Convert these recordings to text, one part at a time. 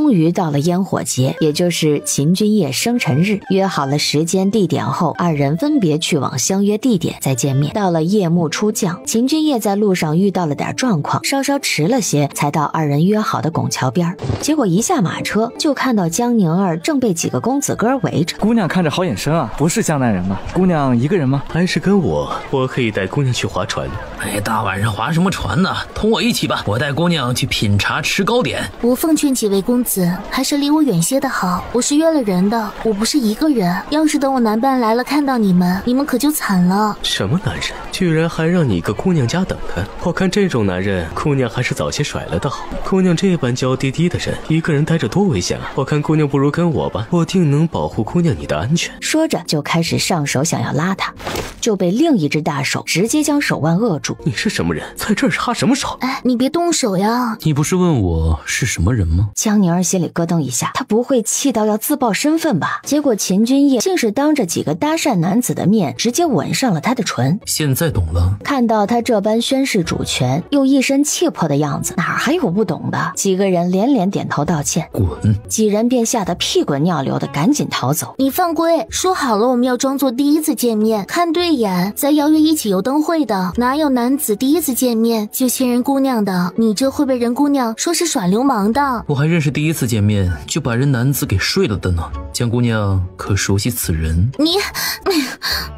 终于到了烟火节，也就是秦君夜生辰日。约好了时间地点后，二人分别去往相约地点再见面。到了夜幕初降，秦君夜在路上遇到了点状况，稍稍迟了些，才到二人约好的拱桥边。结果一下马车，就看到江宁儿正被几个公子哥围着。姑娘看着好眼生啊，不是江南人吗？姑娘一个人吗？还是跟我可以带姑娘去划船。哎，大晚上划什么船呢？同我一起吧，我带姑娘去品茶吃糕点。我奉劝几位公子，还是离我远些的好。我是约了人的，我不是一个人。要是等我男伴来了看到你们可就惨了。什么男人，居然还让你一个姑娘家等他？我看这种男人，姑娘还是早些甩了的好。姑娘这般娇滴滴的人，一个人待着多危险啊！我看姑娘不如跟我吧，我定能保护姑娘你的安全。说着就开始上手想要拉她，就被另一只大手直接将手腕握住。你是什么人，在这儿插什么手？哎，你别动手呀！你不是问我是什么人吗？江宁儿心里咯噔一下，她不会气到要自曝身份吧？结果秦君夜竟是当着几个搭讪男子的面直接吻上了她的唇。现在懂了。看到他这般宣示主权又一身气魄的样子，哪还有不懂的？几个人连连点头道歉。滚！几人便吓得屁滚尿流的赶紧逃走。你犯规，说好了我们要装作第一次见面，看对眼再邀约一起游灯会的，哪有男子第一次见面就亲人姑娘的？你这会被人姑娘说是耍流氓的。我还认识第一次见面就把人男子给睡了的呢。江姑娘可熟悉此人？你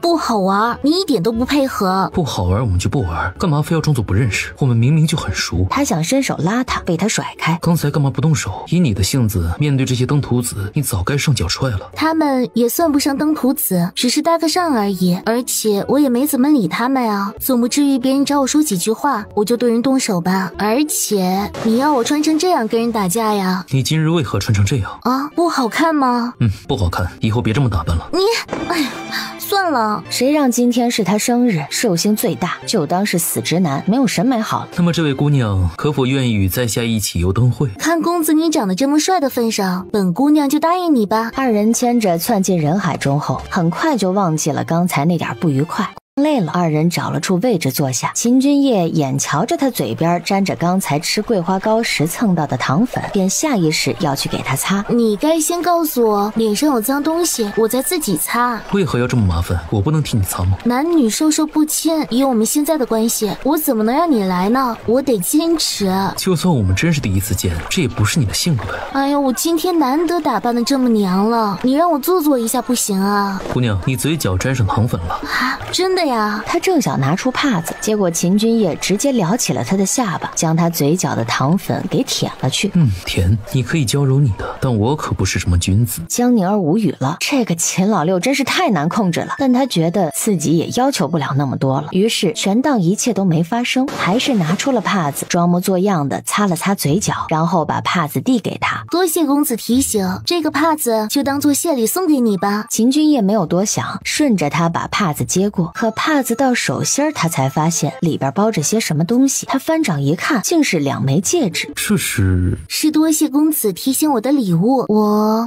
不好玩，你一点都不配合。不好玩我们就不玩，干嘛非要装作不认识？我们明明就很熟。他想伸手拉她，被他甩开。刚才干嘛不动手？以你的性子，面对这些登徒子，你早该上脚踹了。他们也算不上登徒子，只是搭个讪而已，而且我也没怎么理他们啊，总不至于别人找我说几句话我就对人动手吧？而且你要我穿成这样跟人打架呀？你今日为何穿成这样啊？不好看吗？不好看，以后别这么打扮了。你，哎呀，算了。谁让今天是他生日，寿星最大，就当是死直男，没有审美好了。那么这位姑娘可否愿意与在下一起游灯会？看公子你长得这么帅的份上，本姑娘就答应你吧。二人牵着窜进人海中后，很快就忘记了刚才那点不愉快。累了，二人找了处位置坐下。秦君夜眼瞧着他嘴边沾着刚才吃桂花糕时蹭到的糖粉，便下意识要去给他擦。你该先告诉我脸上有脏东西，我再自己擦。为何要这么麻烦？我不能替你擦吗？男女授受不亲，以我们现在的关系，我怎么能让你来呢？我得坚持。就算我们真是第一次见，这也不是你的性格呀。哎呀，我今天难得打扮的这么娘了，你让我做作一下不行啊？姑娘，你嘴角沾上糖粉了啊？真的呀？他正想拿出帕子，结果秦君夜直接撩起了他的下巴，将他嘴角的糖粉给舔了去。舔，你可以娇柔你的，但我可不是什么君子。江宁儿无语了，这个秦老六真是太难控制了，但他觉得自己也要求不了那么多了，于是全当一切都没发生，还是拿出了帕子，装模作样的擦了擦嘴角，然后把帕子递给他。多谢公子提醒，这个帕子就当做谢礼送给你吧。秦君夜没有多想，顺着他把帕子接过，可帕子到手心儿，他才发现里边包着些什么东西。他翻掌一看，竟是2枚戒指。这是多谢公子提醒我的礼物。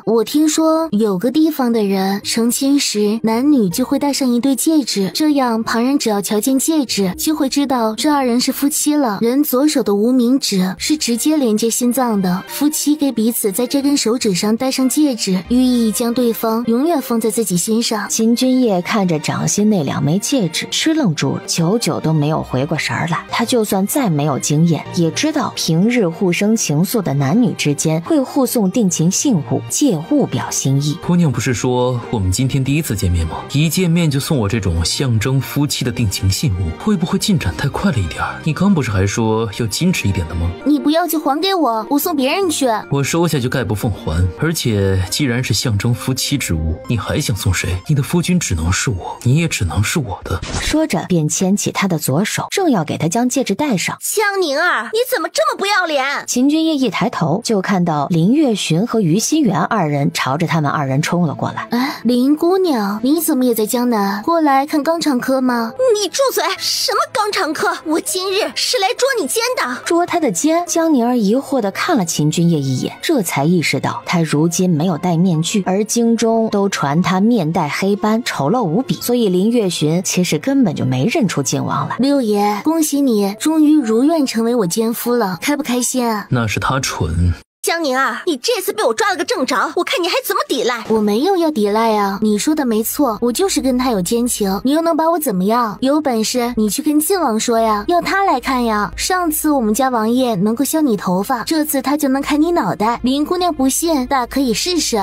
我听说有个地方的人成亲时，男女就会戴上一对戒指，这样旁人只要瞧见戒指，就会知道这二人是夫妻了。人左手的无名指是直接连接心脏的，夫妻给彼此在这根手指上戴上戒指，寓意将对方永远放在自己心上。秦君夜看着掌心那2枚戒指，吃愣住了，久久都没有回过神来。他就算再没有经验，也知道平日互生情愫的男女之间会互送定情信物，借物表心意。姑娘不是说我们今天第一次见面吗？一见面就送我这种象征夫妻的定情信物，会不会进展太快了一点？你刚不是还说要矜持一点的吗？你不要就还给我，我送别人去。我收下就概不奉还，而且既然是象征夫妻之物，你还想送谁？你的夫君只能是我，你也只能是我的。说着便牵起他的左手，正要给他将戒指戴上。江宁儿，你怎么这么不要脸？秦君夜一抬头，就看到林月寻和于熙元二人朝着他们二人冲了过来。林姑娘，你怎么也在江南？过来看肛肠科吗？你住嘴！什么肛肠科？我今日是来捉你奸的。捉他的奸？江宁儿疑惑地看了秦君夜一眼，这才意识到他如今没有戴面具，而京中都传他面带黑斑，丑陋无比，所以林月寻其实根本就没认出靖王来。六爷，恭喜你终于如愿成为我奸夫了，开不开心啊？那是他蠢。江宁儿，你这次被我抓了个正着，我看你还怎么抵赖？我没有要抵赖呀，你说的没错，我就是跟他有奸情，你又能把我怎么样？有本事你去跟晋王说呀，要他来看呀。上次我们家王爷能够削你头发，这次他就能砍你脑袋。林姑娘不信，大可以试试。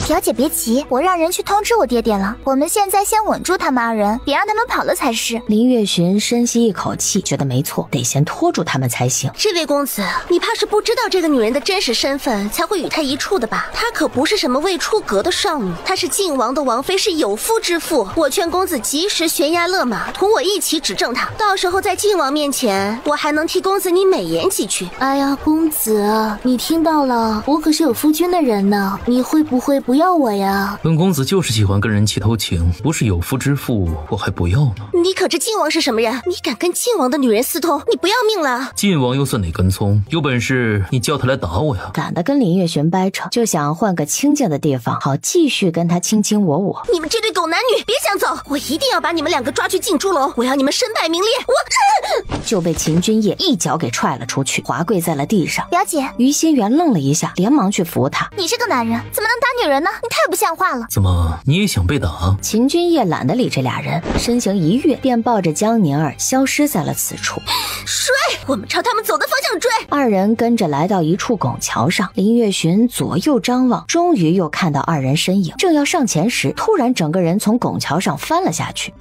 表姐别急，我让人去通知我爹爹了。我们现在先稳住他们二人，别让他们跑了才是。林月寻深吸一口气，觉得没错，得先拖住他们才行。这位公子，你怕是不知道这个女人的真实身份，才会与她一处的吧？她可不是什么未出阁的少女，她是晋王的王妃，是有夫之妇。我劝公子及时悬崖勒马，同我一起指证她。到时候在晋王面前，我还能替公子你美言几句。哎呀，公子，你听到了？我可是有夫君的人呢，你会不会不要我呀？本公子就是喜欢跟人气偷情，不是有夫之妇，我还不要呢。你可知晋王是什么人？你敢跟晋王的女人私通，你不要命了？晋王又算哪根葱？有本事你叫他来打我呀！懒得跟林月寻掰扯，就想换个清静的地方，好继续跟他卿卿我我。你们这对狗男女，别想走！我一定要把你们两个抓去进猪笼，我要你们身败名裂！就被秦君夜一脚给踹了出去，滑跪在了地上。表姐，于心园愣了一下，连忙去扶他。你是个男人，怎么能打女人呢？你太不像话了！怎么你也想被打？秦君夜懒得理这俩人，身形一跃，便抱着江宁儿消失在了此处。水，我们朝他们走的方向追。二人跟着来到一处拱桥上，林月寻左右张望，终于又看到二人身影。正要上前时，突然整个人从拱桥上翻了下去。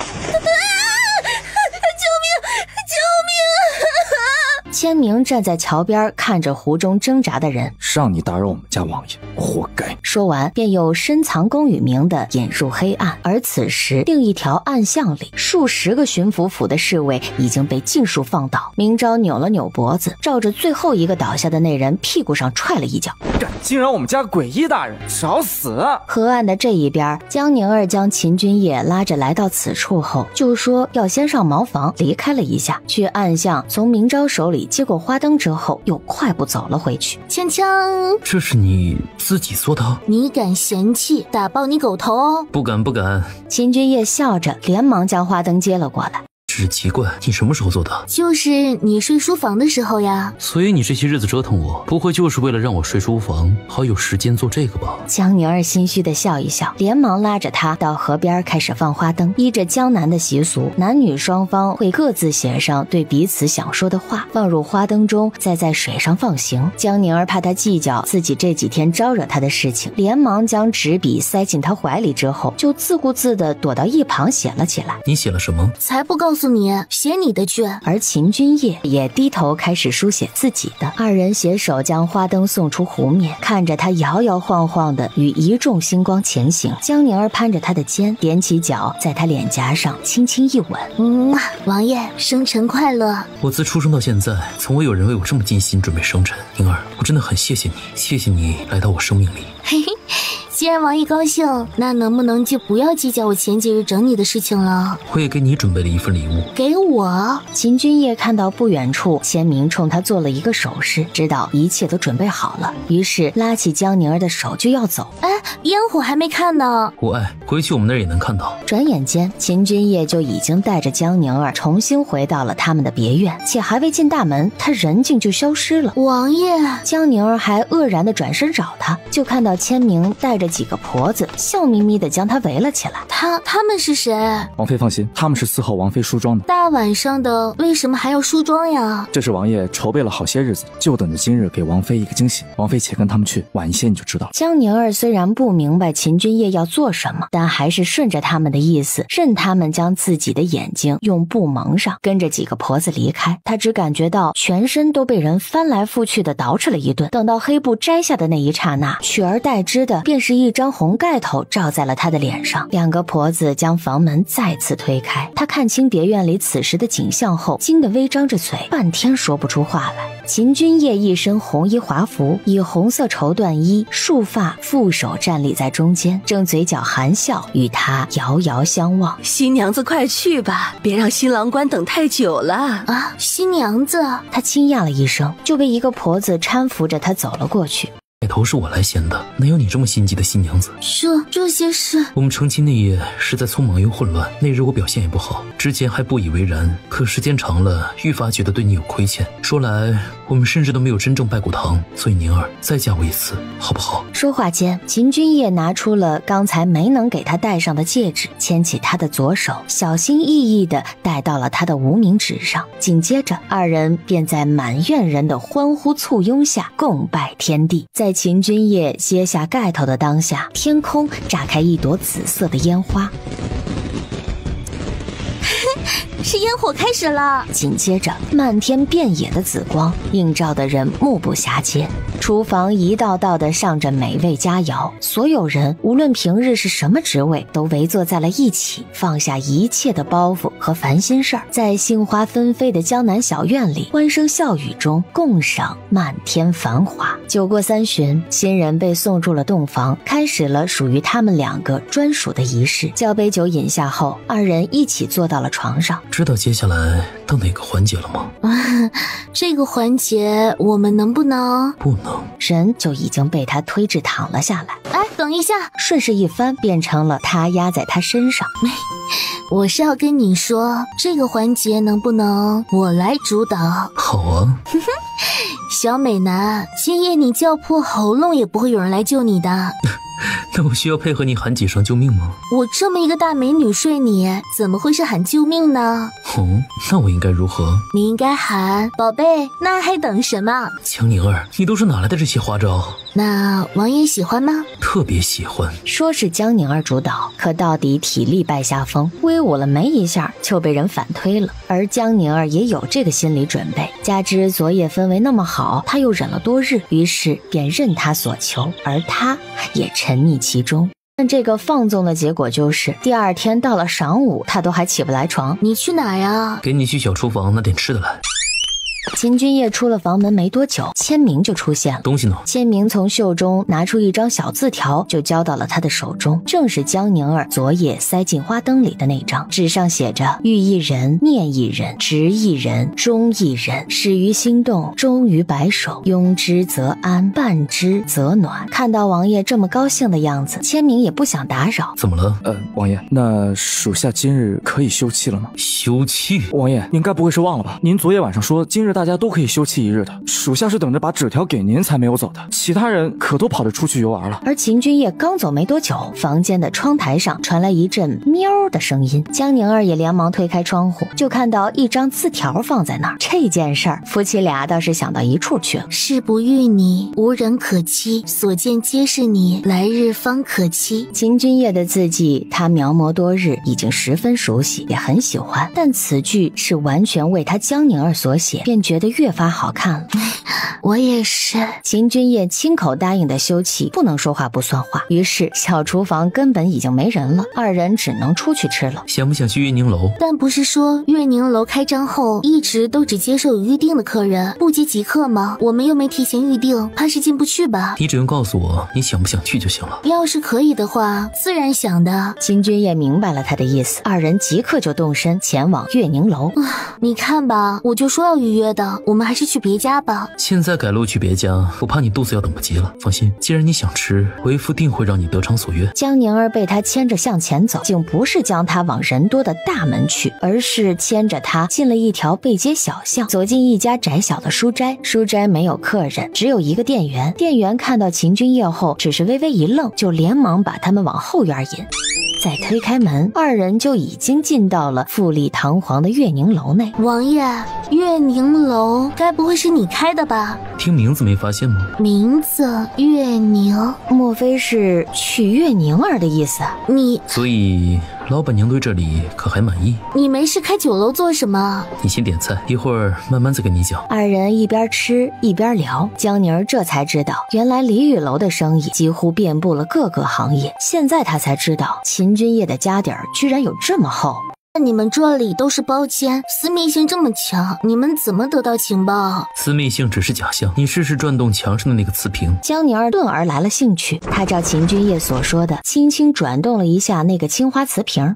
千明站在桥边看着湖中挣扎的人，让你打扰我们家王爷，活该。说完便又深藏功与名的引入黑暗。而此时另一条暗巷里，数十个巡抚府的侍卫已经被尽数放倒。明昭扭了扭脖子，照着最后一个倒下的那人屁股上踹了一脚，敢惊扰我们家诡异大人，找死！河岸的这一边，江宁儿将秦君夜拉着来到此处后，就说要先上茅房离开了一下，去暗巷从明昭手里接过花灯之后，又快步走了回去。锵锵，这是你自己做的？你敢嫌弃，打爆你狗头哦！不敢不敢。秦君夜笑着，连忙将花灯接了过来。只是奇怪，你什么时候做的？就是你睡书房的时候呀。所以你这些日子折腾我，不会就是为了让我睡书房，好有时间做这个吧？江宁儿心虚的笑一笑，连忙拉着他到河边开始放花灯。依着江南的习俗，男女双方会各自写上对彼此想说的话，放入花灯中，再在水上放行。江宁儿怕他计较自己这几天招惹他的事情，连忙将纸笔塞进他怀里之后，就自顾自地躲到一旁写了起来。你写了什么？才不告诉你，写你的卷。而秦君夜也低头开始书写自己的。二人携手将花灯送出湖面，看着他摇摇晃晃的与一众星光前行。江宁儿攀着他的肩，踮起脚，在他脸颊上轻轻一吻。王爷生辰快乐。我自出生到现在，从未有人为我这么尽心准备生辰。宁儿，我真的很谢谢你，谢谢你来到我生命里。嘿嘿，既然王爷高兴，那能不能就不要计较我前几日整你的事情了？我也给你准备了一份礼物。给我？秦君夜看到不远处千明冲他做了一个手势，知道一切都准备好了，于是拉起江宁儿的手就要走。烟火还没看呢。无碍，回去我们那儿也能看到。转眼间，秦君夜就已经带着江宁儿重新回到了他们的别院，且还未进大门，他人竟就消失了。王爷，江宁儿还愕然地转身找他，就看到千明带着几个婆子笑眯眯地将他围了起来。他们是谁？王妃放心，他们是伺候王妃梳妆的。大晚上的为什么还要梳妆呀？这是王爷筹备了好些日子，就等着今日给王妃一个惊喜。王妃且跟他们去，晚一些你就知道。江宁儿虽然不明白秦君夜要做什么，但还是顺着他们的意思，任他们将自己的眼睛用布蒙上，跟着几个婆子离开。他只感觉到全身都被人翻来覆去的捯饬了一顿，等到黑布摘下的那一刹那，取而代之的便是一张红盖头罩在了他的脸上。两个婆子将房门再次推开，他看清别院里此时的景象后，惊得微张着嘴，半天说不出话来。秦君夜一身红衣华服，以红色绸缎衣束发负手站立在中间，正嘴角含笑与他遥遥相望。新娘子快去吧，别让新郎官等太久了啊！新娘子，他轻讶了一声，就被一个婆子搀扶着他走了过去。盖头是我来掀的，哪有你这么心急的新娘子？这些事，我们成亲那夜实在匆忙又混乱，那日我表现也不好，之前还不以为然，可时间长了，愈发觉得对你有亏欠。说来，我们甚至都没有真正拜过堂，所以宁儿再嫁我一次，好不好？说话间，秦君夜拿出了刚才没能给他戴上的戒指，牵起他的左手，小心翼翼地戴到了他的无名指上。紧接着，二人便在满院人的欢呼簇拥下共拜天地。在秦君夜揭下盖头的当下，天空炸开一朵紫色的烟花。是烟火开始了。紧接着，漫天遍野的紫光映照的人目不暇接。厨房一道道的上着美味佳肴，所有人无论平日是什么职位，都围坐在了一起，放下一切的包袱和烦心事儿，在杏花纷飞的江南小院里，欢声笑语中共赏漫天繁华。酒过三巡，新人被送入了洞房，开始了属于他们两个专属的仪式。交杯酒饮下后，二人一起坐到了床上。知道接下来到哪个环节了吗？这个环节我们能不能？不能。人就已经被他推至躺了下来。哎，等一下，顺势一翻，变成了他压在他身上。我是要跟你说，这个环节能不能我来主导？好啊。小美男，今夜你叫破喉咙也不会有人来救你的。那我需要配合你喊几声救命吗？我这么一个大美女睡你，怎么会是喊救命呢？那我应该如何？你应该喊宝贝，那还等什么？江宁儿，你都是哪来的这些花招？那王爷喜欢吗？特别喜欢。说是江宁儿主导，可到底体力败下风，威武了没一下就被人反推了。而江宁儿也有这个心理准备，加之昨夜氛围那么好，他又忍了多日，于是便任他所求，而他也沉溺其中。但这个放纵的结果就是，第二天到了晌午，他都还起不来床。你去哪呀？给你去小厨房拿点吃的来。秦君夜出了房门没多久，签名就出现了。东西呢？签名从袖中拿出一张小字条，就交到了他的手中，正是江宁儿昨夜塞进花灯里的那张。纸上写着：欲一人，念一人，执一人，忠一人，始于心动，终于白首，拥之则安，伴之则暖。看到王爷这么高兴的样子，签名也不想打扰。怎么了？王爷，那属下今日可以休憩了吗？休憩？王爷，您该不会是忘了吧？您昨夜晚上说今日大家都可以休憩一日的，属下是等着把纸条给您才没有走的，其他人可都跑着出去游玩了。而秦君夜刚走没多久，房间的窗台上传来一阵喵的声音，江宁儿也连忙推开窗户，就看到一张字条放在那儿。这件事儿，夫妻俩倒是想到一处去了。事不遇你，无人可欺，所见皆是你，来日方可期。秦君夜的字迹，他描摹多日，已经十分熟悉，也很喜欢。但此句是完全为他江宁儿所写，便觉得越发好看了。我也是。秦君夜亲口答应的休憩，不能说话不算话。于是小厨房根本已经没人了，二人只能出去吃了。想不想去月宁楼？但不是说月宁楼开张后一直都只接受有预定的客人，不接即客吗？我们又没提前预定，怕是进不去吧？你只用告诉我你想不想去就行了。要是可以的话，自然想的。秦君夜明白了他的意思，二人即刻就动身前往月宁楼。你看吧，我就说要预约的，我们还是去别家吧。现在改路去别家，我怕你肚子要等不及了。放心，既然你想吃，为夫定会让你得偿所愿。江宁儿被他牵着向前走，竟不是将他往人多的大门去，而是牵着他进了一条背街小巷，走进一家窄小的书斋。书斋没有客人，只有一个店员。店员看到秦君夜后，只是微微一愣，就连忙把他们往后院引。再推开门，二人就已经进到了富丽堂皇的月宁楼内。王爷，月宁楼该不会是你开的吧？听名字没发现吗？名字月宁，莫非是取月宁儿的意思？所以老板娘对这里可还满意？你没事开酒楼做什么？你先点菜，一会儿慢慢再跟你讲。二人一边吃一边聊，江宁儿这才知道，原来李雨楼的生意几乎遍布了各个行业。现在他才知道，秦君夜的家底儿居然有这么厚。你们这里都是包间，私密性这么强，你们怎么得到情报？私密性只是假象，你试试转动墙上的那个瓷瓶。江宁儿顿而来了兴趣，他照秦君夜所说的，轻轻转动了一下那个青花瓷瓶。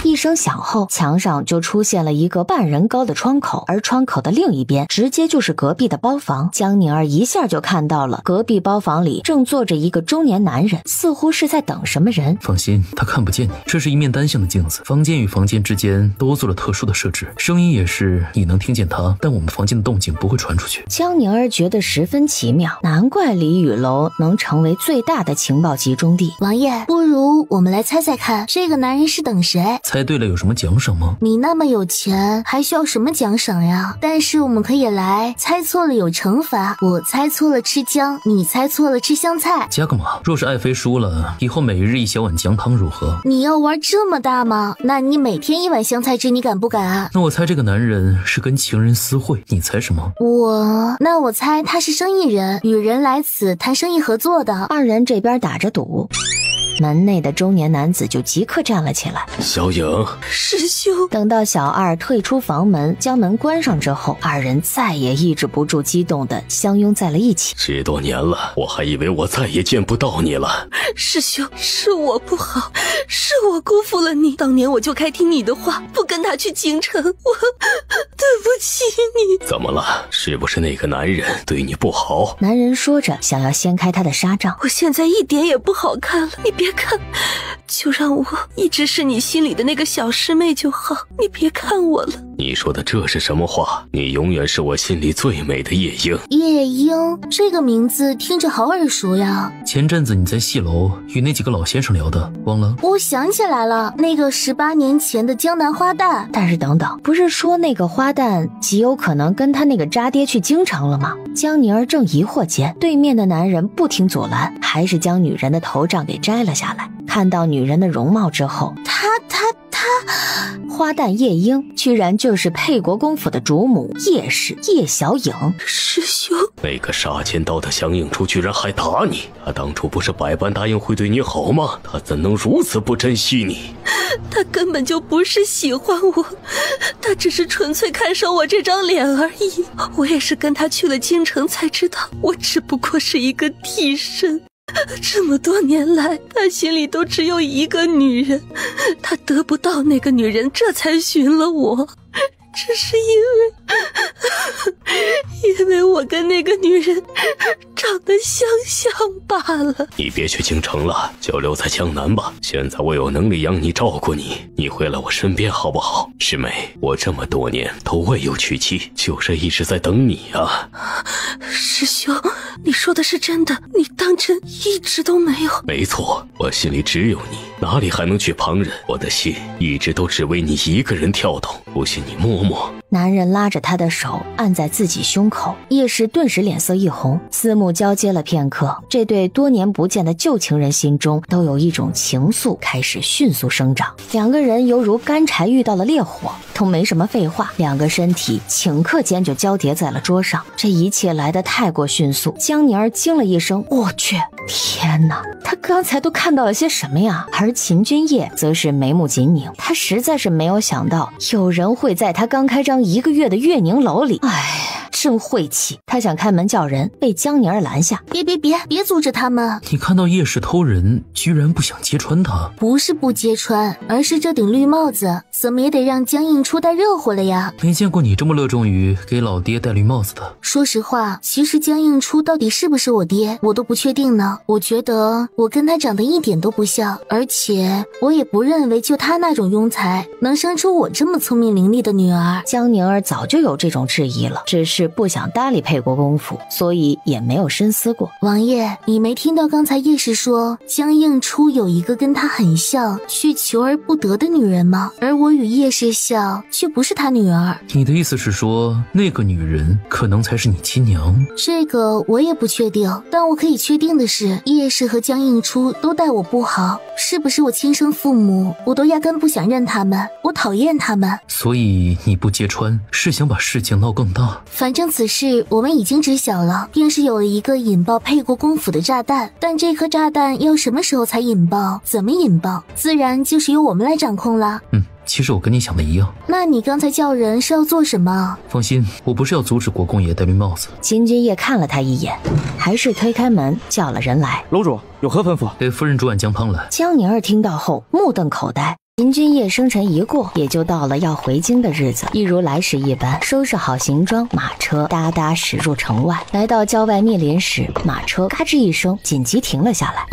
一声响后，墙上就出现了一个半人高的窗口，而窗口的另一边直接就是隔壁的包房。江宁儿一下就看到了隔壁包房里正坐着一个中年男人，似乎是在等什么人。放心，他看不见你，这是一面单向的镜子，房间与房房间之间都做了特殊的设置，声音也是你能听见它，但我们房间的动静不会传出去。江宁儿觉得十分奇妙，难怪李雨楼能成为最大的情报集中地。王爷，不如我们来猜猜看，这个男人是等谁？猜对了有什么奖赏吗？你那么有钱，还需要什么奖赏呀？但是我们可以来猜错了有惩罚，我猜错了吃姜，你猜错了吃香菜。加个码，若是爱妃输了，以后每日1小碗姜汤如何？你要玩这么大吗？那你每天1碗香菜汁，你敢不敢？那我猜这个男人是跟情人私会，你猜什么？我猜他是生意人，与人来此谈生意合作的。二人这边打着赌，门内的中年男子就即刻站了起来。小影，师兄，等到小二退出房门，将门关上之后，二人再也抑制不住激动的相拥在了一起。10多年了，我还以为我再也见不到你了。师兄，是我不好，是我辜负了你。当年我就该听你的话，不跟他去京城，我对不起你。怎么了？是不是那个男人对你不好？男人说着，想要掀开他的纱帐。我现在一点也不好看了，你别看，就让我一直是你心里的那个小师妹就好，你别看我了。你说的这是什么话？你永远是我心里最美的夜莺。夜莺这个名字听着好耳熟呀。前阵子你在戏楼与那几个老先生聊的，忘了？我想起来了，那个18年前的江南花旦。但是等等，不是说那个花旦极有可能跟他那个渣爹去京城了吗？江宁儿正疑惑间，对面的男人不听阻拦，还是将女人的头帐给摘了下来。看到女人的容貌之后，他花旦夜莺居然就是沛国公府的主母叶氏叶小影。师兄，那个杀千刀的江映初居然还打你，他当初不是百般答应会对你好吗？他怎能如此不珍惜你？他根本就不是喜欢我，他只是纯粹看上我这张脸而已。我也是跟他去了京城才知道，我只不过是一个替身。这么多年来，他心里都只有一个女人，他得不到那个女人，这才寻了我。只是因为我跟那个女人长得相罢了。你别去京城了，就留在江南吧。现在我有能力养你照顾你，你回来我身边好不好？师妹，我这么多年都未有娶妻，就是一直在等你啊。师兄，你说的是真的？你当真一直都没有？没错，我心里只有你，哪里还能去旁人？我的心一直都只为你一个人跳动，不信你摸摸。男人拉着他的手按在自己胸口，叶氏顿时脸色一红，四目交接了片刻，这对多年不见的旧情人心中都有一种情愫开始迅速生长。两个人犹如干柴遇到了烈火，都没什么废话，两个身体顷刻间就交叠在了桌上。这一切来得太过迅速，江宁儿惊了一声，我去，天哪，他刚才都看到了些什么呀？而秦君夜则是眉目紧拧，他实在是没有想到有人会在他刚开张1个月的月宁楼里，哎，真晦气。他想开门叫人，被江宁儿拦下。别阻止他们。你看到叶氏偷人，居然不想揭穿他？不是不揭穿，而是这顶绿帽子怎么也得让江映初戴热乎了呀。没见过你这么热衷于给老爹戴绿帽子的。说实话，其实江映初到底是不是我爹，我都不确定呢。我觉得我跟他长得一点都不像，而且我也不认为就他那种庸才能生出我这么聪明伶俐的女儿。江宁儿早就有这种质疑了，只是不想搭理沛国公府，所以也没有深思过。王爷，你没听到刚才叶氏说江映初有一个跟他很像却求而不得的女人吗？而我与叶氏像，却不是他女儿。你的意思是说，那个女人可能才是你亲娘？这个我也不确定，但我可以确定的是，叶氏和江映初都待我不好，是不是我亲生父母，我都压根不想认他们，我讨厌他们。所以你不揭穿，是想把事情闹更大？反正此事我们已经知晓了，便是有了一个引爆沛国公府的炸弹，但这颗炸弹要什么时候才引爆，怎么引爆，自然就是由我们来掌控了。其实我跟你想的一样。那你刚才叫人是要做什么？放心，我不是要阻止国公爷戴绿帽子。秦君夜看了他一眼，还是推开门叫了人来。楼主有何吩咐？给夫人煮碗姜汤来。江宁儿听到后目瞪口呆，秦君夜生辰一过，也就到了要回京的日子。一如来时一般，收拾好行装，马车哒哒驶入城外。来到郊外密林时，马车嘎吱一声紧急停了下来。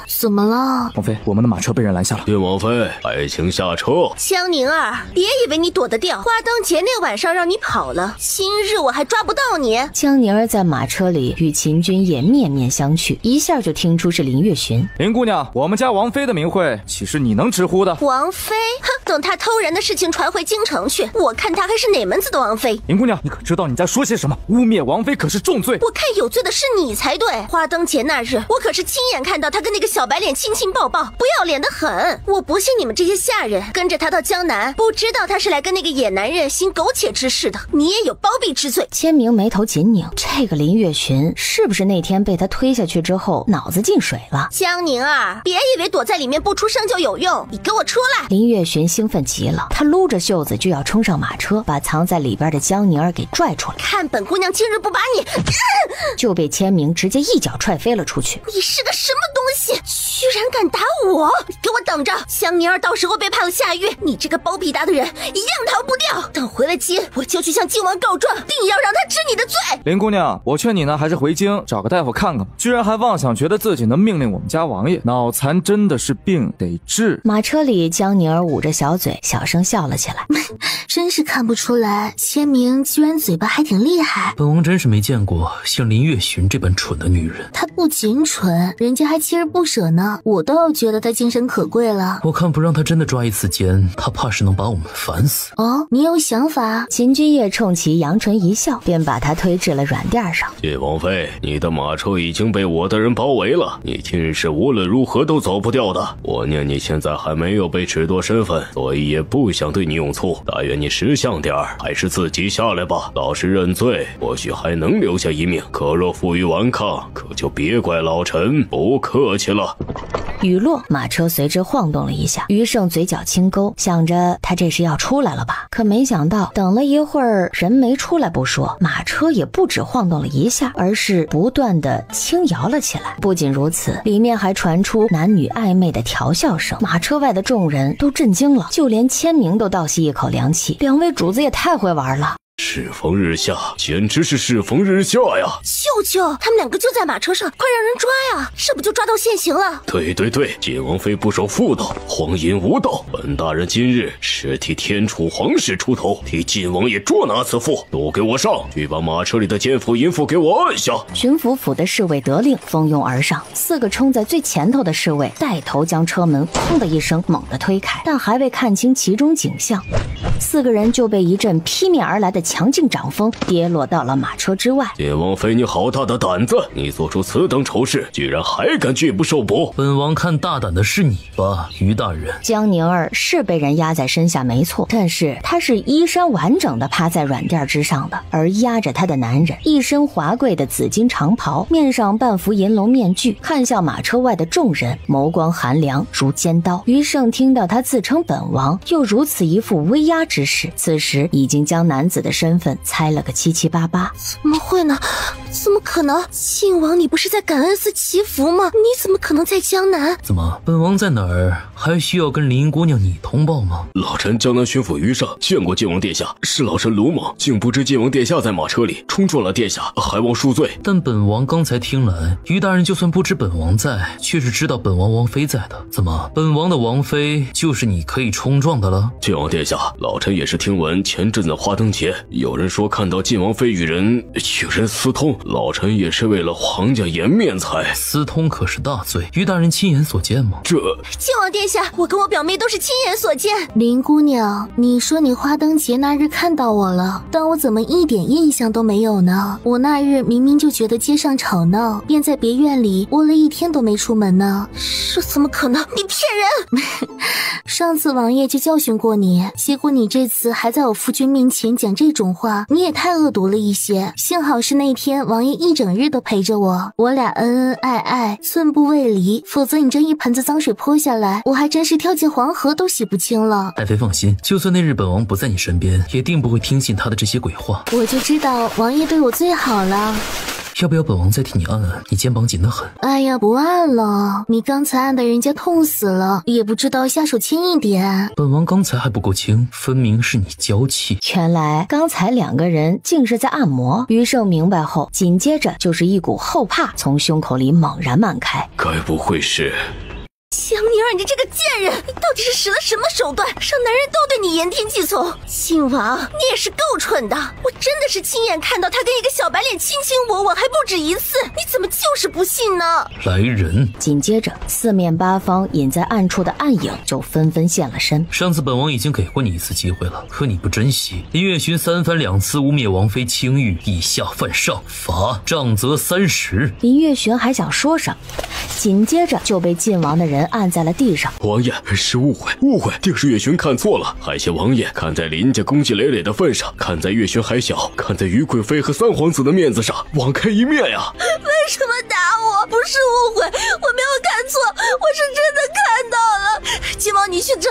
怎么了？王妃，我们的马车被人拦下了。郡王妃，爱卿下车。江宁儿，别以为你躲得掉，花灯节那晚上让你跑了，今日我还抓不到你。江宁儿在马车里与秦君夜面面相觑，一下就听出是林月寻。林姑娘，我们家王妃的名讳岂是你能直呼的？王妃？哼，等他偷人的事情传回京城去，我看他还是哪门子的王妃。林姑娘，你可知道你在说些什么？污蔑王妃可是重罪。我看有罪的是你才对。花灯节那日，我可是亲眼看到他跟那个小白脸亲亲抱抱，不要脸的很。我不信你们这些下人跟着他到江南，不知道他是来跟那个野男人行苟且之事的，你也有包庇之罪。千明眉头紧拧，这个林月寻是不是那天被他推下去之后脑子进水了？江宁儿，别以为躲在里面不出声就有用，你给我出来！林月寻兴奋极了，他撸着袖子就要冲上马车，把藏在里边的江宁儿给拽出来。看本姑娘今日不把你，就被千明直接一脚踹飞了出去。你是个什么东西，居然敢打我！给我等着，江宁儿到时候被判了下狱，你这个包庇他的人一样逃不掉。等回了京，我就去向靖王告状，定要让他治你的罪。林姑娘，我劝你呢，还是回京找个大夫看看吧。居然还妄想觉得自己能命令我们家王爷，脑残真的是病得治。马车里，江宁儿捂着小嘴，小声笑了起来。真是看不出来，千明居然嘴巴还挺厉害。本王真是没见过像林月寻这般蠢的女人。她不仅蠢，人家还锲而不舍呢，我都要觉得她精神可贵了。我看不让她真的抓一次奸，她怕是能把我们烦死。你有想法？秦君夜冲其扬唇一笑，便把他推至了软垫上。郡王妃，你的马车已经被我的人包围了，你今日是无论如何都走不掉的。我念你现在还没有被褫夺身份，所以也不想对你用粗，但愿你识相点儿，还是自己下来吧。老实认罪，或许还能留下一命，可若负隅顽抗，可就别怪老臣不客气了。雨落，马车随之晃动了一下。余胜嘴角轻勾，想着他这是要出来了吧？可没想到，等了一会儿，人没出来不说，马车也不止晃动了一下，而是不断的轻摇了起来。不仅如此，里面还传出男女暧昧的调笑声。马车外的众人都震惊了，就连千明都倒吸一口凉气。两位主子也太会玩了。世逢日下，简直是世逢日下呀！舅舅，他们两个就在马车上，快让人抓呀！这不就抓到现行了？对，晋王妃不守妇道，荒淫无道。本大人今日是替天楚皇室出头，替晋王爷捉拿此妇。都给我上去，把马车里的奸妇淫妇给我按下！巡抚府的侍卫得令，蜂拥而上。4个冲在最前头的侍卫带头将车门砰的一声猛地推开，但还未看清其中景象，4个人就被一阵劈面而来的强劲掌风跌落到了马车之外。晋王妃，你好大的胆子！你做出此等丑事，居然还敢拒不受捕！本王看大胆的是你吧，于大人。江宁儿是被人压在身下没错，但是她是衣衫完整的趴在软垫之上的，而压着她的男人一身华贵的紫金长袍，面上半副银龙面具，看向马车外的众人，眸光寒凉如尖刀。余胜听到他自称本王，又如此一副威压之势，此时已经将男子的身份猜了个七七八八。怎么会呢？怎么可能？靖王，你不是在感恩寺祈福吗？你怎么可能在江南？怎么，本王在哪儿还需要跟林姑娘你通报吗？老臣江南巡抚于尚见过晋王殿下，是老臣鲁莽，竟不知晋王殿下在马车里，冲撞了殿下，还望恕罪。但本王刚才听来，于大人就算不知本王在，却是知道本王王妃在的。怎么，本王的王妃就是你可以冲撞的了？晋王殿下，老臣也是听闻前阵子花灯节，有人说看到晋王妃与人私通，老臣也是为了皇家颜面才。私通可是大罪，于大人亲眼所见吗？靖王殿下，我跟我表妹都是亲眼所见。林姑娘，你说你花灯节那日看到我了，但我怎么一点印象都没有呢？我那日明明就觉得街上吵闹，便在别院里窝了1天都没出门呢。这怎么可能？你骗人！上次王爷就教训过你，结果你这次还在我夫君面前讲这种话，你也太恶毒了一些。幸好是那天王爷一整日都陪着我俩恩恩爱爱，寸步未离，否则你这一盆子脏水泼下来，我还真是跳进黄河都洗不清了。爱妃放心，就算那日本王不在你身边，也定不会听信他的这些鬼话。我就知道王爷对我最好了。要不要本王再替你按按？你肩膀紧得很。哎呀，不按了，你刚才按的人家痛死了，也不知道下手轻一点。本王刚才还不够轻，分明是你娇气。原来刚才两个人竟是在按摩。余胜明白后，紧接着就是一股后怕从胸口里猛然漫开。该不会是……香妮儿，你这个贱人，你到底是使了什么手段，让男人都对你言听计从？靖王，你也是够蠢的！我真的是亲眼看到他跟一个小白脸卿卿我我，还不止一次，你怎么就是不信呢？来人！紧接着，四面八方隐在暗处的暗影就纷纷现了身。上次本王已经给过你一次机会了，可你不珍惜。林月寻三番两次污蔑王妃清誉，以下犯上，罚杖责30。林月寻还想说什么，紧接着就被晋王的人按在了地上。王爷，是误会，定是月寻看错了。还请王爷看在林家功绩累累的份上，看在月寻还小，看在于贵妃和三皇子的面子上，网开一面呀！为什么打我？不是误会，我没有看错，我是真的看到了。靖王，你去找，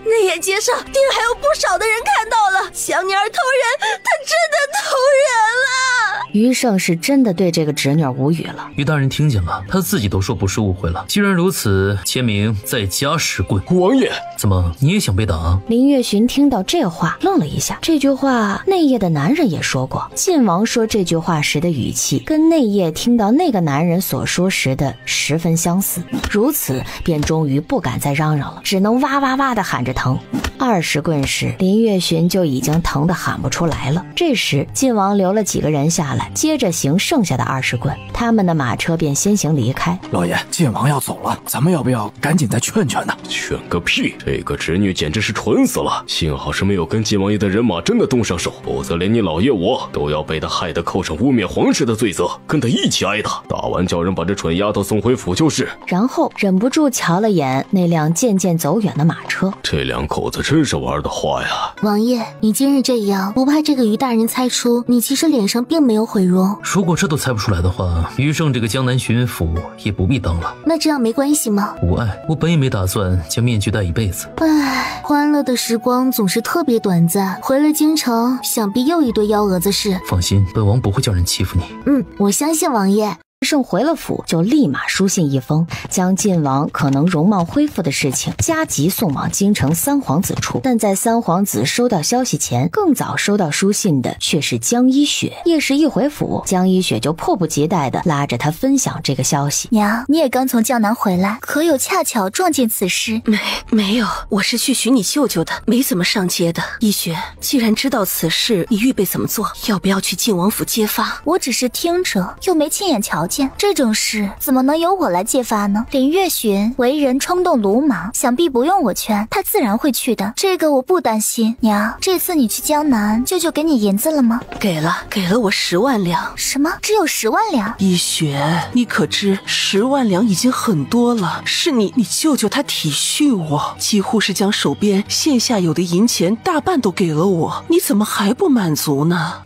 内野街上定还有不少的人看到了，香妮儿偷人，她真的偷人了。余胜是真的对这个侄女无语了。于大人听见了，他自己都说不是误会了。既然如此，签名再加10棍。王爷，怎么你也想被打？林月寻听到这话愣了一下，这句话内夜的男人也说过。晋王说这句话时的语气跟内夜听到那个男人所说时的十分相似，如此便终于不敢再嚷嚷了，只能哇哇哇的喊着疼。20棍时，林月寻就已经疼得喊不出来了。这时晋王留了几个人下来，接着行剩下的20棍，他们的马车便先行离开。老爷，晋王要走了，咱们要不要赶紧再劝劝呢？劝个屁！这个侄女简直是蠢死了，幸好是没有跟晋王爷的人马真的动上手，否则连你老爷我都要被他害得扣上污蔑皇室的罪责，跟他一起挨打。打完叫人把这蠢丫头送回府就是。然后忍不住瞧了眼那辆渐渐走远的马车，这两口子真是玩得花呀！王爷，你今日这样，不怕这个于大人猜出你其实脸上并没有毁容？如果这都猜不出来的话，余胜这个江南巡抚也不必当了。那这样没关系吗？无碍，我本也没打算将面具戴一辈子。唉，欢乐的时光总是特别短暂，回了京城，想必又一堆幺蛾子事。放心，本王不会叫人欺负你。我相信王爷。胜回了府，就立马书信一封，将晋王可能容貌恢复的事情加急送往京城三皇子处。但在三皇子收到消息前，更早收到书信的却是江一雪。叶氏一回府，江一雪就迫不及待地拉着他分享这个消息。娘，你也刚从江南回来，可有恰巧撞见此事？没有，我是去寻你舅舅的，没怎么上街的。一雪，既然知道此事，你预备怎么做？要不要去晋王府揭发？我只是听着，又没亲眼瞧见。这种事怎么能由我来揭发呢？林月寻为人冲动鲁莽，想必不用我劝，他自然会去的。这个我不担心。娘，这次你去江南，舅舅给你银子了吗？给了我10万两。什么？只有10万两？一雪，你可知10万两已经很多了？是你舅舅他体恤我，几乎是将手边现下有的银钱大半都给了我，你怎么还不满足呢？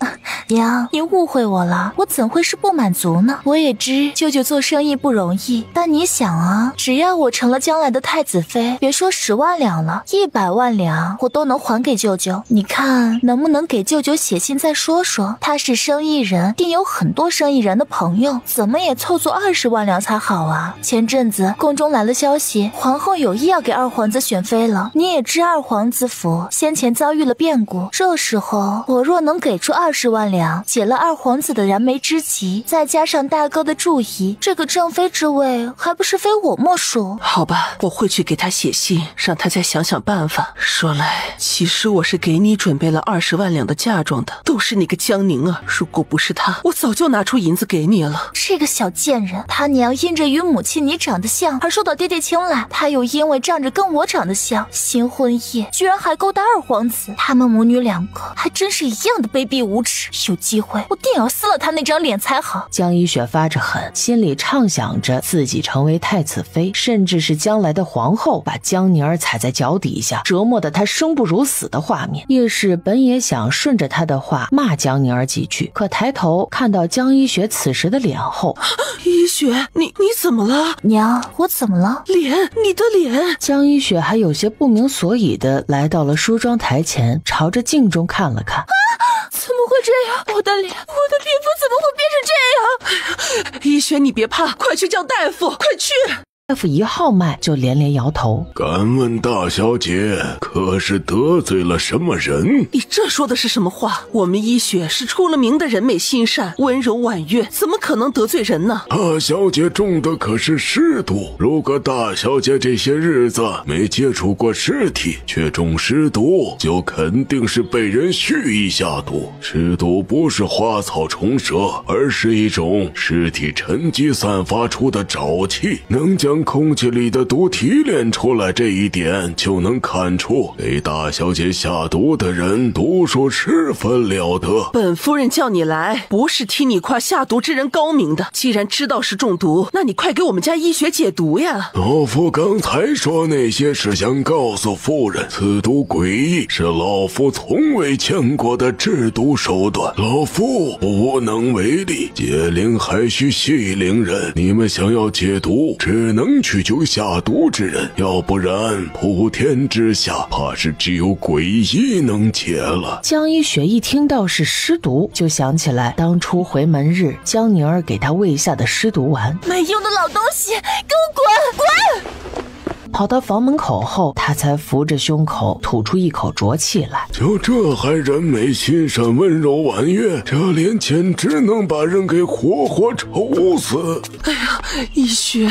娘，你误会我了，我怎会是不满足呢？我也知舅舅做生意不容易，但你想啊，只要我成了将来的太子妃，别说10万两了，100万两我都能还给舅舅。你看能不能给舅舅写信再说说？他是生意人，定有很多生意人的朋友，怎么也凑足20万两才好啊。前阵子宫中来了消息，皇后有意要给二皇子选妃了，你也知二皇子府先前遭遇了变故，这时候我若能给出20万两，解了二皇子的燃眉之急，再加上大哥的注意，这个正妃之位还不是非我莫属。好吧，我会去给他写信，让他再想想办法。说来，其实我是给你准备了20万两的嫁妆的，都是那个江宁啊，如果不是他，我早就拿出银子给你了。这个小贱人，他娘因着与母亲你长得像而受到爹爹青睐，他又因为仗着跟我长得像，新婚夜居然还勾搭二皇子，他们母女两个还真是一样的卑鄙无耻。有机会我定要撕了他那张脸才好。江一雪发着狠，心里畅想着自己成为太子妃，甚至是将来的皇后，把江宁儿踩在脚底下，折磨得她生不如死的画面。叶氏本也想顺着她的话骂江宁儿几句，可抬头看到江一雪此时的脸后，一雪，你怎么了？娘，我怎么了？脸，你的脸。江一雪还有些不明所以的来到了梳妆台前，朝着镜中看了看。怎么会这样？我的脸，我的皮肤怎么会变成这样？医学，你别怕，快去叫大夫，快去！大夫一号脉就连连摇头。敢问大小姐，可是得罪了什么人？你这说的是什么话？我们医学是出了名的人美心善、温柔婉约，怎么可能得罪人呢？大小姐中的可是尸毒，如果大小姐这些日子没接触过尸体，却中尸毒，就肯定是被人蓄意下毒。尸毒不是花草虫蛇，而是一种尸体沉积散发出的沼气，能将空气里的毒提炼出来，这一点就能看出给大小姐下毒的人毒术十分了得。本夫人叫你来，不是替你夸下毒之人高明的。既然知道是中毒，那你快给我们家医学解毒呀！老夫刚才说那些是想告诉夫人，此毒诡异，是老夫从未见过的制毒手段，老夫无能为力。解铃还须系铃人，你们想要解毒，只能去救下毒之人，要不然普天之下怕是只有鬼医能解了。江一雪一听到是尸毒，就想起来当初回门日江宁儿给他喂下的尸毒丸。没用的老东西，给我滚滚！跑到房门口后，他才扶着胸口吐出一口浊气来。就这还人美心善、温柔婉约，这脸简直能把人给活活抽死。哎呀，医学，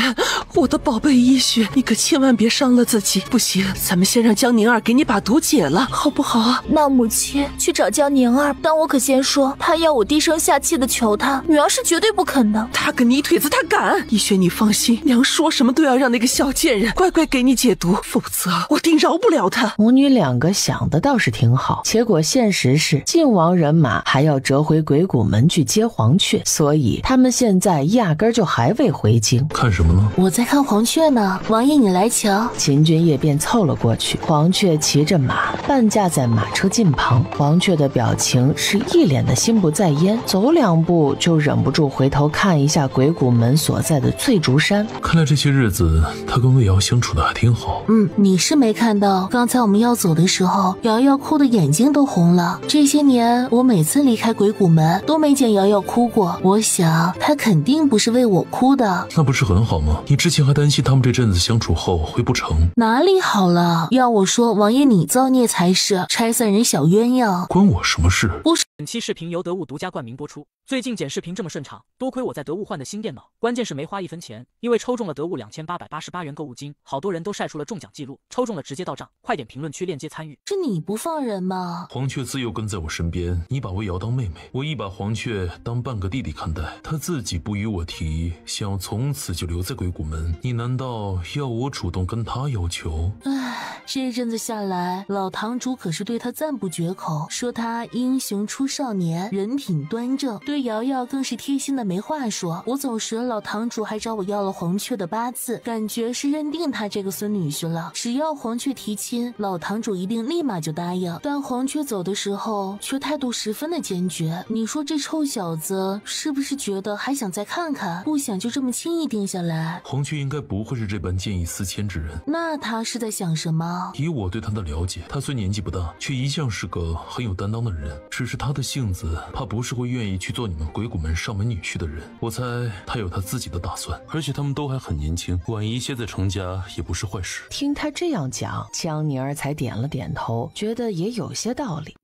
我的宝贝医学，你可千万别伤了自己。不行，咱们先让江宁儿给你把毒解了，好不好啊？那母亲去找江宁儿，但我可先说，她要我低声下气的求她，女儿是绝对不肯的。她个泥腿子，她敢！医学，你放心，娘说什么都要让那个小贱人乖乖给你解毒，否则我定饶不了他。母女两个想的倒是挺好，结果现实是晋王人马还要折回鬼谷门去接黄雀，所以他们现在压根就还未回京。看什么呢？我在看黄雀呢，王爷你来瞧。秦君夜便凑了过去，黄雀骑着马，半驾在马车近旁。黄雀的表情是一脸的心不在焉，走两步就忍不住回头看一下鬼谷门所在的翠竹山。看来这些日子他跟魏瑶相处的还挺好。你是没看到，刚才我们要走的时候，瑶瑶哭的眼睛都红了。这些年我每次离开鬼谷门都没见瑶瑶哭过，我想她肯定不是为我哭的。那不是很好吗？你之前还担心他们这阵子相处后会不成，哪里好了？要我说，王爷你造孽才是，拆散人小鸳鸯关我什么事？不是。本期视频由得物独家冠名播出。最近剪视频这么顺畅，多亏我在得物换的新电脑，关键是没花1分钱，因为抽中了得物2888元购物金，好多人都晒出了中奖记录，抽中了直接到账，快点评论区链接参与。是你不放人吗？黄雀自幼跟在我身边，你把魏瑶当妹妹，我亦把黄雀当半个弟弟看待，他自己不与我提，想要从此就留在鬼谷门，你难道要我主动跟他要求？唉，这阵子下来，老堂主可是对他赞不绝口，说他英雄出少年，人品端正，对瑶瑶更是贴心的没话说。我走时，老堂主还找我要了黄雀的八字，感觉是认定他这个孙女婿了。只要黄雀提亲，老堂主一定立马就答应。但黄雀走的时候却态度十分的坚决。你说这臭小子是不是觉得还想再看看，不想就这么轻易定下来？黄雀应该不会是这般见异思迁之人。那他是在想什么？以我对他的了解，他虽年纪不大，却一向是个很有担当的人，只是他的性子怕不是会愿意去做你们鬼谷门上门女婿的人。我猜他有他自己的打算，而且他们都还很年轻，晚一些再成家也不是坏事。听他这样讲，江宁儿才点了点头，觉得也有些道理。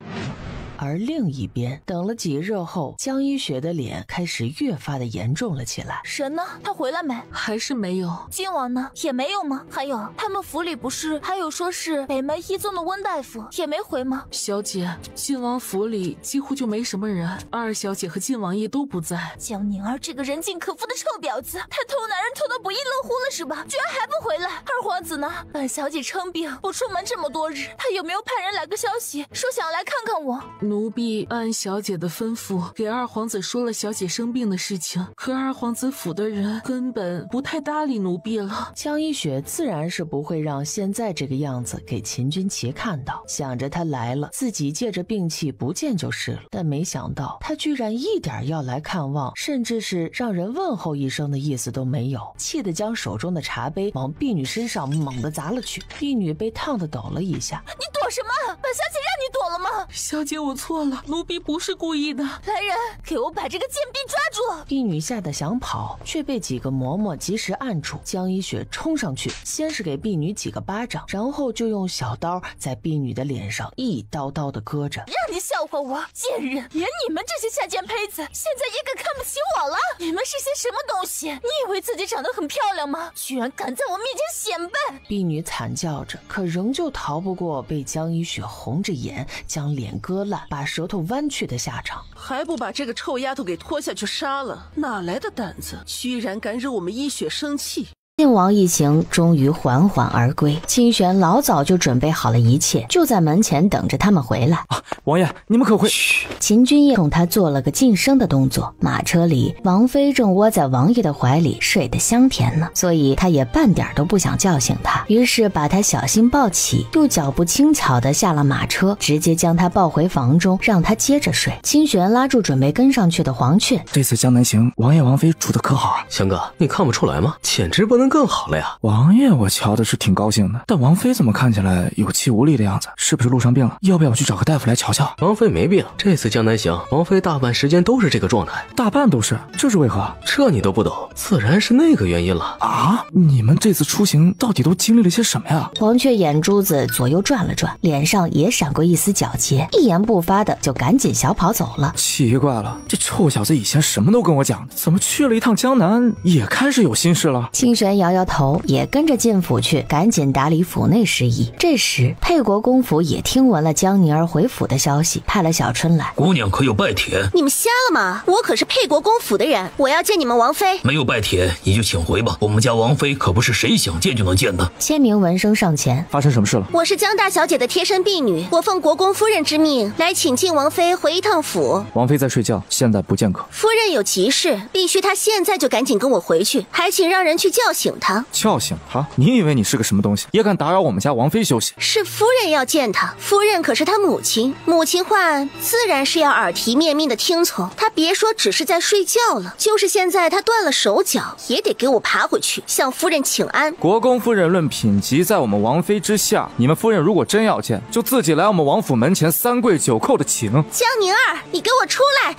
而另一边，等了几日后，江一雪的脸开始越发的严重了起来。神呢？他回来没？还是没有。晋王呢？也没有吗？还有，他们府里不是还有说是北门一宗的温大夫，也没回吗？小姐，晋王府里几乎就没什么人，二小姐和晋王爷都不在。江宁儿这个人尽可夫的臭婊子，他偷男人偷得不亦乐乎了是吧？居然还不回来。二皇子呢？本小姐称病不出门这么多日，他有没有派人来个消息，说想来看看我？奴婢按小姐的吩咐给二皇子说了小姐生病的事情，可二皇子府的人根本不太搭理奴婢了。江一雪自然是不会让现在这个样子给秦君琪看到，想着他来了，自己借着病气不见就是了。但没想到他居然一点要来看望，甚至是让人问候一声的意思都没有，气得将手中的茶杯往婢女身上猛地砸了去，婢女被烫得抖了一下。你躲什么？本小姐让你躲了吗？小姐，我错了，奴婢不是故意的。来人，给我把这个贱婢抓住！婢女吓得想跑，却被几个嬷嬷及时按住。江一雪冲上去，先是给婢女几个巴掌，然后就用小刀在婢女的脸上一刀刀的割着。让你笑话我，贱人！连你们这些下贱胚子，现在也敢看不起我了？你们是些什么东西？你以为自己长得很漂亮吗？居然敢在我面前显摆！婢女惨叫着，可仍旧逃不过被江一雪红着眼将脸割烂，把舌头弯曲的下场。还不把这个臭丫头给拖下去杀了？哪来的胆子，居然敢惹我们一雪生气！晋王一行终于缓缓而归，清玄老早就准备好了一切，就在门前等着他们回来。王爷，你们可会？秦君夜冲他做了个噤声的动作。马车里，王妃正窝在王爷的怀里睡得香甜呢，所以他也半点都不想叫醒他，于是把他小心抱起，又脚步轻巧地下了马车，直接将他抱回房中，让他接着睡。清玄拉住准备跟上去的黄雀，这次江南行，王爷王妃住得可好啊？翔哥，你看不出来吗？简直不能更好了呀！王爷我瞧的是挺高兴的，但王妃怎么看起来有气无力的样子？是不是路上病了？要不要我去找个大夫来瞧瞧？王妃没病，这次江南行，王妃大半时间都是这个状态。大半都是？这是为何？这你都不懂，自然是那个原因了啊！你们这次出行到底都经历了些什么呀？黄雀眼珠子左右转了转，脸上也闪过一丝皎洁，一言不发的就赶紧小跑走了。奇怪了，这臭小子以前什么都跟我讲，怎么去了一趟江南也开始有心事了？清玄摇摇头，也跟着进府去，赶紧打理府内事宜。这时沛国公府也听闻了江宁儿回府的消息，派了小春来。姑娘可有拜帖？你们瞎了吗？我可是沛国公府的人，我要见你们王妃。没有拜帖你就请回吧，我们家王妃可不是谁想见就能见的。千明闻声上前，发生什么事了？我是江大小姐的贴身婢女，我奉国公夫人之命来请晋王妃回一趟府。王妃在睡觉，现在不见客。夫人有急事，必须她现在就赶紧跟我回去，还请让人去叫醒她。叫醒她？你以为你是个什么东西，也敢打扰我们家王妃休息？是夫人要见她，夫人可是她母亲，母亲话自然是要耳提面命的听从。她别说只是在睡觉了，就是现在她断了手脚，也得给我爬回去向夫人请安。国公夫人论品级在我们王妃之下，你们夫人如果真要见，就自己来我们王府门前三跪九叩的请。江宁儿，你给我出来！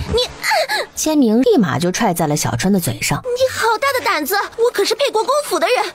千明立马就踹在了小春的嘴上。你好大的胆子！我可是沛国公府的人，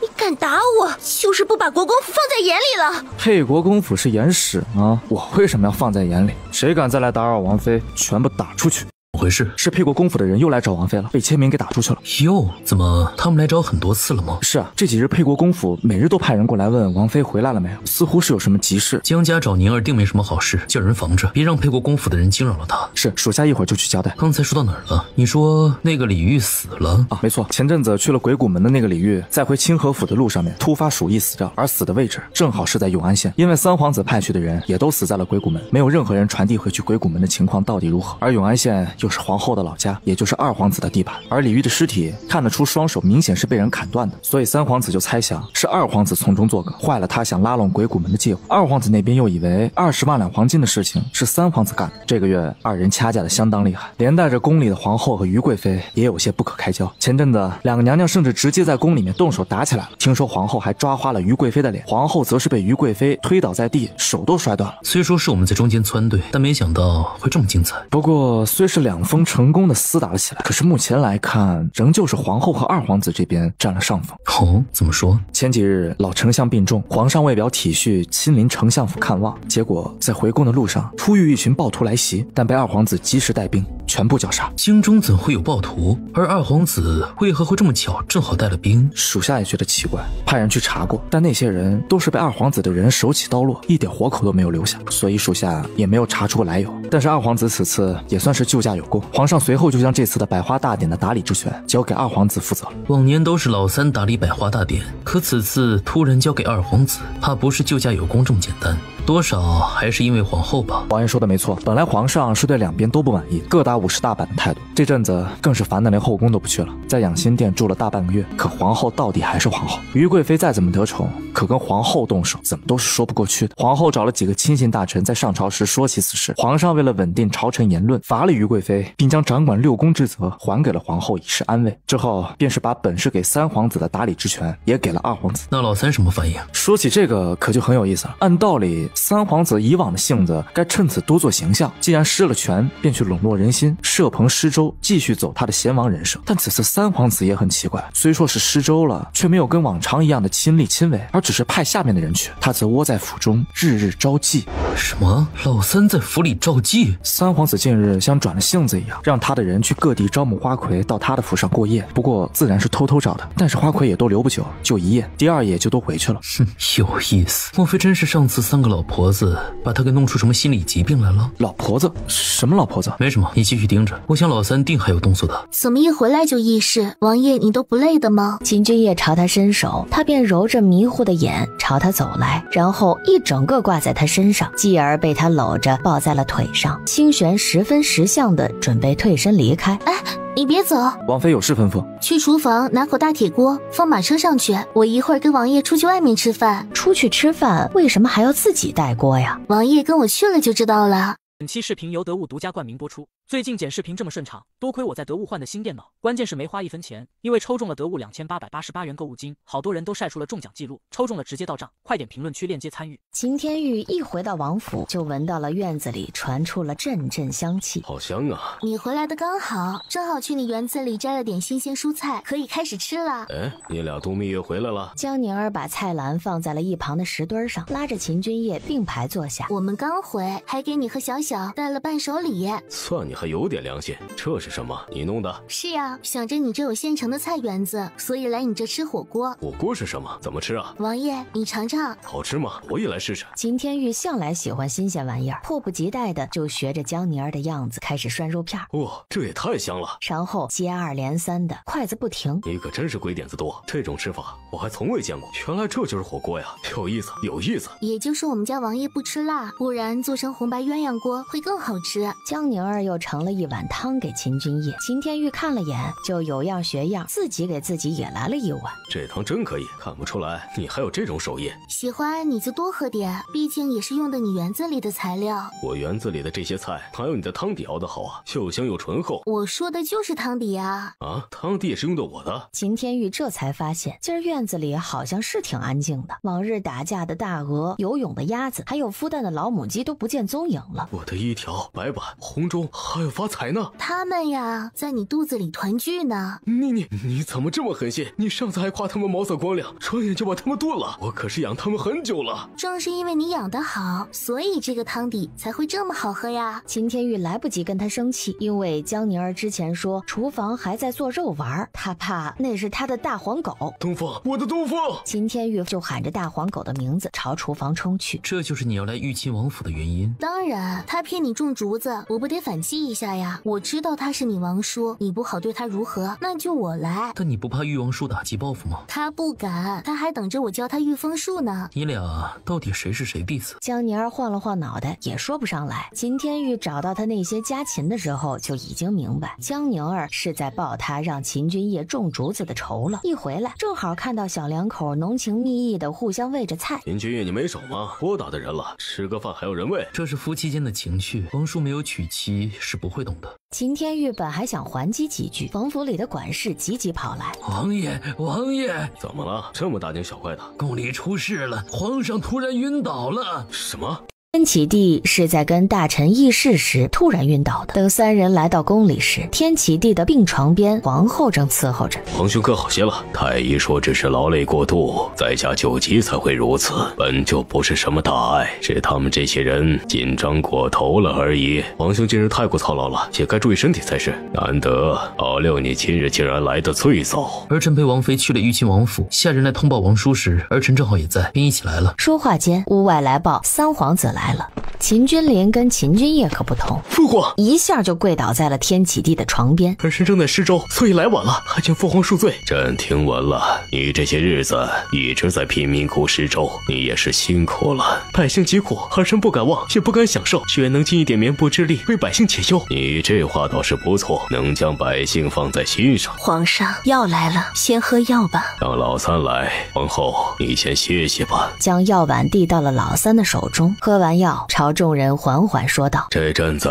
你敢打我，就是不把国公府放在眼里了。沛国公府是眼屎吗？我为什么要放在眼里？谁敢再来打扰王妃，全部打出去！怎么回事？是沛国公府的人又来找王妃了，被千明给打出去了。哟，怎么他们来找很多次了吗？是啊，这几日沛国公府每日都派人过来问王妃回来了没有，似乎是有什么急事。江家找宁儿定没什么好事，叫人防着，别让沛国公府的人惊扰了他。是，属下一会儿就去交代。刚才说到哪儿了？你说那个李煜死了啊？没错，前阵子去了鬼谷门的那个李煜，在回清河府的路上面突发鼠疫死掉，而死的位置正好是在永安县，因为三皇子派去的人也都死在了鬼谷门，没有任何人传递回去鬼谷门的情况到底如何。而永安县又是皇后的老家，也就是二皇子的地盘，而李煜的尸体看得出双手明显是被人砍断的，所以三皇子就猜想是二皇子从中作梗，坏了他想拉拢鬼谷门的计划。二皇子那边又以为20万两黄金的事情是三皇子干的。这个月二人掐架的相当厉害，连带着宫里的皇后和于贵妃也有些不可开交。前阵子两个娘娘甚至直接在宫里面动手打起来了，听说皇后还抓花了于贵妃的脸，皇后则是被于贵妃推倒在地，手都摔断了。虽说是我们在中间撺掇，但没想到会这么精彩。不过虽是两封成功的厮打了起来，可是目前来看仍旧是皇后和二皇子这边占了上风。哦，怎么说？前几日老丞相病重，皇上为表体恤，亲临丞相府看望，结果在回宫的路上突遇一群暴徒来袭，但被二皇子及时带兵全部绞杀。京中怎会有暴徒？而二皇子为何会这么巧正好带了兵？属下也觉得奇怪，派人去查过，但那些人都是被二皇子的人手起刀落，一点活口都没有留下，所以属下也没有查出个来由。但是二皇子此次也算是救驾有功，皇上随后就将这次的百花大典的打理之权交给二皇子负责了。往年都是老三打理百花大典，可此次突然交给二皇子，怕不是救驾有功这么简单。多少还是因为皇后吧。王爷说的没错，本来皇上是对两边都不满意，各打50大板的态度。这阵子更是烦得连后宫都不去了，在养心殿住了大半个月。可皇后到底还是皇后，于贵妃再怎么得宠，可跟皇后动手怎么都是说不过去的。皇后找了几个亲信大臣在上朝时说起此事，皇上为了稳定朝臣言论，罚了于贵妃，并将掌管6宫之责还给了皇后以示安慰。之后便是把本是给3皇子的打理之权也给了2皇子。那老三什么反应？说起这个可就很有意思了。按道理3皇子以往的性子该趁此多做形象，既然失了权，便去笼络人心，设棚施粥，继续走他的贤王人设。但此次3皇子也很奇怪，虽说是施粥了，却没有跟往常一样的亲力亲为，而只是派下面的人去，他则窝在府中日日招妓。什么？老三在府里招妓？3皇子近日像转了性子一样，让他的人去各地招募花魁到他的府上过夜，不过自然是偷偷找的，但是花魁也都留不久，就1夜，第2夜就都回去了。哼，有意思。莫非真是上次3个老婆子把他给弄出什么心理疾病来了？老婆子？什么老婆子？没什么，你继续盯着，我想老三定还有动作的。怎么一回来就议事？王爷你都不累的吗？秦君夜朝他伸手，他便揉着迷糊的眼朝他走来，然后一整个挂在他身上，继而被他搂着抱在了腿上，清玄十分识相的准备退身离开。哎，你别走，王妃有事吩咐。去厨房拿口大铁锅放马车上去，我一会儿跟王爷出去外面吃饭。出去吃饭为什么还要自己带锅呀？王爷跟我去了就知道了。本期视频由得物独家冠名播出。最近剪视频这么顺畅，多亏我在得物换的新电脑，关键是没花1分钱，因为抽中了得物2888元购物金，好多人都晒出了中奖记录，抽中了直接到账，快点评论区链接参与。秦天玉一回到王府，就闻到了院子里传出了阵阵香气，好香啊！你回来的刚好，正好去你园子里摘了点新鲜蔬菜，可以开始吃了。哎，你俩度蜜月回来了？江宁儿把菜篮放在了一旁的石墩上，拉着秦君夜并排坐下。我们刚回，还给你和小小带了伴手礼。算你还有点良心，这是什么？你弄的？是呀，想着你这有现成的菜园子，所以来你这吃火锅。火锅是什么？怎么吃啊？王爷，你尝尝。好吃吗？我也来试试。秦天玉向来喜欢新鲜玩意儿，迫不及待的就学着江宁儿的样子开始涮肉片。哇，这也太香了！然后接二连三的筷子不停。你可真是鬼点子多，这种吃法我还从未见过。原来这就是火锅呀，有意思，有意思。也就是我们家王爷不吃辣，不然做成红白鸳鸯锅会更好吃。江宁儿又盛了一碗汤给秦君夜，秦天玉看了眼，就有样学样，自己给自己也来了一碗。这汤真可以，看不出来你还有这种手艺。喜欢你就多喝点，毕竟也是用的你园子里的材料。我园子里的这些菜哪有你的汤底熬得好啊？又香又醇厚。我说的就是汤底啊！啊，汤底也是用的我的。秦天玉这才发现，今儿院子里好像是挺安静的，往日打架的大鹅、游泳的鸭子，还有孵蛋的老母鸡都不见踪影了。我的一条白板、红中还有发财呢。他们呀，在你肚子里团聚呢。你怎么这么狠心？你上次还夸他们毛色光亮，转眼就把他们炖了。我可是养他们很久了。正是因为你养得好，所以这个汤底才会这么好喝呀。秦天玉来不及跟他生气，因为江宁儿之前说厨房还在做肉丸，他怕那是他的大黄狗。东风，我的东风！秦天玉就喊着大黄狗的名字朝厨房冲去。这就是你要来玉亲王府的原因？当然，他骗你种竹子，我不得反击一下呀。我知道他是你王叔，你不好对他如何，那就我来。但你不怕玉王叔打击报复吗？他不敢，他还等着我教他御风术呢。你俩到底谁是谁弟子？江宁儿晃了晃脑袋，也说不上来。秦天玉找到他那些家禽的时候，就已经明白江宁儿是在报他让秦君夜种竹子的仇了。一回来，正好看到小两口浓情蜜意的互相喂着菜。秦君夜，你没手吗？多大的人了，吃个饭还要人喂？这是夫妻间的情趣，王叔没有娶妻是不会懂的。秦天玉本还想还击几句，冯府里的管事急急跑来。王爷，王爷，怎么了？这么大惊小怪的？宫里出事了，皇上突然晕倒了。什么？天启帝是在跟大臣议事时突然晕倒的。等3人来到宫里时，天启帝的病床边，皇后正伺候着。皇兄可好些了？太医说只是劳累过度，在家救急才会如此，本就不是什么大碍，是他们这些人紧张过头了而已。皇兄近日太过操劳了，也该注意身体才是。难得老六你今日竟然来得最早。儿臣陪王妃去了玉亲王府，下人来通报王叔时，儿臣正好也在，便一起来了。说话间，屋外来报3皇子来来了。秦君临跟秦君夜可不同，父皇一下就跪倒在了天启帝的床边。儿臣正在施粥，所以来晚了，还请父皇恕罪。朕听闻了，你这些日子一直在贫民窟施粥，你也是辛苦了。百姓疾苦，儿臣不敢忘，也不敢享受，却能尽一点绵薄之力为百姓解忧。你这话倒是不错，能将百姓放在心上。皇上，药来了，先喝药吧。让老三来，皇后你先歇歇吧。将药碗递到了老三的手中，喝完药，朝众人缓缓说道：这阵子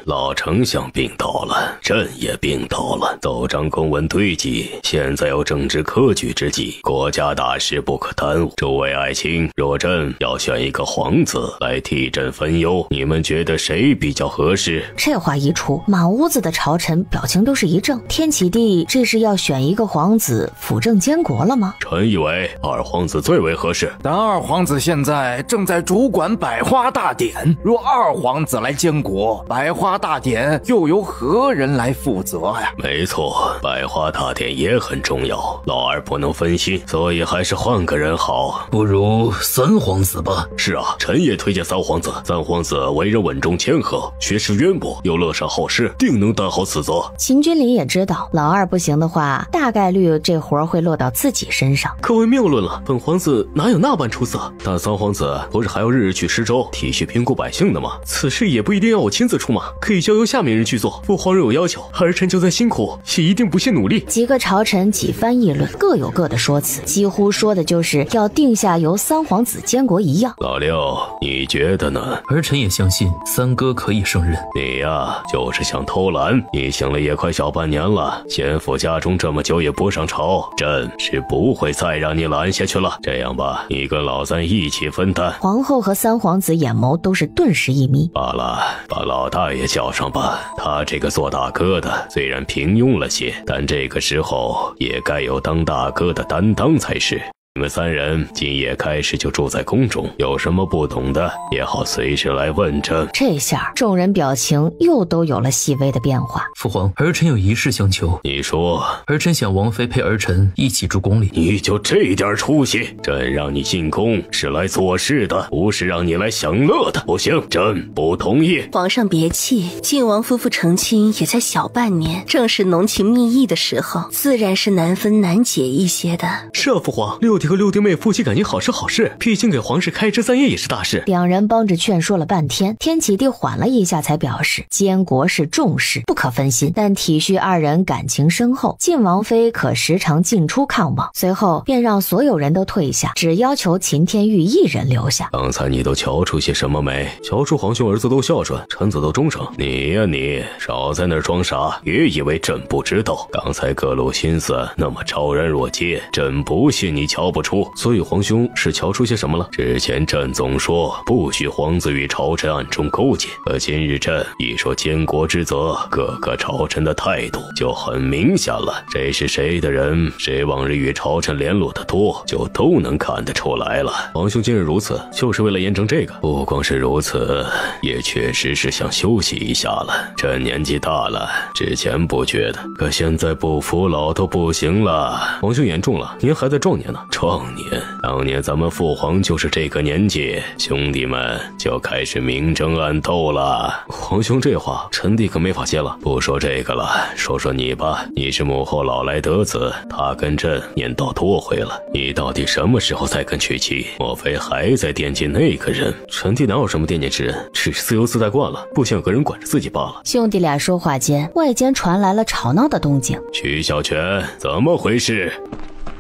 老丞相病倒了，朕也病倒了，奏章公文堆积，现在有政治科举之际，国家大事不可耽误。诸位爱卿，若朕要选一个皇子来替朕分忧，你们觉得谁比较合适？这话一出，满屋子的朝臣表情都是一怔。天启帝这是要选一个皇子辅政监国了吗？臣以为二皇子最为合适，但二皇子现在正在主管百花大典，若二皇子来监国，百花大典又由何人来负责呀？没错，百花大典也很重要，老二不能分心，所以还是换个人好。不如三皇子吧。是啊，臣也推荐三皇子。三皇子为人稳重谦和，学识渊博，又乐善好施，定能担好此责。秦君临也知道，老二不行的话，大概率这活会落到自己身上。各位谬论了，本皇子哪有那般出色？但三皇子不是还要日日去施粥，体恤贫苦百姓的吗？此事也不一定要我亲自出马，可以交由下面人去做。父皇若有要求，儿臣就算辛苦，也一定不懈努力。几个朝臣几番议论，各有各的说辞，几乎说的就是要定下由三皇子监国一样。老六，你觉得呢？儿臣也相信三哥可以胜任。你呀，就是想偷懒。你醒了也快小半年了，先父家中这么久也不上朝，朕是不会再让你懒下去了。这样吧，你跟老三一起分担。皇后和三皇子眼眸都是顿时一眯。罢了，把老大爷叫上吧。他这个做大哥的虽然平庸了些，但这个时候也该有当大哥的担当才是。你们三人今夜开始就住在宫中，有什么不懂的也好随时来问朕。这下众人表情又都有了细微的变化。父皇，儿臣有一事相求。你说。儿臣想王妃陪儿臣一起住宫里。你就这点出息？朕让你进宫是来做事的，不是让你来享乐的。不行，朕不同意。皇上别气，靖王夫妇成亲也才小半年，正是浓情蜜意的时候，自然是难分难解一些的。是啊，父皇，六弟和六弟妹夫妻感情好是好事，毕竟给皇室开枝散叶也是大事。两人帮着劝说了半天，天启帝缓了一下，才表示监国是重事，不可分心，但体恤二人感情深厚，晋王妃可时常进出看望。随后便让所有人都退下，只要求秦天玉一人留下。刚才你都瞧出些什么没？瞧出皇兄儿子都孝顺，臣子都忠诚。你呀你，少在那儿装傻，别以为朕不知道。刚才各路心思那么昭然若揭，朕不信你瞧不出。所以皇兄是瞧出些什么了？之前朕总说不许皇子与朝臣暗中勾结，可今日朕一说监国之责，各个朝臣的态度就很明显了。谁是谁的人，谁往日与朝臣联络的多，就都能看得出来了。皇兄今日如此，就是为了验证这个？不光是如此，也确实是想休息一下了。朕年纪大了，之前不觉得，可现在不服老都不行了。皇兄言重了，您还在壮年呢。壮年？当年咱们父皇就是这个年纪，兄弟们就开始明争暗斗了。皇兄这话，臣弟可没法接了。不说这个了，说说你吧。你是母后老来得子，他跟朕念叨多回了，你到底什么时候才肯娶妻？莫非还在惦记那个人？臣弟哪有什么惦念之人，只是自由自在惯了，不想有个人管着自己罢了。兄弟俩说话间，外间传来了吵闹的动静。徐小泉，怎么回事？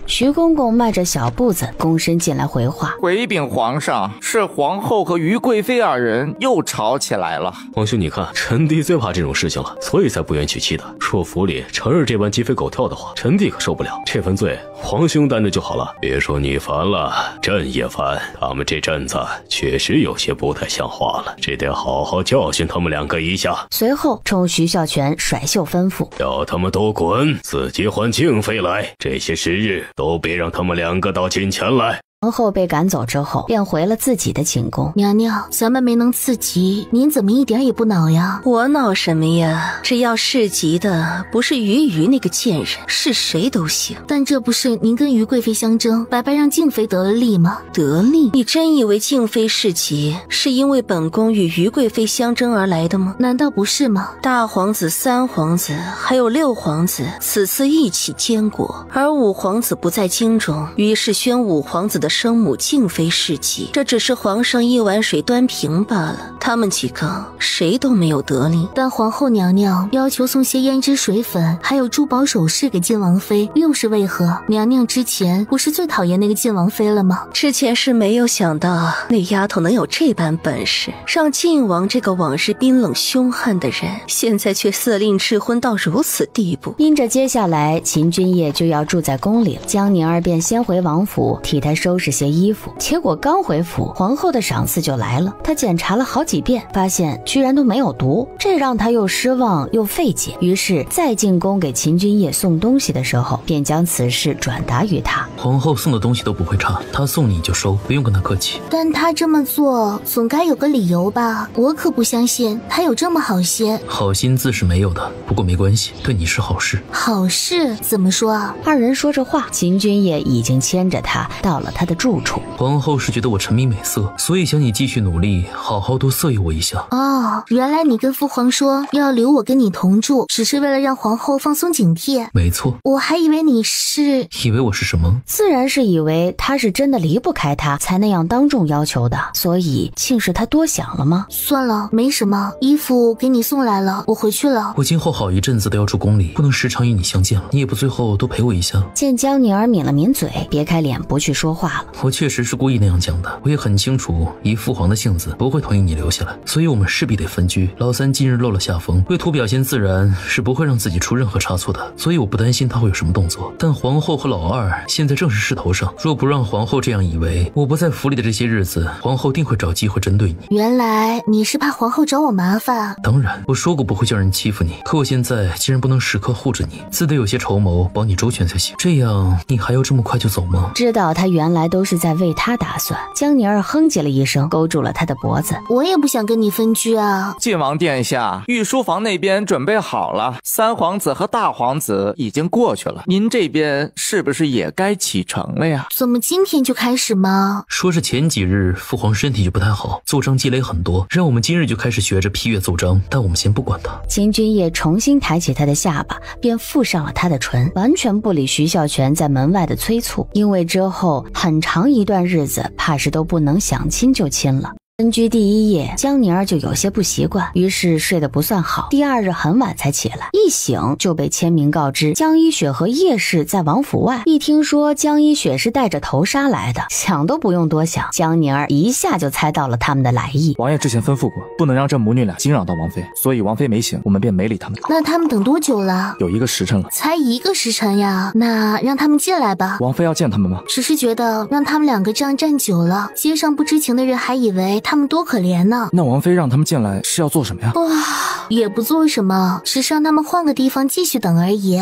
徐公公迈着小步子躬身进来回话：回禀皇上，是皇后和于贵妃二人又吵起来了。皇兄你看，臣弟最怕这种事情了，所以才不愿娶妻的。若府里成日这般鸡飞狗跳的话，臣弟可受不了。这份罪皇兄担着就好了。别说你烦了，朕也烦。他们这阵子确实有些不太像话了，这得好好教训他们两个一下。随后冲徐孝全甩袖吩咐：叫他们都滚，自己唤静妃来，这些时日都别让他们两个到近前来。皇后被赶走之后，便回了自己的寝宫。娘娘，咱们没能刺及，您怎么一点也不恼呀？我恼什么呀？只要市集的不是于那个贱人，是谁都行。但这不是您跟于贵妃相争，白白让静妃得了利吗？得利？你真以为静妃市集是因为本宫与于贵妃相争而来的吗？难道不是吗？大皇子、三皇子还有六皇子此次一起监国，而五皇子不在京中，于是宣五皇子的生母静妃市集，这只是皇上一碗水端平罢了。他们几个谁都没有得利。但皇后娘娘要求送些胭脂水粉还有珠宝首饰给晋王妃，又是为何？娘娘之前不是最讨厌那个晋王妃了吗？之前是没有想到那丫头能有这般本事，让晋王这个往日冰冷凶悍的人，现在却色令智昏到如此地步。因着接下来秦君夜就要住在宫里，江宁儿便先回王府替他收拾些衣服。结果刚回府，皇后的赏赐就来了。他检查了好几遍，发现居然都没有毒，这让他又失望又费解。于是再进宫给秦君夜送东西的时候，便将此事转达于他。皇后送的东西都不会差，她送你就收，不用跟她客气。但他这么做总该有个理由吧？我可不相信他有这么好心。好心自是没有的，不过没关系，对你是好事。好事怎么说啊？二人说着话，秦君夜已经牵着他到了他的住处。皇后是觉得我沉迷美色，所以想你继续努力，好好多色诱我一下。哦，原来你跟父皇说要留我跟你同住，只是为了让皇后放松警惕。没错，我还以为你是……以为我是什么？自然是以为他是真的离不开他，才那样当众要求的。所以竟是他多想了吗？算了，没什么，衣服给你送来了，我回去了。我今后好一阵子都要住宫里，不能时常与你相见了。你也不最后多陪我一下。见江宁儿抿了抿嘴，别开脸不去说话了。我确实是故意那样讲的，我也很清楚以父皇的性子不会同意你留下来，所以我们势必得分居。老三今日露了下风，为图表现自然，是不会让自己出任何差错的，所以我不担心他会有什么动作。但皇后和老二现在正是势头上，若不让皇后这样以为，我不在府里的这些日子，皇后定会找机会针对你。原来你是怕皇后找我麻烦。当然，我说过不会叫人欺负你，可我现在既然不能时刻护着你，自得有些筹谋保你周全才行。这样你还要这么快就走吗？知道他原来都是在为他打算，江宁儿哼唧了一声，勾住了他的脖子。我也不想跟你分居啊。晋王殿下，御书房那边准备好了，三皇子和大皇子已经过去了，您这边是不是也该启程了呀？怎么今天就开始吗？说是前几日父皇身体就不太好，奏章积累很多，让我们今日就开始学着批阅奏章，但我们先不管他。秦君夜重新抬起他的下巴，便附上了他的唇，完全不理徐孝全在门外的催促，因为之后很长一段日子怕是都不能想亲就亲了。分居第一夜，江宁儿就有些不习惯，于是睡得不算好。第二日很晚才起来，一醒就被签名告知江一雪和叶氏在王府外。一听说江一雪是带着头纱来的，想都不用多想，江宁儿一下就猜到了他们的来意。王爷之前吩咐过，不能让这母女俩惊扰到王妃，所以王妃没醒，我们便没理他们。那他们等多久了？有1个时辰了。才1个时辰呀？那让他们进来吧。王妃要见他们吗？只是觉得让他们两个这样站久了，街上不知情的人还以为他们多可怜呢。那王妃让他们进来是要做什么呀？哇，也不做什么，只是让他们换个地方继续等而已。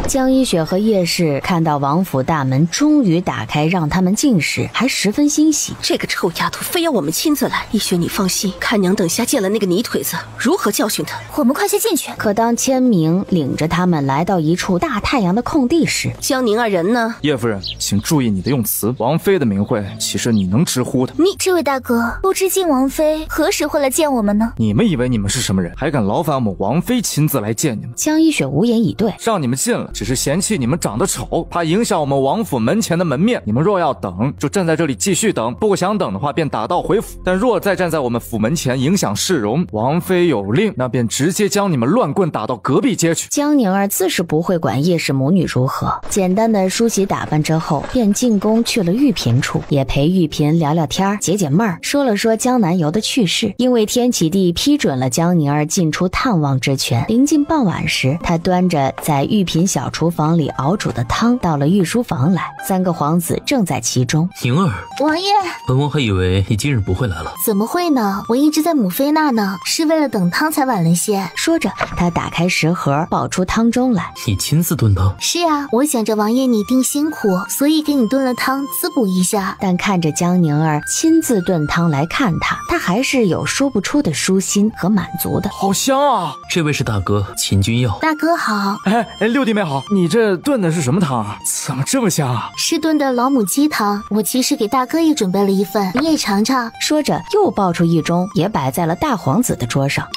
江一雪和叶氏看到王府大门终于打开，让他们进时，还十分欣喜。这个臭丫头非要我们亲自来，一雪你放心，看娘等下见了那个泥腿子如何教训他。我们快些进去。可当千明领着他们来到一处大太阳的空地时，江宁儿人呢？叶夫人，请注意你的用词，王妃的名讳岂是你能直呼的？你这位大哥，不知晋王妃何时会来见我们呢？你们以为你们是什么人，还敢劳烦我们王妃亲自来见你们？江一雪无言以对，让你们进了，只是嫌弃你们长得丑，怕影响我们王府门前的门面。你们若要等，就站在这里继续等，不想等的话便打道回府。但若再站在我们府门前影响市容，王妃有令，那便直接将你们乱棍打到隔壁街去。江宁儿自是不会管叶氏母女如何，简单的梳洗打扮之后，便进宫去了玉嫔处，也陪玉嫔聊聊天解解闷儿，说了说江南游的趣事。因为天启帝批准了江宁儿进出探望之权，临近傍晚时，他端着在御品小厨房里熬煮的汤到了御书房来，3个皇子正在其中。宁儿，王爷，本王还以为你今日不会来了。怎么会呢？我一直在母妃那呢，是为了等汤才晚了些。说着，他打开食盒，抱出汤盅来。你亲自炖汤？是啊，我想着王爷你一定辛苦，所以给你炖了汤滋补一下。但看着江宁儿亲自炖汤来看他还是有说不出的舒心和满足的。好香啊！这位是大哥秦君耀。大哥好。六弟妹好，你这炖的是什么汤啊？怎么这么香啊？是炖的老母鸡汤，我其实给大哥也准备了一份，你也尝尝。说着又抱出一盅，也摆在了大皇子的桌上。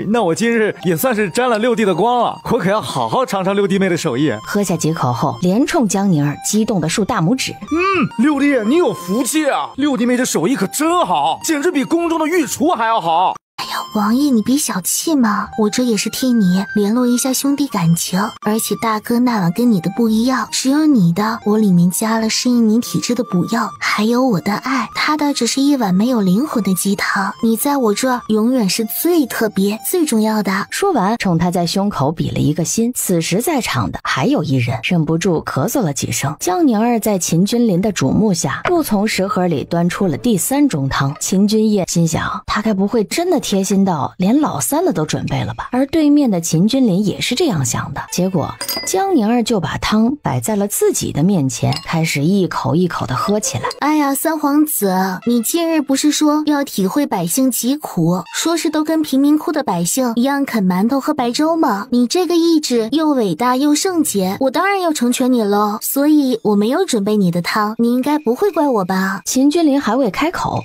那我今日也算是沾了六弟的光了，我可要好好尝尝六弟妹的手艺。喝下几口后，连冲江宁儿激动地竖大拇指。六弟你有福气啊，六弟妹这手艺可真好，简直比宫中的御厨还要好。哎呀，王爷你别小气嘛，我这也是替你联络一下兄弟感情，而且大哥那碗跟你的不一样，只有你的我里面加了适应你体质的补药，还有我的爱，他的只是一碗没有灵魂的鸡汤，你在我这儿永远是最特别最重要的。说完冲他在胸口比了一个心。此时在场的还有一人忍不住咳嗽了几声。江宁儿在秦君临的瞩目下，又从食盒里端出了第3盅汤。秦君夜心想，他该不会真的贴心到连老三的都准备了吧？而对面的秦君临也是这样想的。结果江宁儿就把汤摆在了自己的面前，开始一口一口的喝起来。哎呀，三皇子，你近日不是说要体会百姓疾苦，说是都跟贫民窟的百姓一样啃馒头喝白粥吗？你这个意志又伟大又圣洁，我当然要成全你喽。所以我没有准备你的汤，你应该不会怪我吧？秦君临还未开口，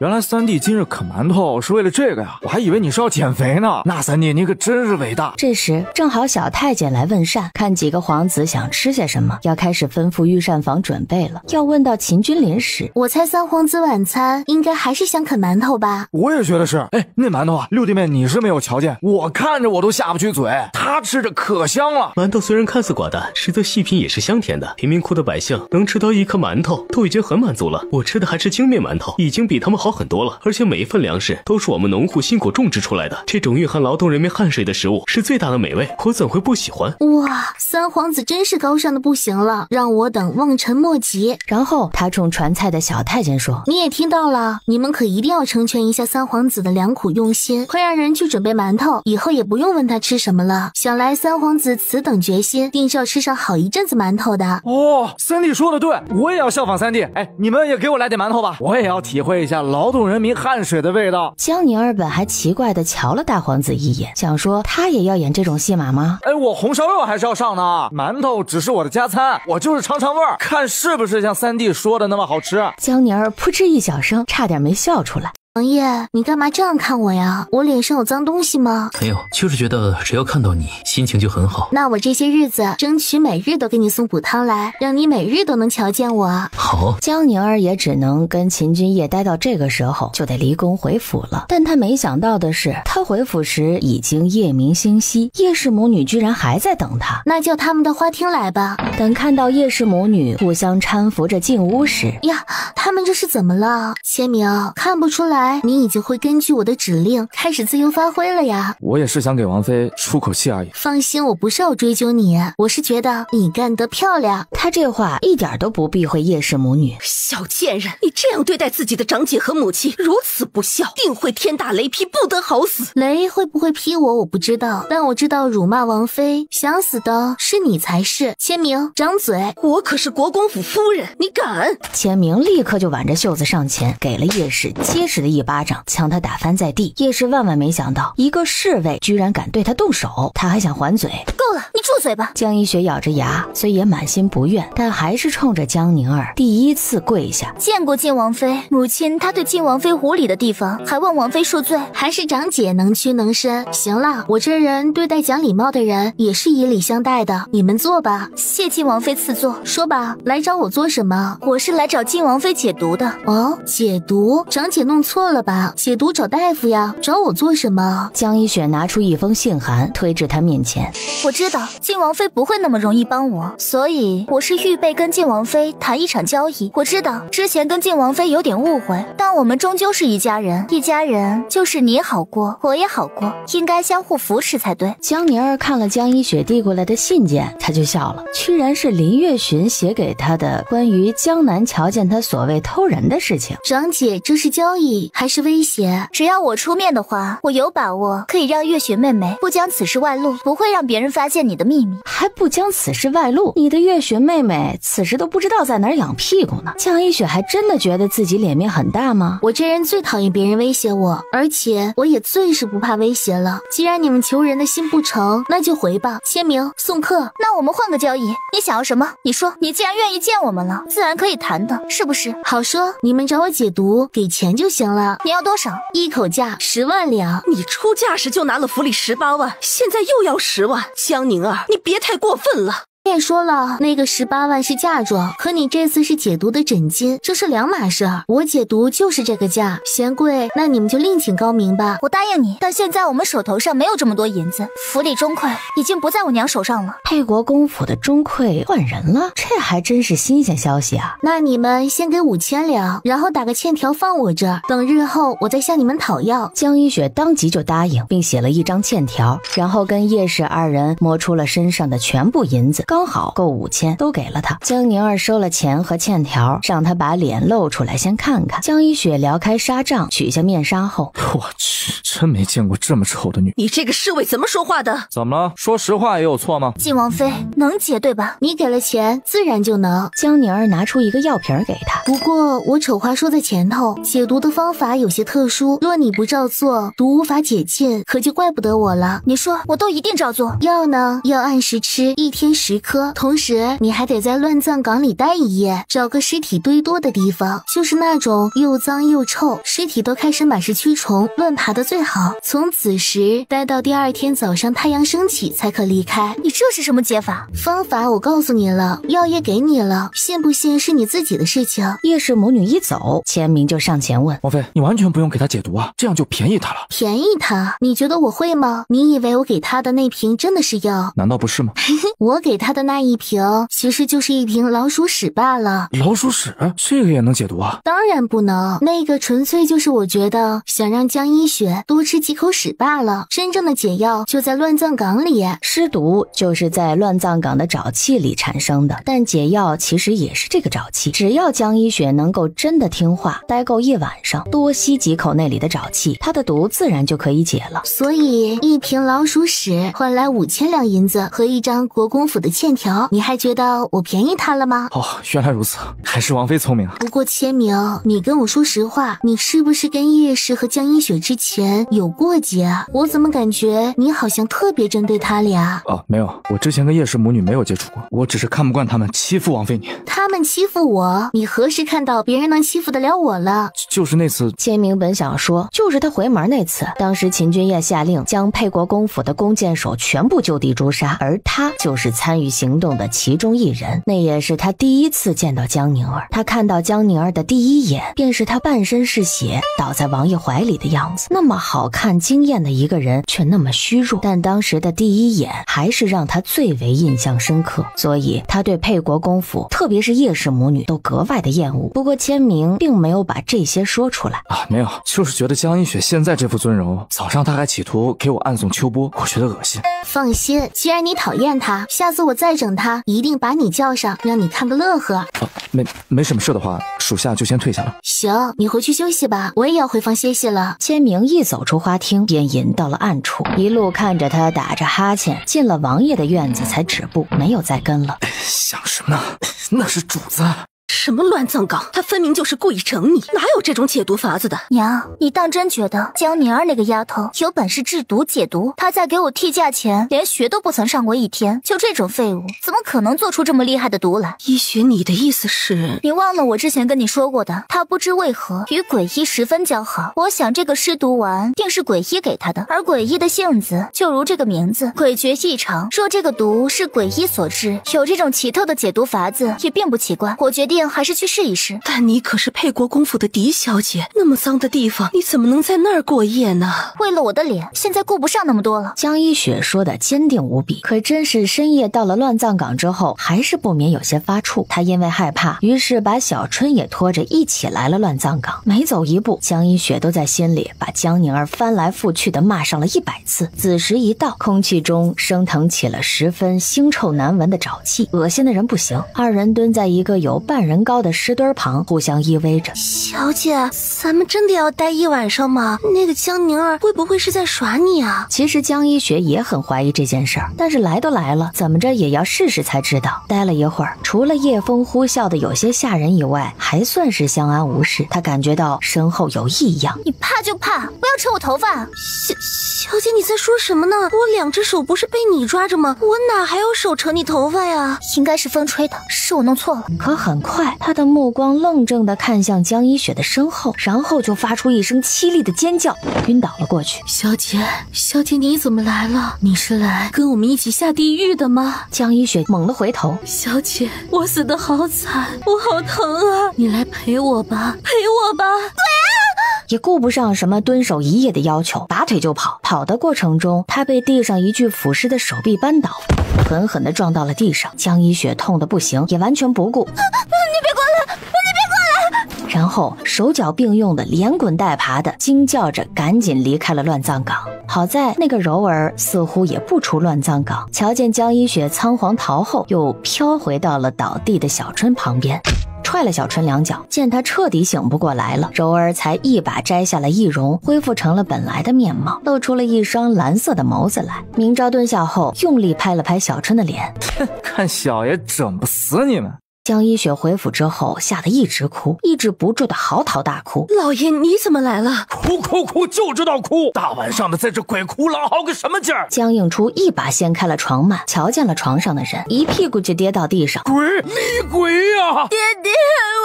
原来三弟今日啃馒头是为了这个呀，我还以为你是要减肥呢。那三弟你可真是伟大。这时正好小太监来问膳，看几个皇子想吃些什么，要开始吩咐御膳房准备了。要问到秦君临时，我猜三皇子晚餐应该还是想啃馒头吧？我也觉得是。那馒头啊，六弟妹你是没有瞧见，我看着我都下不去嘴，他吃着可香了。馒头虽然看似寡淡，实则细品也是香甜的。贫民窟的百姓能吃到一颗馒头都已经很满足了，我吃的还是精面馒头，已经比他们好很多了。而且每一份粮食都是我们农户辛苦种植出来的，这种蕴含劳动人民汗水的食物是最大的美味，我怎会不喜欢？哇，三皇子真是高尚的不行了，让我等望尘莫及。然后他冲传菜的小太监说，你也听到了，你们可一定要成全一下三皇子的良苦用心，快让人去准备馒头，以后也不用问他吃什么了。想来三皇子此等决心，定是要吃上好一阵子馒头的。三弟说的对，我也要效仿三弟。你们也给我来点馒头吧，我也要体会一下劳动人民汗水的味道。江宁儿本还奇怪地瞧了大皇子一眼，想说他也要演这种戏码吗？我红烧肉还是要上呢，馒头只是我的加餐，我就是尝尝味儿，看是不是像三弟说的那么好吃。江宁儿扑哧一小声，差点没笑出来。王爷，你干嘛这样看我呀？我脸上有脏东西吗？没有，就是觉得只要看到你，心情就很好。那我这些日子争取每日都给你送补汤来，让你每日都能瞧见我。好。江宁儿也只能跟秦君夜待到这个时候，就得离宫回府了。但他没想到的是，他回府时已经夜明星稀，叶氏母女居然还在等他。那叫他们到花厅来吧。等看到叶氏母女互相搀扶着进屋时，呀，他们这是怎么了？千明，看不出来你已经会根据我的指令开始自由发挥了呀。我也是想给王妃出口气而已。放心，我不是要追究你，我是觉得你干得漂亮。他这话一点都不避讳叶氏母女。小贱人，你这样对待自己的长姐和母亲，如此不孝，定会天打雷劈，不得好死。雷会不会劈我不知道，但我知道辱骂王妃，想死的是你才是。千明，张嘴！我可是国公府夫人，你敢？千明立刻就挽着袖子上前，给了叶氏结实的一巴掌，将他打翻在地。叶氏万万没想到，一个侍卫居然敢对他动手，他还想还嘴。够了，你住嘴吧！江一雪咬着牙，虽也满心不愿，但还是冲着江宁儿第一次跪下。见过晋王妃，母亲她对晋王妃无礼的地方，还望王妃恕罪。还是长姐能屈能伸。行了，我这人对待讲礼貌的人也是以礼相待的。你们坐吧。谢晋王妃赐座。说吧，来找我做什么？我是来找晋王妃解毒的。解毒？长姐弄错错了吧？解毒找大夫呀，找我做什么？江一雪拿出一封信函，推至他面前。我知道晋王妃不会那么容易帮我，所以我是预备跟晋王妃谈一场交易。我知道之前跟晋王妃有点误会，但我们终究是一家人，一家人就是你好过，我也好过，应该相互扶持才对。江宁儿看了江一雪递过来的信件，他就笑了，居然是林月寻写给他的关于江南瞧见他所谓偷人的事情。长姐，这是交易还是威胁？只要我出面的话，我有把握可以让月雪妹妹不将此事外露，不会让别人发现你的秘密。还不将此事外露？你的月雪妹妹此时都不知道在哪儿养屁股呢。江一雪还真的觉得自己脸面很大吗？我这人最讨厌别人威胁我，而且我也最是不怕威胁了。既然你们求人的心不成，那就回吧，签名送客。那我们换个交易，你想要什么？你说，你既然愿意见我们了，自然可以谈的，是不是？好说，你们找我解毒，给钱就行了。你要多少？一口价10万两。你出嫁时就拿了府里18万，现在又要10万，江宁儿，你别太过分了。也说了，那个18万是嫁妆，可你这次是解毒的诊金，这是两码事儿。我解毒就是这个价，嫌贵那你们就另请高明吧。我答应你，但现在我们手头上没有这么多银子，府里钟馗已经不在我娘手上了。沛国公府的钟馗换人了，这还真是新鲜消息啊！那你们先给5000两，然后打个欠条放我这儿，等日后我再向你们讨要。江一雪当即就答应，并写了一张欠条，然后跟叶氏二人摸出了身上的全部银子，刚好够5000，都给了他。江宁儿收了钱和欠条，让他把脸露出来先看看。江一雪撩开纱帐，取下面纱后，我去，真没见过这么丑的女。你这个侍卫怎么说话的？怎么了？说实话也有错吗？晋王妃能解对吧？你给了钱，自然就能。江宁儿拿出一个药瓶给他，不过我丑话说在前头，解毒的方法有些特殊，若你不照做，毒无法解尽，可就怪不得我了。你说，我都一定照做。药呢，要按时吃，1天10颗。同时你还得在乱葬岗里待一夜，找个尸体堆多的地方，就是那种又脏又臭，尸体都开始满是蛆虫乱爬的最好。从子时待到第2天早上太阳升起才可离开。你这是什么解法？方法我告诉你了，药也给你了，信不信是你自己的事情。叶氏母女一走，千明就上前问：王妃，你完全不用给他解毒啊，这样就便宜他了。便宜他？你觉得我会吗？你以为我给他的那瓶真的是药？难道不是吗？我给他的那一瓶其实就是一瓶老鼠屎罢了。老鼠屎？这个也能解毒啊？当然不能，那个纯粹就是我觉得想让江一雪多吃几口屎罢了。真正的解药就在乱葬岗里。尸毒就是在乱葬岗的沼气里产生的，但解药其实也是这个沼气。只要江一雪能够真的听话，待够1晚上，多吸几口那里的沼气，她的毒自然就可以解了。所以一瓶老鼠屎换来5000两银子和一张国公府的欠条，你还觉得我便宜他了吗？哦，原来如此，还是王妃聪明啊。不过千明，你跟我说实话，你是不是跟叶氏和江一雪之前有过节啊？我怎么感觉你好像特别针对他俩？哦，没有，我之前跟叶氏母女没有接触过，我只是看不惯他们欺负王妃你。他们欺负我？你何时看到别人能欺负得了我了？就是那次。千明本想说，就是他回门那次，当时秦君夜下令将沛国公府的弓箭手全部就地诛杀，而他就是参与行动的其中一人。那也是他第一次见到江宁儿，他看到江宁儿的第一眼，便是他半身是血倒在王爷怀里的样子。那么好看惊艳的一个人，却那么虚弱，但当时的第一眼还是让他最为印象深刻，所以他对沛国公府，特别是叶氏母女都格外的厌恶。不过千明并没有把这些说出来啊，没有，就是觉得江一雪现在这副尊容，早上他还企图给我暗送秋波，我觉得恶心。放心，既然你讨厌他，下次我再整他，一定把你叫上，让你看个乐呵。没什么事的话，属下就先退下了。行，你回去休息吧，我也要回房歇息了。千明一走出花厅，便引到了暗处，一路看着他打着哈欠进了王爷的院子才止步，没有再跟了。想什么呢？那是主子。什么乱葬岗？他分明就是故意整你，哪有这种解毒法子的？娘，你当真觉得江宁儿那个丫头有本事制毒解毒？她在给我替嫁前连学都不曾上过1天，就这种废物，怎么可能做出这么厉害的毒来？依雪，你的意思是？你忘了我之前跟你说过的，她不知为何与鬼医十分交好。我想这个尸毒丸定是鬼医给她的，而鬼医的性子就如这个名字，诡谲异常。若这个毒是鬼医所制，有这种奇特的解毒法子也并不奇怪。我决定还还是去试一试。但你可是沛国公府的嫡小姐，那么脏的地方，你怎么能在那儿过夜呢？为了我的脸，现在顾不上那么多了。江一雪说的坚定无比，可真是深夜到了乱葬岗之后，还是不免有些发怵。她因为害怕，于是把小春也拖着一起来了乱葬岗。每走一步，江一雪都在心里把江宁儿翻来覆去的骂上了100次。子时一到，空气中升腾起了十分腥臭难闻的沼气，恶心的人不行。二人蹲在一个有半人高的石墩旁，互相依偎着。小姐，咱们真的要待一晚上吗？那个江宁儿会不会是在耍你啊？其实江一雪也很怀疑这件事儿，但是来都来了，怎么着也要试试才知道。待了一会儿，除了夜风呼啸的有些吓人以外，还算是相安无事。她感觉到身后有异样。你怕就怕，不要扯我头发。小姐，你在说什么呢？我2只手不是被你抓着吗？我哪还有手扯你头发呀？应该是风吹的，是我弄错了。可很快，他的目光愣怔地看向江一雪的身后，然后就发出一声凄厉的尖叫，晕倒了过去。小姐，小姐，你怎么来了？你是来跟我们一起下地狱的吗？江一雪猛地回头，小姐，我死得好惨，我好疼啊！你来陪我吧，陪我吧。对啊！也顾不上什么蹲守一夜的要求，拔腿就跑。跑的过程中，他被地上一具腐尸的手臂扳倒，狠狠地撞到了地上。江一雪痛得不行，也完全不顾。你别过来！你别过来！然后手脚并用的连滚带爬的惊叫着赶紧离开了乱葬岗。好在那个柔儿似乎也不出乱葬岗，瞧见江一雪仓皇逃后，又飘回到了倒地的小春旁边，踹了小春2脚。见他彻底醒不过来了，柔儿才一把摘下了易容，恢复成了本来的面貌，露出了一双蓝色的眸子来。明昭蹲下后，用力拍了拍小春的脸，看小爷整不死你们。江一雪回府之后，吓得一直哭，抑制不住的嚎啕大哭。老爷，你怎么来了？哭，就知道哭！大晚上的在这鬼哭狼嚎个什么劲儿？江映初一把掀开了床幔，瞧见了床上的人，一屁股就跌到地上。鬼，厉鬼呀！爹爹，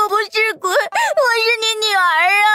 我不是鬼，我是你女儿啊！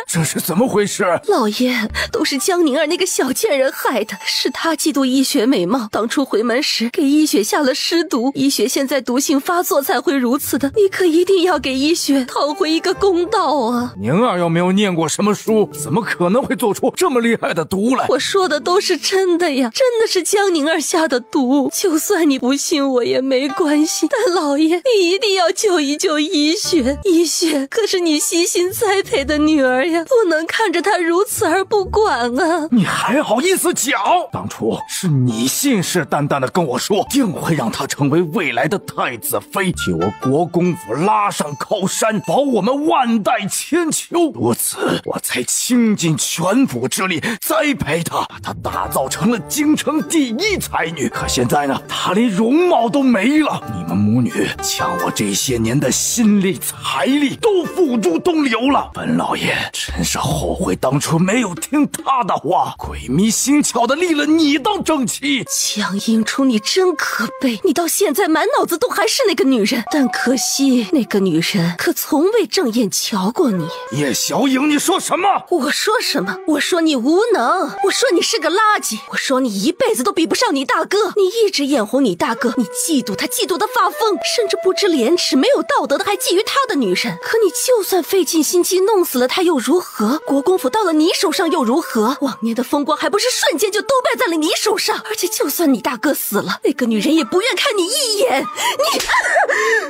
这是怎么回事？老爷，都是江宁儿那个小贱人害的，是她嫉妒医雪美貌，当初回门时给医雪下了尸毒，医雪现在毒性发作才会如此的，你可一定要给医雪讨回一个公道啊！宁儿又没有念过什么书，怎么可能会做出这么厉害的毒来？我说的都是真的呀，真的是江宁儿下的毒，就算你不信我也没关系，但老爷你一定要救一救医雪，医雪可是你悉心栽培的女儿呀，不能看着她如此而不管啊！你还好意思讲？当初是你信誓旦旦的跟我说，定会让她成为未来的太子妃，替我国公府拉上靠山，保我们万代千秋。如此，我才倾尽全府之力栽培她，把她打造成了京城第一才女。可现在呢，她连容貌都没了，你们母女将我这些年的心力财力都付诸东流了。本老爷真是后悔当初没有听她的话，鬼迷心窍的立了你当正妻。江映初，你真可悲，你到现在满脑子都还是那个女人，但可惜那个女人可从未正眼瞧过你。叶小影，你说什么？我说什么？我说你无能，我说你是个垃圾，我说你一辈子都比不上你大哥，你一直眼红你大哥，你嫉妒他，嫉妒的发疯，甚至不知廉耻，没有道德的还觊觎他的女人。可你就算费尽心机弄死了他又如何？国公府到了你手上又如何？往年的风光还不是瞬间就都败在了你手上？而且就算你大哥死了，那个女人也不愿看你一眼。你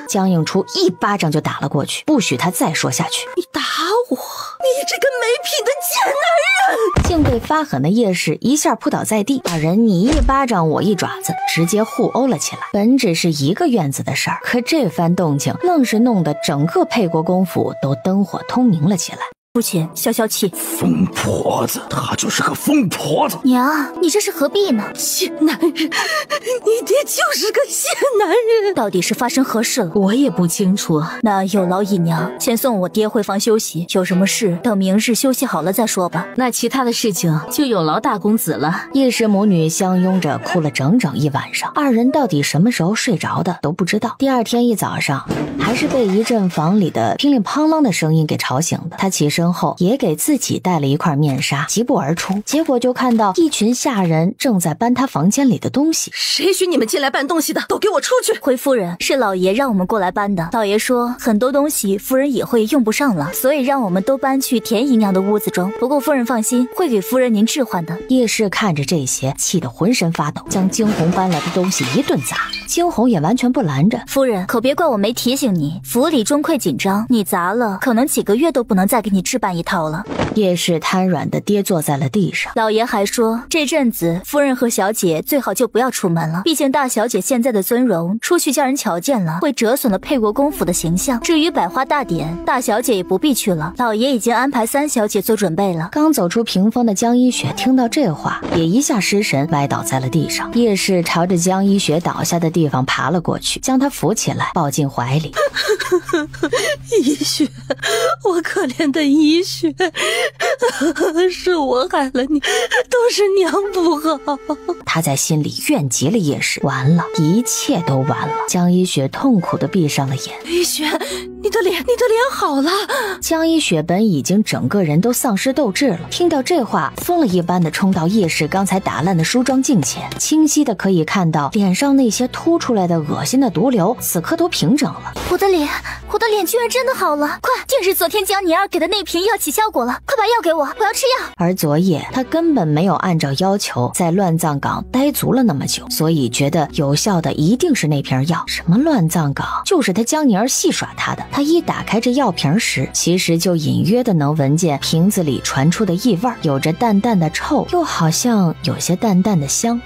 江映初一巴掌就打了过去，不许他再说下去。你打我，你这个没品的贱男人！竟被发狠的叶氏一下扑倒在地，二人你一巴掌我一爪子，直接互殴了起来。本只是一个院子的事儿，可这番动静愣是弄得整个沛国公府都灯火通明了起来。父亲，消消气。疯婆子，她就是个疯婆子。娘，你这是何必呢？贱男人，你爹就是个贱男人。到底是发生何事了？我也不清楚。那有劳姨娘，先送我爹回房休息，有什么事等明日休息好了再说吧。那其他的事情就有劳大公子了。叶氏母女相拥着哭了整整一晚上，二人到底什么时候睡着的都不知道。第二天一早上，还是被一阵房里的乒铃乓啷的声音给吵醒的。他起身身后，也给自己戴了一块面纱，疾步而出。结果就看到一群下人正在搬他房间里的东西。谁许你们进来搬东西的？都给我出去！回夫人，是老爷让我们过来搬的。老爷说很多东西夫人也会用不上了，所以让我们都搬去田姨娘的屋子中。不过夫人放心，会给夫人您置换的。叶氏看着这些，气得浑身发抖，将惊鸿搬来的东西一顿砸。惊鸿也完全不拦着。夫人，可别怪我没提醒你，府里钟馗紧张，你砸了，可能几个月都不能再给你置办一套了。叶氏瘫软地跌坐在了地上。老爷还说，这阵子夫人和小姐最好就不要出门了，毕竟大小姐现在的尊容，出去叫人瞧见了，会折损了沛国公府的形象。至于百花大典，大小姐也不必去了，老爷已经安排三小姐做准备了。刚走出屏风的江一雪听到这话，也一下失神，歪倒在了地上。叶氏朝着江一雪倒下的地方爬了过去，将她扶起来，抱进怀里。一雪，我可怜的一雪，是我害了你，都是娘不好。他在心里怨极了叶氏，完了，一切都完了。江一雪痛苦地闭上了眼。一雪，你的脸好了。江一雪本已经整个人都丧失斗志了，听到这话，疯了一般的冲到叶氏刚才打烂的梳妆镜前，清晰的可以看到脸上那些凸出来的恶心的毒瘤，此刻都平整了。我的脸居然真的好了！快，定是昨天江宁儿给的那瓶药起效果了，快把药给我，我要吃药。而昨夜他根本没有按照要求在乱葬岗待足了那么久，所以觉得有效的一定是那瓶药。什么乱葬岗，就是他江宁儿戏耍他的。他一打开这药瓶时，其实就隐约的能闻见瓶子里传出的异味，有着淡淡的臭，又好像有些淡淡的香。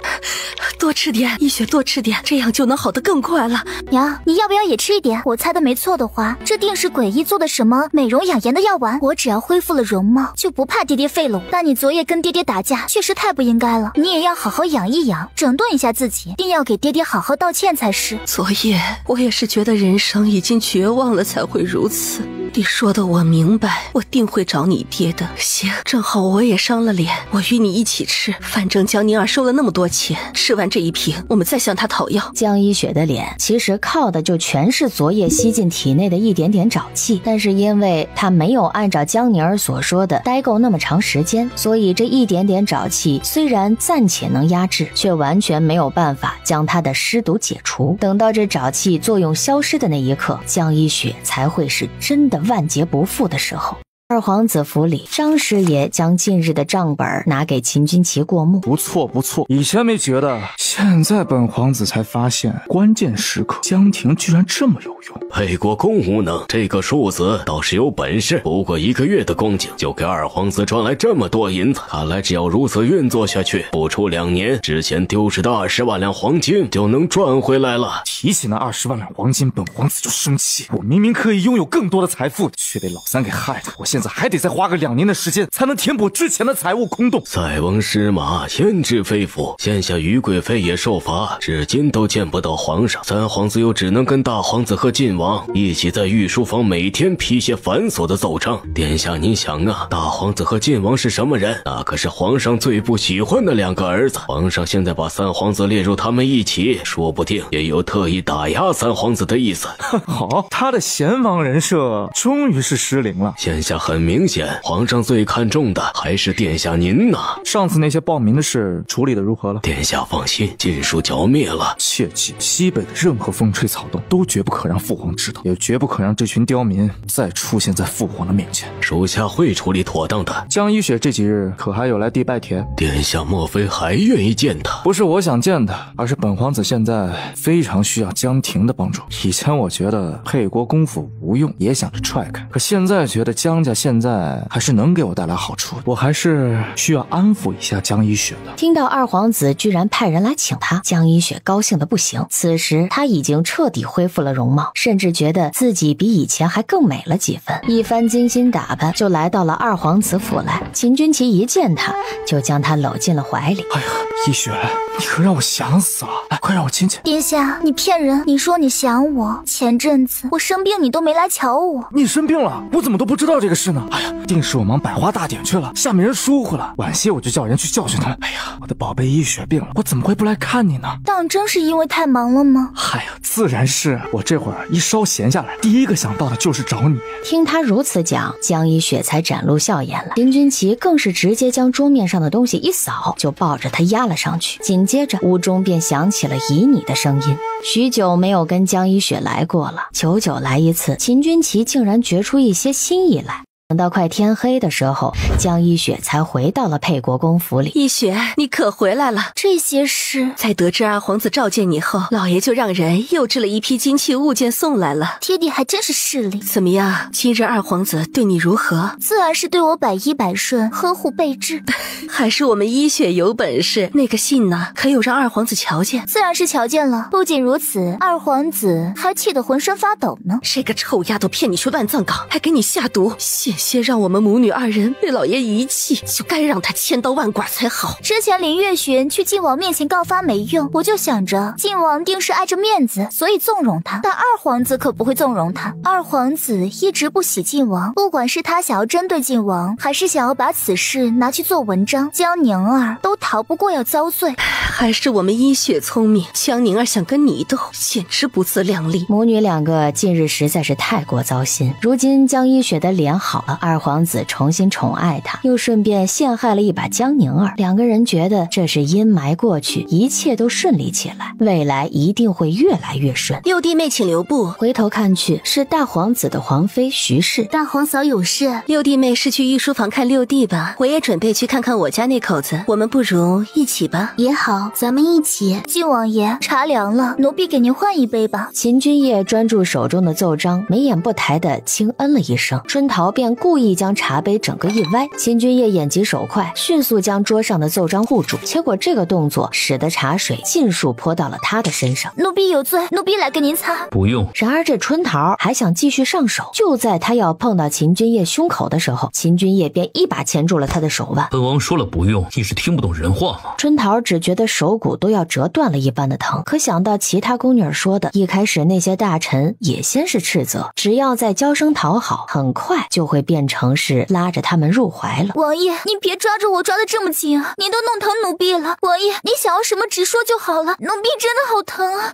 多吃点，一雪多吃点，这样就能好得更快了。娘，你要不要也吃一点？我猜的没错的话，这定是诡异做的什么美容养颜的药丸。我只要恢复了容貌，就不怕爹爹废了我。但你昨夜跟爹爹打架，确实太不应该了。你也要好好养一养，整顿一下自己，定要给爹爹好好道歉才是。昨夜我也是觉得人生已经绝望了才会如此。你说的我明白，我定会找你爹的。行，正好我也伤了脸，我与你一起吃。反正江宁儿收了那么多钱，吃完这一瓶，我们再向他讨要。江一雪的脸其实靠的就全是昨夜吸进体内的一点点沼气，但是因为他没有按照江宁儿所说的待够那么长时间，所以这一点点沼气虽然暂且能压制，却完全没有办法将他的尸毒解除。等到这沼气作用消失的那一刻，江一雪才会是真的万劫不复的时候。二皇子府里，张师爷将近日的账本拿给秦军旗过目。不错不错，以前没觉得，现在本皇子才发现，关键时刻江婷居然这么有用。沛国公无能，这个庶子倒是有本事，不过1个月的光景就给二皇子赚来这么多银子，看来只要如此运作下去，不出2年，之前丢失的20万两黄金就能赚回来了。提起那20万两黄金，本皇子就生气。我明明可以拥有更多的财富，却被老三给害的。我现在还得再花个2年的时间，才能填补之前的财务空洞。塞翁失马，焉知非福。现下于贵妃也受罚，至今都见不到皇上。三皇子又只能跟大皇子和晋王一起在御书房每天批些繁琐的奏章。殿下，您想啊，大皇子和晋王是什么人？那可是皇上最不喜欢的2个儿子。皇上现在把三皇子列入他们一起，说不定也有特意打压三皇子的意思。好，他的贤王人设终于是失灵了。现下很明显，皇上最看重的还是殿下您呐。上次那些报名的事处理的如何了？殿下放心，尽数剿灭了。切记，西北的任何风吹草动都绝不可让父皇知道，也绝不可让这群刁民再出现在父皇的面前。属下会处理妥当的。江一雪这几日可还有来地拜帖？殿下莫非还愿意见他？不是我想见他，而是本皇子现在非常需要江婷的帮助。以前我觉得沛国公府无用，也想着踹开，可现在觉得江家现在还是能给我带来好处的，我还是需要安抚一下江一雪的。听到二皇子居然派人来请他，江一雪高兴的不行。此时他已经彻底恢复了容貌，甚至觉得自己比以前还更美了几分。一番精心打扮，就来到了二皇子府来。秦军旗一见他，就将他搂进了怀里。哎呀，一雪，你可让我想死了！来，快让我亲亲。殿下，你骗人！你说你想我，前阵子我生病，你都没来瞧我。你生病了，我怎么都不知道这个事呢？哎呀，定是我忙百花大典去了，下面人疏忽了。晚些我就叫人去教训他们。哎呀，我的宝贝一雪病了，我怎么会不来看你呢？当真是因为太忙了吗？哎呀，自然是。我这会儿一稍闲下来，第一个想到的就是找你。听他如此讲，江一雪才展露笑颜了。林君奇更是直接将桌面上的东西一扫，就抱着他压了上去。紧接着屋中便响起了旖旎的声音。许久没有跟江一雪来过了，久久来一次，秦君奇竟然觉出一些新意来。等到快天黑的时候，江一雪才回到了沛国公府里。一雪，你可回来了。这些事在得知二皇子召见你后，老爷就让人又制了一批金器物件送来了。爹地还真是势利。怎么样，今日二皇子对你如何？自然是对我百依百顺，呵护备至。还是我们一雪有本事。那个信呢？可有让二皇子瞧见？自然是瞧见了。不仅如此，二皇子还气得浑身发抖呢。这个臭丫头骗你去乱葬岗，还给你下毒，险让我们母女二人被老爷遗弃，就该让他千刀万剐才好。之前林月寻去晋王面前告发没用，我就想着晋王定是碍着面子，所以纵容他。但二皇子可不会纵容他。二皇子一直不喜晋王，不管是他想要针对晋王，还是想要把此事拿去做文章，江宁儿都逃不过要遭罪。还是我们一雪聪明，江宁儿想跟你斗，简直不自量力。母女两个近日实在是太过糟心。如今江一雪的脸好了，二皇子重新宠爱她，又顺便陷害了一把江宁儿。两个人觉得这是阴霾过去，一切都顺利起来，未来一定会越来越顺。六弟妹请留步。回头看去，是大皇子的皇妃徐氏。大皇嫂有事。六弟妹是去御书房看六弟吧？我也准备去看看我家那口子，我们不如一起吧？也好，咱们一起。晋王爷，茶凉了，奴婢给您换一杯吧。秦君夜专注手中的奏章，眉眼不抬地轻嗯了一声，春桃便故意将茶杯整个一歪。秦君夜眼疾手快，迅速将桌上的奏章护住，结果这个动作使得茶水尽数泼到了他的身上。奴婢有罪，奴婢来给您擦。不用。然而这春桃还想继续上手，就在他要碰到秦君夜胸口的时候，秦君夜便一把牵住了他的手腕。本王说了不用，你是听不懂人话吗？春桃只觉得手骨都要折断了一般的疼，可想到其他宫女说的，一开始那些大臣也先是斥责，只要再娇声讨好，很快就会变成是拉着他们入怀了。王爷，您别抓着我抓得这么紧啊，您都弄疼奴婢了。王爷，你想要什么直说就好了，奴婢真的好疼啊。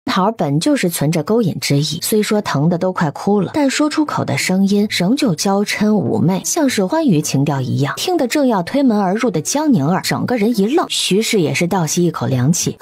桃本就是存着勾引之意，虽说疼得都快哭了，但说出口的声音仍旧娇嗔妩媚，像是欢愉情调一样。听得正要推门而入的江宁儿整个人一愣，徐氏也是倒吸一口凉气。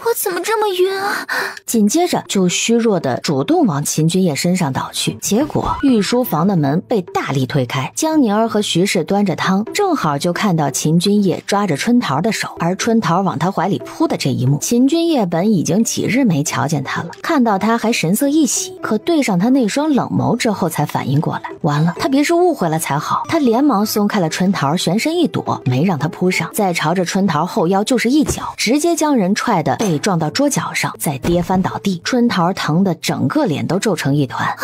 我怎么这么晕啊？紧接着就虚弱的主动往秦君夜身上倒去，结果御书房的门被大力推开，江宁儿和徐氏端着汤，正好就看到秦君夜抓着春桃的手，而春桃往他怀里扑的这一幕。秦君夜本已经几日没瞧见他了，看到他还神色一喜，可对上他那双冷眸之后才反应过来，完了，他别是误会了才好。他连忙松开了春桃，旋身一躲，没让他扑上，再朝着春桃后腰就是一脚，直接将人踹得背撞到桌角上，再跌翻倒地。春桃疼得整个脸都皱成一团。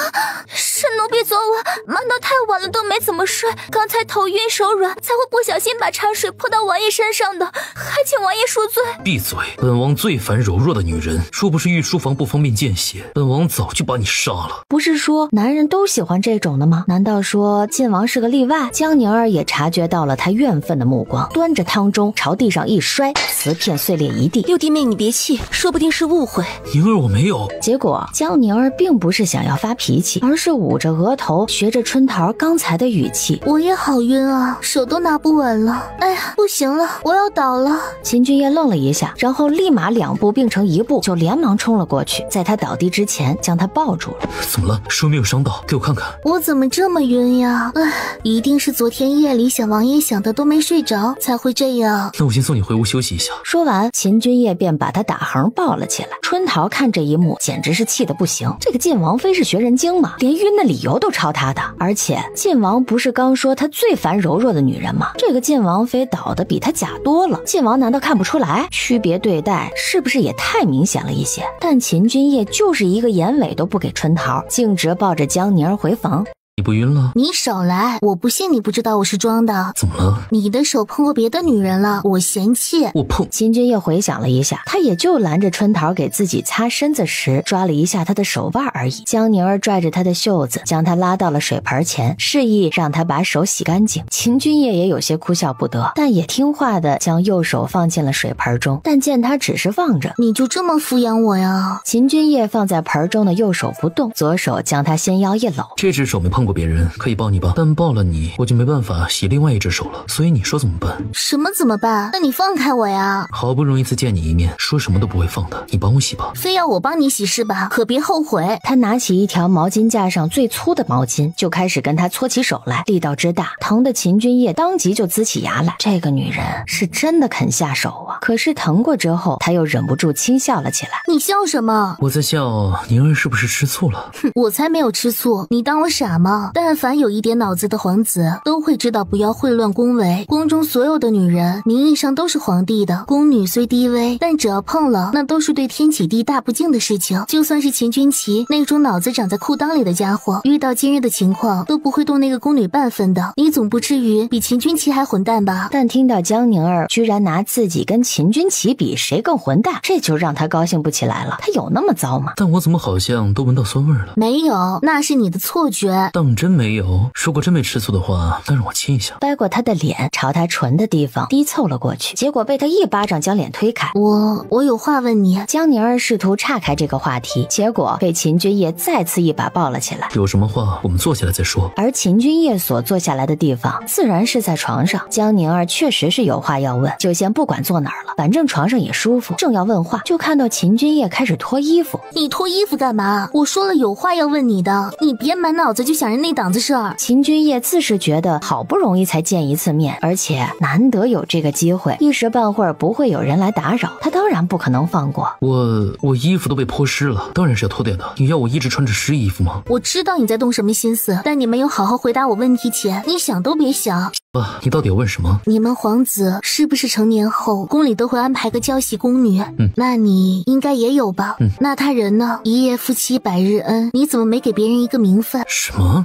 是奴婢昨晚忙到太晚了都没怎么睡，刚才头晕手软，才会不小心把茶水泼到王爷身上的，还请王爷恕罪。闭嘴！本王最烦柔弱的女人，若不是御书房不方便见血，本王早就把你杀了。不是说男人都喜欢这种的吗？难道说晋王是个例外？江宁儿也察觉到了他怨愤的目光，端着汤盅朝地上一摔，瓷片碎裂一地。六弟妹你别气，说不定是误会。宁儿我没有。结果江宁儿并不是想要发脾气，而是捂着额头学着春桃刚才的语气。我也好晕啊，手都拿不稳了。哎呀，不行了，我要倒了。秦君夜愣了一下，然后立马两步并成一步，就连忙冲了过去，在他倒地之前将他抱住了。怎么了？手没有伤到，给我看看。我怎么这么晕呀？哎，一定是昨天夜里想王爷想的都没睡着才会这样。那我先送你回屋休息一下。说完，秦君夜便把他打横抱了起来。春桃看这一幕简直是气得不行，这个晋王妃是学人精吗？连晕的理由都抄他的。而且晋王不是刚说他最烦柔弱的女人吗？这个晋王妃倒的比他假多了，晋王难道看不出来？区别对待是不是也太明显了一些？但秦君夜就是一个眼尾都不给春桃，径直抱着江宁儿回房。你不晕了？你少来，我不信你不知道我是装的。怎么了？你的手碰过别的女人了，我嫌弃。我碰。秦君夜回想了一下，他也就拦着春桃给自己擦身子时抓了一下她的手腕而已。江宁儿拽着她的袖子，将她拉到了水盆前，示意让她把手洗干净。秦君夜也有些哭笑不得，但也听话的将右手放进了水盆中。但见他只是放着，你就这么敷衍我呀？秦君夜放在盆中的右手不动，左手将她纤腰一搂。这只手没碰过别人，可以抱你吧？但抱了你，我就没办法洗另外一只手了。所以你说怎么办？什么怎么办？那你放开我呀！好不容易再见你一面，说什么都不会放的。你帮我洗吧。非要我帮你洗是吧？可别后悔。他拿起一条毛巾架上最粗的毛巾，就开始跟他搓起手来，力道之大，疼得秦君夜当即就呲起牙来。这个女人是真的肯下手啊！可是疼过之后，他又忍不住轻笑了起来。你笑什么？我在笑宁儿是不是吃醋了？哼，我才没有吃醋，你当我傻吗？但凡有一点脑子的皇子都会知道不要混乱宫闱。宫中所有的女人名义上都是皇帝的，宫女虽低微，但只要碰了，那都是对天启地大不敬的事情。就算是秦君奇那种脑子长在裤裆里的家伙，遇到今日的情况都不会动那个宫女半分的。你总不至于比秦君奇还混蛋吧？但听到江宁儿居然拿自己跟秦君奇比谁更混蛋，这就让他高兴不起来了。他有那么糟吗？但我怎么好像都闻到酸味了？没有，那是你的错觉。当真没有？如果真没吃醋的话，那让我亲一下。掰过他的脸，朝他唇的地方低凑了过去，结果被他一巴掌将脸推开。我有话问你。江宁儿试图岔开这个话题，结果被秦君夜再次一把抱了起来。有什么话我们坐下来再说。而秦君夜所坐下来的地方自然是在床上。江宁儿确实是有话要问，就先不管坐哪儿了，反正床上也舒服。正要问话，就看到秦君夜开始脱衣服。你脱衣服干嘛？我说了有话要问你的，你别满脑子就想着那档子事儿。秦君夜自是觉得好不容易才见一次面，而且难得有这个机会，一时半会儿不会有人来打扰，他当然不可能放过。我衣服都被泼湿了，当然是要脱掉的。你要我一直穿着湿衣服吗？我知道你在动什么心思，但你没有好好回答我问题前，你想都别想。爸，你到底要问什么？你们皇子是不是成年后宫里都会安排个教习宫女？那你应该也有吧？那他人呢？一夜夫妻百日恩，你怎么没给别人一个名分？什么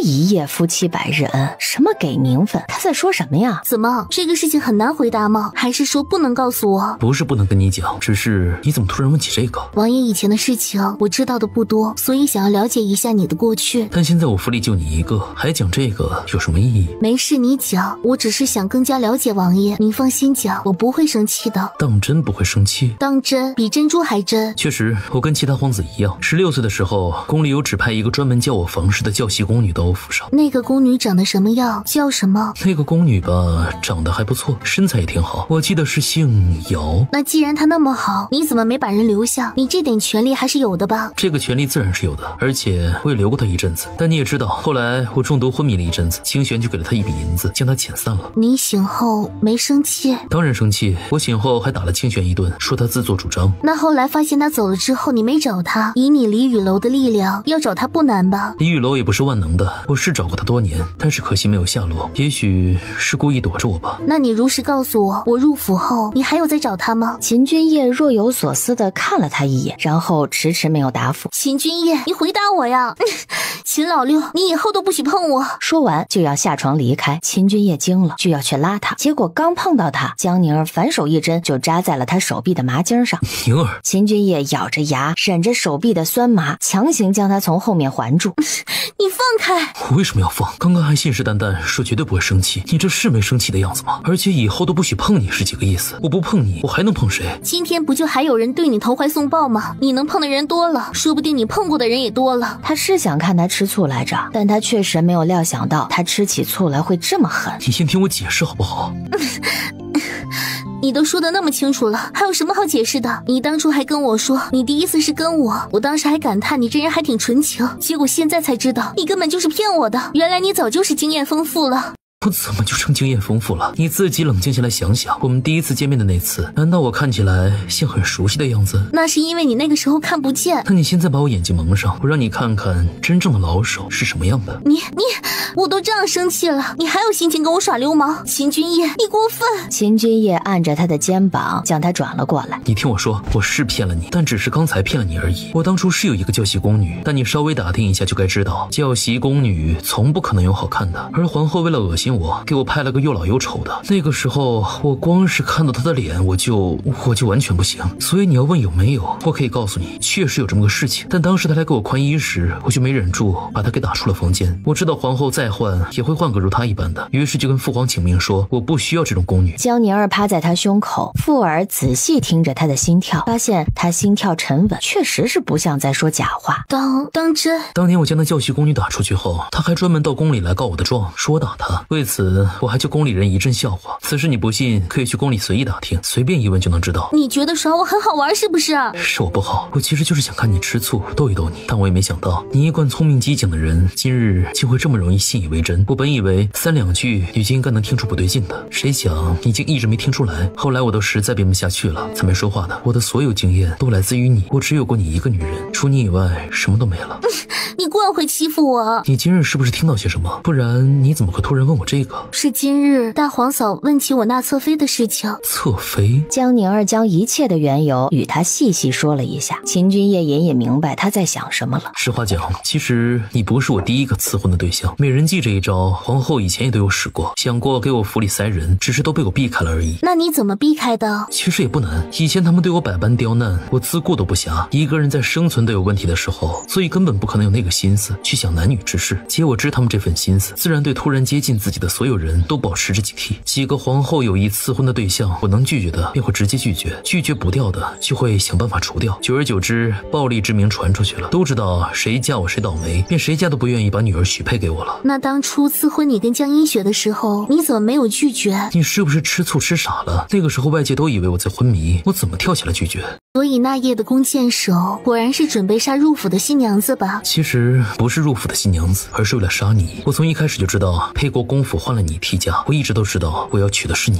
一夜夫妻百日恩？什么给名分？他在说什么呀？怎么这个事情很难回答吗？还是说不能告诉我？不是不能跟你讲，只是你怎么突然问起这个？王爷以前的事情我知道的不多，所以想要了解一下你的过去。但现在我府里就你一个，还讲这个有什么意义？没事，你讲，我只是想更加了解王爷。您放心讲，我不会生气的。当真不会生气？当真，比珍珠还真。确实，我跟其他皇子一样，16岁的时候，宫里有指派一个专门教我房事的教习宫女到我府上。那个宫女长得什么样？叫什么？那个宫女吧，长得还不错，身材也挺好，我记得是姓姚。那既然她那么好，你怎么没把人留下？你这点权利还是有的吧？这个权利自然是有的，而且我也留过她一阵子。但你也知道，后来我中毒昏迷了一阵子，清玄就给了她一笔银子，将她遣散了。你醒后没生气？当然生气，我醒后还打了清玄一顿，说她自作主张。那后来发现她走了之后，你没找她，以你李雨楼的力量，要找她不难吧？李雨楼也不是万能的，我是找过她多年，但是可惜没有下落，也许是故意躲着我吧。那你如实告诉我，我入府后，你还有在找她吗？秦君夜若有所思地看了他一眼，然后迟迟没有答复。秦君夜，你回答我呀！秦老六，你以后都不许碰我！说完就要下床离开，秦君夜惊了，就要去拉他，结果刚碰到他，江宁儿反手一针就扎在了他手臂的麻筋上。宁儿，秦君夜咬着牙，忍着手臂的酸麻，强行将他从后面环住。你放开！我为什么要放？刚刚还信誓旦旦说绝对不会生气，你这是没生气的样子吗？而且以后都不许碰你是几个意思？我不碰你，我还能碰谁？今天不就还有人对你投怀送抱吗？你能碰的人多了，说不定你碰过的人也多了。他是想看他吃醋来着，但他确实没有料想到他吃起醋来会这么狠。你先听我解释好不好？你都说的那么清楚了，还有什么好解释的？你当初还跟我说你第一次是跟我当时还感叹你这人还挺纯情，结果现在才知道你根本就是骗我的，原来你早就是经验丰富了。我怎么就成经验丰富了？你自己冷静下来想想，我们第一次见面的那次，难道我看起来像很熟悉的样子？那是因为你那个时候看不见。那你现在把我眼睛蒙上，我让你看看真正的老手是什么样的。我都这样生气了，你还有心情跟我耍流氓？秦君夜，你过分！秦君夜按着他的肩膀，将他转了过来。你听我说，我是骗了你，但只是刚才骗了你而已。我当初是有一个教习宫女，但你稍微打听一下就该知道，教习宫女从不可能有好看的。而皇后为了恶心我，给我拍了个又老又丑的。那个时候，我光是看到她的脸，我就完全不行。所以你要问有没有，我可以告诉你，确实有这么个事情。但当时她来给我宽衣时，我就没忍住，把她给打出了房间。我知道皇后再换也会换个如她一般的，于是就跟父皇请命说，我不需要这种宫女。江宁儿趴在他胸口，附耳仔细听着他的心跳，发现他心跳沉稳，确实是不像在说假话。当真？当年我将那教习宫女打出去后，她还专门到宫里来告我的状，说我打她。为此我还叫宫里人一阵笑话。此事你不信，可以去宫里随意打听，随便一问就能知道。你觉得耍我很好玩是不是？是我不好，我其实就是想看你吃醋，逗一逗你。但我也没想到，你一贯聪明机警的人，今日竟会这么容易信以为真。我本以为3两句你就应该能听出不对劲的，谁想你竟一直没听出来。后来我都实在编不下去了，才没说话的。我的所有经验都来自于你，我只有过你一个女人，除你以外什么都没了。你惯会欺负我。你今日是不是听到些什么？不然你怎么会突然问我这个？是今日大皇嫂问起我那侧妃的事情。侧妃？江宁儿将一切的缘由与他细细说了一下。秦君夜隐隐明白他在想什么了。实话讲，其实你不是我第一个赐婚的对象。美人计这一招，皇后以前也都有使过，想过给我府里塞人，只是都被我避开了而已。那你怎么避开的？其实也不难，以前他们对我百般刁难，我自顾都不暇。一个人在生存都有问题的时候，所以根本不可能有那个心思去想男女之事。且我知他们这份心思，自然对突然接近自己的所有人都保持着警惕。几个皇后有意赐婚的对象，我能拒绝的便会直接拒绝，拒绝不掉的就会想办法除掉。久而久之，暴力之名传出去了，都知道谁嫁我谁倒霉，便谁家都不愿意把女儿许配给我了。那当初赐婚你跟江阴雪的时候，你怎么没有拒绝？你是不是吃醋吃傻了？那个时候外界都以为我在昏迷，我怎么跳起来拒绝？所以那夜的弓箭手果然是准备杀入府的新娘子吧？其实不是入府的新娘子，而是为了杀你。我从一开始就知道沛国公府换了你替嫁，我一直都知道我要娶的是你。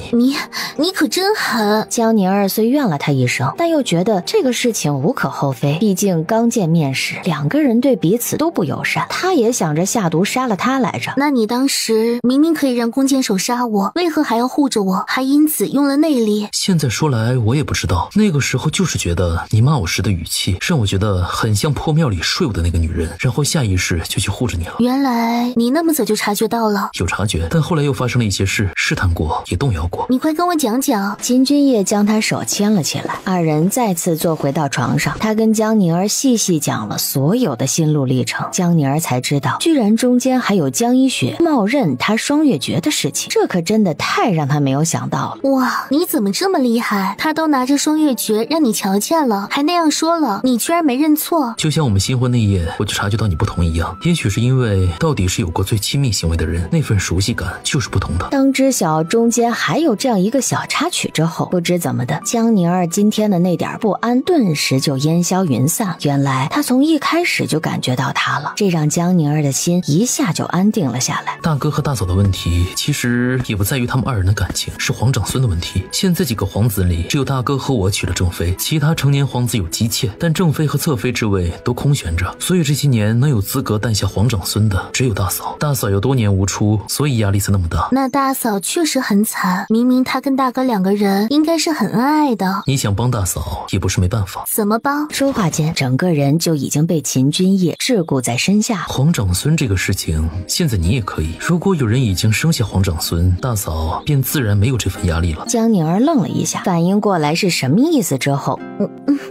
你可真狠！江宁儿虽怨了他一声，但又觉得这个事情无可厚非，毕竟刚见面时两个人对彼此都不友善，他也想着下毒杀了他来着。那你当时明明可以让弓箭手杀我，为何还要护着我，还因此用了内力？现在说来我也不知道，那个时候就是觉得你骂我时的语气让我觉得很像破庙里睡我的那个女人，然后下意识就去护着你了。原来你那么早就察觉到了。有察觉，但后来又发生了一些事，试探过也动摇过。你快跟我讲讲。秦君夜将他手牵了起来，二人再次坐回到床上，他跟江宁儿细细讲了所有的心路历程。江宁儿才知道居然中间还有江一雪冒认他双月诀的事情，这可真的太让他没有想到了。哇，你怎么这么厉害？他都拿着双月诀让你瞧见了，还那样说了，你居然没认错。就像我们新婚那夜我就察觉到你不同一样，也许是因为到底是有过最亲密行为的人，那份熟悉感就是不同的。当知晓中间还有这样一个小插曲之后，不知怎么的，江宁儿今天的那点不安顿时就烟消云散。原来他从一开始就感觉到他了，这让江宁儿的心一下就安定了下来。大哥和大嫂的问题其实也不在于他们二人的感情，是皇长孙的问题。现在几个皇子里只有大哥和我娶了正妃，其他成年皇子有姬妾，但正妃和侧妃之位都空悬着，所以这些年能有资格诞下皇长孙的只有大嫂。大嫂有多年无出，所以压力才那么大。那大嫂确实很惨，明明她跟大哥两个人应该是很恩爱的。你想帮大嫂也不是没办法。怎么帮？说话间，整个人就已经被秦君夜桎梏在身下。皇长孙这个事情，现在你也可以。如果有人已经生下皇长孙，大嫂便自然没有这份压力了。江宁儿愣了一下，反应过来是什么意思之后，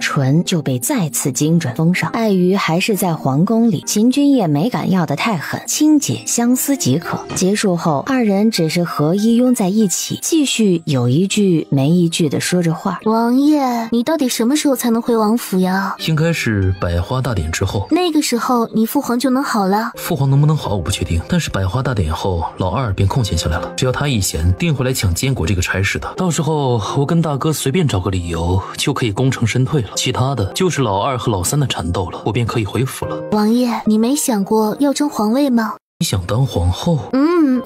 唇就被再次精准封上。碍于还是在皇宫里，秦君夜没敢要得太狠，轻解相思即可。结束后，二人只是合衣拥在一起，继续有一句没一句的说着话。王爷，你到底什么时候才能回王府呀？应该是百花大典之后。那个时候你父皇就能好了？父皇能不能好我不确定，但是百花大典后老二便空闲下来了，只要他一闲，定会来抢坚果这个差事的。到时候我跟大哥随便找个理由就可以功成身退了，其他的就是老二和老三的缠斗了，我便可以回府了。王爷，你没想过要争皇位吗？你想当皇后？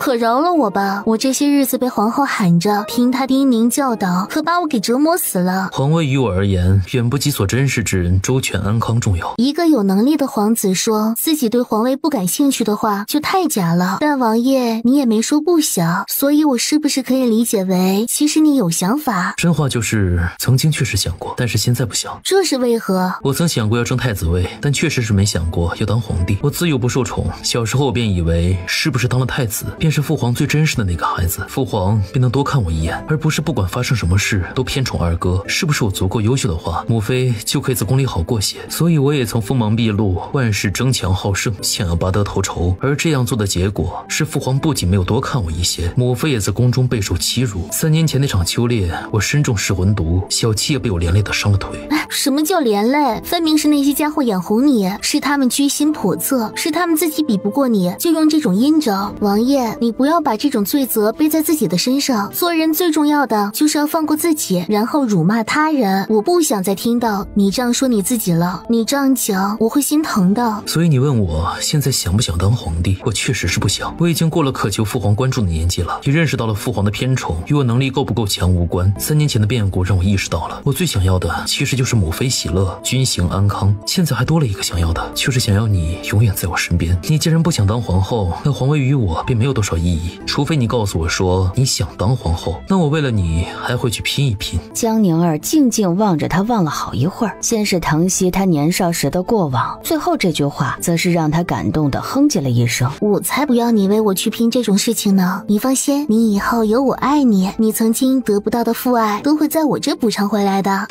可饶了我吧！我这些日子被皇后喊着，听她叮咛教导，可把我给折磨死了。皇位于我而言，远不及所珍视之人周全安康重要。一个有能力的皇子说自己对皇位不感兴趣的话，就太假了。但王爷，你也没说不想，所以我是不是可以理解为，其实你有想法？真话就是，曾经确实想过，但是现在不想。这是为何？我曾想过要争太子位，但确实是没想过要当皇帝。我自幼不受宠，小时候我便以为是不是当了太子，便是父皇最珍视的那个孩子，父皇便能多看我一眼，而不是不管发生什么事都偏宠二哥。是不是我足够优秀的话，母妃就可以在宫里好过些？所以我也曾锋芒毕露，万事争强好胜，想要拔得头筹。而这样做的结果是，父皇不仅没有多看我一些，母妃也在宫中备受欺辱。3年前那场秋猎，我身中噬魂毒，小七也被我连累的伤了腿。什么叫连累？分明是那些家伙眼红你，是他们居心叵测，是他们自己比不过你，就用这种阴招。王爷，你不要把这种罪责背在自己的身上。做人最重要的就是要放过自己，然后辱骂他人。我不想再听到你这样说你自己了，你这样讲我会心疼的。所以你问我现在想不想当皇帝，我确实是不想。我已经过了渴求父皇关注的年纪了，也认识到了父皇的偏宠与我能力够不够强无关。3年前的变故让我意识到了，我最想要的其实就是母妃喜乐，军行安康。现在还多了一个想要的，就是想要你永远在我身边。你既然不想当皇后，那皇位于我便没有多少意义，除非你告诉我说你想当皇后，那我为了你还会去拼一拼。江宁儿静静望着他望了好一会儿，先是疼惜他年少时的过往，最后这句话则是让他感动的哼唧了一声。我才不要你为我去拼这种事情呢！你放心，你以后有我爱你，你曾经得不到的父爱都会在我这补偿回来的。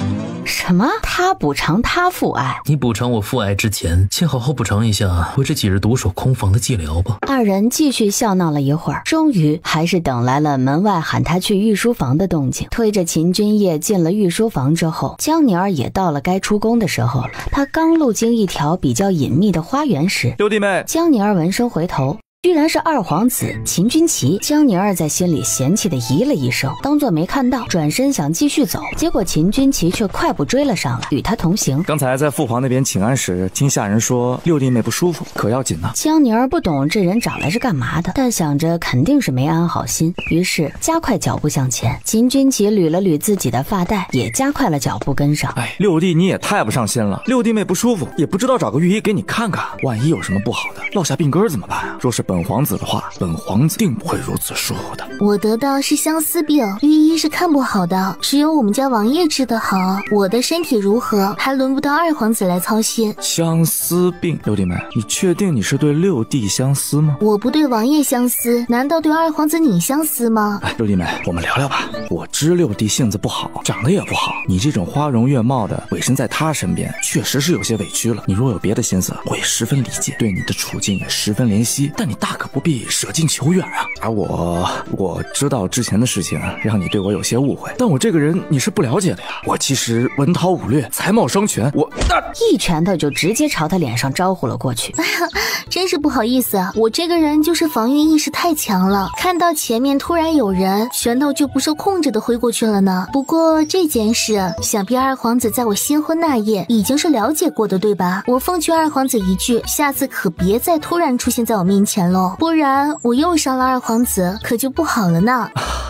什么？他补偿他父爱？你补偿我父爱之前，先好好补偿一下我这几日独守空房的寂寥吧。二人继续笑闹了一会儿，终于还是等来了门外喊他去御书房的动静。推着秦君夜进了御书房之后，江宁儿也到了该出宫的时候了。他刚路经一条比较隐秘的花园时，六弟妹，江宁儿闻声回头，居然是二皇子秦君奇。江宁儿在心里嫌弃的咦了一声，当作没看到，转身想继续走，结果秦君奇却快步追了上来，与他同行。刚才在父皇那边请安时，听下人说六弟妹不舒服，可要紧呢。江宁儿不懂这人找来是干嘛的，但想着肯定是没安好心，于是加快脚步向前。秦君奇捋了捋自己的发带，也加快了脚步跟上。哎，六弟你也太不上心了，六弟妹不舒服也不知道找个御医给你看看，万一有什么不好的，落下病根怎么办啊？若是本皇子的话，本皇子定不会如此疏忽的。我得的是相思病，御医是看不好的，只有我们家王爷治得好。我的身体如何，还轮不到二皇子来操心。相思病，六弟妹，你确定你是对六弟相思吗？我不对王爷相思，难道对二皇子你相思吗？哎，六弟妹，我们聊聊吧。我知六弟性子不好，长得也不好，你这种花容月貌的委身在他身边，确实是有些委屈了。你若有别的心思，我也十分理解，对你的处境也十分怜惜，但你大可不必舍近求远啊！而我知道之前的事情让你对我有些误会，但我这个人你是不了解的呀。我其实文韬武略，才貌双全，一拳头就直接朝他脸上招呼了过去。真是不好意思，我这个人就是防御意识太强了，看到前面突然有人，拳头就不受控制的挥过去了呢。不过这件事，想必二皇子在我新婚那夜已经是了解过的，对吧？我奉劝二皇子一句，下次可别再突然出现在我面前喽，不然我又伤了二皇子，可就不好了呢。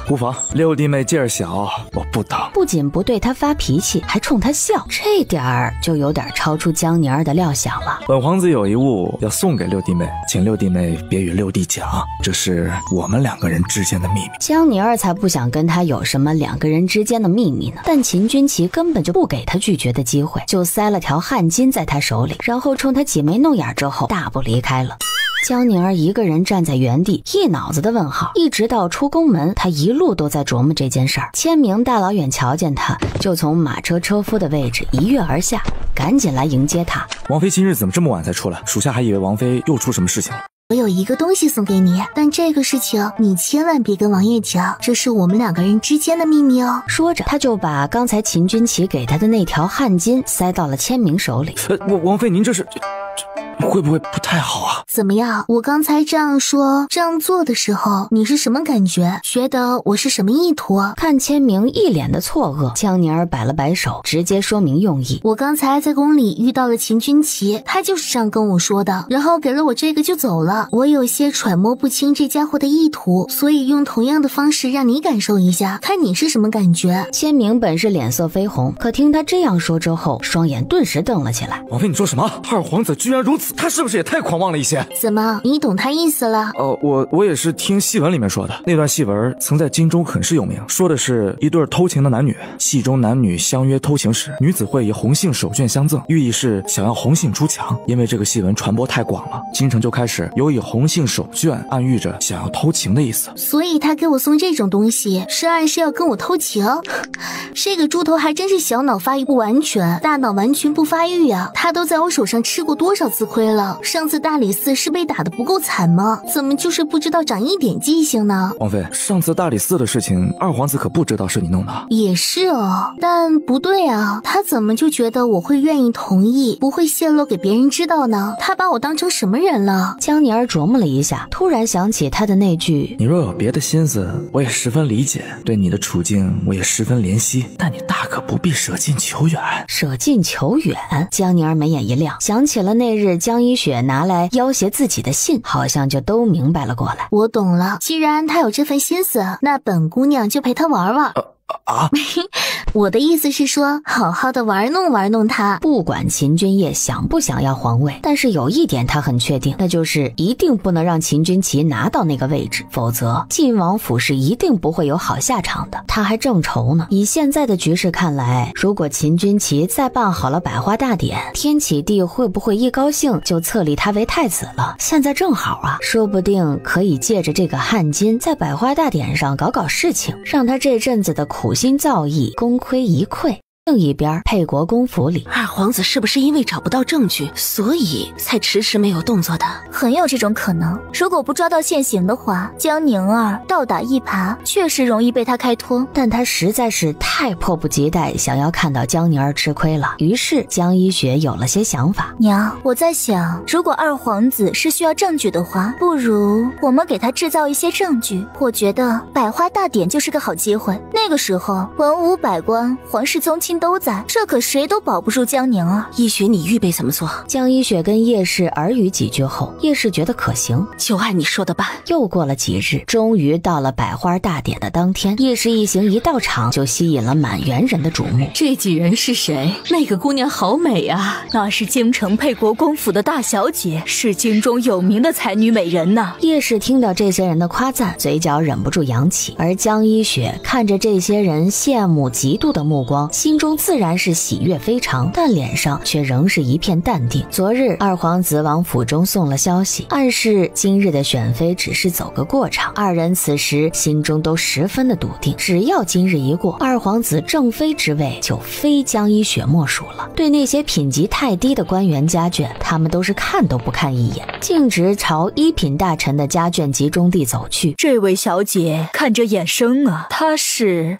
无妨，六弟妹劲儿小，我不等。不仅不对他发脾气，还冲他笑，这点儿就有点超出江宁儿的料想了。本皇子有一物要送给六弟妹，请六弟妹别与六弟讲，这是我们2个人之间的秘密。江宁儿才不想跟他有什么2个人之间的秘密呢，但秦君奇根本就不给他拒绝的机会，就塞了条汗巾在他手里，然后冲他挤眉弄眼之后大步离开了。江宁儿一个人站在原地，一脑子的问号，一直到出宫门，他一路都在琢磨这件事儿。千明大老远瞧见他，就从马车车夫的位置一跃而下，赶紧来迎接他。王妃今日怎么这么晚才出来？属下还以为王妃又出什么事情了。我有一个东西送给你，但这个事情你千万别跟王爷讲，这是我们2个人之间的秘密哦。说着，他就把刚才秦君奇给他的那条汗巾塞到了千明手里。王妃您这是会不会不太好啊？怎么样？我刚才这样说、这样做的时候，你是什么感觉？觉得我是什么意图？看千明一脸的错愕，江宁儿摆了摆手，直接说明用意。我刚才在宫里遇到了秦君奇，他就是这样跟我说的，然后给了我这个就走了。我有些揣摩不清这家伙的意图，所以用同样的方式让你感受一下，看你是什么感觉。千明本是脸色绯红，可听他这样说之后，双眼顿时瞪了起来。王妃，你说什么？二皇子居然如此，他是不是也太狂妄了一些？怎么，你懂他意思了？我也是听戏文里面说的，那段戏文曾在京中很是有名，说的是一对偷情的男女，戏中男女相约偷情时，女子会以红杏手绢相赠，寓意是想要红杏出墙。因为这个戏文传播太广了，京城就开始有以红杏手绢暗喻着想要偷情的意思。所以他给我送这种东西，是暗示要跟我偷情。这个猪头还真是小脑发育不完全，大脑完全不发育呀！他都在我手上吃过多少次亏了？上次大理寺是被打得不够惨吗？怎么就是不知道长一点记性呢？王妃，上次大理寺的事情，二皇子可不知道是你弄的。也是哦，但不对啊，他怎么就觉得我会愿意同意，不会泄露给别人知道呢？他把我当成什么人了？江宁儿琢磨了一下，突然想起他的那句：你若有别的心思，我也十分理解，对你的处境我也十分怜惜，但你大可不必舍近求远。舍近求远？江宁儿眉眼一亮，想起了那日江一雪拿来要挟自己的信，好像就都明白了过来。我懂了，既然他有这份心思，那本姑娘就陪他玩玩。我的意思是说，好好的玩弄他。不管秦君夜想不想要皇位，但是有一点他很确定，那就是一定不能让秦君奇拿到那个位置，否则晋王府是一定不会有好下场的。他还正愁呢。以现在的局势看来，如果秦君奇再办好了百花大典，天启帝会不会一高兴就册立他为太子了？现在正好啊，说不定可以借着这个汉金在百花大典上搞搞事情，让他这阵子的苦心造诣功亏一篑。另一边，沛国公府里，二皇子是不是因为找不到证据，所以才迟迟没有动作的？很有这种可能。如果不抓到现行的话，江宁儿倒打一耙，确实容易被他开脱。但他实在是太迫不及待想要看到江宁儿吃亏了，于是江一雪有了些想法。娘，我在想，如果二皇子是需要证据的话，不如我们给他制造一些证据。我觉得百花大典就是个好机会，那个时候文武百官、皇室宗亲都在，这可谁都保不住江宁儿。一雪，你预备怎么做？江一雪跟叶氏耳语几句后，叶氏觉得可行，就按你说的办。又过了几日，终于到了百花大典的当天，叶氏一行一到场就吸引了满园人的瞩目。这几人是谁？那个姑娘好美啊！那是京城沛国公府的大小姐，是京中有名的才女美人呐。叶氏听到这些人的夸赞，嘴角忍不住扬起，而江一雪看着这些人羡慕嫉妒的目光，心中自然是喜悦非常，但脸上却仍是一片淡定。昨日二皇子往府中送了消息，暗示今日的选妃只是走个过场。二人此时心中都十分的笃定，只要今日一过，二皇子正妃之位就非江一雪莫属了。对那些品级太低的官员家眷，他们都是看都不看一眼，径直朝一品大臣的家眷集中地走去。这位小姐看着眼生啊，她是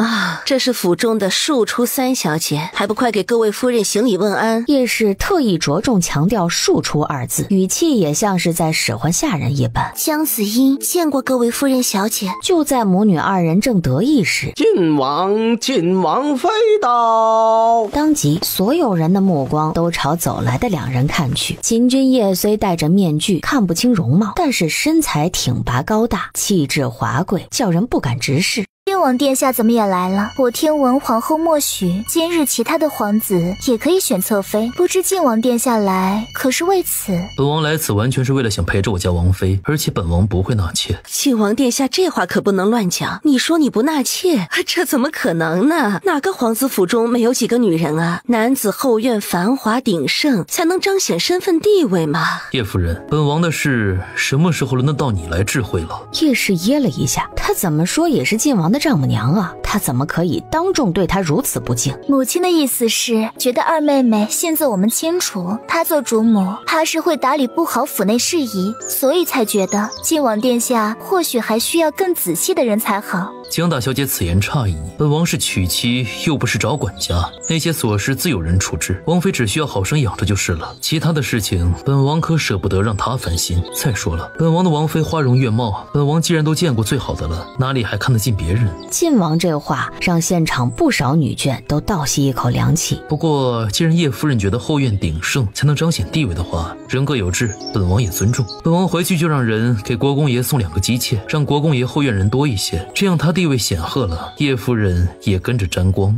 这是府中的庶出三小姐，还不快给各位夫人行礼问安？叶氏特意着重强调庶出二字，语气也像是在使唤下人一般。姜子英见过各位夫人小姐。就在母女二人正得意时，晋王妃到。当即所有人的目光都朝走来的两人看去。秦君夜虽戴着面具，看不清容貌，但是身材挺拔高大，气质华贵，叫人不敢直视。晋王殿下怎么也来了？我听闻皇后默许今日其他的皇子也可以选侧妃，不知晋王殿下来可是为此？本王来此完全是为了想陪着我家王妃，而且本王不会纳妾。晋王殿下这话可不能乱讲，你说你不纳妾，这怎么可能呢？哪个皇子府中没有几个女人啊？男子后院繁华鼎盛，才能彰显身份地位嘛。叶夫人，本王的事什么时候轮得到你来智慧了？叶氏噎了一下，他怎么说也是晋王的丈丈母娘啊，他怎么可以当众对她如此不敬？母亲的意思是觉得二妹妹性子我们清楚，她做主母怕是会打理不好府内事宜，所以才觉得晋王殿下或许还需要更仔细的人才好。江大小姐此言差矣，本王是娶妻，又不是找管家，那些琐事自有人处置，王妃只需要好生养着就是了。其他的事情，本王可舍不得让她烦心。再说了，本王的王妃花容月貌，本王既然都见过最好的了，哪里还看得进别人？晋王这话让现场不少女眷都倒吸一口凉气。不过，既然叶夫人觉得后院鼎盛才能彰显地位的话，人各有志，本王也尊重。本王回去就让人给国公爷送2个姬妾，让国公爷后院人多一些，这样他地位显赫了，叶夫人也跟着沾光。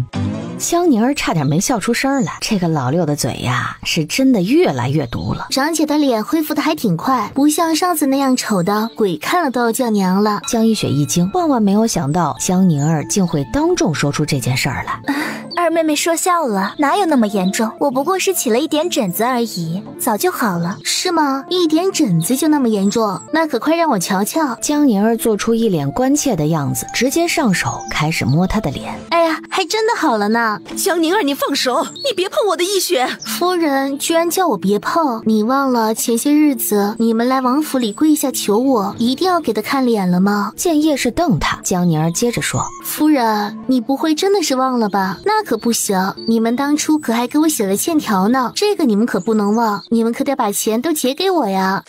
香凝儿差点没笑出声来，这个老六的嘴呀，是真的越来越毒了。长姐的脸恢复的还挺快，不像上次那样丑的鬼看了都要叫娘了。江一雪一惊，万万没有想到香凝儿竟会当众说出这件事儿来。二妹妹说笑了，哪有那么严重？我不过是起了一点疹子而已，早就好了。是吗？一点疹子就那么严重？那可快让我瞧瞧。江宁儿做出一脸关切的样子，直接上手开始摸她的脸。哎呀，还真的好了呢。江宁儿，你放手，你别碰我的一雪。夫人居然叫我别碰，你忘了前些日子你们来王府里跪下求我，一定要给他看脸了吗？见叶氏瞪他，江宁儿接着说：夫人，你不会真的是忘了吧？那可不行，你们当初可还给我写了欠条呢，这个你们可不能忘，你们可得把钱都结给我呀。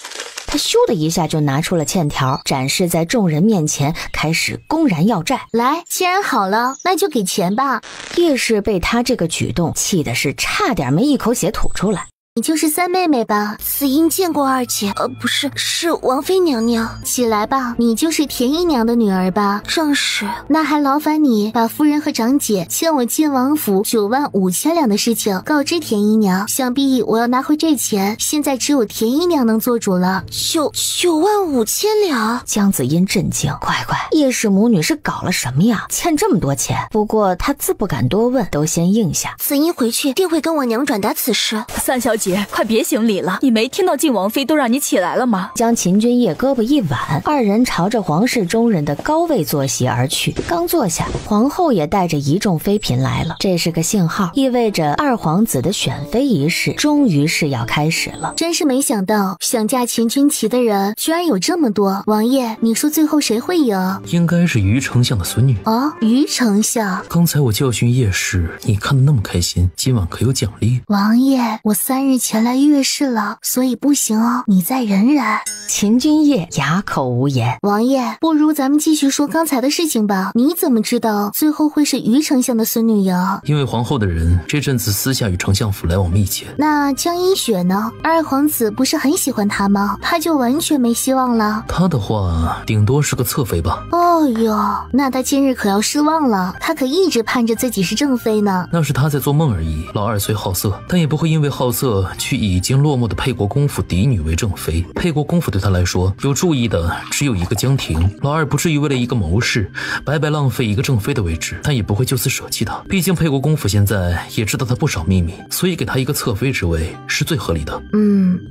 他咻的一下就拿出了欠条，展示在众人面前，开始公然要债。来，既然好了，那就给钱吧。叶氏被他这个举动气的是差点没一口血吐出来。你就是三妹妹吧？子英见过二姐，不是，是王妃娘娘。起来吧，你就是田姨娘的女儿吧？正是。那还劳烦你把夫人和长姐欠我进王府9万5千两的事情告知田姨娘。想必我要拿回这钱，现在只有田姨娘能做主了。9万5千两。江子英震惊，乖乖，叶氏母女是搞了什么呀？欠这么多钱？不过她自不敢多问，都先应下。子英回去定会跟我娘转达此事。三小姐，快别行礼了！你没听到晋王妃都让你起来了吗？将秦君夜胳膊一挽，二人朝着皇室中人的高位坐席而去。刚坐下，皇后也带着一众妃嫔来了，这是个信号，意味着二皇子的选妃仪式终于是要开始了。真是没想到，想嫁秦君齐的人居然有这么多。王爷，你说最后谁会赢？应该是于丞相的孙女。哦，于丞相。刚才我教训叶氏，你看得那么开心，今晚可有奖励？王爷，我3日前来月事了，所以不行哦，你再忍忍。秦君夜哑口无言。王爷，不如咱们继续说刚才的事情吧。你怎么知道最后会是于丞相的孙女赢？因为皇后的人这阵子私下与丞相府来往密切。那江一雪呢？二皇子不是很喜欢她吗？她就完全没希望了？她的话顶多是个侧妃吧。哦哟，那她今日可要失望了，她可一直盼着自己是正妃呢。那是她在做梦而已。老二虽好色，但也不会因为好色去已经落寞的沛国公府嫡女为正妃。沛国公府对他来说有注意的只有一个江婷，老二不至于为了一个谋士白白浪费一个正妃的位置，但也不会就此舍弃他。毕竟沛国公府现在也知道他不少秘密，所以给他一个侧妃之位是最合理的。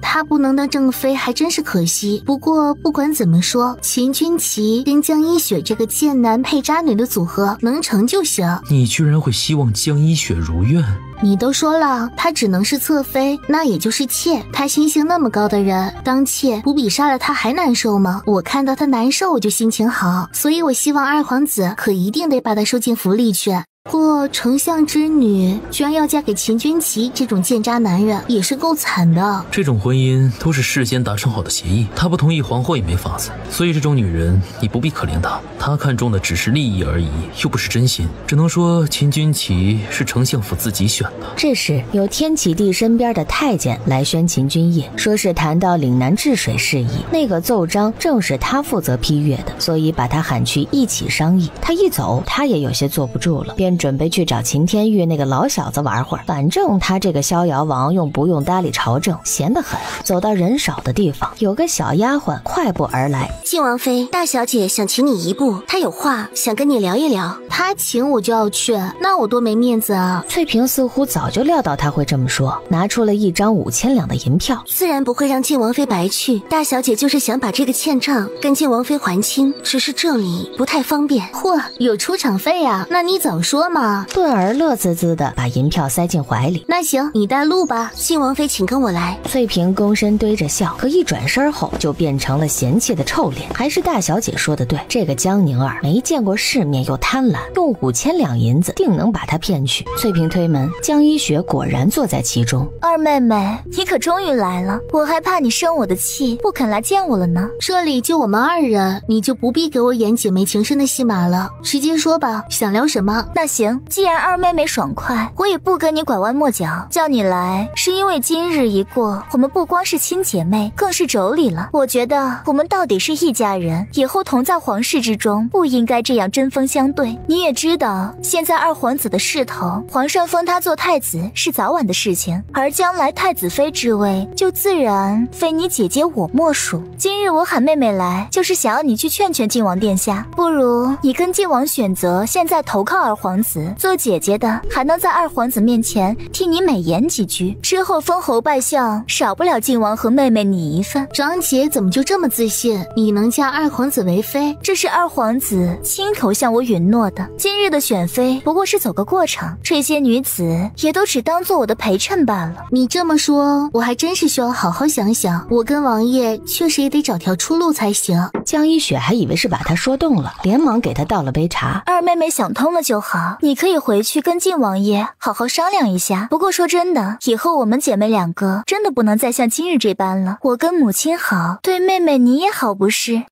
他不能当正妃还真是可惜。不过不管怎么说，秦君齐跟江一雪这个贱男配渣女的组合能成就行。你居然会希望江一雪如愿？你都说了，她只能是侧妃，那也就是妾。她心性那么高的人，当妾不比杀了她还难受吗？我看到她难受，我就心情好，所以我希望二皇子可一定得把她收进府里去。不过丞相之女居然要嫁给秦君齐这种贱渣男人，也是够惨的。这种婚姻都是事先达成好的协议，他不同意，皇后也没法子。所以这种女人你不必可怜她，她看中的只是利益而已，又不是真心。只能说秦君齐是丞相府自己选的。这时有天启帝身边的太监来宣秦君夜，说是谈到岭南治水事宜，那个奏章正是他负责批阅的，所以把他喊去一起商议。他一走，他也有些坐不住了，便便准备去找秦天玉那个老小子玩会儿，反正他这个逍遥王用不用搭理朝政，闲得很。走到人少的地方，有个小丫鬟快步而来。靖王妃，大小姐想请你一步，她有话想跟你聊一聊。她请我就要去，那我多没面子啊！翠萍似乎早就料到他会这么说，拿出了1张5000两的银票。自然不会让靖王妃白去，大小姐就是想把这个欠账跟靖王妃还清，只是这里不太方便。嚯，有出场费啊？那你早说嘛！顿儿乐滋滋的把银票塞进怀里。那行，你带路吧。靖王妃，请跟我来。翠萍躬身堆着笑，可一转身后就变成了嫌弃的臭脸。还是大小姐说的对，这个江宁儿没见过世面又贪婪，用5000两银子定能把她骗去。翠萍推门，江一雪果然坐在其中。二妹妹，你可终于来了，我还怕你生我的气，不肯来见我了呢。这里就我们2人，你就不必给我演姐妹情深的戏码了，直接说吧，想聊什么？那行，既然二妹妹爽快，我也不跟你拐弯抹角，叫你来是因为今日一过，我们不光是亲姐妹，更是妯娌了。我觉得我们到底是一家人，以后同在皇室之中，不应该这样针锋相对。你也知道，现在二皇子的势头，皇上封他做太子是早晚的事情，而将来太子妃之位，就自然非你姐姐我莫属。今日我喊妹妹来，就是想要你去劝劝靖王殿下，不如你跟靖王选择现在投靠二皇子，做姐姐的还能在二皇子面前替你美言几句，之后封侯拜相，少不了靖王和妹妹你一份。长姐怎么就这么自信？你能嫁二皇子为妃？这是二皇子亲口向我允诺的。今日的选妃不过是走个过场，这些女子也都只当做我的陪衬罢了。你这么说，我还真是需要好好想想。我跟王爷确实也得找条出路才行。江一雪还以为是把他说动了，连忙给他倒了杯茶。二妹妹想通了就好，你可以回去跟靖王爷好好商量一下。不过说真的，以后我们姐妹2个真的不能再像今日这般了。我跟母亲好，对妹妹你也好不是？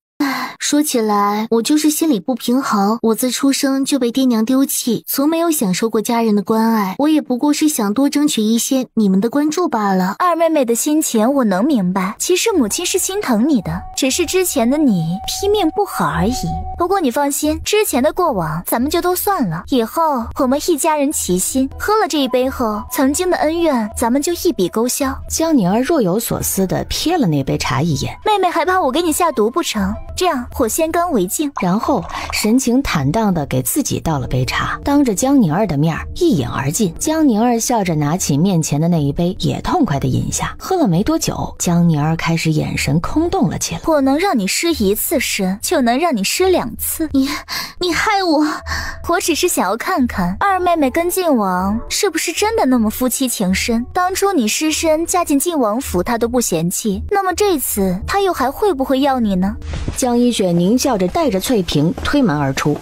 说起来，我就是心里不平衡。我自出生就被爹娘丢弃，从没有享受过家人的关爱。我也不过是想多争取一些你们的关注罢了。二妹妹的心情我能明白，其实母亲是心疼你的，只是之前的你拼命不好而已。不过你放心，之前的过往咱们就都算了，以后我们一家人齐心。喝了这一杯后，曾经的恩怨咱们就一笔勾销。江宁儿若有所思地瞥了那杯茶一眼，妹妹还怕我给你下毒不成？这样我先干为敬。然后神情坦荡地给自己倒了杯茶，当着江宁儿的面一饮而尽。江宁儿笑着拿起面前的那一杯，也痛快地饮下。喝了没多久，江宁儿开始眼神空洞了起来。我能让你失1次身，就能让你失2次。你害我！我只是想要看看二妹妹跟靖王是不是真的那么夫妻情深。当初你失身嫁进靖王府，他都不嫌弃，那么这次他又还会不会要你呢？江一雪狞笑着带着翠萍推门而出，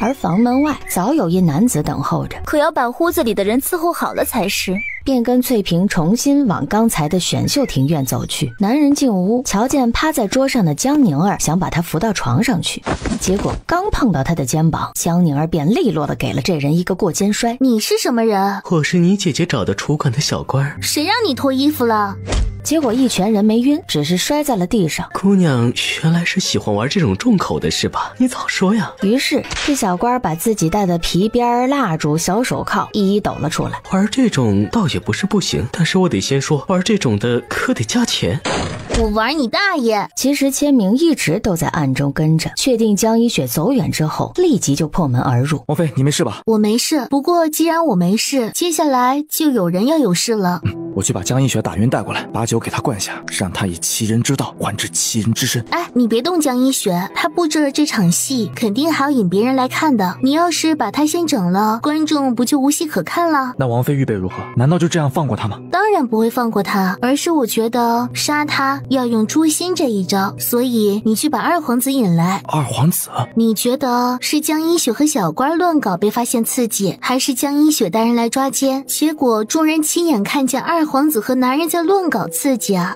而房门外早有一男子等候着，可要把屋子里的人伺候好了才是。便跟翠萍重新往刚才的选秀庭院走去。男人进屋，瞧见趴在桌上的江宁儿，想把她扶到床上去，结果刚碰到她的肩膀，江宁儿便利落的给了这人一个过肩摔。你是什么人？我是你姐姐找的主管的小官。谁让你脱衣服了？结果一拳人没晕，只是摔在了地上。姑娘原来是喜欢玩这种重口的是吧？你早说呀！于是这小官把自己带的皮鞭、蜡烛、小手铐一一抖了出来。玩这种倒也不是不行，但是我得先说，玩这种的可得加钱。我玩你大爷！其实千明一直都在暗中跟着，确定江一雪走远之后，立即就破门而入。王妃，你没事吧？我没事，不过既然我没事，接下来就有人要有事了。我去把江一雪打晕带过来，把酒给她灌下，让她以其人之道还治其人之身。哎，你别动江一雪，她布置了这场戏，肯定还要引别人来看的。你要是把她先整了，观众不就无戏可看了？那王妃预备如何？难道就这样放过她吗？当然不会放过她，而是我觉得杀她要用诛心这一招，所以你去把二皇子引来。二皇子？你觉得是江一雪和小官乱搞被发现刺激，还是江一雪带人来抓奸，结果众人亲眼看见二皇子和男人在乱搞刺激啊？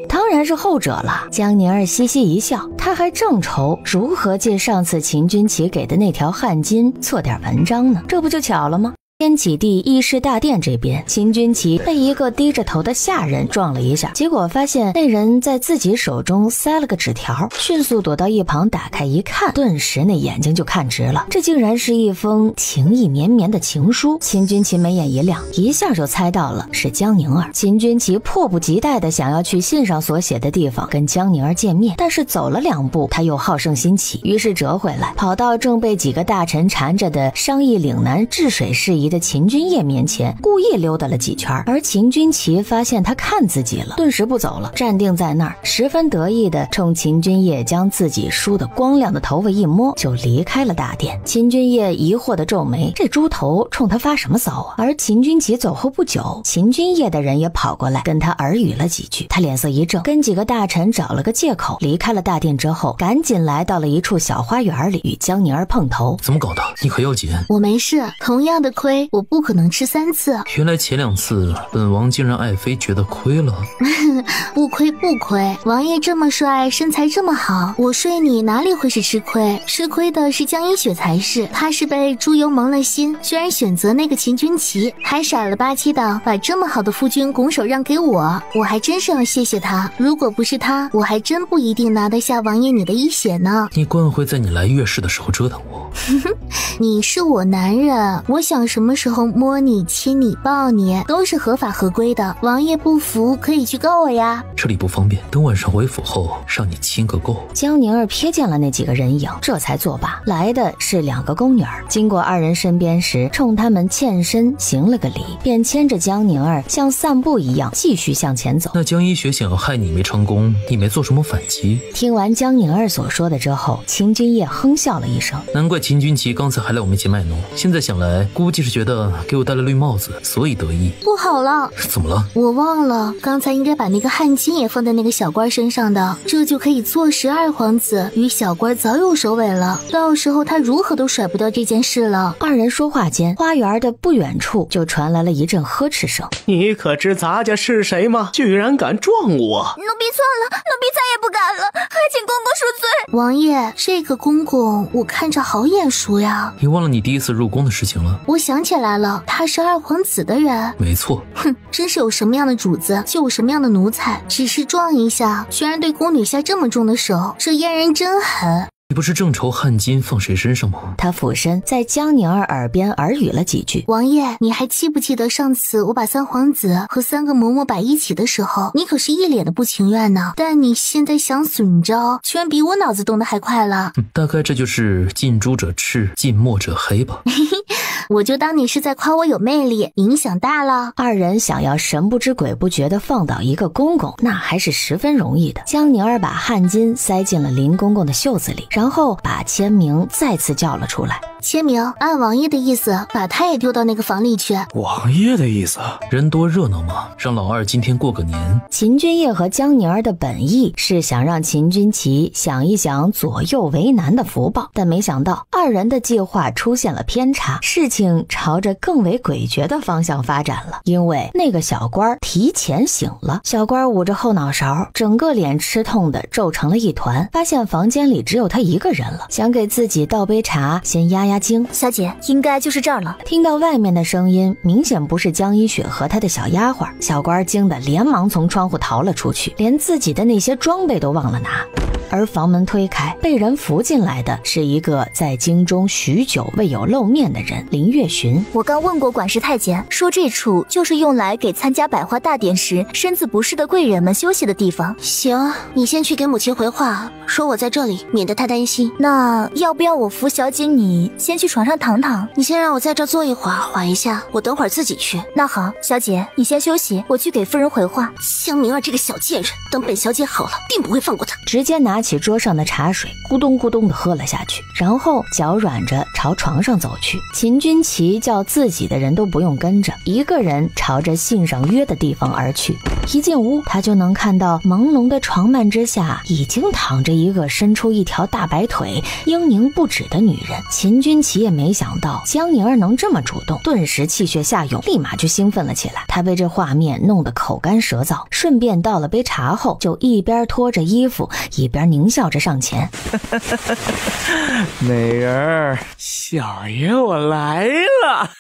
当然是后者了。江宁儿嘻嘻一笑，他还正愁如何借上次秦军旗给的那条汗巾做点文章呢，这不就巧了吗？天启帝议事大殿这边，秦军旗被一个低着头的下人撞了一下，结果发现那人在自己手中塞了个纸条，迅速躲到一旁，打开一看，顿时那眼睛就看直了，这竟然是一封情意绵绵的情书。秦军旗眉眼一亮，一下就猜到了是江宁儿。秦军旗迫不及待的想要去信上所写的地方跟江宁儿见面，但是走了2步，他又好胜心起，于是折回来，跑到正被几个大臣缠着的商议岭南治水事宜的秦君业面前，故意溜达了几圈，而秦军旗发现他看自己了，顿时不走了，站定在那儿，十分得意的冲秦君业将自己梳得光亮的头发一摸，就离开了大殿。秦君业疑惑的皱眉，这猪头冲他发什么骚啊？而秦军旗走后不久，秦君业的人也跑过来跟他耳语了几句，他脸色一正，跟几个大臣找了个借口离开了大殿之后，赶紧来到了一处小花园里与江宁儿碰头。怎么搞的？你可要紧？我没事，同样的亏我不可能吃3次。原来前2次本王竟让爱妃觉得亏了。不亏不亏，王爷这么帅，身材这么好，我睡你哪里会是吃亏？吃亏的是江一雪才是，他是被猪油蒙了心，居然选择那个秦军旗，还傻了吧唧的把这么好的夫君拱手让给我，我还真是要谢谢他。如果不是他，我还真不一定拿得下王爷你的一血呢。你惯会在你来月事的时候折腾我。你是我男人，我想什么时候摸你亲你抱你都是合法合规的，王爷不服可以去告我呀。这里不方便，等晚上回府后让你亲个够。江宁儿瞥见了那几个人影，这才作罢，来的是2个宫女儿，经过2人身边时，冲他们欠身行了个礼，便牵着江宁儿像散步一样继续向前走。那江一雪想要害你没成功，你没做什么反击？听完江宁儿所说的之后，秦君业哼笑了一声，难怪秦军旗刚才还来我面前卖弄，现在想来估计是觉得给我戴了绿帽子，所以得意。不好了，怎么了？我忘了，刚才应该把那个汗巾也放在那个小官身上的，这就可以坐实二皇子与小官早有首尾了，到时候他如何都甩不掉这件事了。2人说话间，花园的不远处就传来了一阵呵斥声。你可知咱家是谁吗？居然敢撞我！奴婢错了，奴婢再也不敢了，还请公公恕罪。王爷，这个公公我看着好眼熟呀。你忘了你第1次入宫的事情了？我想起来了，他是二皇子的人。没错。哼，真是有什么样的主子就有什么样的奴才，只是撞一下居然对宫女下这么重的手，这阉人真狠。你不是正愁汗巾放谁身上吗？他俯身在江宁儿耳边耳语了几句。王爷，你还记不记得上次我把3皇子和3个嬷嬷摆一起的时候，你可是一脸的不情愿呢？但你现在想损招，居然比我脑子动得还快了。大概这就是近朱者赤，近墨者黑吧。我就当你是在夸我有魅力，影响大了。2人想要神不知鬼不觉地放倒一个公公，那还是十分容易的。江宁儿把汗巾塞进了林公公的袖子里，然后把签名再次叫了出来。签名，按王爷的意思，把他也丢到那个房里去。王爷的意思？人多热闹嘛，让老2今天过个年。秦君业和江宁儿的本意是想让秦军旗想一想左右为难的福报，但没想到2人的计划出现了偏差，事情朝着更为诡谲的方向发展了。因为那个小官提前醒了，小官捂着后脑勺，整个脸吃痛的皱成了一团，发现房间里只有他一个人了，想给自己倒杯茶先压压惊。小姐，应该就是这儿了。听到外面的声音，明显不是江一雪和她的小丫鬟，小官惊得连忙从窗户逃了出去，连自己的那些装备都忘了拿。而房门推开，被人扶进来的是一个在京中许久未有露面的人，林月寻。我刚问过管事太监，说这处就是用来给参加百花大典时身子不适的贵人们休息的地方。行，你先去给母亲回话，说我在这里，免得她担心。那要不要我扶小姐你先去床上躺躺？你先让我在这坐一会儿，缓一下，我等会儿自己去。那好，小姐你先休息，我去给夫人回话。江宁儿这个小贱人，等本小姐好了，定不会放过她。直接拿起桌上的茶水，咕咚咕咚地喝了下去，然后脚软着朝床上走去。秦军旗叫自己的人都不用跟着，一个人朝着信上约的地方而去。一进屋，他就能看到朦胧的床幔之下已经躺着一个伸出一条大白腿、英宁不止的女人。秦军旗也没想到江宁儿能这么主动，顿时气血下涌，立马就兴奋了起来。他被这画面弄得口干舌燥，顺便倒了杯茶后，就一边脱着衣服一边狞笑着上前。美人儿，小爷我来了。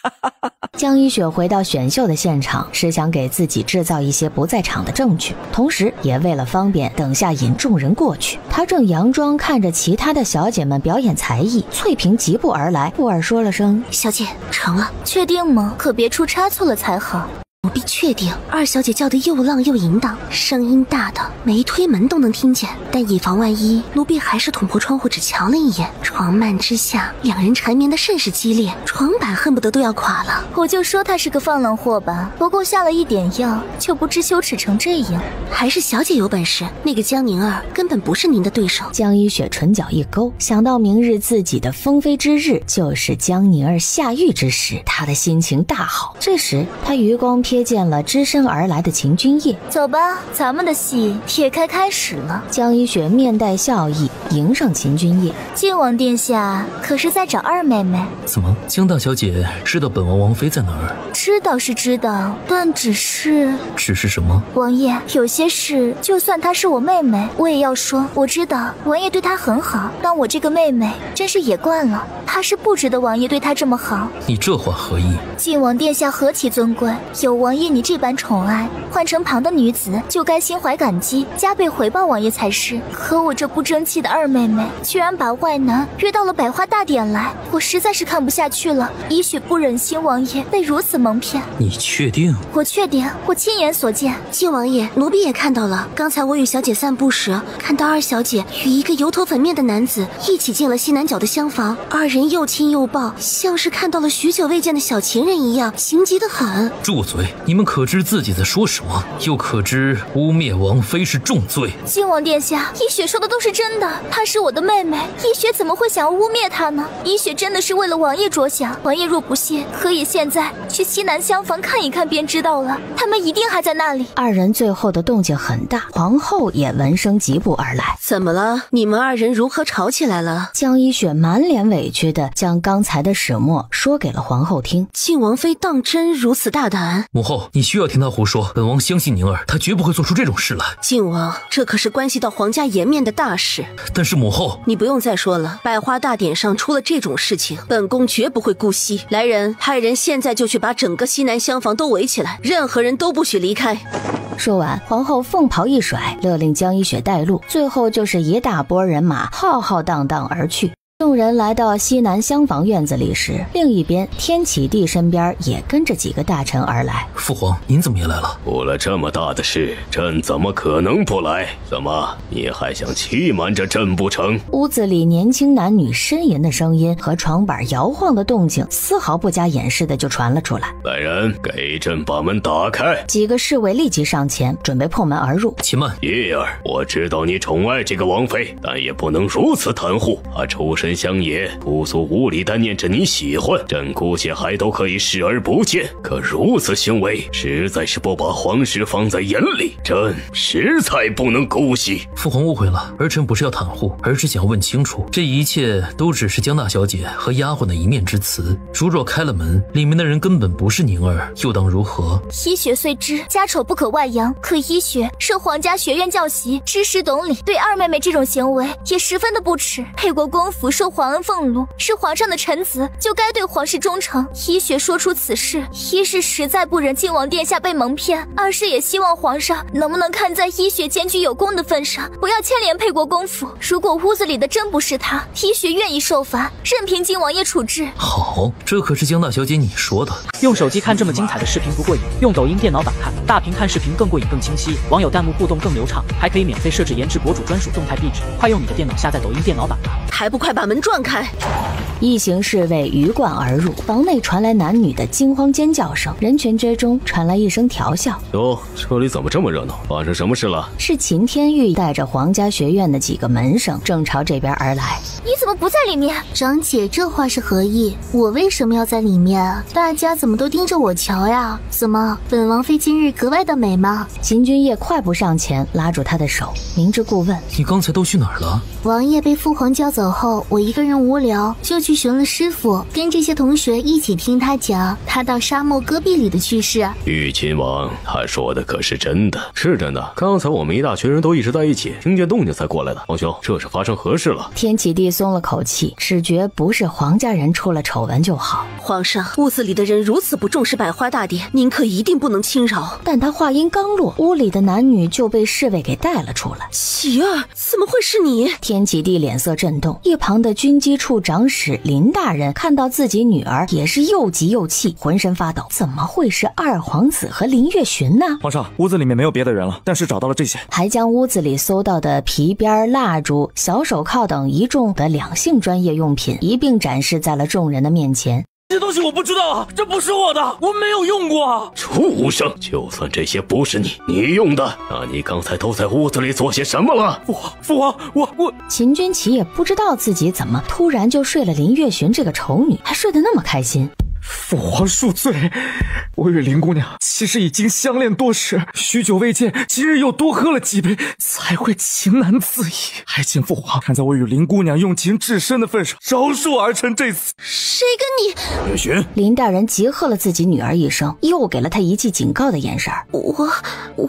江一雪回到选秀的现场，是想给自己制造一些不在场的证据，同时也为了方便等下引众人过去。她正佯装看着其他的小姐们表演才艺，翠萍疾步而来，布尔说了声：“小姐，成了。”确定吗？可别出差错了才好。奴婢确定，二小姐叫得又浪又淫荡，声音大的没推门都能听见。但以防万一，奴婢还是捅破窗户只瞧了一眼。床幔之下，两人缠绵的甚是激烈，床板恨不得都要垮了。我就说他是个放浪货吧，不过下了一点药，就不知羞耻成这样。还是小姐有本事，那个江宁儿根本不是您的对手。江一雪唇角一勾，想到明日自己的封妃之日就是江宁儿下狱之时，她的心情大好。这时，她余光瞥见了只身而来的秦君夜。走吧，咱们的戏铁开始了。江一雪面带笑意迎上秦君夜。晋王殿下可是在找二妹妹？怎么，江大小姐知道本王王妃在哪儿？知道是知道，但只是什么？王爷，有些事就算她是我妹妹，我也要说。我知道王爷对她很好，但我这个妹妹真是野惯了，她是不值得王爷对她这么好。你这话何意？晋王殿下何其尊贵，有王爷你这般宠爱，换成旁的女子就该心怀感激，加倍回报王爷才是。可我这不争气的二妹妹居然把外男约到了百花大典来，我实在是看不下去了。依雪不忍心王爷被如此蒙骗。你确定？我确定，我亲眼所见。晋王爷，奴婢也看到了，刚才我与小姐散步时，看到二小姐与一个油头粉面的男子一起进了西南角的厢房，二人又亲又抱，像是看到了许久未见的小情人一样，情急得很。住嘴！你们可知自己在说什么？又可知污蔑王妃是重罪？晋王殿下，依雪说的都是真的，她是我的妹妹，依雪怎么会想要污蔑她呢？依雪真的是为了王爷着想，王爷若不信，可以现在去西南厢房看一看便知道了，他们一定还在那里。二人最后的动静很大，皇后也闻声疾步而来。怎么了？你们二人如何吵起来了？江一雪满脸委屈地将刚才的始末说给了皇后听。晋王妃当真如此大胆？母后，你需要听她胡说，本王相信宁儿，她绝不会做出这种事来。晋王，这可是关系到皇家颜面的大事。但是母后，你不用再说了，百花大典上出了这种事情，本宫绝不会姑息。来人，派人现在就去把整个西南厢房都围起来，任何人都不许离开。说完，皇后凤袍一甩，勒令江一雪带路，最后就是一大波人马浩浩荡荡而去。众人来到西南厢房院子里时，另一边天启帝身边也跟着几个大臣而来。父皇，您怎么也来了？出了这么大的事，朕怎么可能不来？怎么，你还想欺瞒着朕不成？屋子里年轻男女呻吟的声音和床板摇晃的动静，丝毫不加掩饰的就传了出来。来人，给朕把门打开！几个侍卫立即上前，准备破门而入。且慢，叶儿，我知道你宠爱这个王妃，但也不能如此袒护。她出身乡野，朴素无礼，但念着你喜欢，朕姑且还都可以视而不见。可如此行为，实在是不把皇室放在眼里，朕实在不能姑息。父皇误会了，儿臣不是要袒护，而是想问清楚，这一切都只是江大小姐和丫鬟的一面之词。如若开了门，里面的人根本不是宁儿，又当如何？依雪虽知家丑不可外扬，可依雪是皇家学院教习，知识懂礼，对二妹妹这种行为也十分的不耻。沛国公府受皇恩俸禄，是皇上的臣子，就该对皇室忠诚。依雪说出此事，一是实在不忍晋王殿下被蒙骗，二是也希望皇上能不能看在依雪检举有功的份上，不要牵连沛国公府。如果屋子里的真不是他，依雪愿意受罚，任凭晋王爷处置。好，这可是江大小姐你说的。用手机看这么精彩的视频不过瘾，用抖音电脑版看大屏看视频更过瘾更清晰，网友弹幕互动更流畅，还可以免费设置颜值博主专属动态壁纸。快用你的电脑下载抖音电脑版吧！还不快把门撞开！一行侍卫鱼贯而入，房内传来男女的惊慌尖叫声，人群之中传来一声调笑。哟，这里怎么这么热闹？发生什么事了？是秦天玉带着皇家学院的几个门生正朝这边而来。你怎么不在里面？长姐，这话是何意？我为什么要在里面？大家怎么都盯着我瞧呀？怎么，本王妃今日格外的美吗？秦君夜快步上前拉住他的手，明知故问：你刚才都去哪儿了？王爷被父皇叫走后，我一个人无聊，就去寻了师傅，跟这些同学一起听他讲他到沙漠戈壁里的趣事。玉亲王，他说的可是真的？是真的。刚才我们一大群人都一直在一起，听见动静才过来的。皇兄，这是发生何事了？天启帝松了口气，只觉不是皇家人出了丑闻就好。皇上，屋子里的人如此不重视百花大典，您可一定不能轻饶。但他话音刚落，屋里的男女就被侍卫给带了出来。喜儿，怎么会是你？天启帝脸色震动，一旁的军机处长史林大人看到自己女儿也是又急又气，浑身发抖。怎么会是二皇子和林月寻呢？皇上，屋子里面没有别的人了，但是找到了这些，还将屋子里搜到的皮鞭、蜡烛、小手铐等一众的两性专业用品一并展示在了众人的面前。这东西我不知道啊，这不是我的，我没有用过啊！畜生！就算这些不是你用的，那你刚才都在屋子里做些什么了？父王，我……秦军旗也不知道自己怎么突然就睡了林月寻这个丑女，还睡得那么开心。父皇恕罪，我与林姑娘其实已经相恋多时，许久未见，今日又多喝了几杯，才会情难自已。还请父皇看在我与林姑娘用情至深的份上，饶恕儿臣这次。谁跟你？月寻，林大人急喝了自己女儿一声，又给了她一记警告的眼神。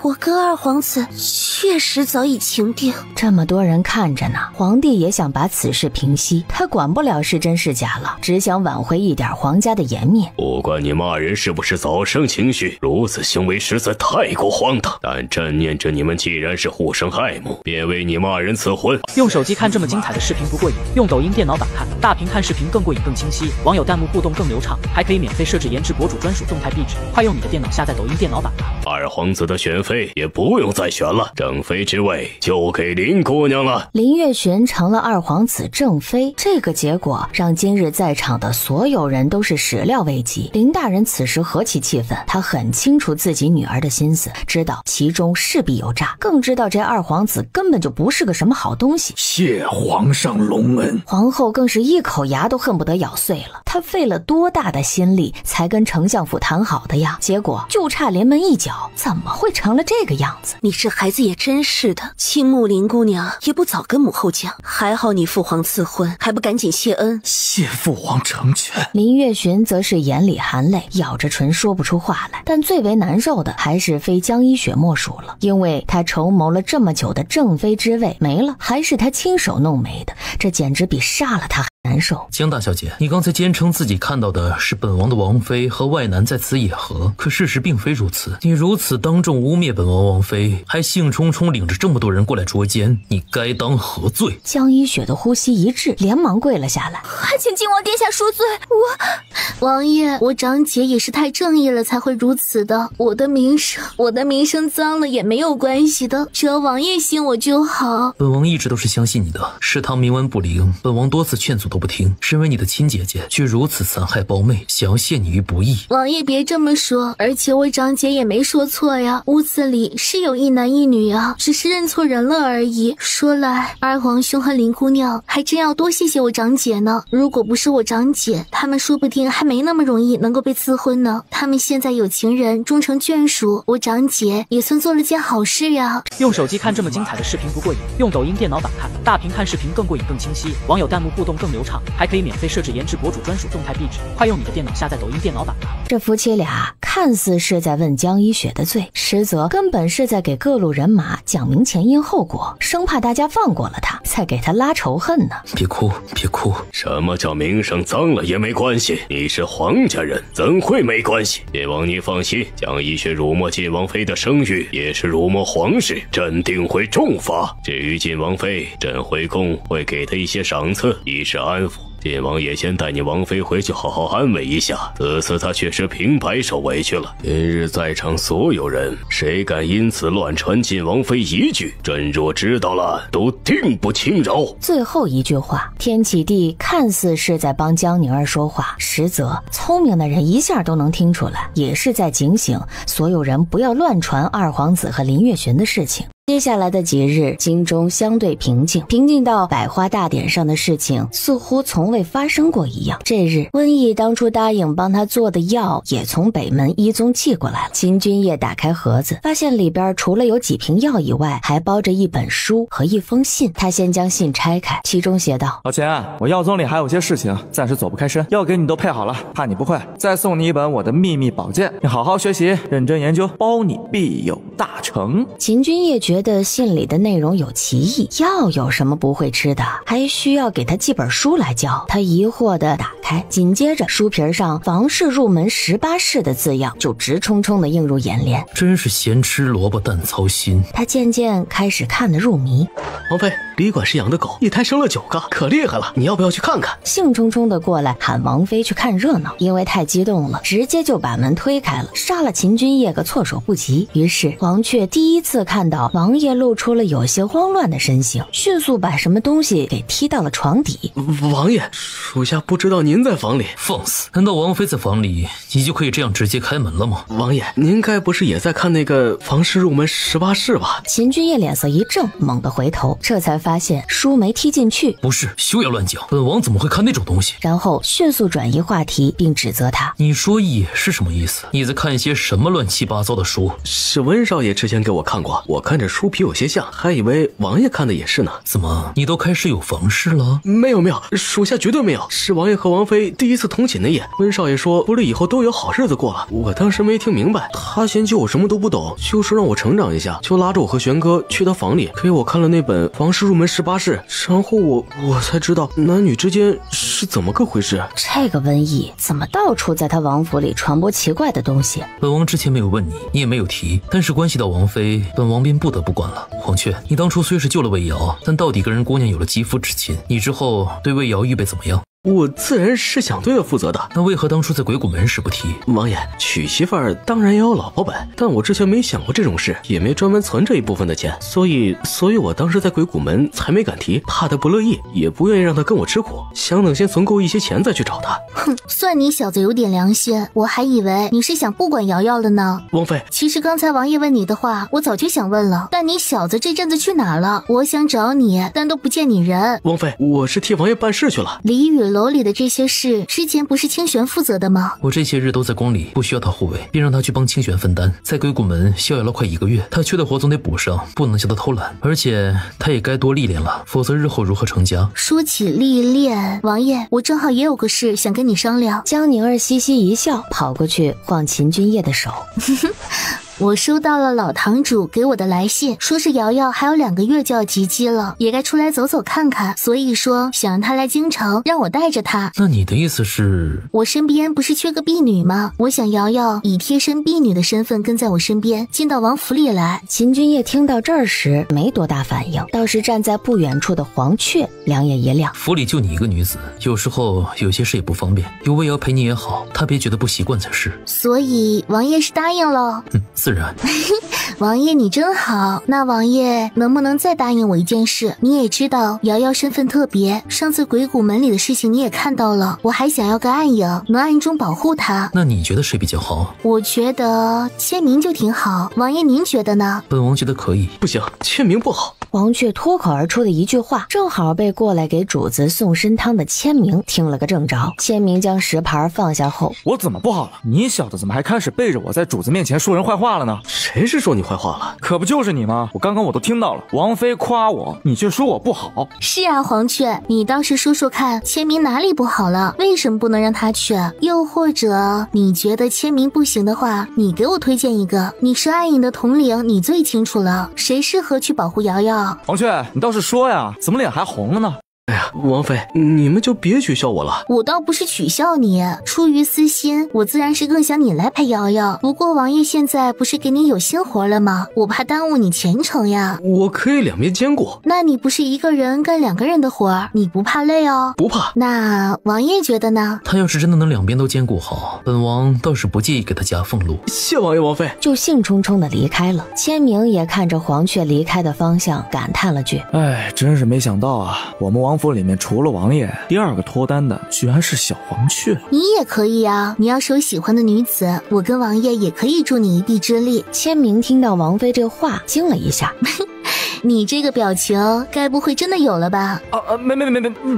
我跟二皇子确实早已情定。这么多人看着呢，皇帝也想把此事平息，他管不了是真是假了，只想挽回一点皇家的颜面。不管你骂人是不是早生情绪，如此行为实在太过荒唐。但朕念着你们既然是互生爱慕，便为你骂人赐婚。用手机看这么精彩的视频不过瘾，用抖音电脑版看，大屏看视频更过瘾更清晰，网友弹幕互动更流畅，还可以免费设置颜值博主专属动态壁纸。快用你的电脑下载抖音电脑版吧。二皇子的选妃也不用再选了，正妃之位就给林姑娘了。林月寻成了二皇子正妃，这个结果让今日在场的所有人都是始料未及。林大人此时何其气愤，他很清楚自己女儿的心思，知道其中势必有诈，更知道这二皇子根本就不是个什么好东西。谢皇上隆恩。皇后更是一口牙都恨不得咬碎了，她费了多大的心力才跟丞相府谈好的呀，结果就差临门一脚，怎么会成了这个样子？你这孩子也真是的，倾慕林姑娘也不早跟母后讲，还好你父皇赐婚，还不赶紧谢恩。谢父皇成全。林月寻则是眼里含泪，咬着唇说不出话来。但最为难受的还是非江一雪莫属了，因为她筹谋了这么久的正妃之位没了，还是她亲手弄没的，这简直比杀了她还难受。江大小姐，你刚才坚称自己看到的是本王的王妃和外男在此野合，可事实并非如此。你如此当众污蔑本王王妃，还兴冲冲领着这么多人过来捉奸，你该当何罪？江一雪的呼吸一滞，连忙跪了下来，还请靖王殿下恕罪。王爷，我长姐也是太正义了才会如此的，我的名声脏了也没有关系的，只要王爷信我就好。本王一直都是相信你的，食堂冥顽不灵，本王多次劝阻都不听，身为你的亲姐姐却如此残害胞妹，想要陷你于不义。王爷别这么说，而且我长姐也没说错呀，屋子里是有一男一女啊，只是认错人了而已。说来二皇兄和林姑娘还真要多谢谢我长姐呢，如果不是我长姐，他们说不定还没那么容易能够被赐婚呢。他们现在有情人终成眷属，我长姐也算做了件好事呀。用手机看这么精彩的视频不过瘾，用抖音电脑版看，大屏看视频更过瘾更清晰，网友弹幕互动更流畅，还可以免费设置颜值博主专属动态壁纸。快用你的电脑下载抖音电脑版吧。这夫妻俩看似是在问江一雪的罪，实则根本是在给各路人马讲明前因后果，生怕大家放过了他，再给他拉仇恨呢。别哭，别哭。什么叫名声脏了也没关系？你是皇家人，怎会没关系？爹王你放心，江一雪辱没晋王妃的声誉，也是辱没皇室，朕定会重罚。至于晋王妃，朕回宫会给她一些赏赐，以示安抚。晋王也先带你王妃回去好好安慰一下，此次她确实平白受委屈了。今日在场所有人，谁敢因此乱传晋王妃一句，朕若知道了，都定不轻饶。最后一句话，天启帝看似是在帮江宁儿说话，实则聪明的人一下都能听出来，也是在警醒所有人不要乱传二皇子和林月寻的事情。接下来的几日，京中相对平静，平静到百花大典上的事情似乎从未发生过一样。这日，温毅当初答应帮他做的药也从北门一宗寄过来了。秦君夜打开盒子，发现里边除了有几瓶药以外，还包着一本书和一封信。他先将信拆开，其中写道：老钱，我药宗里还有些事情，暂时走不开身，药给你都配好了，怕你不会，再送你一本我的秘密宝鉴，你好好学习，认真研究，包你必有大成。秦君夜觉觉得信里的内容有歧义，药有什么不会吃的，还需要给他寄本书来教。他疑惑地打开，紧接着书皮上房事入门18式的字样就直冲冲地映入眼帘，真是咸吃萝卜淡操心。他渐渐开始看得入迷。王妃，李管事养的狗一胎生了9个，可厉害了，你要不要去看看？兴冲冲地过来喊王妃去看热闹，因为太激动了，直接就把门推开了，杀了秦君夜个措手不及。于是黄雀第一次看到王爷露出了有些慌乱的身形，迅速把什么东西给踢到了床底。王爷，属下不知道您在房里。放肆！难道王妃在房里，你就可以这样直接开门了吗？王爷，您该不是也在看那个房事入门18式吧？秦君夜脸色一正，猛地回头，这才发现书没踢进去。不是，休要乱讲，本王怎么会看那种东西？然后迅速转移话题，并指责他。你说也是什么意思？你在看些什么乱七八糟的书？是温少爷之前给我看过，我看着书皮有些像，还以为王爷看的也是呢。怎么，你都开始有房事了？没有，属下绝对没有，是王爷和王妃第一次同寝的夜。温少爷说不是以后都有好日子过了，我当时没听明白，他嫌弃我什么都不懂，就说让我成长一下，就拉着我和玄哥去他房里，给我看了那本房事入门18式，然后我才知道男女之间是怎么个回事。这个瘟疫怎么到处在他王府里传播奇怪的东西？本王之前没有问你，你也没有提，但是关系到王妃，本王便不得不管了。黄雀，你当初虽是救了魏瑶，但到底跟人姑娘有了肌肤之亲，你之后对魏瑶预备怎么样？我自然是想对他负责的，那为何当初在鬼谷门时不提？王爷，娶媳妇儿当然也有老婆本，但我之前没想过这种事，也没专门存这一部分的钱，所以我当时在鬼谷门才没敢提，怕他不乐意，也不愿意让他跟我吃苦，想等先存够一些钱再去找他。哼，算你小子有点良心，我还以为你是想不管瑶瑶了呢。王妃，其实刚才王爷问你的话，我早就想问了，但你小子这阵子去哪儿了？我想找你，但都不见你人。王妃，我是替王爷办事去了。李雨楼里的这些事，之前不是清玄负责的吗？我这些日都在宫里，不需要他护卫，便让他去帮清玄分担。在鬼谷门逍遥了快1个月，他缺的活总得补上，不能叫他偷懒。而且他也该多历练了，否则日后如何成家？说起历练，王爷，我正好也有个事想跟你商量。江宁儿嘻嘻一笑，跑过去晃秦君夜的手。我收到了老堂主给我的来信，说是瑶瑶还有2个月就要及笄了，也该出来走走看看，所以说想让她来京城，让我带着她。那你的意思是？我身边不是缺个婢女吗？我想瑶瑶以贴身婢女的身份跟在我身边，进到王府里来。秦君夜听到这儿时没多大反应，倒是站在不远处的黄雀两眼一亮。府里就你一个女子，有时候有些事也不方便，有魏瑶陪你也好，她别觉得不习惯才是。所以王爷是答应了？自然。王爷你真好，那王爷能不能再答应我一件事？你也知道瑶瑶身份特别，上次鬼谷门里的事情你也看到了，我还想要个暗影，能暗中保护她。那你觉得谁比较好？我觉得签名就挺好，王爷您觉得呢？本王觉得可以。不行，签名不好。黄雀脱口而出的一句话，正好被过来给主子送参汤的签名听了个正着。签名将石牌放下后，我怎么不好了？你小子怎么还开始背着我在主子面前说人坏话了呢？谁是说你坏话了？可不就是你吗？我刚刚都听到了，王妃夸我，你却说我不好。是啊，黄雀，你倒是说说看，签名哪里不好了？为什么不能让他去？又或者你觉得签名不行的话，你给我推荐一个。你是暗影的统领，你最清楚了，谁适合去保护瑶瑶？黄雀，你倒是说呀，怎么脸还红了呢？哎呀，王妃，你们就别取笑我了。我倒不是取笑你，出于私心，我自然是更想你来陪瑶瑶。不过王爷现在不是给你有新活了吗？我怕耽误你前程呀。我可以两边兼顾。那你不是一个人干2个人的活，你不怕累哦？不怕。那王爷觉得呢？他要是真的能两边都兼顾好，本王倒是不介意给他加俸禄。谢王爷王妃。就兴冲冲的离开了。签名也看着黄雀离开的方向，感叹了句：哎，真是没想到啊，我们王府里面除了王爷，第2个脱单的居然是小黄雀。你也可以啊，你要是有喜欢的女子，我跟王爷也可以助你一臂之力。签名听到王妃这话，惊了一下。你这个表情，该不会真的有了吧？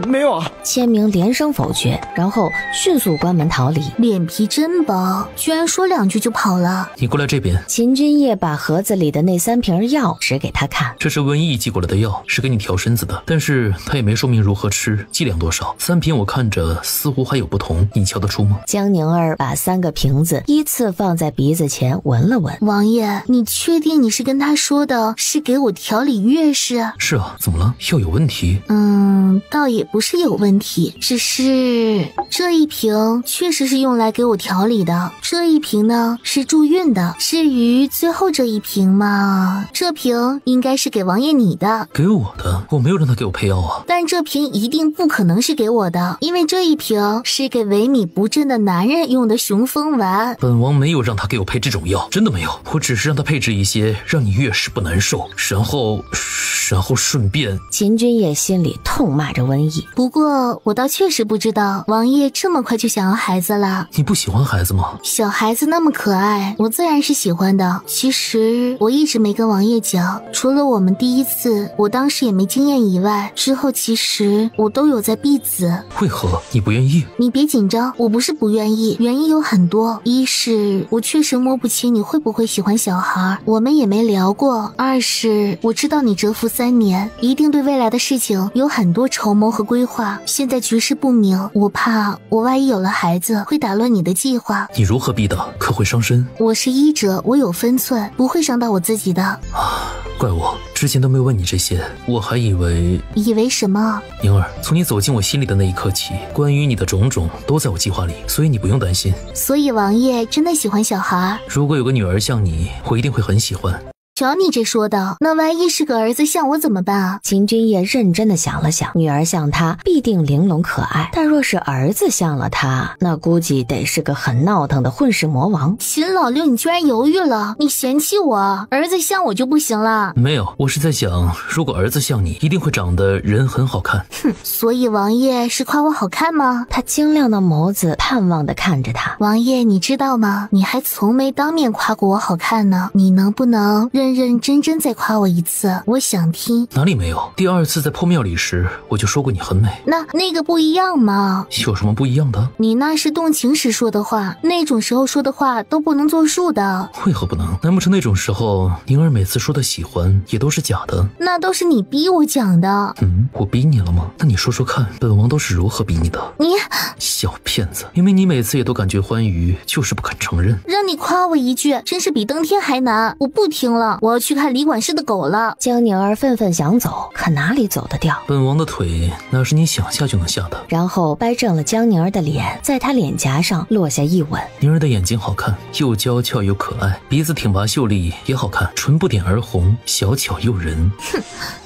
没有啊！千明连声否决，然后迅速关门逃离。脸皮真薄，居然说2句就跑了。你过来这边。秦君夜把盒子里的那3瓶药指给他看，这是瘟疫寄过来的药，是给你调身子的，但是他也没说明如何吃，剂量多少。3瓶我看着似乎还有不同，你瞧得出吗？江宁儿把3个瓶子依次放在鼻子前闻了闻。王爷，你确定你是跟他说的是给我调理月事？是啊，怎么了？药有问题？倒也不是有问题，只是这一瓶确实是用来给我调理的，这一瓶呢是助孕的。至于最后这一瓶嘛，这瓶应该是给王爷你的。给我的？我没有让他给我配药啊。但这瓶一定不可能是给我的，因为这一瓶是给萎靡不振的男人用的雄风丸。本王没有让他给我配这种药，真的没有。我只是让他配置一些让你月事不难受，然后顺便……秦君夜心里痛骂着瘟疫。不过我倒确实不知道王爷这么快就想要孩子了。你不喜欢孩子吗？小孩子那么可爱，我自然是喜欢的。其实我一直没跟王爷讲，除了我们第1次我当时也没经验以外，之后其实我都有在避子。为何你不愿意？你别紧张，我不是不愿意，原因有很多。一是我确实摸不清你会不会喜欢小孩，我们也没聊过。2是我知道你蛰伏3年，一定对未来的事情有很多筹谋和规划，现在局势不明，我怕我万一有了孩子会打乱你的计划。你如何避的？可会伤身？我是医者，我有分寸，不会伤到我自己的。怪我之前都没问你这些，我还以为什么？宁儿，从你走进我心里的那一刻起，关于你的种种都在我计划里，所以你不用担心。所以王爷真的喜欢小孩？如果有个女儿像你，我一定会很喜欢。瞧你这说的，那万一是个儿子像我怎么办啊？秦君夜认真的想了想，女儿像他必定玲珑可爱，但若是儿子像了他，那估计得是个很闹腾的混世魔王。秦老六，你居然犹豫了，你嫌弃我？儿子像我就不行了？没有，我是在想，如果儿子像你，一定会长得人很好看。哼，所以王爷是夸我好看吗？他晶亮的眸子盼望地看着他。王爷，你知道吗？你还从没当面夸过我好看呢，你能不能认认真真再夸我一次？我想听。哪里没有？第2次在破庙里时，我就说过你很美。那个不一样吗？有什么不一样的？你那是动情时说的话，那种时候说的话都不能作数的。为何不能？难不成那种时候，宁儿每次说的喜欢也都是假的？那都是你逼我讲的。我逼你了吗？那你说说看，本王都是如何逼你的？你小骗子！明明你每次也都感觉欢愉，就是不肯承认。让你夸我一句，真是比登天还难。我不听了，我要去看李管事的狗了。江宁儿愤愤想走，可哪里走得掉？本王的腿哪是你想下就能下的？然后掰正了江宁儿的脸，在她脸颊上落下一吻。宁儿的眼睛好看，又娇俏又可爱，鼻子挺拔秀丽也好看，唇不点而红，小巧诱人。哼。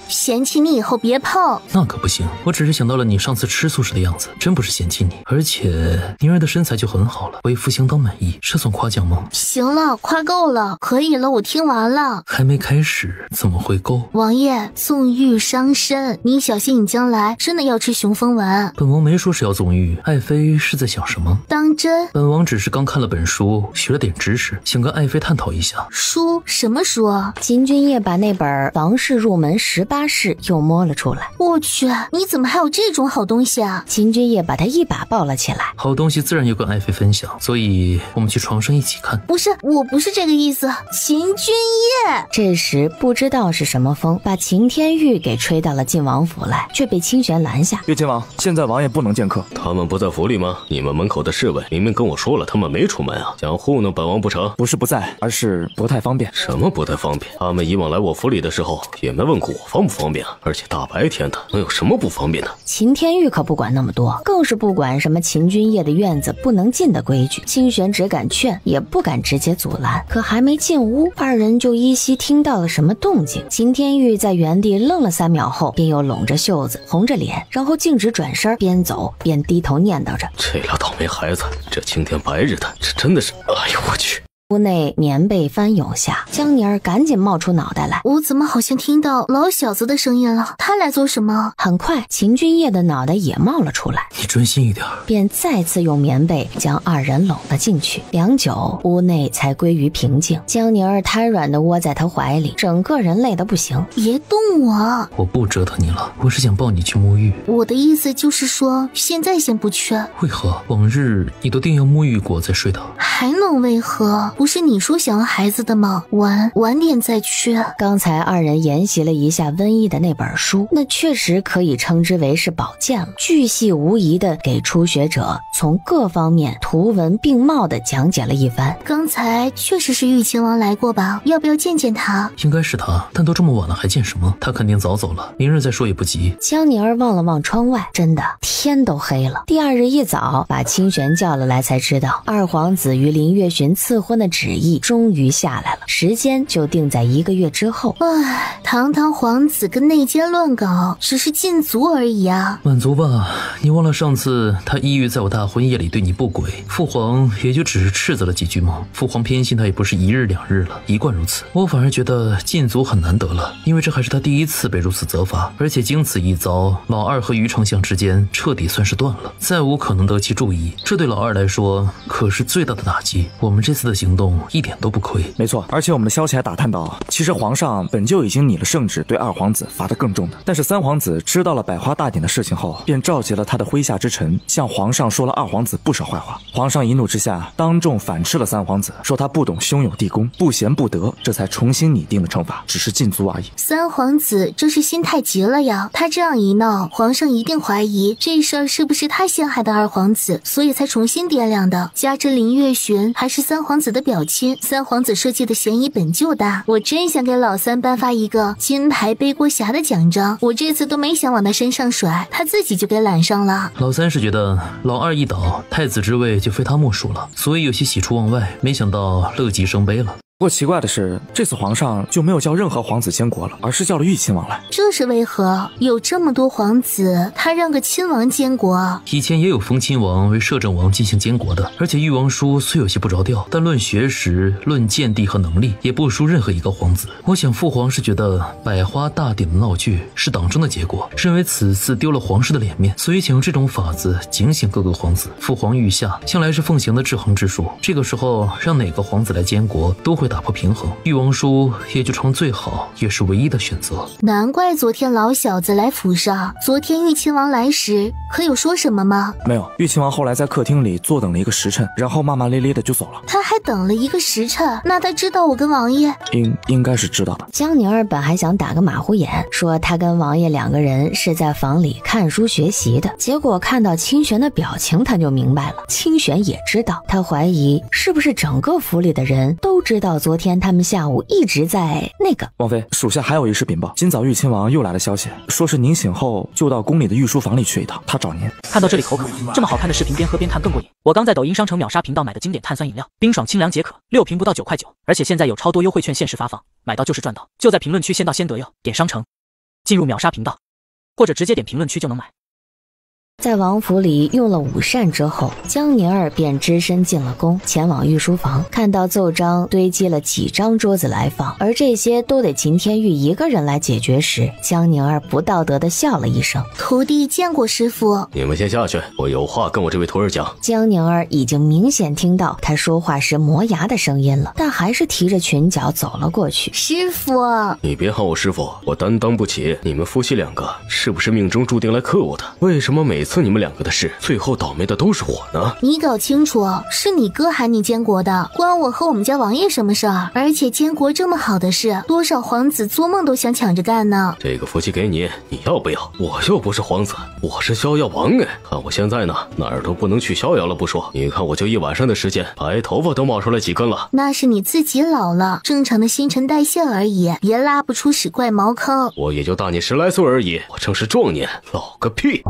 嫌弃你以后别碰。那可不行，我只是想到了你上次吃素时的样子，真不是嫌弃你。而且宁儿的身材就很好了，为夫相当满意，这算夸奖吗？行了，夸够了，可以了，我听完了。还没开始，怎么会够？王爷，纵欲伤身，你小心你将来真的要吃雄风丸。本王没说是要纵欲，爱妃是在想什么？当真？本王只是刚看了本书，学了点知识，想跟爱妃探讨一下。书？什么书啊？秦君夜把那本《房事入门18式》又摸了出来。我去，你怎么还有这种好东西啊？秦君夜把他一把抱了起来。好东西自然要跟爱妃分享，所以我们去床上一起看。不是，我不是这个意思。秦君夜。这时不知道是什么风，把秦天玉给吹到了晋王府来，却被清玄拦下。月亲王，现在王爷不能见客。他们不在府里吗？你们门口的侍卫明明跟我说了，他们没出门啊，想糊弄本王不成？不是不在，而是不太方便。什么不太方便？他们以往来我府里的时候也没问过我方不方便啊，而且大白天的能有什么不方便的？秦天玉可不管那么多，更是不管什么秦君夜的院子不能进的规矩。清玄只敢劝，也不敢直接阻拦。可还没进屋，二人就依稀听到了什么动静。秦天玉在原地愣了3秒后，便又拢着袖子，红着脸，然后径直转身，边走边低头念叨着：这俩倒霉孩子，这青天白日的，这真的是……哎呦我去！屋内棉被翻涌下，江宁儿赶紧冒出脑袋来。我怎么好像听到老小子的声音了？他来做什么？很快，秦君夜的脑袋也冒了出来。你专心一点，便再次用棉被将二人拢了进去。良久，屋内才归于平静。江宁儿瘫软地窝在他怀里，整个人累得不行。别动我！我不折腾你了，我是想抱你去沐浴。我的意思就是说，现在先不去。为何？往日你都定要沐浴过再睡的，还能为何？不是你说想要孩子的吗？晚点再去。刚才二人研习了一下瘟疫的那本书，那确实可以称之为是宝剑了，巨细无遗地给初学者从各方面图文并茂地讲解了一番。刚才确实是玉秦王来过吧？要不要见见他？应该是他，但都这么晚了还见什么？他肯定早走了，明日再说也不急。江宁儿望了望窗外，真的天都黑了。第二日一早把清玄叫了来，才知道二皇子与林月寻赐婚的旨意终于下来了，时间就定在1个月之后。唉，堂堂皇子跟内奸乱搞，只是禁足而已啊。满足吧，你忘了上次他意欲在我大婚夜里对你不轨，父皇也就只是斥责了几句吗？父皇偏心他也不是1日2日了，一贯如此。我反而觉得禁足很难得了，因为这还是他第一次被如此责罚，而且经此一遭，老二和于丞相之间彻底算是断了，再无可能得其注意。这对老二来说可是最大的打击。我们这次的行动一点都不亏。没错，而且我们的消息还打探到，其实皇上本就已经拟了圣旨，对二皇子罚得更重的。但是三皇子知道了百花大典的事情后，便召集了他的麾下之臣，向皇上说了二皇子不少坏话。皇上一怒之下，当众反斥了三皇子，说他不懂兄友弟恭，不贤不德，这才重新拟定了惩罚，只是禁足而已。三皇子这是心太急了呀，他这样一闹，皇上一定怀疑这事儿是不是他陷害的二皇子，所以才重新掂量的。加之林月寻还是三皇子的表亲，三皇子设计的嫌疑本就大。我真想给老三颁发一个金牌背锅侠的奖章，我这次都没想往他身上甩，他自己就给揽上了。老三是觉得老二一倒，太子之位就非他莫属了，所以有些喜出望外，没想到乐极生悲了。不过奇怪的是，这次皇上就没有叫任何皇子监国了，而是叫了玉亲王来。这是为何？有这么多皇子，他让个亲王监国？以前也有封亲王为摄政王进行监国的，而且誉王书虽有些不着调，但论学识、论见地和能力，也不输任何一个皇子。我想父皇是觉得百花大典的闹剧是党争的结果，认为此次丢了皇室的脸面，所以请用这种法子警醒各个皇子。父皇御下向来是奉行的制衡之术，这个时候让哪个皇子来监国都会打破平衡，誉王书也就成最好也是唯一的选择。难怪昨天老小子来府上，昨天玉亲王来时可有说什么吗？没有，玉亲王后来在客厅里坐等了1个时辰，然后骂骂咧咧的就走了。他还等了1个时辰，那他知道我跟王爷？应该是知道的。江宁儿本还想打个马虎眼，说他跟王爷2个人是在房里看书学习的，结果看到清玄的表情，他就明白了。清玄也知道，他怀疑是不是整个府里的人都知道昨天他们下午一直在那个。王妃，属下还有一事禀报，今早玉亲王又来了消息，说是您醒后就到宫里的御书房里去一趟，他找您。看到这里口渴，这么好看的视频边喝边看更过瘾。我刚在抖音商城秒杀频道买的经典碳酸饮料，冰爽清凉解渴，6瓶不到9块9，而且现在有超多优惠券限时发放，买到就是赚到，就在评论区先到先得哟，点商城进入秒杀频道，或者直接点评论区就能买。在王府里用了午膳之后，江宁儿便只身进了宫，前往御书房，看到奏章堆积了几张桌子来放，而这些都得秦天玉一个人来解决时，江宁儿不道德地笑了一声：“徒弟见过师傅。”你们先下去，我有话跟我这位徒儿讲。江宁儿已经明显听到他说话时磨牙的声音了，但还是提着裙角走了过去。师傅，你别喊我师傅，我担当不起。你们夫妻2个是不是命中注定来克我的？为什么每次你们2个的事，最后倒霉的都是我呢？你搞清楚，是你哥喊你监国的，关我和我们家王爷什么事儿？而且监国这么好的事，多少皇子做梦都想抢着干呢。这个福气给你，你要不要？我又不是皇子，我是逍遥王哎！看我现在呢，哪儿都不能去逍遥了不说，你看我就一晚上的时间，白头发都冒出来几根了。那是你自己老了，正常的新陈代谢而已，别拉不出屎怪茅坑。我也就大你10来岁而已，我正是壮年，老个屁！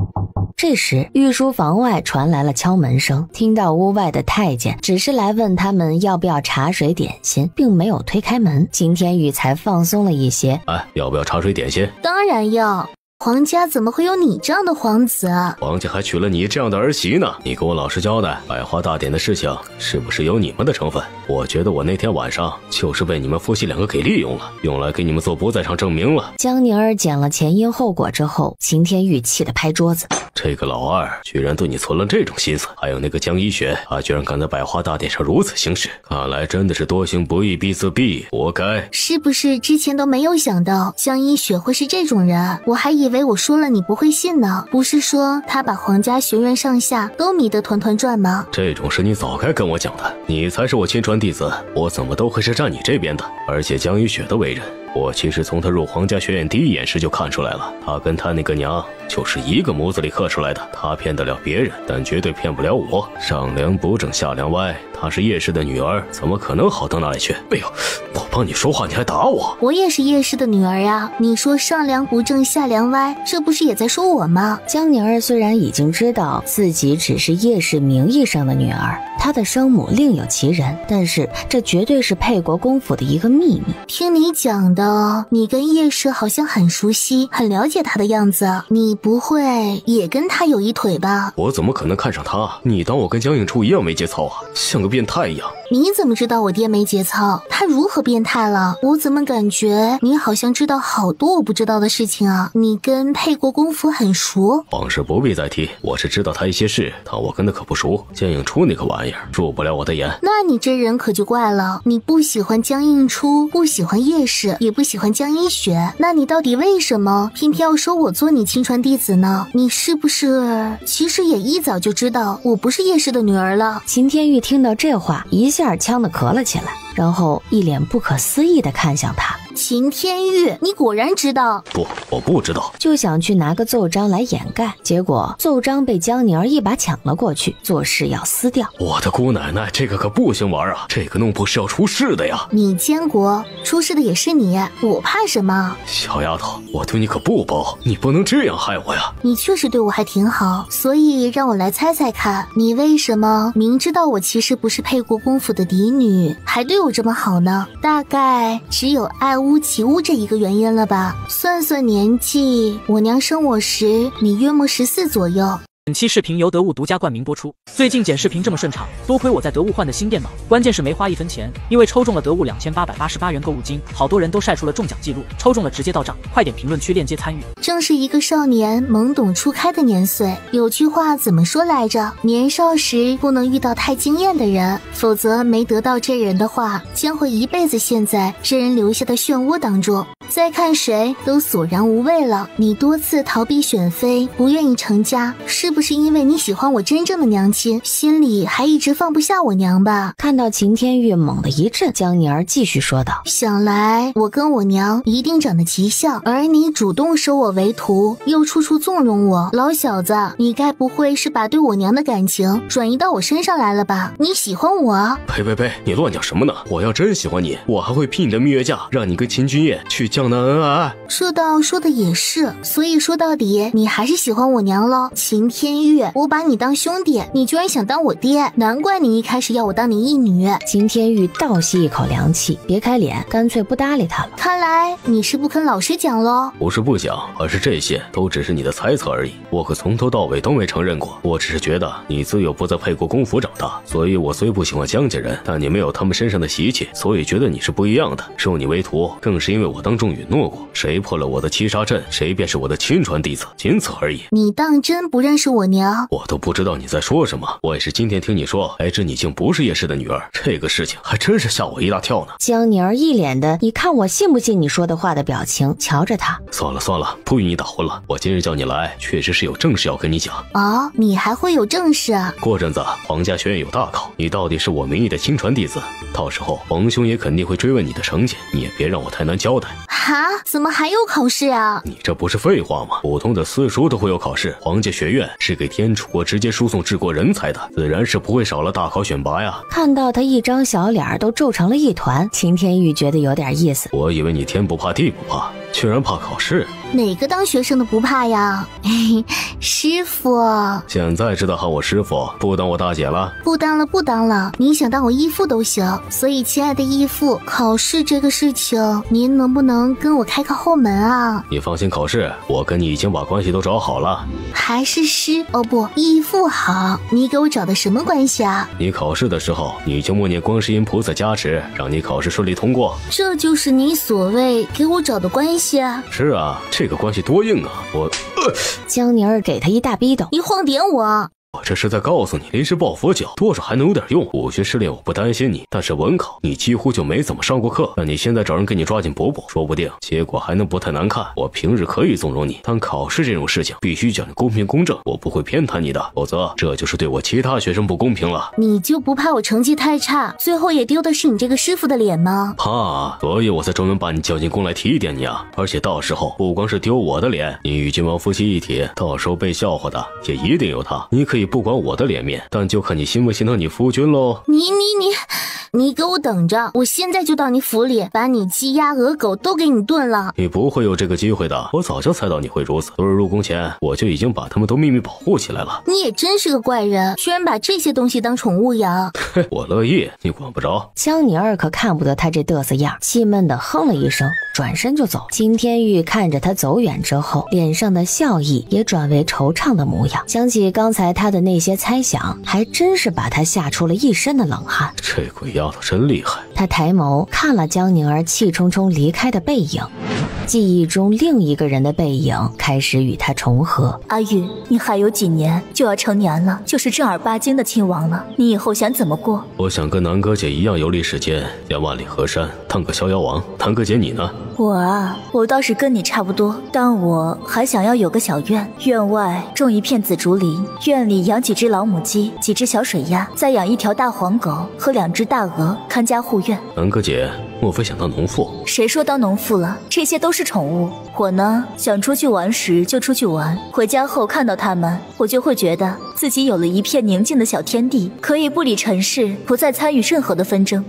这时御书房外传来了敲门声，听到屋外的太监只是来问他们要不要茶水点心，并没有推开门，秦天宇才放松了一些。哎，要不要茶水点心？当然要。皇家怎么会有你这样的皇子？皇家还娶了你这样的儿媳呢。你给我老实交代，百花大典的事情是不是有你们的成分？我觉得我那天晚上就是被你们夫妻两个给利用了，用来给你们做不在场证明了。江宁儿讲了前因后果之后，秦天玉气得拍桌子。这个老二居然对你存了这种心思，还有那个江一雪，他居然敢在百花大典上如此行事，看来真的是多行不义必自毙，活该。是不是之前都没有想到江一雪会是这种人？我还以为我说了你不会信呢。不是说他把皇家学院上下都迷得团团转吗？这种事你早该跟我讲的，你才是我亲传弟子，我怎么都会是站你这边的。而且江一雪的为人，我其实从他入皇家学院第一眼时就看出来了，他跟他那个娘就是一个模子里刻出来的。他骗得了别人，但绝对骗不了我。上梁不正下梁歪，她是叶氏的女儿，怎么可能好到哪里去？哎呦，我帮你说话你还打我？我也是叶氏的女儿呀。你说上梁不正下梁歪，这不是也在说我吗？江宁儿虽然已经知道自己只是叶氏名义上的女儿，她的生母另有其人，但是这绝对是沛国公府的一个秘密。听你讲的，你跟叶氏好像很熟悉，很了解她的样子，你不会也跟她有一腿吧？我怎么可能看上她？你当我跟江映初一样没节操啊？像个变态一样。你怎么知道我爹没节操？他如何变态了？我怎么感觉你好像知道好多我不知道的事情啊？你跟沛国公府很熟？往事不必再提，我是知道他一些事，但我跟他可不熟。江映初那个玩意儿入不了我的眼。那你这人可就怪了，你不喜欢江映初，不喜欢叶氏，也不喜欢江一雪，那你到底为什么偏偏要说我做你亲传弟子呢？你是不是其实也一早就知道我不是叶氏的女儿了？秦天玉听到这话，一下呛得咳了起来，然后一脸不可思议地看向他。秦天玉，你果然知道？不，我不知道。就想去拿个奏章来掩盖，结果奏章被江宁儿一把抢了过去，做事要撕掉。我的姑奶奶，这个可不行玩啊！这个弄破是要出事的呀！你监国出事的也是你，我怕什么？小丫头，我对你可不薄，你不能这样害我呀！你确实对我还挺好，所以让我来猜猜看，你为什么明知道我其实不是沛国公府的嫡女，还对我这么好呢？大概只有爱屋及乌这一个原因了吧？算算年纪，我娘生我时你约莫14左右。本期视频由得物独家冠名播出。最近剪视频这么顺畅，多亏我在得物换的新电脑，关键是没花1分钱，因为抽中了得物2888元购物金，好多人都晒出了中奖记录，抽中了直接到账，快点评论区链接参与。正是一个少年懵懂初开的年岁，有句话怎么说来着？年少时不能遇到太惊艳的人，否则没得到这人的话，将会一辈子陷在这人留下的漩涡当中。再看谁都索然无味了。你多次逃避选妃，不愿意成家，是不是因为你喜欢我真正的娘亲，心里还一直放不下我娘吧？看到秦天玉猛地一震，江宁儿继续说道：想来我跟我娘一定长得极像，而你主动收我为徒，又处处纵容我，老小子，你该不会是把对我娘的感情转移到我身上来了吧？你喜欢我啊？呸，你乱讲什么呢？我要真喜欢你，我还会批你的蜜月假，让你跟秦君夜去江南恩爱。这倒说的也是，所以说到底你还是喜欢我娘咯。秦天玉，我把你当兄弟，你居然想当我爹，难怪你一开始要我当你义女。秦天玉倒吸一口凉气，别开脸，干脆不搭理他了。看来你是不肯老实讲咯。不是不讲，而是这些都只是你的猜测而已，我可从头到尾都没承认过。我只是觉得你自幼不在沛国公府长大，所以我虽不喜欢江家人，但你没有他们身上的习气，所以觉得你是不一样的。收你为徒，更是因为我当众允诺过，谁破了我的七杀阵，谁便是我的亲传弟子，仅此而已。你当真不认识我娘？我都不知道你在说什么，我也是今天听你说，才知你竟不是叶氏的女儿，这个事情还真是吓我一大跳呢。江宁儿一脸的你看我信不信你说的话的表情，瞧着他。算了，不与你打混了，我今日叫你来，确实是有正事要跟你讲。哦，你还会有正事啊？过阵子皇家学院有大考，你到底是我名义的亲传弟子，到时候皇兄也肯定会追问你的成绩，你也别让我太难交代。哈？怎么还有考试啊？你这不是废话吗？普通的私塾都会有考试，皇家学院是给天楚国直接输送治国人才的，自然是不会少了大考选拔呀。看到他一张小脸都皱成了一团，秦天玉觉得有点意思。我以为你天不怕地不怕，居然怕考试，哪个当学生的不怕呀？师傅，现在知道喊我师傅，不当我大姐了？不当了，不当了，您想当我义父都行。所以，亲爱的义父，考试这个事情，您能不能跟我开个后门啊？你放心考试，我跟你已经把关系都找好了。还是义父好。你给我找的什么关系啊？你考试的时候，你就默念观世音菩萨加持，让你考试顺利通过。这就是你所谓给我找的关系啊？是啊，这个关系多硬啊！江宁儿给他一大逼斗，你晃点我！我这是在告诉你，临时抱佛脚多少还能有点用。武学失恋我不担心你，但是文考你几乎就没怎么上过课，那你现在找人给你抓紧补补，说不定结果还能不太难看。我平日可以纵容你，但考试这种事情必须讲公平公正，我不会偏袒你的，否则这就是对我其他学生不公平了。你就不怕我成绩太差，最后也丢的是你这个师傅的脸吗？怕，所以我才专门把你叫进宫来提点你啊！而且到时候不光是丢我的脸，你与君王夫妻一体，到时候被笑话的也一定有他。你可以不管我的脸面，但就看你心不心疼你夫君喽。你给我等着，我现在就到你府里，把你鸡鸭鹅狗都给你炖了。你不会有这个机会的，我早就猜到你会如此。昨日入宫前，我就已经把他们都秘密保护起来了。你也真是个怪人，居然把这些东西当宠物养。我乐意，你管不着。江宁儿可看不得他这嘚瑟样，气闷的哼了一声，转身就走。金天玉看着他走远之后，脸上的笑意也转为惆怅的模样。想起刚才他的那些猜想，还真是把他吓出了一身的冷汗。这鬼丫头真厉害。他抬眸看了江宁儿气冲冲离开的背影，记忆中另一个人的背影开始与他重合。阿玉，你还有几年就要成年了，就是正儿八经的亲王了，你以后想怎么过？我想跟南哥姐一样游历世间，向万里河山，当个逍遥王。南哥姐你呢？我倒是跟你差不多，但我还想要有个小院，院外种一片紫竹林，院里养几只老母鸡，几只小水鸭，再养一条大黄狗和2只大鹅，看家护院。南哥姐，莫非想当农妇？谁说当农妇了？这些都是宠物。我呢，想出去玩时就出去玩，回家后看到它们，我就会觉得自己有了一片宁静的小天地，可以不理尘世，不再参与任何的纷争。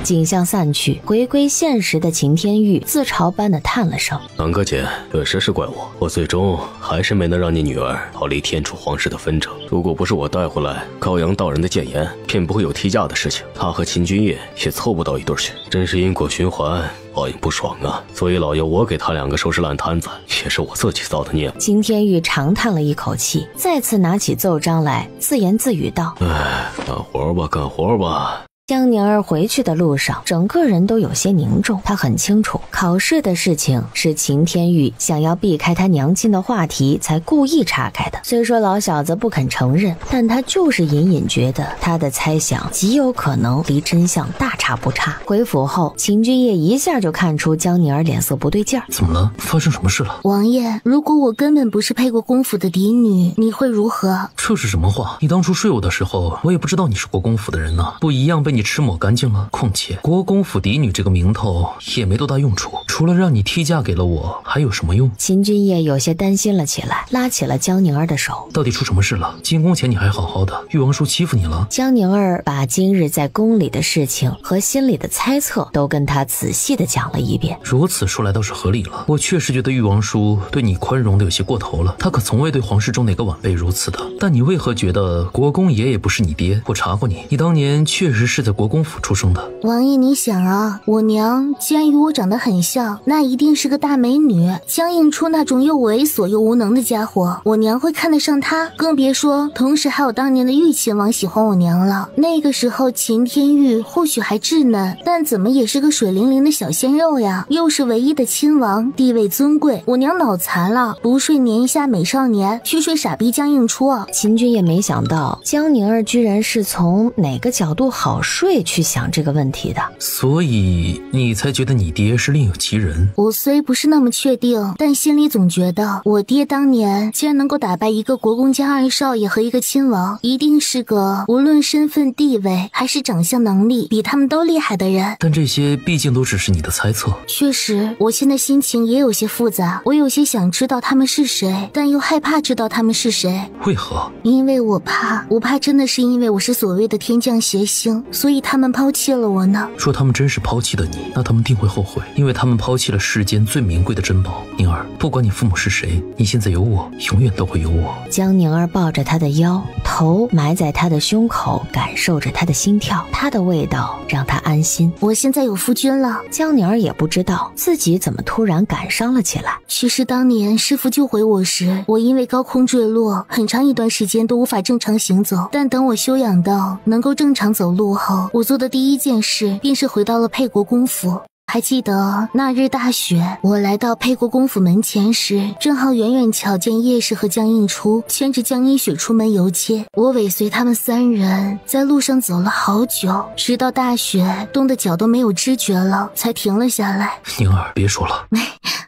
景象散去，回归现实的秦天玉自嘲般的叹了声：“南哥姐，确实是怪我最终还是没能让你女儿逃离天楚皇室的纷争。如果不是我带回来高阳道人的谏言，便不会有替嫁的事情。她和秦君夜也凑不到一对去，真是因果循环，报应不爽啊！所以老爷我给他2个收拾烂摊子，也是我自己造的孽。”金天玉长叹了一口气，再次拿起奏章来，自言自语道：“干活吧，干活吧。”江宁儿回去的路上，整个人都有些凝重。他很清楚，考试的事情是秦天玉想要避开他娘亲的话题，才故意岔开的。虽说老小子不肯承认，但他就是隐隐觉得他的猜想极有可能离真相大差不差。回府后，秦君夜一下就看出江宁儿脸色不对劲儿。怎么了？发生什么事了？王爷，如果我根本不是配过公府的嫡女，你会如何？这是什么话？你当初睡我的时候，我也不知道你是国公府的人呢，不一样被你吃抹干净了。况且国公府嫡女这个名头也没多大用处，除了让你替嫁给了我，还有什么用？秦君夜有些担心了起来，拉起了江宁儿的手。到底出什么事了？进宫前你还好好的，誉王叔欺负你了？江宁儿把今日在宫里的事情和心里的猜测都跟他仔细的讲了一遍。如此说来倒是合理了，我确实觉得誉王叔对你宽容的有些过头了，他可从未对皇室中哪个晚辈如此的。但你为何觉得国公爷也不是你爹？我查过你当年确实是在国公府出生的。王爷，你想啊，我娘既然与我长得很像，那一定是个大美女，江映初那种又猥琐又无能的家伙，我娘会看得上她，更别说同时还有当年的玉亲王喜欢我娘了。那个时候秦天玉或许还稚嫩，但怎么也是个水灵灵的小鲜肉呀，又是唯一的亲王，地位尊贵，我娘脑残了，不睡年下美少年，去睡傻逼江映初。秦君也没想到江宁儿居然是从哪个角度好睡去想这个问题的，所以你才觉得你爹是另有其人。我虽不是那么确定，但心里总觉得我爹当年既然能够打败一个国公家2少爷和一个亲王，一定是个无论身份地位还是长相能力比他们都厉害的人。但这些毕竟都只是你的猜测。确实，我现在心情也有些复杂，我有些想知道他们是谁，但又害怕知道他们是谁。为何？因为我怕真的是因为我是所谓的天降邪星，所所以他们抛弃了我呢。若他们真是抛弃了你，那他们定会后悔，因为他们抛弃了世间最名贵的珍宝。宁儿，不管你父母是谁，你现在有我，永远都会有我。江宁儿抱着他的腰，头埋在他的胸口，感受着他的心跳，他的味道让他安心。我现在有夫君了。江宁儿也不知道自己怎么突然感伤了起来。其实当年师父救回我时，我因为高空坠落，很长一段时间都无法正常行走。但等我休养到能够正常走路后，我做的第一件事便是回到了沛国公府。还记得那日大雪，我来到沛国公府门前时，正好远远瞧见叶氏和江映初牵着江一雪出门游街。我尾随他们三人在路上走了好久，直到大雪冻得脚都没有知觉了，才停了下来。宁儿，别说了。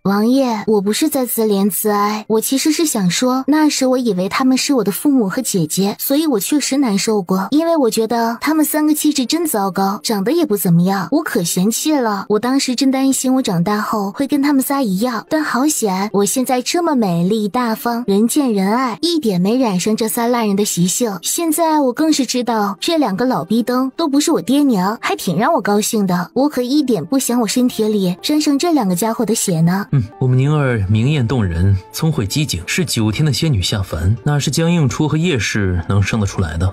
王爷，我不是在自怜自哀，我其实是想说，那时我以为他们是我的父母和姐姐，所以我确实难受过，因为我觉得他们三个气质真糟糕，长得也不怎么样，我可嫌弃了。我当时真担心我长大后会跟他们仨一样，但好险，我现在这么美丽大方，人见人爱，一点没染上这仨烂人的习性。现在我更是知道，这两个老逼灯都不是我爹娘，还挺让我高兴的。我可一点不想我身体里沾上这两个家伙的血呢。我们宁儿明艳动人，聪慧机警，是9天的仙女下凡，哪是江映初和叶氏能生得出来的？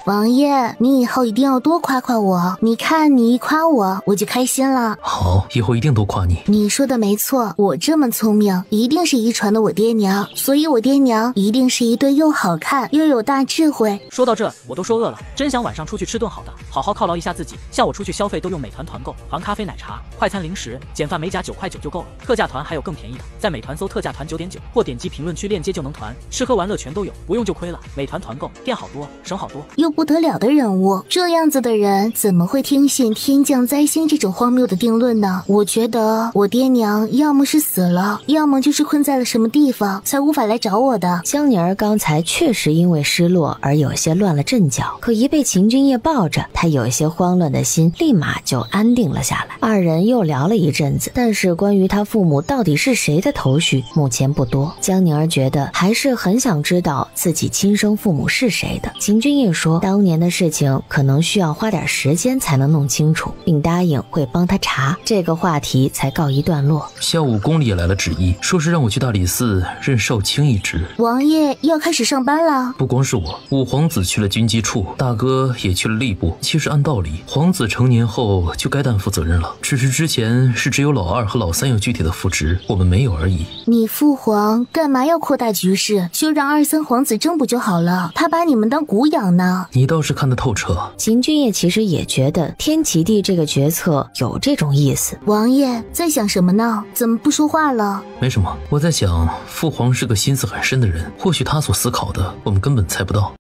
王爷，你以后一定要多夸夸我，你看你一夸我，我就开心了。好，以后一定多夸你。你说的没错，我这么聪明，一定是遗传的我爹娘，所以我爹娘一定是一对又好看又有大智慧。说到这，我都说饿了，真想晚上出去吃顿好的，好好犒劳一下自己。像我出去消费都用美团团购，团咖啡、奶茶、快餐、零食，简饭美甲9块9就够了。特价团还有更便宜的，在美团搜特价团9.9，或点击评论区链接就能团，吃喝玩乐全都有，不用就亏了。美团团购，店好多，省好多。又不得了的人物，这样子的人怎么会听信天降灾星这种荒谬的定论呢？我觉得我爹娘要么是死了，要么就是困在了什么地方，才无法来找我的。江宁儿刚才确实因为失落而有些乱了阵脚，可一被秦君夜抱着，他有些慌乱的心立马就安定了下来。二人又聊了一阵子，但是关于他父母到底是谁的头绪目前不多。江宁儿觉得还是很想知道自己亲生父母是谁的。秦君夜说当年的事情可能需要花点时间才能弄清楚，并答应会帮他查，这个话题才告一段落。下午宫里也来了旨意，说是让我去大理寺任少卿一职。王爷要开始上班了。不光是我，五皇子去了军机处，大哥也去了吏部。其实按道理，皇子成年后就该担负责任了，只是之前是只有老二和老三有具体的副职，我们没有而已。你父皇干嘛要扩大局势？就让2、3皇子争不就好了？他把你们当骨养呢。你倒是看得透彻。秦君夜其实也觉得天齐地这个决策有这种意思。王爷在想什么呢？怎么不说话了？没什么，我在想父皇是个心思很深的人，或许他所思考的我们根本猜不到。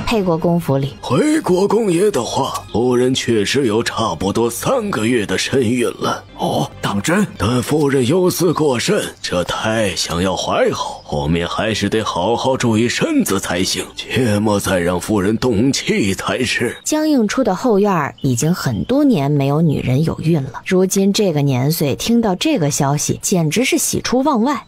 沛国公府里，回国公爷的话，夫人确实有差不多3个月的身孕了。哦，当真？但夫人忧思过甚，这胎想要怀好，后面还是得好好注意身子才行，切莫再让夫人动气才是。江映初的后院已经很多年没有女人有孕了，如今这个年岁听到这个消息，简直是喜出望外。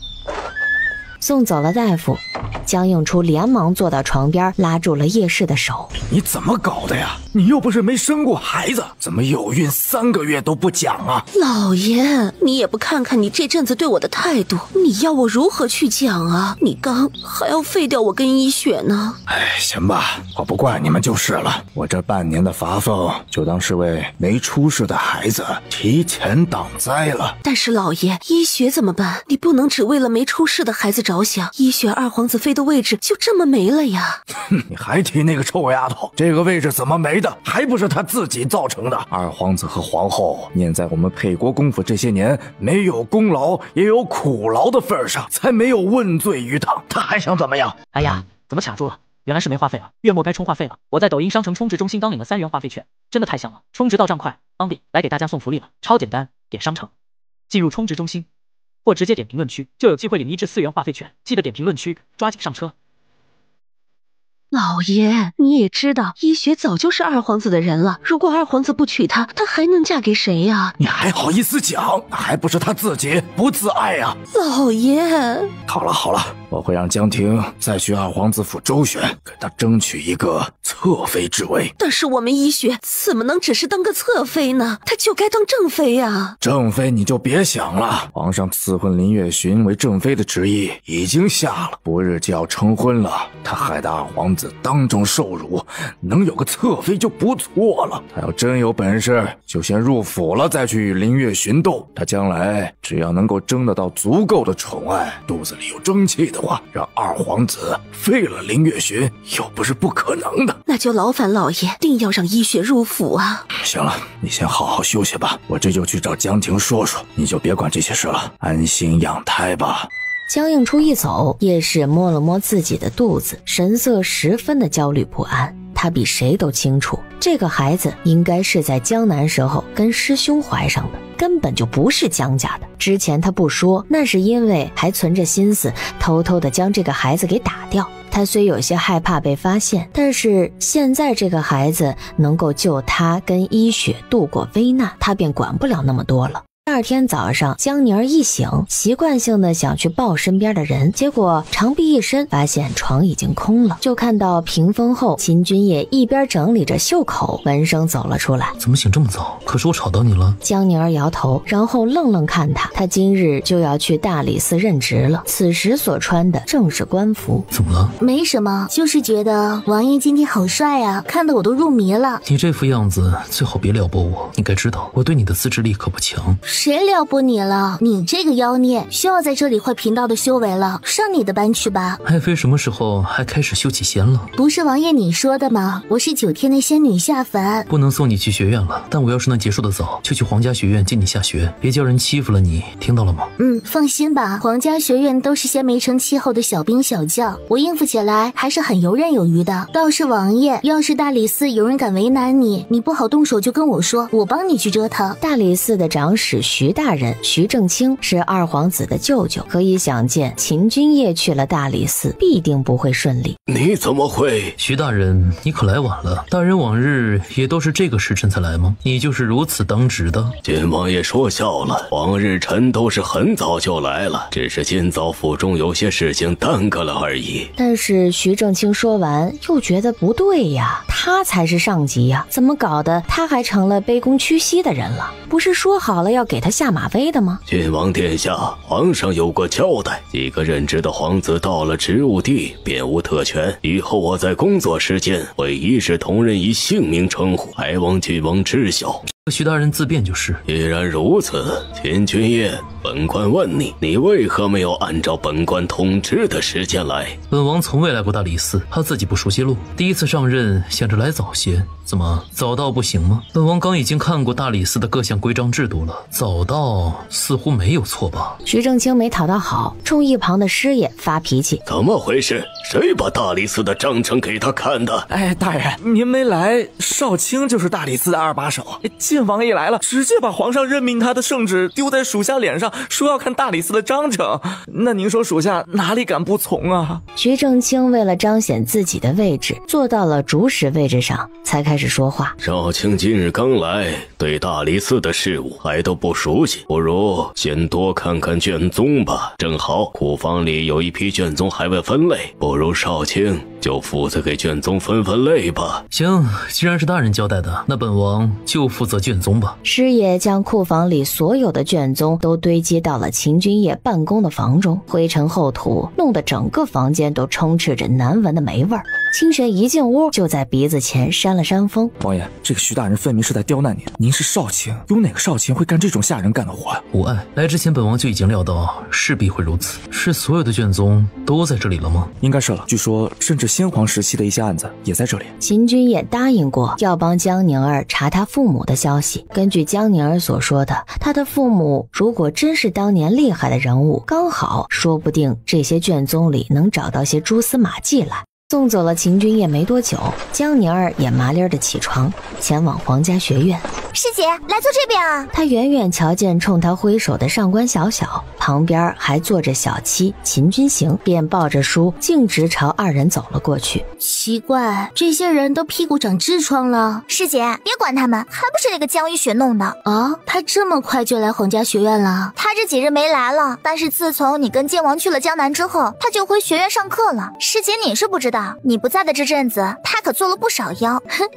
送走了大夫，江映初连忙坐到床边，拉住了叶氏的手。你怎么搞的呀？你又不是没生过孩子，怎么有孕3个月都不讲啊？老爷，你也不看看你这阵子对我的态度，你要我如何去讲啊？你刚还要废掉我跟一雪呢。行吧，我不怪你们就是了。我这半年的罚俸，就当是为没出世的孩子提前挡灾了。但是老爷，一雪怎么办？你不能只为了没出世的孩子着想，一雪2皇子妃的位置就这么没了呀。你还提那个臭丫头，这个位置怎么没的？还不是她自己造成的。2皇子和皇后念在我们沛国公府这些年没有功劳也有苦劳的份上，才没有问罪于他。他还想怎么样？哎呀，怎么卡住了？原来是没话费了，月末该充话费了。我在抖音商城充值中心刚领了3元话费券，真的太香了，充值到账快。昂比来给大家送福利了，超简单，点商城，进入充值中心，或直接点评论区，就有机会领1至4元话费券。记得点评论区，抓紧上车。老爷，你也知道一雪早就是2皇子的人了，如果2皇子不娶她，她还能嫁给谁呀？你还好意思讲？那还不是她自己不自爱呀？老爷，好了，我会让江婷再去二皇子府周旋，给他争取一个侧妃之位。但是我们医学怎么能只是当个侧妃呢？他就该当正妃啊！正妃你就别想了，皇上赐婚林月寻为正妃的旨意已经下了，不日就要成婚了。他害得二皇子当众受辱，能有个侧妃就不错了。他要真有本事，就先入府了再去与林月寻斗。他将来只要能够争得到足够的宠爱，肚子里有争气的话，让二皇子废了林月寻又不是不可能的。那就劳烦老爷定要让医雪入府啊！行了，你先好好休息吧，我这就去找江婷说说，你就别管这些事了，安心养胎吧。江映初一走，叶氏摸了摸自己的肚子，神色十分的焦虑不安。他比谁都清楚，这个孩子应该是在江南时候跟师兄怀上的，根本就不是江家的。之前他不说，那是因为还存着心思偷偷的将这个孩子给打掉。他虽有些害怕被发现，但是现在这个孩子能够救他跟依雪度过危难，他便管不了那么多了。第二天早上，江宁儿一醒，习惯性的想去抱身边的人，结果长臂一伸，发现床已经空了，就看到屏风后秦君夜一边整理着袖口，闻声走了出来。怎么醒这么早？可是我吵到你了？江宁儿摇头，然后愣愣看他。他今日就要去大理寺任职了，此时所穿的正是官服。怎么了？没什么，就是觉得王爷今天好帅啊，看得我都入迷了。你这副样子最好别撩拨我，你该知道我对你的自制力可不强。谁撩拨你了？你这个妖孽需要在这里坏贫道的修为了，上你的班去吧。爱妃什么时候还开始修起仙了？不是王爷你说的吗？我是9天的仙女下凡，不能送你去学院了，但我要是能结束的早，就去皇家学院接你下学，别叫人欺负了你，听到了吗？放心吧，皇家学院都是些没成气候的小兵小将，我应付起来还是很游刃有余的。倒是王爷，要是大理寺有人敢为难你，你不好动手就跟我说，我帮你去折腾。大理寺的长史徐大人徐正清是二皇子的舅舅，可以想见秦君夜去了大理寺必定不会顺利。你怎么会？徐大人，你可来晚了，大人往日也都是这个时辰才来吗？你就是如此当值的？晋王爷说笑了，往日臣都是很早就来了，只是今早府中有些事情耽搁了而已。但是徐正清说完又觉得不对呀，他才是上级呀，怎么搞得他还成了卑躬屈膝的人了？不是说好了要给他下马威的吗？晋王殿下，皇上有过交代，几个任职的皇子到了职务地便无特权，以后我在工作时间会一视同仁，以姓名称呼，还望郡王知晓。徐大人自便就是。既然如此，秦君夜，本官问你，你为何没有按照本官通知的时间来？本王从未来过大理寺，怕自己不熟悉路，第一次上任，想着来早些。怎么早到不行吗？本王刚已经看过大理寺的各项规章制度了，早到似乎没有错吧？徐正清没讨到好，冲一旁的师爷发脾气。怎么回事？谁把大理寺的章程给他看的？哎，大人您没来，少卿就是大理寺的二把手。晋王爷来了，直接把皇上任命他的圣旨丢在属下脸上，说要看大理寺的章程。那您说属下哪里敢不从啊？徐正清为了彰显自己的位置，坐到了主使位置上，才开始说话。少卿今日刚来，对大理寺的事务还都不熟悉，不如先多看看卷宗吧。正好库房里有一批卷宗还未分类，不如少卿就负责给卷宗分类吧。行，既然是大人交代的，那本王就负责卷宗吧。师爷将库房里所有的卷宗都堆积到了秦君夜办公的房中，灰尘厚土，弄得整个房间都充斥着难闻的霉味儿。清玄一进屋就在鼻子前扇了扇风。王爷，这个徐大人分明是在刁难您，您是少卿，有哪个少卿会干这种下人干的活啊？无碍，来之前本王就已经料到势必会如此。是所有的卷宗都在这里了吗？应该是了，据说甚至先皇时期的一些案子也在这里。秦君也答应过要帮江宁儿查他父母的消息，根据江宁儿所说的，他的父母如果真是当年厉害的人物，刚好说不定这些卷宗里能找到些蛛丝马迹来。送走了秦君夜没多久，江宁儿也麻利儿的起床，前往皇家学院。师姐，来坐这边啊！他远远瞧见冲他挥手的上官小小，旁边还坐着小七秦君行，便抱着书径直朝二人走了过去。奇怪，这些人都屁股长痔疮了。师姐，别管他们，还不是那个江一雪弄的啊？他这么快就来皇家学院了？他这几日没来了，但是自从你跟靖王去了江南之后，他就回学院上课了。师姐，你是不知道，你不在的这阵子，他可做了不少妖。哼，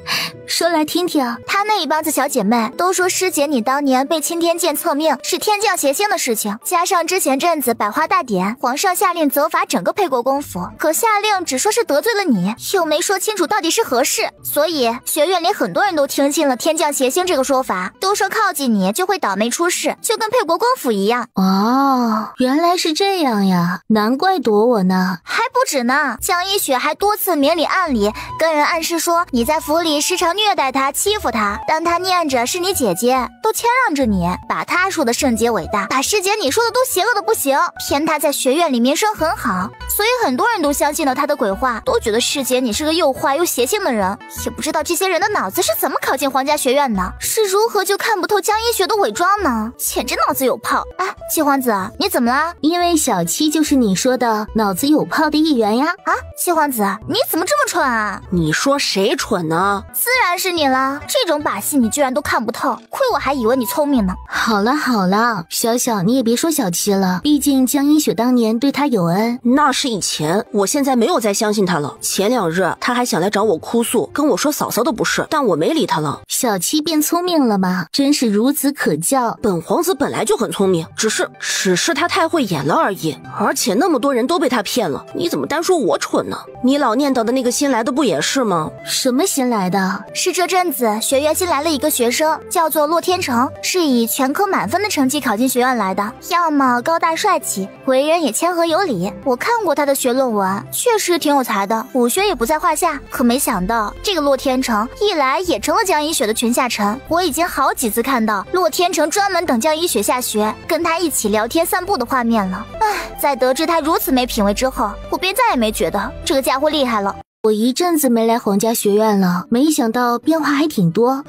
说来听听。他那一帮子小姐妹都说，师姐你当年被钦天监册命是天降邪星的事情，加上之前阵子百花大典，皇上下令责罚整个沛国公府，可下令只说是得罪了你，又没说清楚到底是何事，所以学院里很多人都听信了天降邪星这个说法，都说靠近你就会倒霉出事，就跟沛国公府一样。哦，原来是这样呀，难怪躲我呢。还不止呢，江一雪还多次明里暗里跟人暗示说你在府里时常虐待他欺负他，但他念着是你姐姐，都谦让着你，把他说的圣洁伟大，把师姐你说的都邪恶的不行，偏他在学院里名声很好，所以很多人都相信了他的鬼话，都觉得师姐你是个又坏又邪性的人，也不知道这些人的脑子是怎么考进皇家学院的，是如何就看不透江一雪的伪装呢？简直脑子有泡！哎，七皇子，你怎么了？因为小七就是你说的脑子有泡的一员呀。啊，七皇子，你怎么这么蠢啊？你说谁蠢呢？自然是你了，这种把戏你居然都看不透，亏我还以为你聪明呢。好了好了，小小你也别说小七了，毕竟江一雪当年对他有恩。那是以前，我现在没有再相信他了。前2日他还想来找我哭诉，跟我说嫂嫂的不是，但我没理他了。小七变聪明了吗？真是孺子可教。本皇子本来就很聪明，只是他太会演了而已。而且那么多人都被他骗了，你怎么单说我蠢呢？你老念叨的那个新来的不也是吗？什么新来的？是这阵子学院新来了一个学生，叫做洛天成，是以全科满分的成绩考进学院来的，样貌高大帅气，为人也谦和有礼。我看过他的学论文，确实挺有才的，武学也不在话下。可没想到这个洛天成一来也成了江一雪的裙下臣，我已经好几次看到洛天成专门等江一雪下学，跟他一起聊天散步的画面了。唉，在得知他如此没品位之后，我便再也没觉得这个家伙厉害了。我一阵子没来皇家学院了，没想到变化还挺多。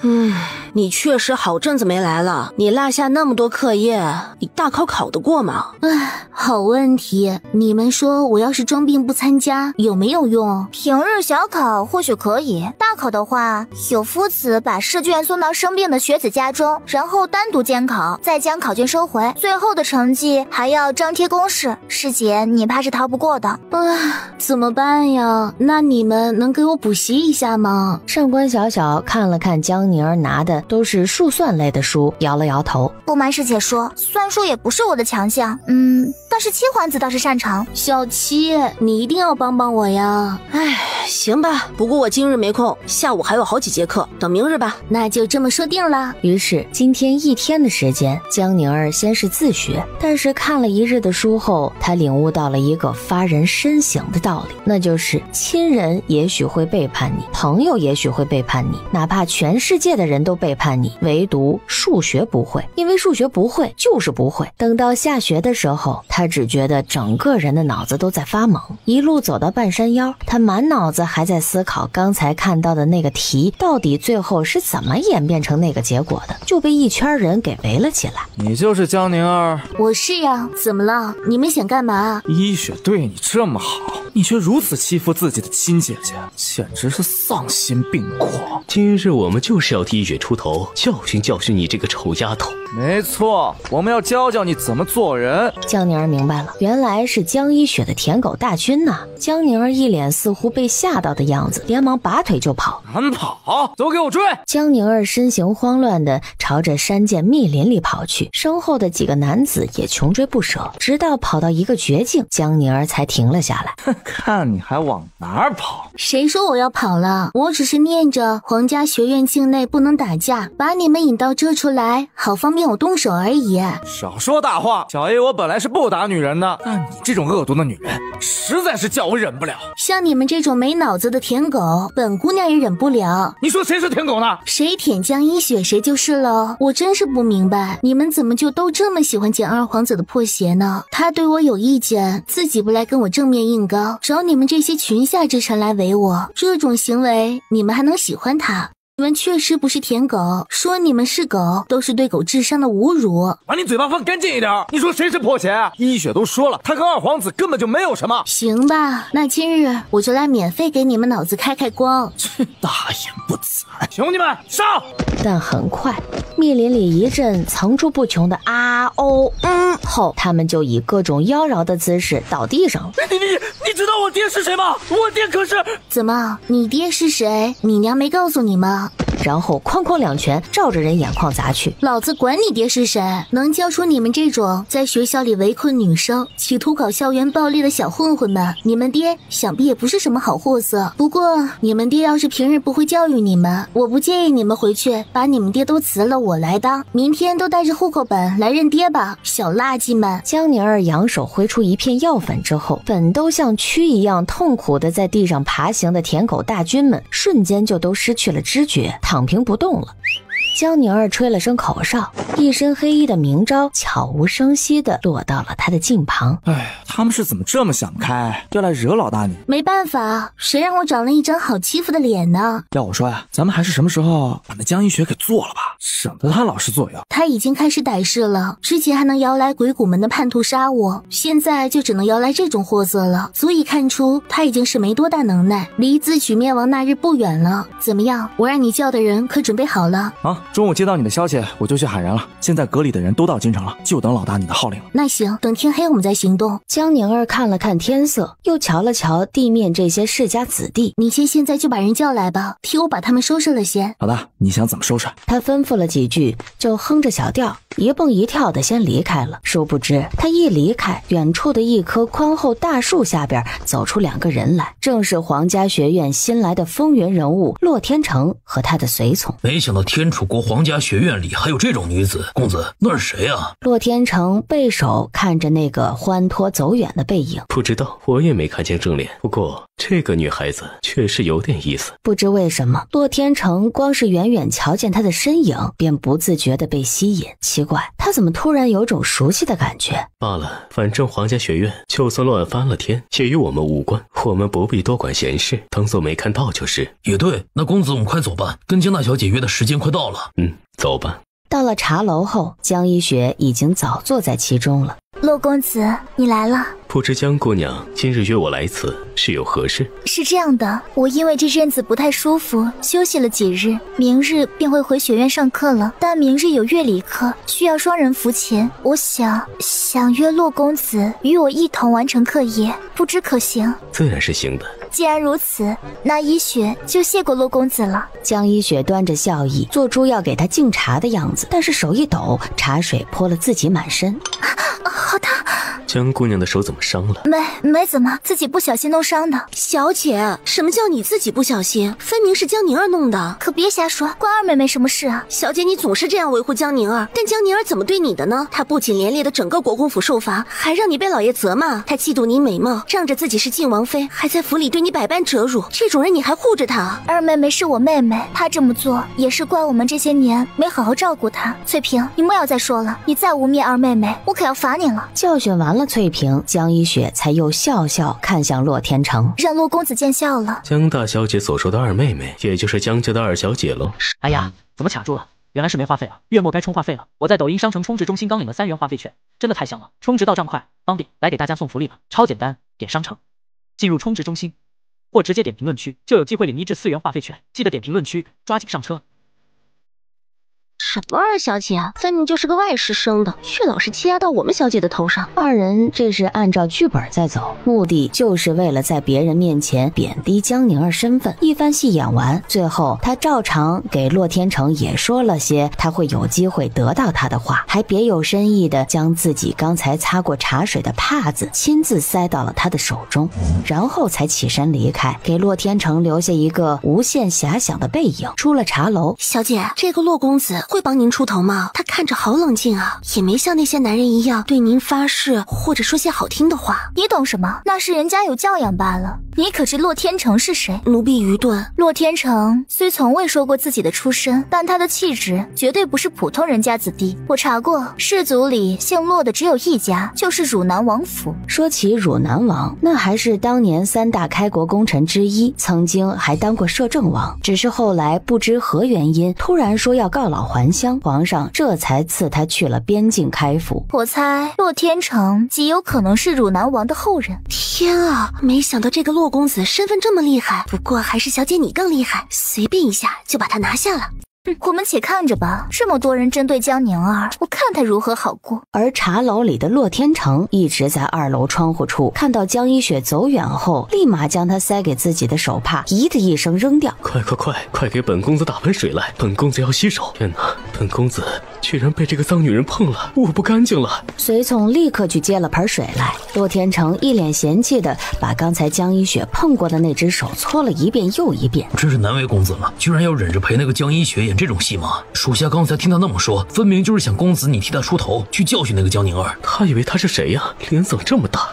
你确实好阵子没来了，你落下那么多课业，你大考考得过吗？好问题，你们说我要是装病不参加有没有用？平日小考或许可以，大考的话，有夫子把试卷送到生病的学子家中，然后单独监考，再将考卷收回，最后的成绩还要张贴公示。师姐，你怕是逃不过的。怎么办呀？那你们能给我补习一下吗？上官小小看了看江宁儿拿的都是数算类的书，摇了摇头。不瞒师姐说，算术也不是我的强项，但是七皇子倒是擅长。小七，你一定要帮帮我呀！行吧，不过我今日没空，下午还有好几节课，等明日吧。那就这么说定了。于是今天一天的时间，江宁儿先是自学，但是看了一日的书后，她领悟到了一个发人深省的道理，那就是亲人也许会背叛你，朋友也许会背叛你，哪怕全世界的人都背叛你，唯独数学不会，因为数学不会就是不会。等到下学的时候，他只觉得整个人的脑子都在发懵，一路走到半山腰，他满脑子还在思考刚才看到的那个题到底最后是怎么演变成那个结果的，就被一圈人给围了起来。你就是江宁儿？我是呀，怎么了？你们想干嘛？一雪对你这么好，你却如此欺负自己的亲姐姐，简直是丧心病狂。今日我们就是要替一雪出头，教训教训你这个丑丫头。没错，我们要教教你怎么做人。江宁儿明白了，原来是江一雪的舔狗大军呐！江宁儿一脸似乎被吓到的样子，连忙拔腿就跑。敢跑，都给我追！江宁儿身形慌乱地朝着山涧密林里跑去，身后的几个男子也穷追不舍，直到跑到一个绝境，江宁儿才停了下来。看你还往哪儿跑？谁说我要跑了？我只是念着皇家学院境内不能打架，把你们引到这出来，好方便我动手而已。少说大话，小爷我本来是不打女人的，但你这种恶毒的女人，实在是叫我忍不了。像你们这种没脑子的舔狗，本姑娘也忍不了。你说谁是舔狗呢？谁舔江一雪谁就是了。我真是不明白，你们怎么就都这么喜欢捡二皇子的破鞋呢？他对我有意见，自己不来跟我正面硬刚，找你们这些裙下之臣来围我，这种行为你们还能喜欢他？你们确实不是舔狗，说你们是狗，都是对狗智商的侮辱。把你嘴巴放干净一点！你说谁是破鞋啊？一雪都说了，他和二皇子根本就没有什么。行吧，那今日我就来免费给你们脑子开开光。大言不惭！兄弟们上！但很快，密林里一阵层出不穷的啊哦后，他们就以各种妖娆的姿势倒地上了。你知道我爹是谁吗？我爹可是……怎么，你爹是谁？你娘没告诉你吗？然后哐哐两拳照着人眼眶砸去。老子管你爹是谁，能教出你们这种在学校里围困女生，企图搞校园暴力的小混混们，你们爹想必也不是什么好货色。不过你们爹要是平日不会教育你们，我不介意你们回去把你们爹都辞了，我来当。明天都带着户口本来认爹吧，小垃圾们。江宁儿扬手挥出一片药粉之后，粉都像蛆一样痛苦的在地上爬行的舔狗大军们瞬间就都失去了知觉，躺平不动了。江宁儿吹了声口哨，一身黑衣的明昭悄无声息地落到了他的近旁。哎，他们是怎么这么想不开，要来惹老大你？没办法，谁让我长了一张好欺负的脸呢？要我说呀，咱们还是什么时候把那江一雪给做了吧，省得他老是作妖。他已经开始歹事了，之前还能摇来鬼谷门的叛徒杀我，现在就只能摇来这种货色了，足以看出他已经是没多大能耐，离自取灭亡那日不远了。怎么样，我让你叫的人可准备好了？中午接到你的消息，我就去喊人了。现在阁里的人都到京城了，就等老大你的号令了。那行，等天黑我们再行动。江宁儿看了看天色，又瞧了瞧地面这些世家子弟，你先现在就把人叫来吧，替我把他们收拾了先。好的，你想怎么收拾？他吩咐了几句，就哼着小调，一蹦一跳的先离开了。殊不知，他一离开，远处的一棵宽厚大树下边走出两个人来，正是皇家学院新来的风云人物洛天成和他的随从。没想到天楚国皇家学院里还有这种女子，公子，那是谁啊？洛天成背手看着那个欢脱走远的背影，不知道，我也没看清正脸，不过这个女孩子确实有点意思。不知为什么，洛天成光是远远瞧见她的身影，便不自觉地被吸引。奇怪，他怎么突然有种熟悉的感觉？罢了，反正皇家学院就算乱翻了天，也与我们无关，我们不必多管闲事，当做没看到就是。也对，那公子我们快走吧，跟江大小姐约的时间快到了。走吧。到了茶楼后，江一雪已经早坐在其中了。洛公子，你来了。不知江姑娘今日约我来此是有何事？是这样的，我因为这阵子不太舒服，休息了几日，明日便会回学院上课了。但明日有乐理课，需要双人扶琴，我想约洛公子与我一同完成课业，不知可行？自然是行的。既然如此，那一雪就谢过洛公子了。江一雪端着笑意，做出要给他敬茶的样子，但是手一抖，茶水泼了自己满身。好烫！江姑娘的手怎么伤了？没怎么，自己不小心弄伤的。小姐，什么叫你自己不小心？分明是江宁儿弄的。可别瞎说，关二妹妹什么事啊？小姐，你总是这样维护江宁儿，但江宁儿怎么对你的呢？她不仅连累了整个国公府受罚，还让你被老爷责骂。她嫉妒你美貌，仗着自己是靖王妃，还在府里对你百般折辱。这种人你还护着她？二妹妹是我妹妹，她这么做也是怪我们这些年没好好照顾她。翠萍，你莫要再说了，你再污蔑二妹妹，我可要罚你了。教训完了翠萍，江一雪才又笑笑看向洛天成，让洛公子见笑了。江大小姐所说的二妹妹，也就是江家的二小姐喽。哎呀，怎么卡住了？原来是没话费啊，月末该充话费了。我在抖音商城充值中心刚领了3元话费券，真的太香了，充值到账快，方便，来给大家送福利吧，超简单，点商城，进入充值中心，或直接点评论区，就有机会领1至4元话费券，记得点评论区，抓紧上车。什么二小姐啊，分明就是个外师生的，却老是欺压到我们小姐的头上。二人这是按照剧本在走，目的就是为了在别人面前贬低江宁儿身份。一番戏演完，最后他照常给洛天成也说了些他会有机会得到他的话，还别有深意的将自己刚才擦过茶水的帕子亲自塞到了他的手中，然后才起身离开，给洛天成留下一个无限遐想的背影。出了茶楼，小姐，这个洛公子会帮您出头吗？他看着好冷静啊，也没像那些男人一样对您发誓或者说些好听的话。你懂什么？那是人家有教养罢了。你可知洛天成是谁？奴婢愚钝。洛天成虽从未说过自己的出身，但他的气质绝对不是普通人家子弟。我查过，氏族里姓洛的只有一家，就是汝南王府。说起汝南王，那还是当年3大开国功臣之一，曾经还当过摄政王，只是后来不知何原因，突然说要告老还乡，皇上这才赐他去了边境开府。我猜洛天成极有可能是汝南王的后人。天啊，没想到这个洛公子身份这么厉害，不过还是小姐你更厉害，随便一下就把他拿下了。我们且看着吧，这么多人针对江宁儿，我看他如何好过。而茶楼里的洛天成一直在2楼窗户处，看到江一雪走远后，立马将他塞给自己的手帕咦的一声扔掉。快给本公子打盆水来，本公子要洗手。天哪，本公子居然被这个脏女人碰了，我不干净了。随从立刻去接了盆水来，洛天成一脸嫌弃的把刚才江一雪碰过的那只手搓了一遍又一遍。真是难为公子了，居然要忍着陪那个江一雪演这种戏码。属下刚才听他那么说，分明就是想公子你替他出头，去教训那个江宁儿。他以为他是谁呀？脸怎么这么大？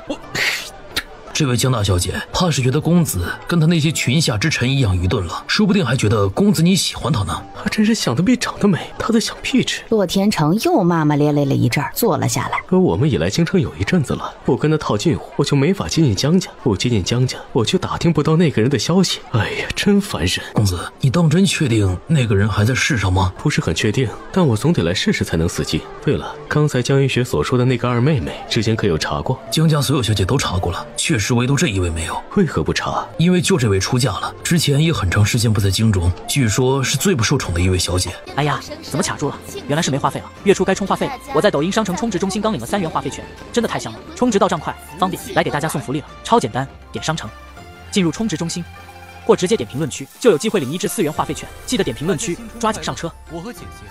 这位江大小姐怕是觉得公子跟他那些群下之臣一样愚钝了，说不定还觉得公子你喜欢他呢。他真是想得美长得美，他在想屁吃。洛天成又骂骂咧咧了一阵，坐了下来。可我们已来京城有一阵子了，不跟他套近乎，我就没法接近江家；不接近江家，我就打听不到那个人的消息。哎呀，真烦人！公子，你当真确定那个人还在世上吗？不是很确定，但我总得来试试才能死记。对了，刚才江一雪所说的那个二妹妹，之前可有查过？江家所有小姐都查过了，确实唯独这一位没有。为何不查？因为就这位出嫁了，之前也很长时间不在京中，据说是最不受宠的一位小姐。哎呀，怎么卡住了？原来是没话费了。月初该充话费，我在抖音商城充值中心刚领了3元话费券，真的太香了，充值到账快，方便，来给大家送福利了，超简单，点商城，进入充值中心，或直接点评论区，就有机会领1至4元话费券，记得点评论区，抓紧上车。我和姐姐。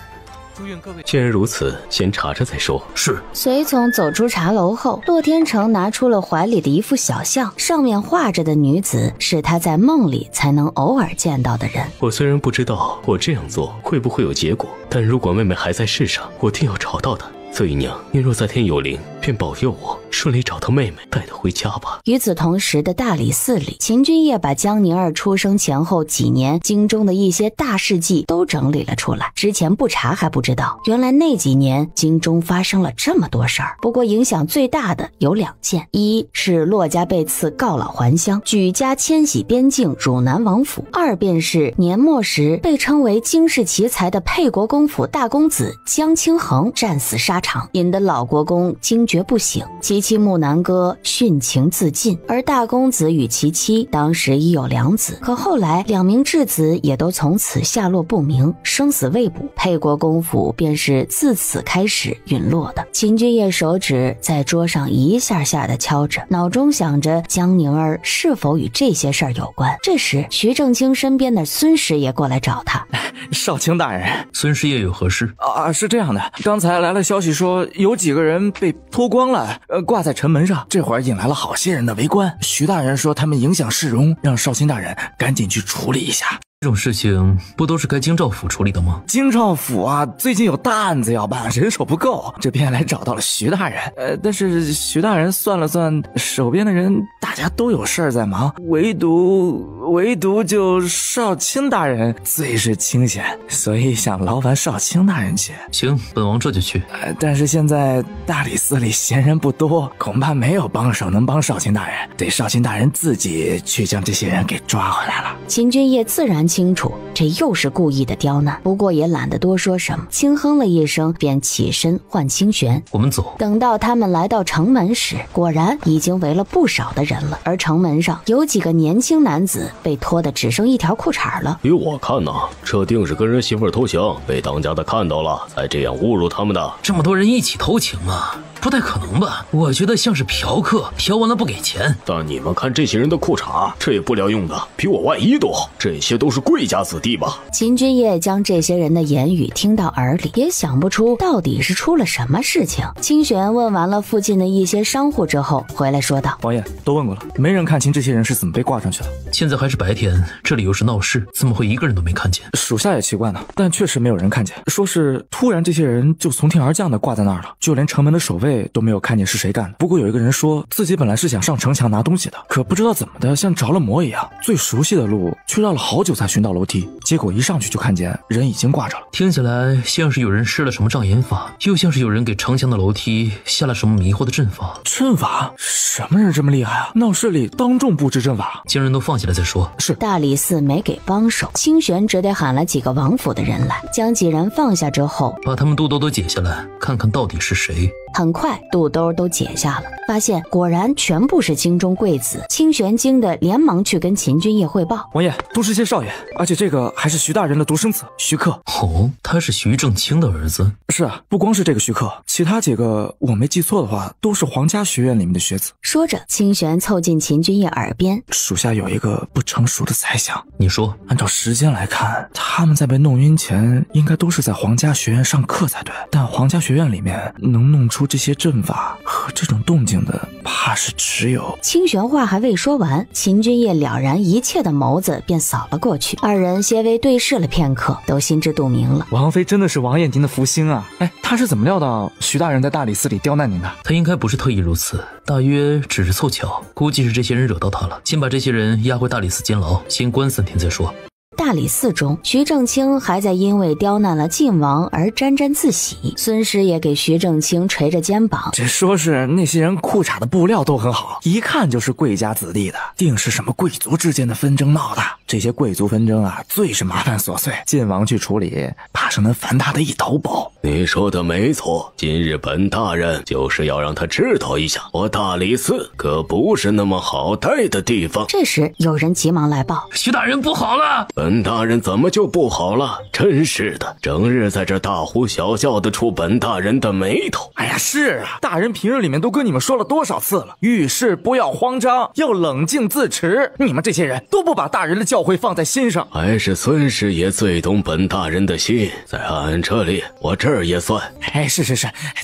既然如此，先查查再说。是。随从走出茶楼后，洛天成拿出了怀里的一幅小像，上面画着的女子是他在梦里才能偶尔见到的人。我虽然不知道我这样做会不会有结果，但如果妹妹还在世上，我定要找到她。侧姨娘，您若在天有灵，便保佑我顺利找到妹妹，带她回家吧。与此同时的大理寺里，秦君夜把江宁儿出生前后几年京中的一些大事迹都整理了出来。之前不查还不知道，原来那几年京中发生了这么多事儿。不过影响最大的有2件，一是洛家被赐告老还乡，举家迁徙边境汝南王府；二便是年末时被称为惊世奇才的沛国公府大公子江清衡战死沙场，引得老国公惊觉不醒，其妻木南哥殉情自尽。而大公子与其妻当时已有2子，可后来2名质子也都从此下落不明，生死未卜，沛国公府便是自此开始陨落的。秦君夜手指在桌上一下下的敲着，脑中想着江宁儿是否与这些事儿有关。这时徐正清身边的孙师爷过来找他。少卿大人，孙师爷有何事？是这样的，刚才来了消息说有几个人被脱光了，挂在城门上，这会儿引来了好些人的围观。徐大人说他们影响市容，让少卿大人赶紧去处理一下。这种事情不都是该京兆府处理的吗？京兆府啊，最近有大案子要办，人手不够，这便来找到了徐大人。但是徐大人算了算，手边的人大家都有事儿在忙，唯独就少卿大人最是清闲，所以想劳烦少卿大人去。行，本王这就去。但是现在大理寺里闲人不多，恐怕没有帮手能帮少卿大人，得少卿大人自己去将这些人给抓回来了。秦君夜自然清楚这又是故意的刁难，不过也懒得多说什么，轻哼了一声便起身唤清玄。我们走。等到他们来到城门时，果然已经围了不少的人了，而城门上有几个年轻男子被拖得只剩一条裤衩了。依我看呐，这定是跟人媳妇偷情，被当家的看到了，才这样侮辱他们的。这么多人一起偷情啊，不太可能吧？我觉得像是嫖客，嫖完了不给钱。但你们看这些人的裤衩，这也不撩用的，比我外衣多，这些都是贵家子弟吧？秦君夜将这些人的言语听到耳里，也想不出到底是出了什么事情。清玄问完了附近的一些商户之后，回来说道：王爷都问过了，没人看清这些人是怎么被挂上去的。现在还是白天，这里又是闹市，怎么会一个人都没看见？属下也奇怪呢，但确实没有人看见。说是突然这些人就从天而降的挂在那儿了，就连城门的守卫都没有看见是谁干的。不过有一个人说自己本来是想上城墙拿东西的，可不知道怎么的像着了魔一样，最熟悉的路却绕了好久才寻到楼梯，结果一上去就看见人已经挂着了。听起来像是有人施了什么障眼法，又像是有人给城墙的楼梯下了什么迷惑的阵法。阵法？什么人这么厉害啊？闹市里当众布置阵法，将人都放下来再说。是。大理寺没给帮手，清玄只得喊了几个王府的人来，将几人放下之后，把他们肚兜都解下来，看看到底是谁。很快肚兜都解下了，发现果然全部是京中贵子。清玄惊得连忙去跟秦君夜汇报：王爷，都是些少爷，而且这个还是徐大人的独生子徐克。哦，他是徐正清的儿子？是啊，不光是这个徐克，其他几个我没记错的话都是皇家学院里面的学子。说着，清玄凑近秦君夜耳边：属下有一个不成熟的猜想。你说。按照时间来看，他们在被弄晕前应该都是在皇家学院上课才对，但皇家学院里面能弄出这些阵法和这种动静的，怕是只有……清玄话还未说完，秦君夜了然一切的眸子便扫了过去，二人些微对视了片刻，都心知肚明了。王妃真的是王爷您的福星啊！哎，他是怎么料到徐大人在大理寺里刁难您的？他应该不是特意如此，大约只是凑巧，估计是这些人惹到他了。先把这些人押回大理寺监牢，先关3天再说。大理寺中，徐正清还在因为刁难了晋王而沾沾自喜，孙师也给徐正清捶着肩膀。这说是那些人裤衩的布料都很好，一看就是贵家子弟的，定是什么贵族之间的纷争闹的。这些贵族纷争啊，最是麻烦琐碎，晋王去处理，怕是能烦他的一头包。你说的没错，今日本大人就是要让他知道一下，我大理寺可不是那么好待的地方。这时有人急忙来报：徐大人不好了！本大人怎么就不好了？真是的，整日在这大呼小叫的触本大人的眉头。哎呀，是啊，大人平日里面都跟你们说了多少次了，遇事不要慌张，要冷静自持。你们这些人都不把大人的教诲放在心上。还是孙师爷最懂本大人的心，在俺这里，我这儿也算。哎，是，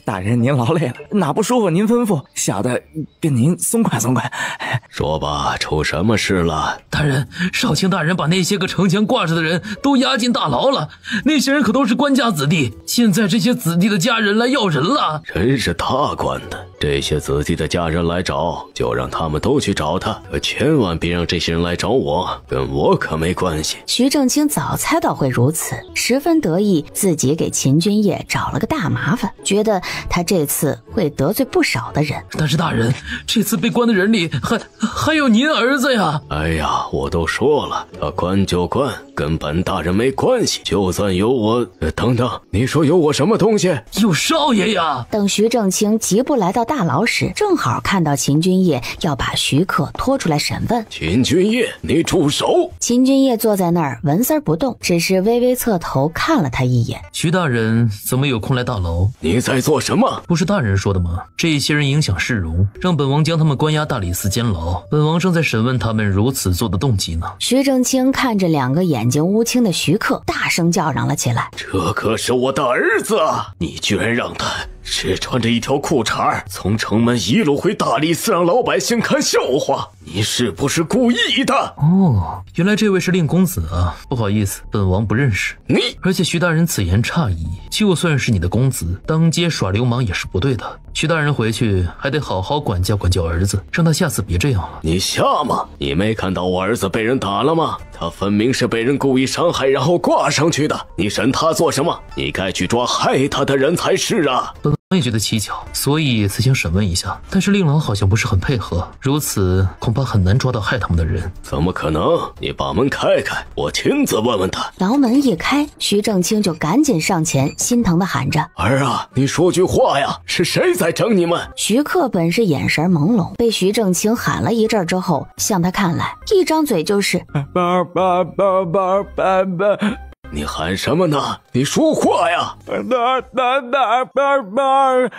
大人您劳累了，哪不舒服您吩咐，小的跟您松快松快。说吧，出什么事了？大人，少卿大人把那些个城墙挂着的人都押进大牢了，那些人可都是官家子弟，现在这些子弟的家人来要人了。真是他管的，这些子弟的家人来找，就让他们都去找他，可千万别让这些人来找我，跟我可没关系。徐正清早猜到会如此，十分得意自己给秦君夜找了个大麻烦，觉得他这次会得罪不少的人。但是大人，这次被关的人里还有您儿子呀！哎呀，我都说了，他关就关，跟本大人没关系。就算有我……等等，你说有我什么东西？有少爷呀！等徐正清疾步来到大牢时，正好看到秦君夜要把徐克拖出来审问。秦君夜，你住手！秦君夜坐在那儿纹丝不动，只是微微侧头看了他一眼。徐大人怎么有空来大牢？你在做什么？不是大人说的吗？这些人影响市容，让本王将他们关押大理寺监牢。本王正在审问他们如此做的动机呢。徐正清看着两个眼睛乌青的徐克，大声叫嚷了起来：这可是我的儿子啊！你居然让他只穿着一条裤衩从城门一路回大理寺，让老百姓看笑话，你是不是故意的？哦，原来这位是令公子啊，不好意思，本王不认识你。而且徐大人此言差矣，就算是你的公子，当街耍流氓也是不对的。徐大人回去还得好好管教管教儿子，让他下次别这样了。你瞎吗？你没看到我儿子被人打了吗？他分明是被人故意伤害然后挂上去的，你审他做什么？你该去抓害他的人才是啊！本王也觉得蹊跷，所以才想审问一下，但是令郎好像不是很配合，如此恐怕很难抓到害他们的人。怎么可能？你把门开开，我亲自问问他。牢门一开，徐正清就赶紧上前，心疼地喊着：儿啊，你说句话呀，是谁在整你们？徐克本是眼神朦胧，被徐正清喊了一阵之后，向他看来，一张嘴就是你喊什么呢？你说话呀！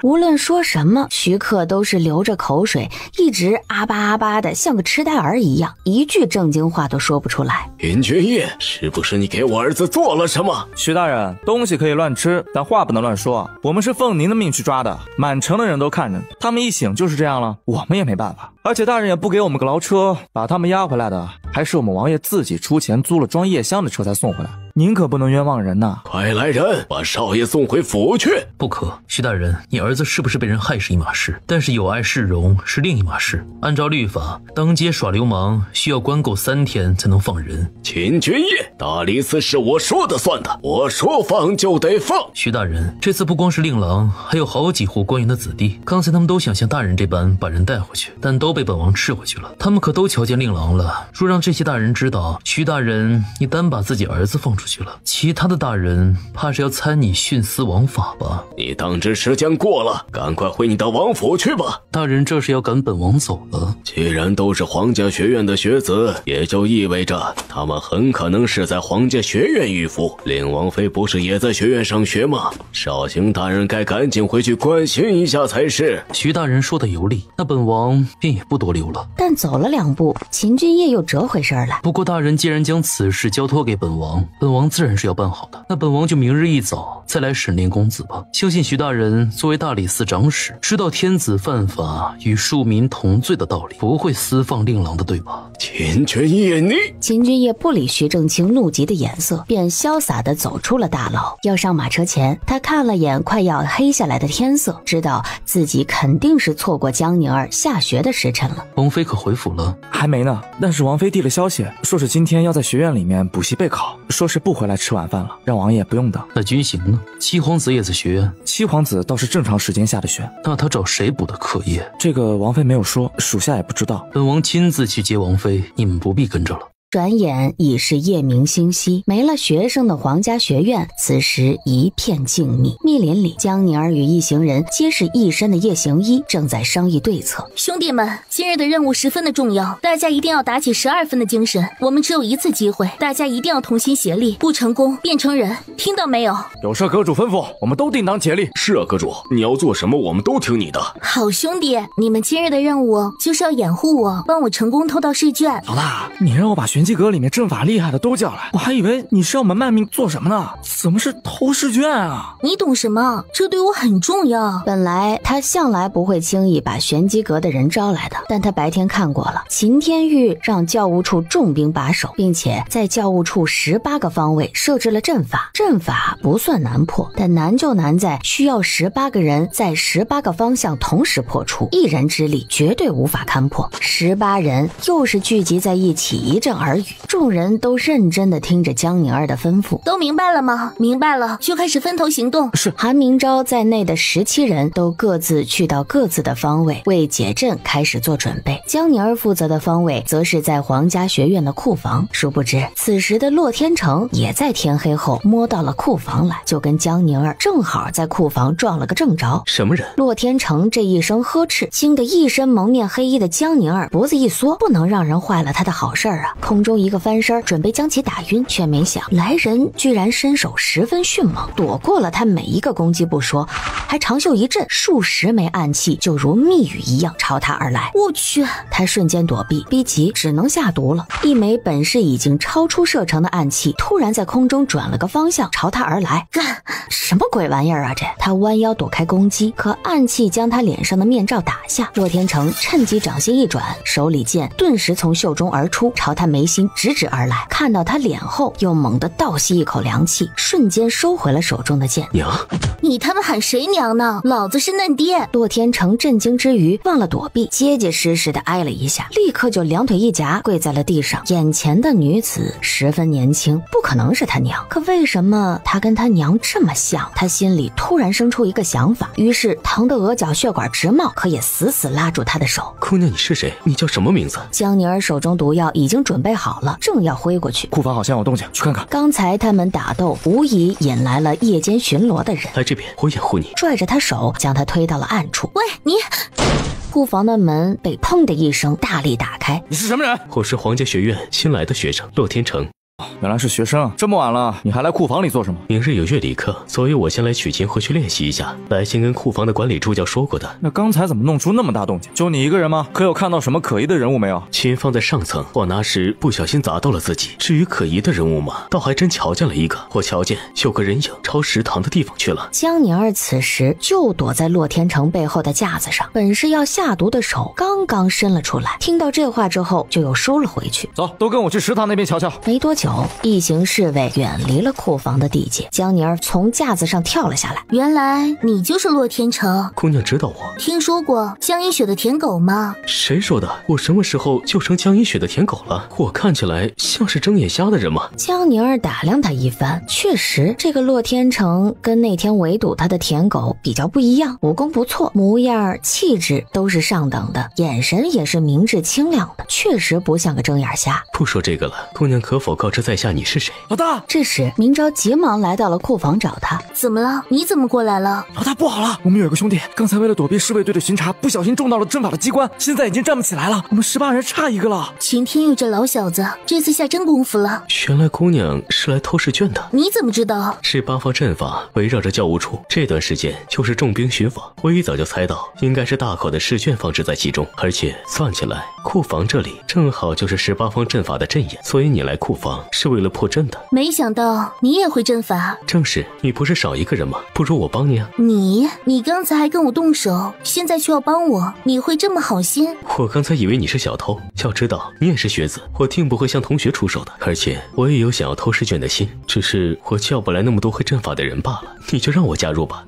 无论说什么，徐克都是流着口水，一直啊巴啊巴的，像个痴呆儿一样，一句正经话都说不出来。尹君夜，是不是你给我儿子做了什么？徐大人，东西可以乱吃，但话不能乱说。我们是奉您的命去抓的，满城的人都看着，他们一醒就是这样了，我们也没办法。而且大人也不给我们个牢车，把他们押回来的，还是我们王爷自己出钱租了装夜香的车才送回来。您可不能冤枉人呐！快来人，把少爷送回府去！不可，徐大人，你儿子是不是被人害是一码事，但是有碍市容是另一码事。按照律法，当街耍流氓需要关够3天才能放人。秦君夜，大理寺是我说的算的，我说放就得放。徐大人，这次不光是令郎，还有好几户官员的子弟，刚才他们都想像大人这般把人带回去，但都被本王斥回去了。他们可都瞧见令郎了。若让这些大人知道，徐大人你单把自己儿子放出去了，其他的大人怕是要参你徇私枉法吧？你当值时间过了，赶快回你的王府去吧。大人这是要赶本王走了？既然都是皇家学院的学子，也就意味着他们很可能是在皇家学院御夫。令王妃不是也在学院上学吗？少卿大人该赶紧回去关心一下才是。徐大人说的有理，那本王便也不多留了。但走了2步，秦君夜又折回身来。不过大人既然将此事交托给本王，本王自然是要办好的。那本王就明日一早再来审令公子吧。相信徐大人作为大理寺长史，知道天子犯法与庶民同罪的道理，不会私放令郎的，对吧？秦君夜，你……秦君夜不理徐正清怒极的眼色，便潇洒地走出了大牢。要上马车前，他看了眼快要黑下来的天色，知道自己肯定是错过江宁儿下学的时辰了。王妃可回府了？还没呢，但是王妃递了消息，说是今天要在学院里面补习备考，说是不回来吃晚饭了，让王爷不用等。那军行呢？七皇子也在学院？七皇子倒是正常时间下的学。那他找谁补的课业？这个王妃没有说，属下也不知道。本王亲自去接王妃，你们不必跟着了。转眼已是夜明星稀，没了学生的皇家学院此时一片静谧。密林里，江宁儿与一行人皆是一身的夜行衣，正在商议对策。兄弟们，今日的任务十分的重要，大家一定要打起12分的精神。我们只有一次机会，大家一定要同心协力，不成功便成仁，听到没有？有事阁主吩咐，我们都定当竭力。是啊，阁主，你要做什么，我们都听你的。好兄弟，你们今日的任务就是要掩护我，帮我成功偷到试卷。老大，你让我把玄机阁里面阵法厉害的都叫来，我还以为你是要我们卖命做什么呢？怎么是偷试卷啊？你懂什么？这对我很重要。本来他向来不会轻易把玄机阁的人招来的，但他白天看过了，秦天玉让教务处重兵把守，并且在教务处18个方位设置了阵法。阵法不算难破，但难就难在需要18个人在18个方向同时破出，一人之力绝对无法勘破。18人又是聚集在一起，一阵耳语，众人都认真地听着江宁儿的吩咐。都明白了吗？明白了，就开始分头行动。是。韩明昭在内的17人都各自去到各自的方位，为解阵开始做准备。江宁儿负责的方位则是在皇家学院的库房。殊不知，此时的洛天成也在天黑后摸到了库房来，就跟江宁儿正好在库房撞了个正着。什么人？洛天成这一声呵斥，惊得一身蒙面黑衣的江宁儿脖子一缩，不能让人坏了他的好事啊！空中一个翻身，准备将其打晕，却没想来人居然身手十分迅猛，躲过了他每一个攻击不说，还长袖一震，数十枚暗器就如密语一样朝他而来。我去！他瞬间躲避，逼急只能下毒了。一枚本是已经超出射程的暗器，突然在空中转了个方向朝他而来。干什么鬼玩意儿啊这！他弯腰躲开攻击，可暗器将他脸上的面罩打下。洛天成趁机掌心一转，手里剑顿时从袖中而出，朝他眉心直指而来。看到他脸后，又猛地倒吸一口凉气，瞬间收回了手中的剑。娘！你他妈喊谁娘呢？老子是嫩爹！洛天成震惊之余忘了躲避，结结实实的挨了一下，立刻就两腿一夹跪在了地上。眼前的女子十分年轻，不可能是他娘，可为什么他跟他娘这么像？他心里突然生出一个想法，于是疼得额角血管直冒，可也死死拉住他的手。姑娘，你是谁？你叫什么名字？江宁儿手中毒药已经准备好了，正要挥过去。库房好像有动静，去看看。刚才他们打斗无疑引来了夜间巡逻的人。来这边，我掩护你。拽着他手将他推到了暗处。喂，你！库房的门被砰的一声大力打开。你是什么人？我是皇家学院新来的学生洛天成。原来是学生，这么晚了，你还来库房里做什么？明日有乐理课，所以我先来取琴回去练习一下。来先跟库房的管理助教说过的。那刚才怎么弄出那么大动静？就你一个人吗？可有看到什么可疑的人物没有？琴放在上层，我拿时不小心砸到了自己。至于可疑的人物嘛，倒还真瞧见了一个。我瞧见有个人影朝食堂的地方去了。江宁儿此时就躲在洛天成背后的架子上，本是要下毒的手刚刚伸了出来，听到这话之后就又收了回去。走，都跟我去食堂那边瞧瞧。没多久，久，一行侍卫远离了库房的地界，江宁儿从架子上跳了下来。原来你就是洛天成。姑娘知道我？听说过江一雪的舔狗吗？谁说的？我什么时候就成江一雪的舔狗了？我看起来像是睁眼瞎的人吗？江宁儿打量他一番，确实，这个洛天成跟那天围堵他的舔狗比较不一样，武功不错，模样气质都是上等的，眼神也是明智清亮的，确实不像个睁眼瞎。不说这个了，姑娘可否告知在下你是谁？老大！这时明昭急忙来到了库房找他。怎么了？你怎么过来了？老大不好了，我们有个兄弟刚才为了躲避侍卫队的巡查，不小心中到了阵法的机关，现在已经站不起来了，我们18人差一个了。秦天玉这老小子这次下真功夫了。原来姑娘是来偷试卷的。你怎么知道？18方阵法围绕着教务处，这段时间就是重兵巡访，我一早就猜到应该是大口的试卷放置在其中，而且算起来库房这里正好就是18方阵法的阵眼，所以你来库房是为了破阵的。没想到你也会阵法。正是，你不是少一个人吗？不如我帮你啊。你刚才还跟我动手，现在却要帮我，你会这么好心？我刚才以为你是小偷，要知道你也是学子，我定不会向同学出手的，而且我也有想要偷试卷的心，只是我叫不来那么多会阵法的人罢了，你就让我加入吧。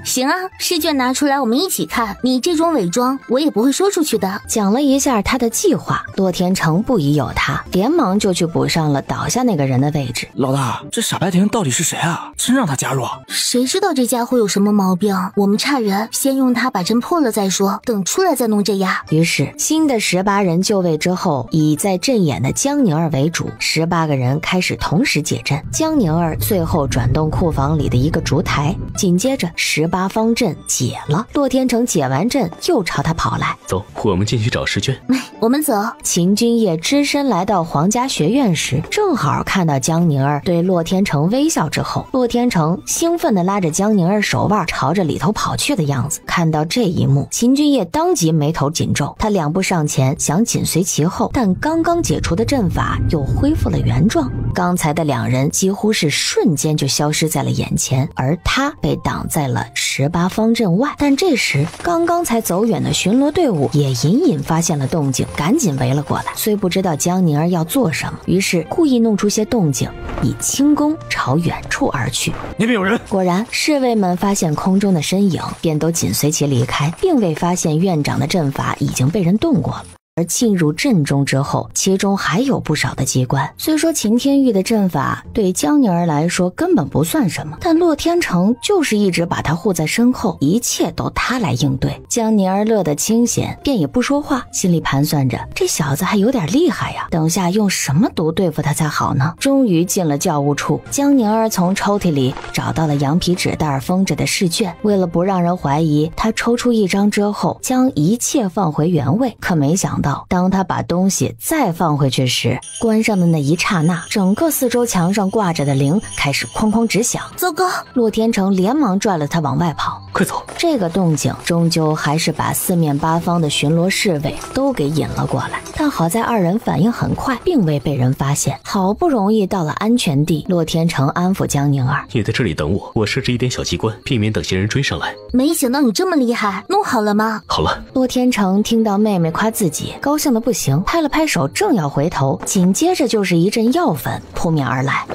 行啊，试卷拿出来我们一起看，你这种伪装我也不会说出去的。讲了一下他的计划，洛天成不疑有他，连忙就去补上了倒下那个人的位置。老大，这傻白甜到底是谁啊？真让他加入？谁知道这家伙有什么毛病？我们差人先用他把阵破了再说，等出来再弄这呀。于是新的18人就位之后，以在阵眼的江宁儿为主，18个人开始同时解阵。江宁儿最后转动库房里的一个烛台，紧接着18方阵解了。洛天成解完阵又朝他跑来。走，我们进去找试卷。我们走。秦君夜只身来到皇家学院时，正好看到江宁儿对洛天成微笑之后，洛天成兴奋地拉着江宁儿手腕朝着里头跑去的样子。看到这一幕，秦君夜当即眉头紧皱，他2步上前想紧随其后，但刚刚解除的阵法又恢复了原状。刚才的2人几乎是瞬间就消失在了眼前，而他被挡在了18方阵外。但这时刚刚才走远的巡逻队伍也隐隐发现了动静，赶紧围了过来。虽不知道江宁儿要做什么，于是故意弄出些动静，以轻功朝远处而去。那边有人！果然，侍卫们发现空中的身影，便都紧随其离开，并未发现院长的阵法已经被人动过了。而进入阵中之后，其中还有不少的机关。虽说秦天玉的阵法对江宁儿来说根本不算什么，但洛天成就是一直把他护在身后，一切都他来应对。江宁儿乐得清闲，便也不说话，心里盘算着这小子还有点厉害呀，等下用什么毒对付他才好呢？终于进了教务处，江宁儿从抽屉里找到了羊皮纸袋封着的试卷，为了不让人怀疑，他抽出一张之后，将一切放回原位。可没想到，当他把东西再放回去时，关上的那一刹那，整个四周墙上挂着的铃开始哐哐直响。糟糕！洛天成连忙拽了他往外跑。快走！这个动静终究还是把四面八方的巡逻侍卫都给引了过来，但好在2人反应很快，并未被人发现。好不容易到了安全地，洛天成安抚江宁儿：“你在这里等我，我设置一点小机关，避免等些人追上来。”没想到你这么厉害，弄好了吗？好了。洛天成听到妹妹夸自己，高兴的不行，拍了拍手，正要回头，紧接着就是一阵药粉扑面而来。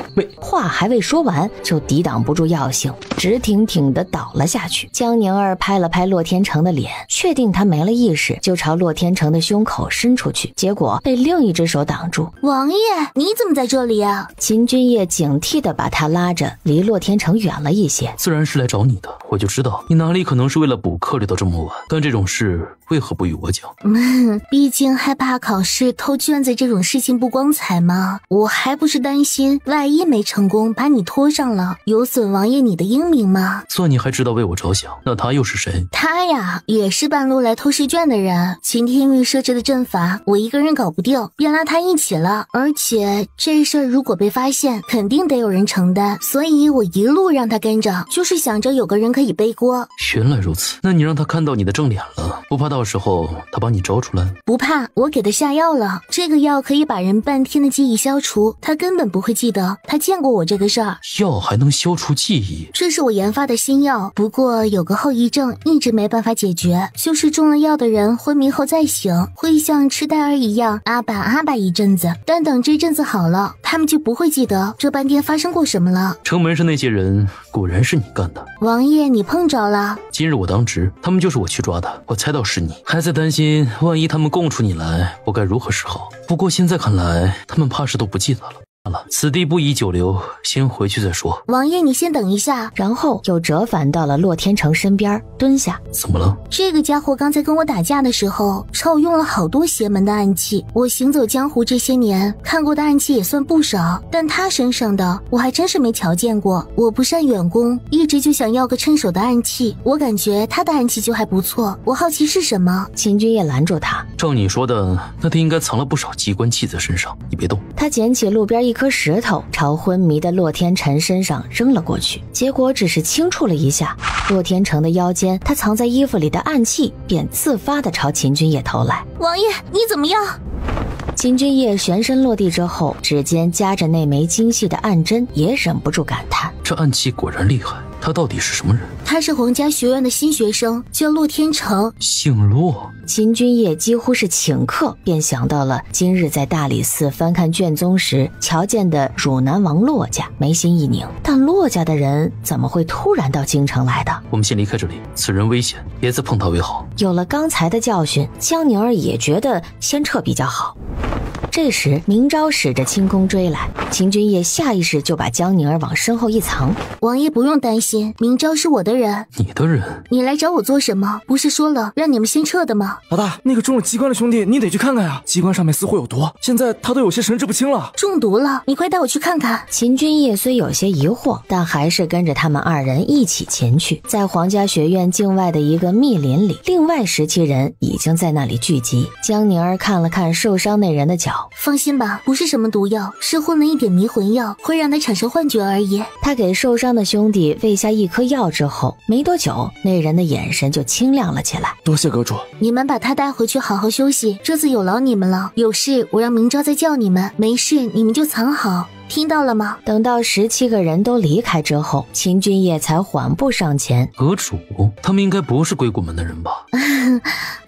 话还未说完，就抵挡不住药性，直挺挺地倒了下去。江宁儿拍了拍洛天成的脸，确定他没了意识，就朝洛天成的胸口伸出去，结果被另一只手挡住。王爷，你怎么在这里啊？秦君夜警惕地把他拉着，离洛天成远了一些。自然是来找你的，我就知道你哪里可能是为了补课虑到这么晚，但这种事为何不与我讲？毕竟害怕考试偷卷子这种事情不光彩吗？我还不是担心万一没成功把你拖上了，有损王爷你的英名吗？算你还知道为我着想，那他又是谁？他呀，也是半路来偷试卷的人。秦天玉设置的阵法，我一个人搞不定，便拉他一起了。而且这事儿如果被发现，肯定得有人承担，所以我一路让他跟着，就是想着有个人可以背锅。原来如此，那你让他看到你的正脸了，不怕到到时候他把你招出来？不怕，我给他下药了。这个药可以把人半天的记忆消除，他根本不会记得他见过我这个事儿。药还能消除记忆？这是我研发的新药，不过有个后遗症一直没办法解决，就是中了药的人昏迷后再醒，会像痴呆儿一样啊吧啊吧一阵子，但等这阵子好了，他们就不会记得这半天发生过什么了。城门上那些人果然是你干的。王爷，你碰着了。今日我当值，他们就是我去抓的，我猜到是你，还在担心万一他们供出你来，我该如何是好。不过现在看来，他们怕是都不记得了。此地不宜久留，先回去再说。王爷，你先等一下。然后又折返到了洛天成身边，蹲下。怎么了？这个家伙刚才跟我打架的时候，朝我用了好多邪门的暗器。我行走江湖这些年，看过的暗器也算不少，但他身上的我还真是没瞧见过。我不善远攻，一直就想要个趁手的暗器。我感觉他的暗器就还不错，我好奇是什么。秦君也拦住他。照你说的，那他应该藏了不少机关器在身上，你别动。他捡起路边一颗石头，朝昏迷的洛天成身上扔了过去，结果只是轻触了一下，洛天成的腰间他藏在衣服里的暗器便自发地朝秦君夜投来。王爷，你怎么样？秦君夜旋身落地之后，指尖夹着那枚精细的暗针，也忍不住感叹：这暗器果然厉害，他到底是什么人？他是皇家学院的新学生，叫洛天成，姓洛。秦君夜几乎是顷刻便想到了今日在大理寺翻看卷宗时瞧见的汝南王洛家，眉心一拧。但洛家的人怎么会突然到京城来的？我们先离开这里，此人危险，别再碰他为好。有了刚才的教训，江宁儿也觉得先撤比较好。这时明昭使着轻功追来，秦君夜下意识就把江宁儿往身后一藏。王爷不用担心，明昭是我的人。你的人？你来找我做什么？不是说了让你们先撤的吗？老大，那个中了机关的兄弟你得去看看呀，机关上面似乎有毒，现在他都有些神志不清了。中毒了？你快带我去看看。秦君夜虽有些疑惑，但还是跟着他们二人一起前去。在皇家学院境外的一个密林里，另外17人已经在那里聚集。江宁儿看了看受伤那人的脚，放心吧，不是什么毒药，是混了一点迷魂药，会让他产生幻觉而已。他给受伤的兄弟喂下一颗药之后，没多久那人的眼神就清亮了起来。多谢阁主，你们把他带回去好好休息，这次有劳你们了。有事我让明昭再叫你们，没事你们就藏好，听到了吗？等到17个人都离开之后，秦君夜才缓步上前。阁主，他们应该不是鬼谷门的人吧？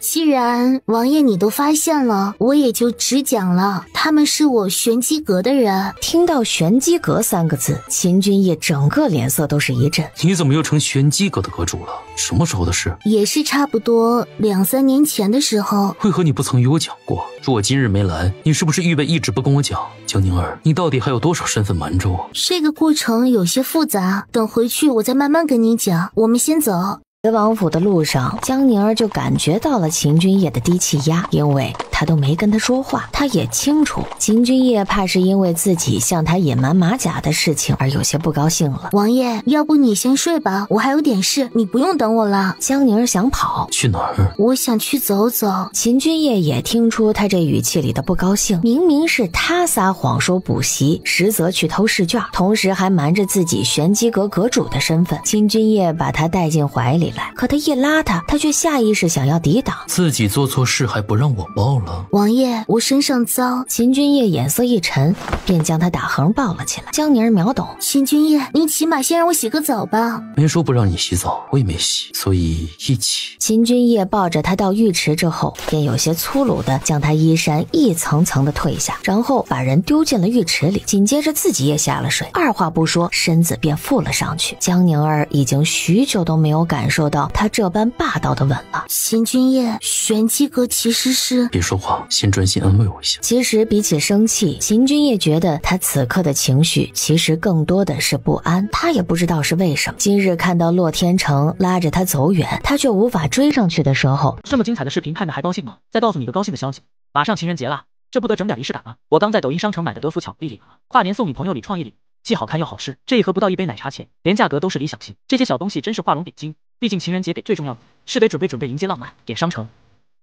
既然王爷你都发现了，我也就直讲了，他们是我玄机阁的人。听到玄机阁3个字，秦君夜整个脸色都是一震。你怎么又成玄机阁的阁主了？什么时候的事？也是差不多2、3年前的时候。为何你不曾与我讲过？如果今日没来，你是不是预备一直不跟我讲？江宁儿，你到底还有多少身份瞒着我？这个过程有些复杂，等回去我再慢慢跟你讲。我们先走。回王府的路上，江宁儿就感觉到了秦君夜的低气压，因为他都没跟他说话。他也清楚秦君夜怕是因为自己向他隐瞒马甲的事情而有些不高兴了。王爷，要不你先睡吧，我还有点事，你不用等我了。江宁儿想跑。去哪儿？我想去走走。秦君夜也听出他这语气里的不高兴，明明是他撒谎说补习，实则去偷试卷，同时还瞒着自己玄机阁阁主的身份。秦君夜把他带进怀里来，可他一拉他却下意识想要抵挡。自己做错事还不让我抱了？王爷，我身上脏。秦君夜眼色一沉，便将他打横抱了起来。江宁儿秒懂。秦君夜，你起码先让我洗个澡吧。没说不让你洗澡，我也没洗，所以一起。秦君夜抱着他到浴池之后，便有些粗鲁的将他衣衫一层层的褪下，然后把人丢进了浴池里，紧接着自己也下了水，二话不说，身子便附了上去。江宁儿已经许久都没有感受到他这般霸道的吻了。秦君夜，玄机阁其实是……别说话，先专心安慰我一下。其实比起生气，秦君夜觉得他此刻的情绪其实更多的是不安。他也不知道是为什么，今日看到洛天成拉着他走远，他却无法追上去的时候，这么精彩的视频看着还高兴吗？再告诉你个高兴的消息，马上情人节啦，这不得整点仪式感吗？我刚在抖音商城买的德芙巧克力礼盒，跨年送女朋友礼创意礼，既好看又好吃，这一盒不到1杯奶茶钱，连价格都是理想型。这些小东西真是画龙点睛，毕竟情人节得最重要的是得准备迎接浪漫。点商城，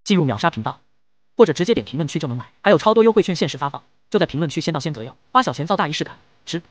进入秒杀频道，或者直接点评论区就能买，还有超多优惠券限时发放，就在评论区先到先得哟，花小钱造大仪式感，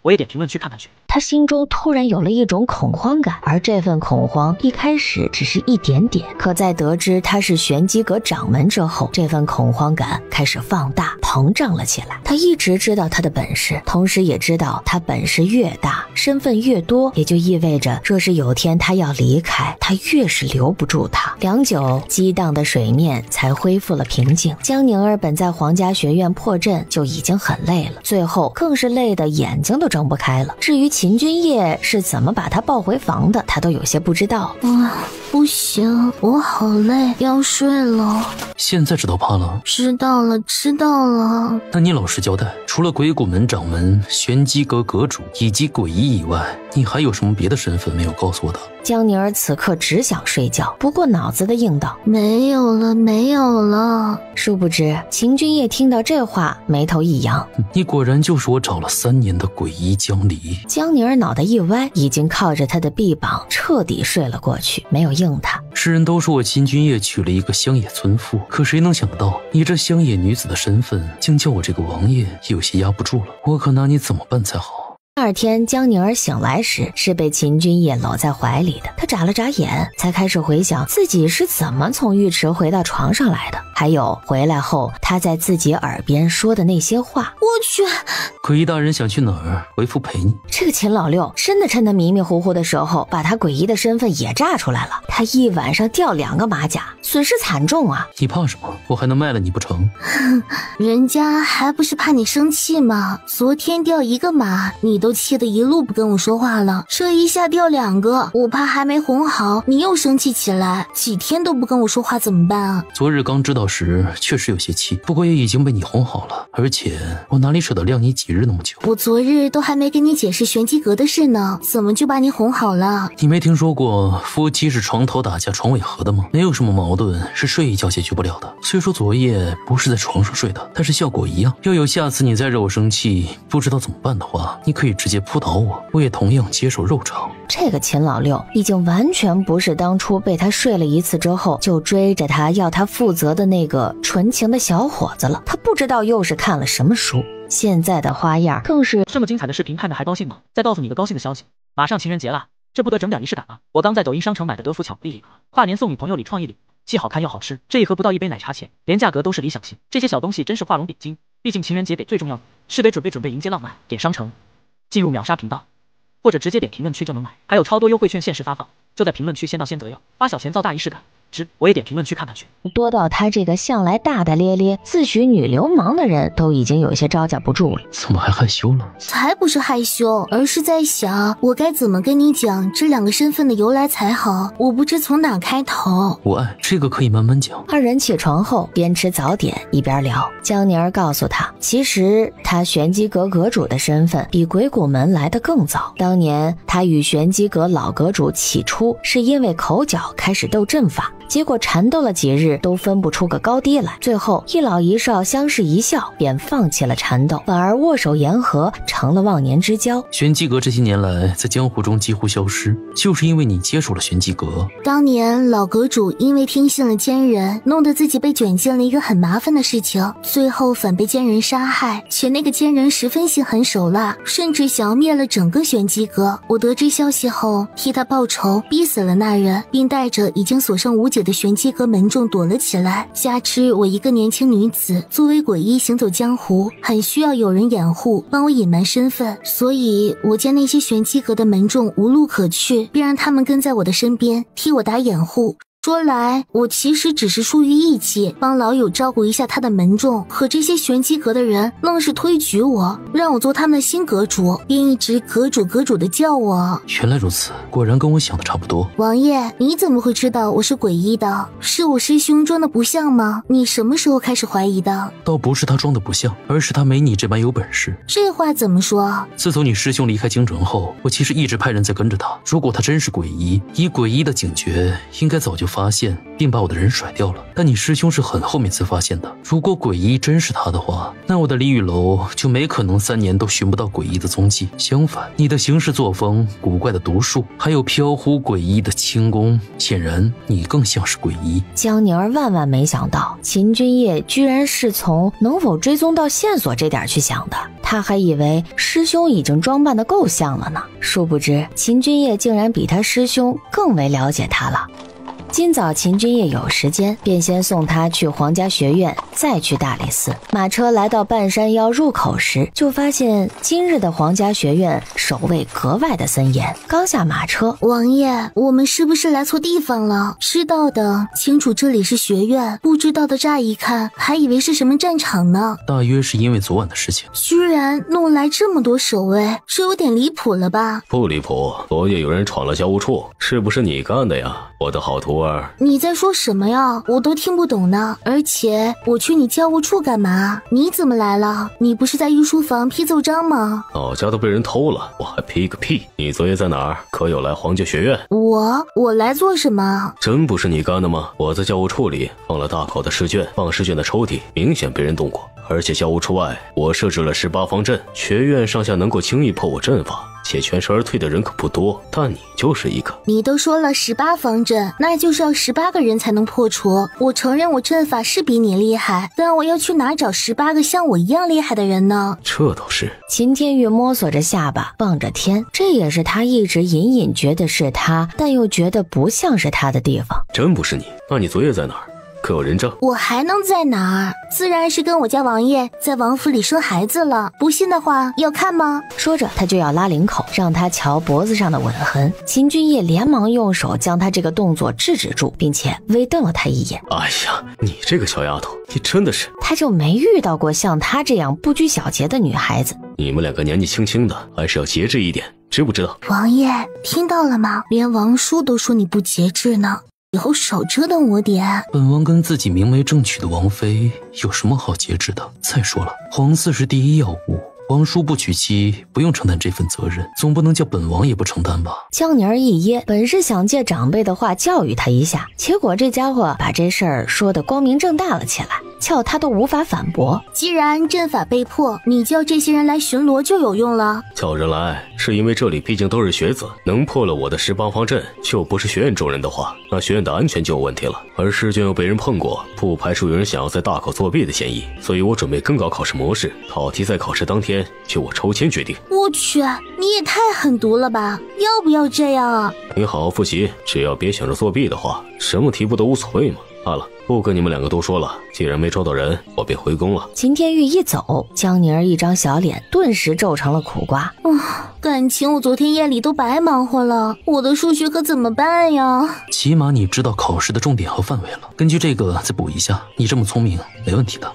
我也点评论区看看去。他心中突然有了一种恐慌感，而这份恐慌一开始只是一点点，可在得知他是玄机阁掌门之后，这份恐慌感开始放大膨胀了起来。他一直知道他的本事，同时也知道他本事越大，身份越多，也就意味着若是有天他要离开，他越是留不住他。良久，激荡的水面才恢复了平静。江宁儿本在皇家学院破阵就已经很累了，最后更是累得眼睛都睁不开了。至于秦君夜是怎么把他抱回房的，他都有些不知道。不行，我好累，要睡了。现在知道怕了？知道了。那你老实交代，除了鬼谷门掌门、玄机阁阁主以及鬼医以外，你还有什么别的身份没有告诉我的？江宁儿此刻只想睡觉，不过脑子的应道：没有了。殊不知秦君夜听到这话，眉头一扬：你果然就是我找了3年的鬼医江离。江宁儿脑袋一歪，已经靠着他的臂膀彻底睡了过去，没有应他。世人都说我秦君夜娶了一个乡野村妇，可谁能想得到你这乡野女子的身份，竟叫我这个王爷有些压不住了。我可拿你怎么办才好？第二天，江宁儿醒来时是被秦君夜搂在怀里的。他眨了眨眼，才开始回想自己是怎么从浴池回到床上来的，还有回来后他在自己耳边说的那些话。我去，诡异大人想去哪儿？为父陪你。这个秦老六真的趁他迷迷糊糊的时候，把他诡异的身份也炸出来了。他一晚上掉2个马甲，损失惨重啊！你怕什么？我还能卖了你不成？人家还不是怕你生气吗？昨天掉1个马，你都气得一路不跟我说话了，这一下掉2个，我怕还没哄好，你又生气起来，几天都不跟我说话怎么办啊？昨日刚知道时确实有些气，不过也已经被你哄好了，而且我哪里舍得晾你几日那么久？我昨日都还没跟你解释玄机阁的事呢，怎么就把你哄好了？你没听说过夫妻是床头打架床尾和的吗？没有什么矛盾是睡一觉解决不了的。虽说昨夜不是在床上睡的，但是效果一样。要有下次你再惹我生气不知道怎么办的话，你可以直接扑倒我，我也同样接受肉偿。这个秦老六已经完全不是当初被他睡了1次之后就追着他要他负责的那个纯情的小伙子了。他不知道又是看了什么书，现在的花样更是……这么精彩的视频看着还高兴吗？再告诉你个高兴的消息，马上情人节了，这不得整点仪式感啊！我刚在抖音商城买的德芙巧克力礼盒，跨年送女朋友礼创意礼，既好看又好吃，这一盒不到1杯奶茶钱，连价格都是理想型。这些小东西真是画龙点睛，毕竟情人节得最重要的是得准备迎接浪漫。点商城，进入秒杀频道，或者直接点评论区就能买，还有超多优惠券限时发放，就在评论区先到先得哟，花小钱造大仪式感。我也点评论区看看去。多到他这个向来大大咧咧、自诩女流氓的人都已经有些招架不住了。怎么还害羞了？才不是害羞，而是在想我该怎么跟你讲这2个身份的由来才好。我不知从哪开头。我爱这个可以慢慢讲。二人起床后边吃早点一边聊。江宁儿告诉他，其实他玄机阁阁主的身份比鬼谷门来得更早。当年他与玄机阁老阁主起初是因为口角开始斗阵法，结果缠斗了几日都分不出个高低来，最后一老一少相视一笑，便放弃了缠斗，反而握手言和，成了忘年之交。玄机阁这些年来在江湖中几乎消失，就是因为你接手了玄机阁。当年老阁主因为听信了奸人，弄得自己被卷进了一个很麻烦的事情，最后反被奸人杀害，且那个奸人十分心狠手辣，甚至想要灭了整个玄机阁。我得知消息后，替他报仇，逼死了那人，并带着已经所剩无几的玄机阁门众躲了起来。加之我一个年轻女子，作为鬼医行走江湖，很需要有人掩护，帮我隐瞒身份，所以我见那些玄机阁的门众无路可去，便让他们跟在我的身边，替我打掩护。说来，我其实只是出于义气，帮老友照顾一下他的门众，可这些玄机阁的人愣是推举我，让我做他们的新阁主，并一直阁主的叫我。原来如此，果然跟我想的差不多。王爷，你怎么会知道我是鬼医的？是我师兄装的不像吗？你什么时候开始怀疑的？倒不是他装的不像，而是他没你这般有本事。这话怎么说？自从你师兄离开京城后，我其实一直派人在跟着他。如果他真是鬼医，以鬼医的警觉，应该早就发现，并把我的人甩掉了。但你师兄是很后面才发现的。如果诡异真是他的话，那我的李雨楼就没可能3年都寻不到诡异的踪迹。相反，你的行事作风、古怪的毒术，还有飘忽诡异的轻功，显然你更像是诡异。江宁儿万万没想到，秦君夜居然是从能否追踪到线索这点去想的。他还以为师兄已经装扮得够像了呢，殊不知秦君夜竟然比他师兄更为了解他了。今早秦君夜有时间，便先送他去皇家学院，再去大理寺。马车来到半山腰入口时，就发现今日的皇家学院守卫格外的森严。刚下马车，王爷，我们是不是来错地方了？知道的清楚这里是学院，不知道的乍一看还以为是什么战场呢。大约是因为昨晚的事情，居然弄来这么多守卫，这有点离谱了吧？不离谱，昨夜有人闯了教务处，是不是你干的呀，我的好徒儿？你在说什么呀？我都听不懂呢。而且我去你教务处干嘛？你怎么来了？你不是在御书房批奏章吗？老家都被人偷了，我还批个屁！你昨夜在哪儿？可有来皇家学院？我来做什么？真不是你干的吗？我在教务处里放了大口的试卷，放试卷的抽屉明显被人动过。而且教务处外，我设置了18方阵，学院上下能够轻易破我阵法，且全身而退的人可不多，但你就是一个。你都说了18方阵，那就是要18个人才能破除。我承认我阵法是比你厉害，但我要去哪找18个像我一样厉害的人呢？这倒是。秦天玉摸索着下巴，望着天，这也是他一直隐隐觉得是他，但又觉得不像是他的地方。真不是你？那你昨夜在哪儿？可有人证？我还能在哪儿？自然是跟我家王爷在王府里生孩子了。不信的话，要看吗？说着，他就要拉领口，让他瞧脖子上的吻痕。秦君夜连忙用手将他这个动作制止住，并且微瞪了他一眼。哎呀，你这个小丫头，你真的是……他就没遇到过像她这样不拘小节的女孩子。你们两个年纪轻轻的，还是要节制一点，知不知道？王爷，听到了吗？连王叔都说你不节制呢。以后少折腾我点。本王跟自己明媒正娶的王妃有什么好节制的？再说了，皇嗣是第一要务，王叔不娶妻，不用承担这份责任，总不能叫本王也不承担吧？江宁儿一噎，本是想借长辈的话教育他一下，结果这家伙把这事儿说得光明正大了起来，叫他都无法反驳。既然阵法被破，你叫这些人来巡逻就有用了。叫人来是因为这里毕竟都是学子，能破了我的18方阵，就不是学院中人的话，那学院的安全就有问题了。而试卷又被人碰过，不排除有人想要在大考作弊的嫌疑，所以我准备更高考试模式，考题在考试当天就我抽签决定。我去，你也太狠毒了吧！要不要这样啊？你好好复习，只要别想着作弊的话，什么题不都无所谓吗？罢了，不跟你们两个多说了，既然没抓到人，我便回宫了。秦天玉一走，江宁儿一张小脸顿时皱成了苦瓜。感情我昨天夜里都白忙活了，我的数学可怎么办呀？起码你知道考试的重点和范围了，根据这个再补一下，你这么聪明，没问题的。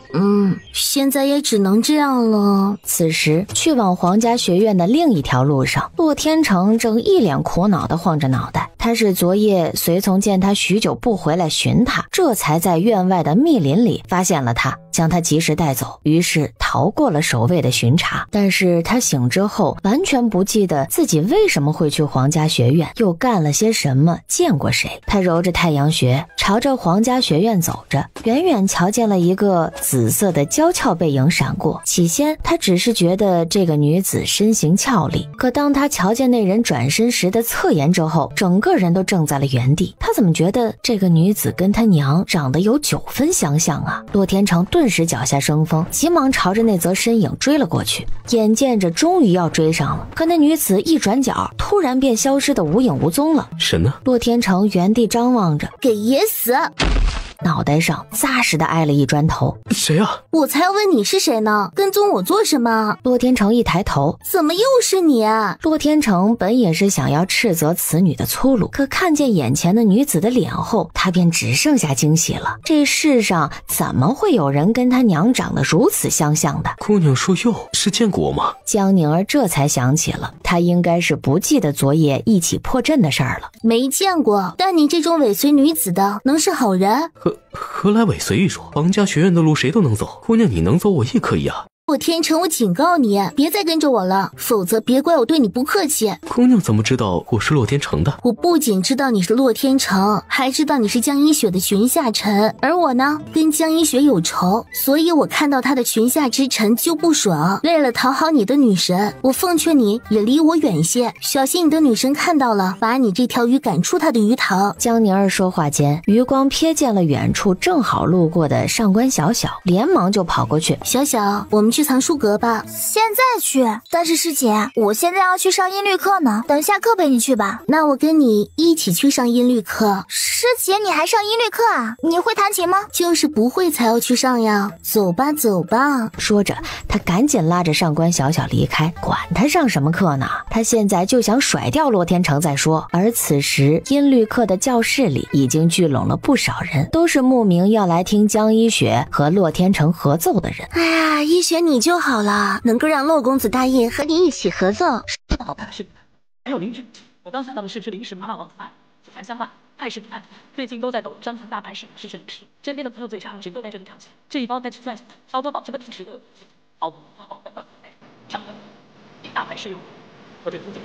现在也只能这样了。此时去往皇家学院的另一条路上，洛天成正一脸苦恼地晃着脑袋。他是昨夜随从见他许久不回来寻他，这才在院外的密林里发现了他，将他及时带走，于是逃过了守卫的巡查。但是他醒之后完全不记得自己为什么会去皇家学院，又干了些什么，见过谁。他揉着太阳穴，朝着皇家学院走着，远远瞧见了一个紫色的娇俏背影闪过。起先他只是觉得这个女子身形俏丽，可当他瞧见那人转身时的侧颜之后，整个人都怔在了原地。他怎么觉得这个女子跟他娘长得有9分相像啊？洛天成顿时脚下生风，急忙朝着那则身影追了过去。眼见着终于要追上了，可那女子一转角，突然便消失得无影无踪了。神呢？洛天成原地张望着，给爷死！脑袋上扎实的挨了一砖头。谁啊？我才要问你是谁呢？跟踪我做什么？洛天成一抬头，怎么又是你啊？洛天成本也是想要斥责此女的粗鲁，可看见眼前的女子的脸后，他便只剩下惊喜了。这世上怎么会有人跟他娘长得如此相像的？姑娘说幼是见过我吗？江宁儿这才想起了，他应该是不记得昨夜一起破阵的事儿了。没见过，但你这种尾随女子的能是好人？何来尾随一说？皇家学院的路谁都能走，姑娘你能走我也可以啊。洛天成，我警告你，别再跟着我了，否则别怪我对你不客气。姑娘怎么知道我是洛天成的？我不仅知道你是洛天成，还知道你是江一雪的裙下臣，而我呢，跟江一雪有仇，所以我看到她的裙下之臣就不爽。为了讨好你的女神，我奉劝你也离我远些，小心你的女神看到了，把你这条鱼赶出她的鱼塘。江宁儿说话间，余光瞥见了远处正好路过的上官小小，连忙就跑过去。小小，我们去藏书阁吧。现在去？但是师姐，我现在要去上音律课呢，等下课陪你去吧。那我跟你一起去上音律课。师姐，你还上音律课啊？你会弹琴吗？就是不会才要去上呀。走吧走吧。说着，他赶紧拉着上官小小离开，管他上什么课呢？他现在就想甩掉洛天成再说。而此时音律课的教室里已经聚拢了不少人，都是慕名要来听江一雪和洛天成合奏的人。哎呀，一雪你就好了，能够让洛公子答应和你一起合奏。是，还有邻居，我刚才到的是临时麻辣王子派，谈相伴，派是派，最近都在抖张腾大牌是吃。身边的朋友嘴上谁都在这里挑衅，这一包带吃饭，超多保证的挺值得。好，张腾，大牌是有，我这不仅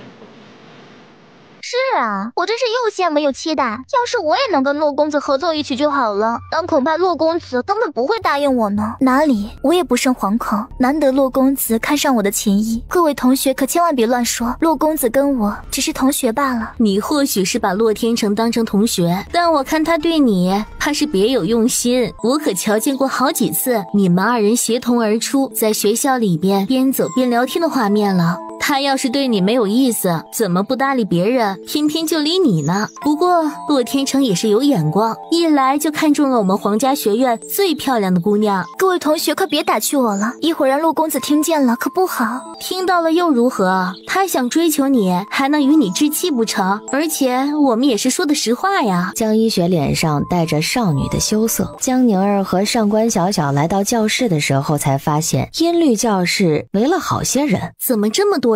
是啊，我真是又羡慕又期待，要是我也能跟洛公子合奏一曲就好了，但恐怕洛公子根本不会答应我呢。哪里，我也不胜惶恐，难得洛公子看上我的琴艺，各位同学可千万别乱说，洛公子跟我只是同学罢了。你或许是把洛天成当成同学，但我看他对你怕是别有用心，我可瞧见过好几次你们二人协同而出，在学校里边边走边聊天的画面了。他要是对你没有意思，怎么不搭理别人，偏偏就理你呢？不过洛天成也是有眼光，一来就看中了我们皇家学院最漂亮的姑娘。各位同学可别打趣我了，一会儿让洛公子听见了可不好。听到了又如何？他想追求你，还能与你置气不成？而且我们也是说的实话呀。江一雪脸上带着少女的羞涩。江宁儿和上官小小来到教室的时候，才发现音律教室围了好些人。怎么这么多人？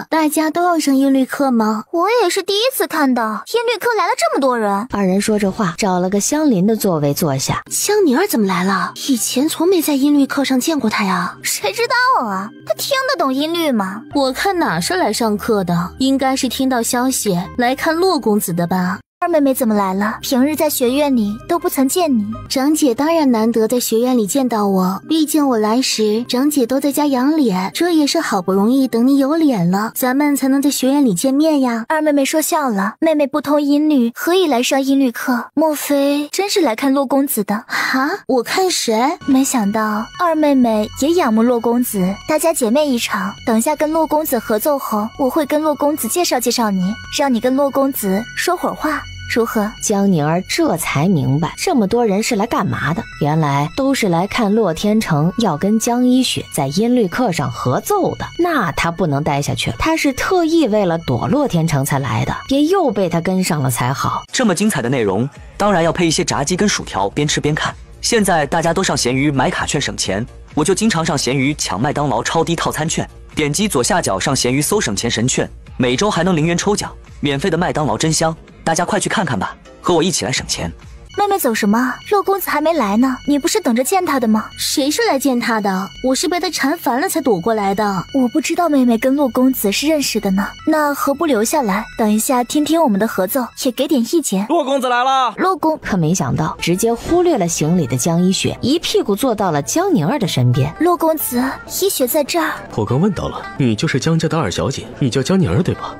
大家都要上音律课吗？我也是第一次看到音律课来了这么多人。二人说着话，找了个相邻的座位坐下。江宁儿怎么来了？以前从没在音律课上见过她呀。谁知道啊？她听得懂音律吗？我看哪是来上课的，应该是听到消息来看洛公子的吧。二妹妹怎么来了？平日在学院里都不曾见你。长姐当然难得在学院里见到我，毕竟我来时长姐都在家养脸，这也是好不容易等你有脸了，咱们才能在学院里见面呀。二妹妹说笑了，妹妹不通音律，何以来上音律课？莫非真是来看洛公子的？啊，我看谁？没想到二妹妹也仰慕洛公子，大家姐妹一场。等下跟洛公子合奏后，我会跟洛公子介绍介绍你，让你跟洛公子说会儿话。如何？江宁儿这才明白这么多人是来干嘛的，原来都是来看洛天成要跟江一雪在音律课上合奏的。那他不能待下去了，他是特意为了躲洛天成才来的，别又被他跟上了才好。这么精彩的内容，当然要配一些炸鸡跟薯条，边吃边看。现在大家都上闲鱼买卡券省钱，我就经常上闲鱼抢麦当劳超低套餐券，点击左下角上闲鱼搜省钱神券，每周还能0元抽奖，免费的麦当劳真香，大家快去看看吧，和我一起来省钱。妹妹走什么？洛公子还没来呢，你不是等着见他的吗？谁是来见他的？我是被他缠烦了才躲过来的。我不知道妹妹跟洛公子是认识的呢，那何不留下来，等一下听听我们的合奏，也给点意见。洛公子来了。洛公，可没想到直接忽略了行礼的江一雪，一屁股坐到了江宁儿的身边。洛公子，一雪在这儿。我刚问到了，你就是江家的二小姐，你叫江宁儿对吧？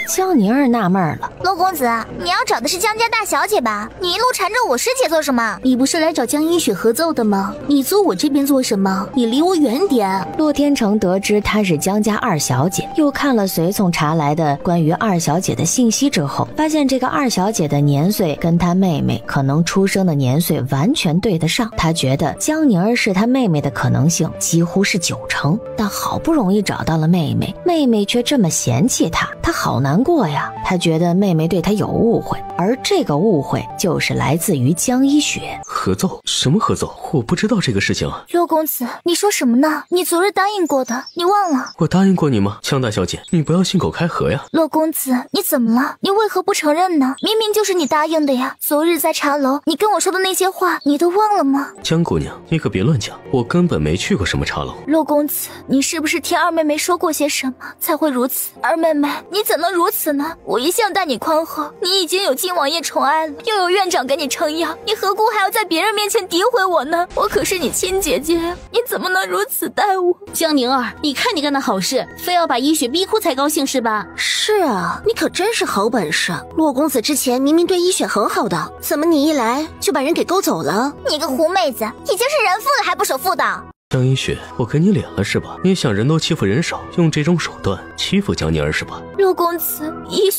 江宁儿纳闷了，洛公子，你要找的是江家大小姐吧？你一路缠着我师姐做什么？你不是来找江一雪合奏的吗？你坐我这边做什么？你离我远点。洛天成得知她是江家二小姐，又看了随从查来的关于二小姐的信息之后，发现这个二小姐的年岁跟她妹妹可能出生的年岁完全对得上，他觉得江宁儿是她妹妹的可能性几乎是90%，但好不容易找到了妹妹，妹妹却这么嫌弃她，她好难过呀。他觉得妹妹对他有误会，而这个误会就是来自于江一雪。合奏？什么合奏？我不知道这个事情啊。六公子，你说什么呢？你昨日答应过的，你忘了？我答应过你吗？江大小姐，你不要信口开河呀。洛公子，你怎么了？你为何不承认呢？明明就是你答应的呀。昨日在茶楼，你跟我说的那些话，你都忘了吗？江姑娘，你可别乱讲，我根本没去过什么茶楼。洛公子，你是不是听二妹妹说过些什么，才会如此？二妹妹，你怎能如此呢？我一向待你宽厚，你已经有靖王爷宠爱了，又有院长给你撑腰，你何故还要在别人面前诋毁我呢？我可是你亲姐姐，你怎么能如此待我？江宁儿，你看你干的好事，非要把一雪逼哭才高兴是吧？是啊，你可真是好本事。洛公子之前明明对一雪很好的，怎么你一来就把人给勾走了？你个狐妹子，已经是人妇了还不守妇道。江一雪，我给你脸了是吧？你想人多欺负人少，用这种手段欺负江宁儿是吧？洛公子，一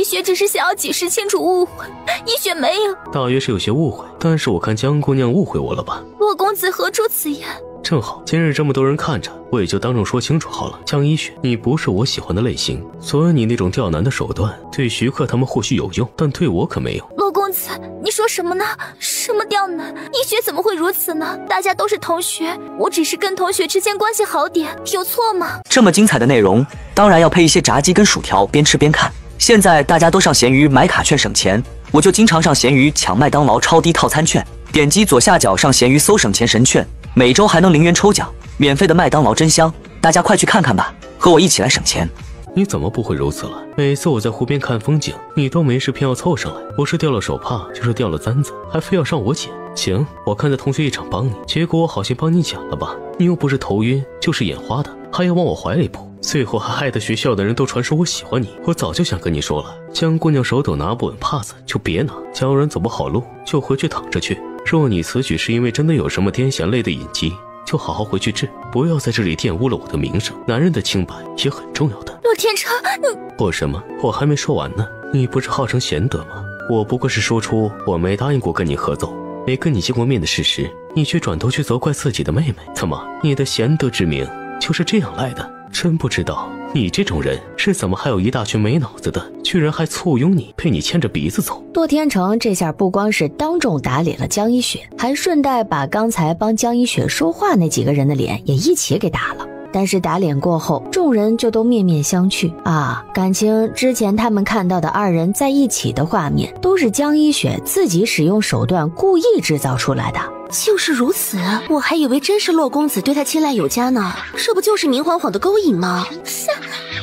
雪只是想要解释清楚误会，一雪没有。大约是有些误会，但是我看江姑娘误会我了吧？洛公子何出此言？正好今日这么多人看着，我也就当众说清楚好了。江一雪，你不是我喜欢的类型，所以你那种钓男的手段对徐克他们或许有用，但对我可没有。洛公子，你说什么呢？什么钓男？一雪怎么会如此呢？大家都是同学，我只是跟同学之间关系好点，有错吗？这么精彩的内容，当然要配一些炸鸡跟薯条，边吃边看。现在大家都上闲鱼买卡券省钱，我就经常上闲鱼抢麦当劳超低套餐券，点击左下角上闲鱼搜省钱神券，每周还能0元抽奖，免费的麦当劳真香，大家快去看看吧，和我一起来省钱。你怎么不会如此了？每次我在湖边看风景，你都没事偏要凑上来，不是掉了手帕就是掉了簪子，还非要上我捡。行，我看在同学一场帮你，结果我好心帮你捡了吧？你又不是头晕就是眼花的，还要往我怀里扑，最后还害得学校的人都传说我喜欢你。我早就想跟你说了，江姑娘手抖拿不稳帕子就别拿，江人走不好路就回去躺着去。若你此举是因为真的有什么癫痫类的隐疾，就好好回去治，不要在这里玷污了我的名声。男人的清白也很重要的。洛天成，你或什么？我还没说完呢。你不是号称贤德吗？我不过是说出我没答应过跟你合奏，没跟你见过面的事实，你却转头去责怪自己的妹妹。怎么，你的贤德之名就是这样来的？真不知道你这种人是怎么还有一大群没脑子的，居然还簇拥你，陪你牵着鼻子走。洛天成这下不光是当众打脸了江一雪，还顺带把刚才帮江一雪说话那几个人的脸也一起给打了。但是打脸过后，众人就都面面相觑啊！感情之前他们看到的二人在一起的画面，都是江一雪自己使用手段故意制造出来的。就是如此，我还以为真是洛公子对他青睐有加呢，这不就是明晃晃的勾引吗？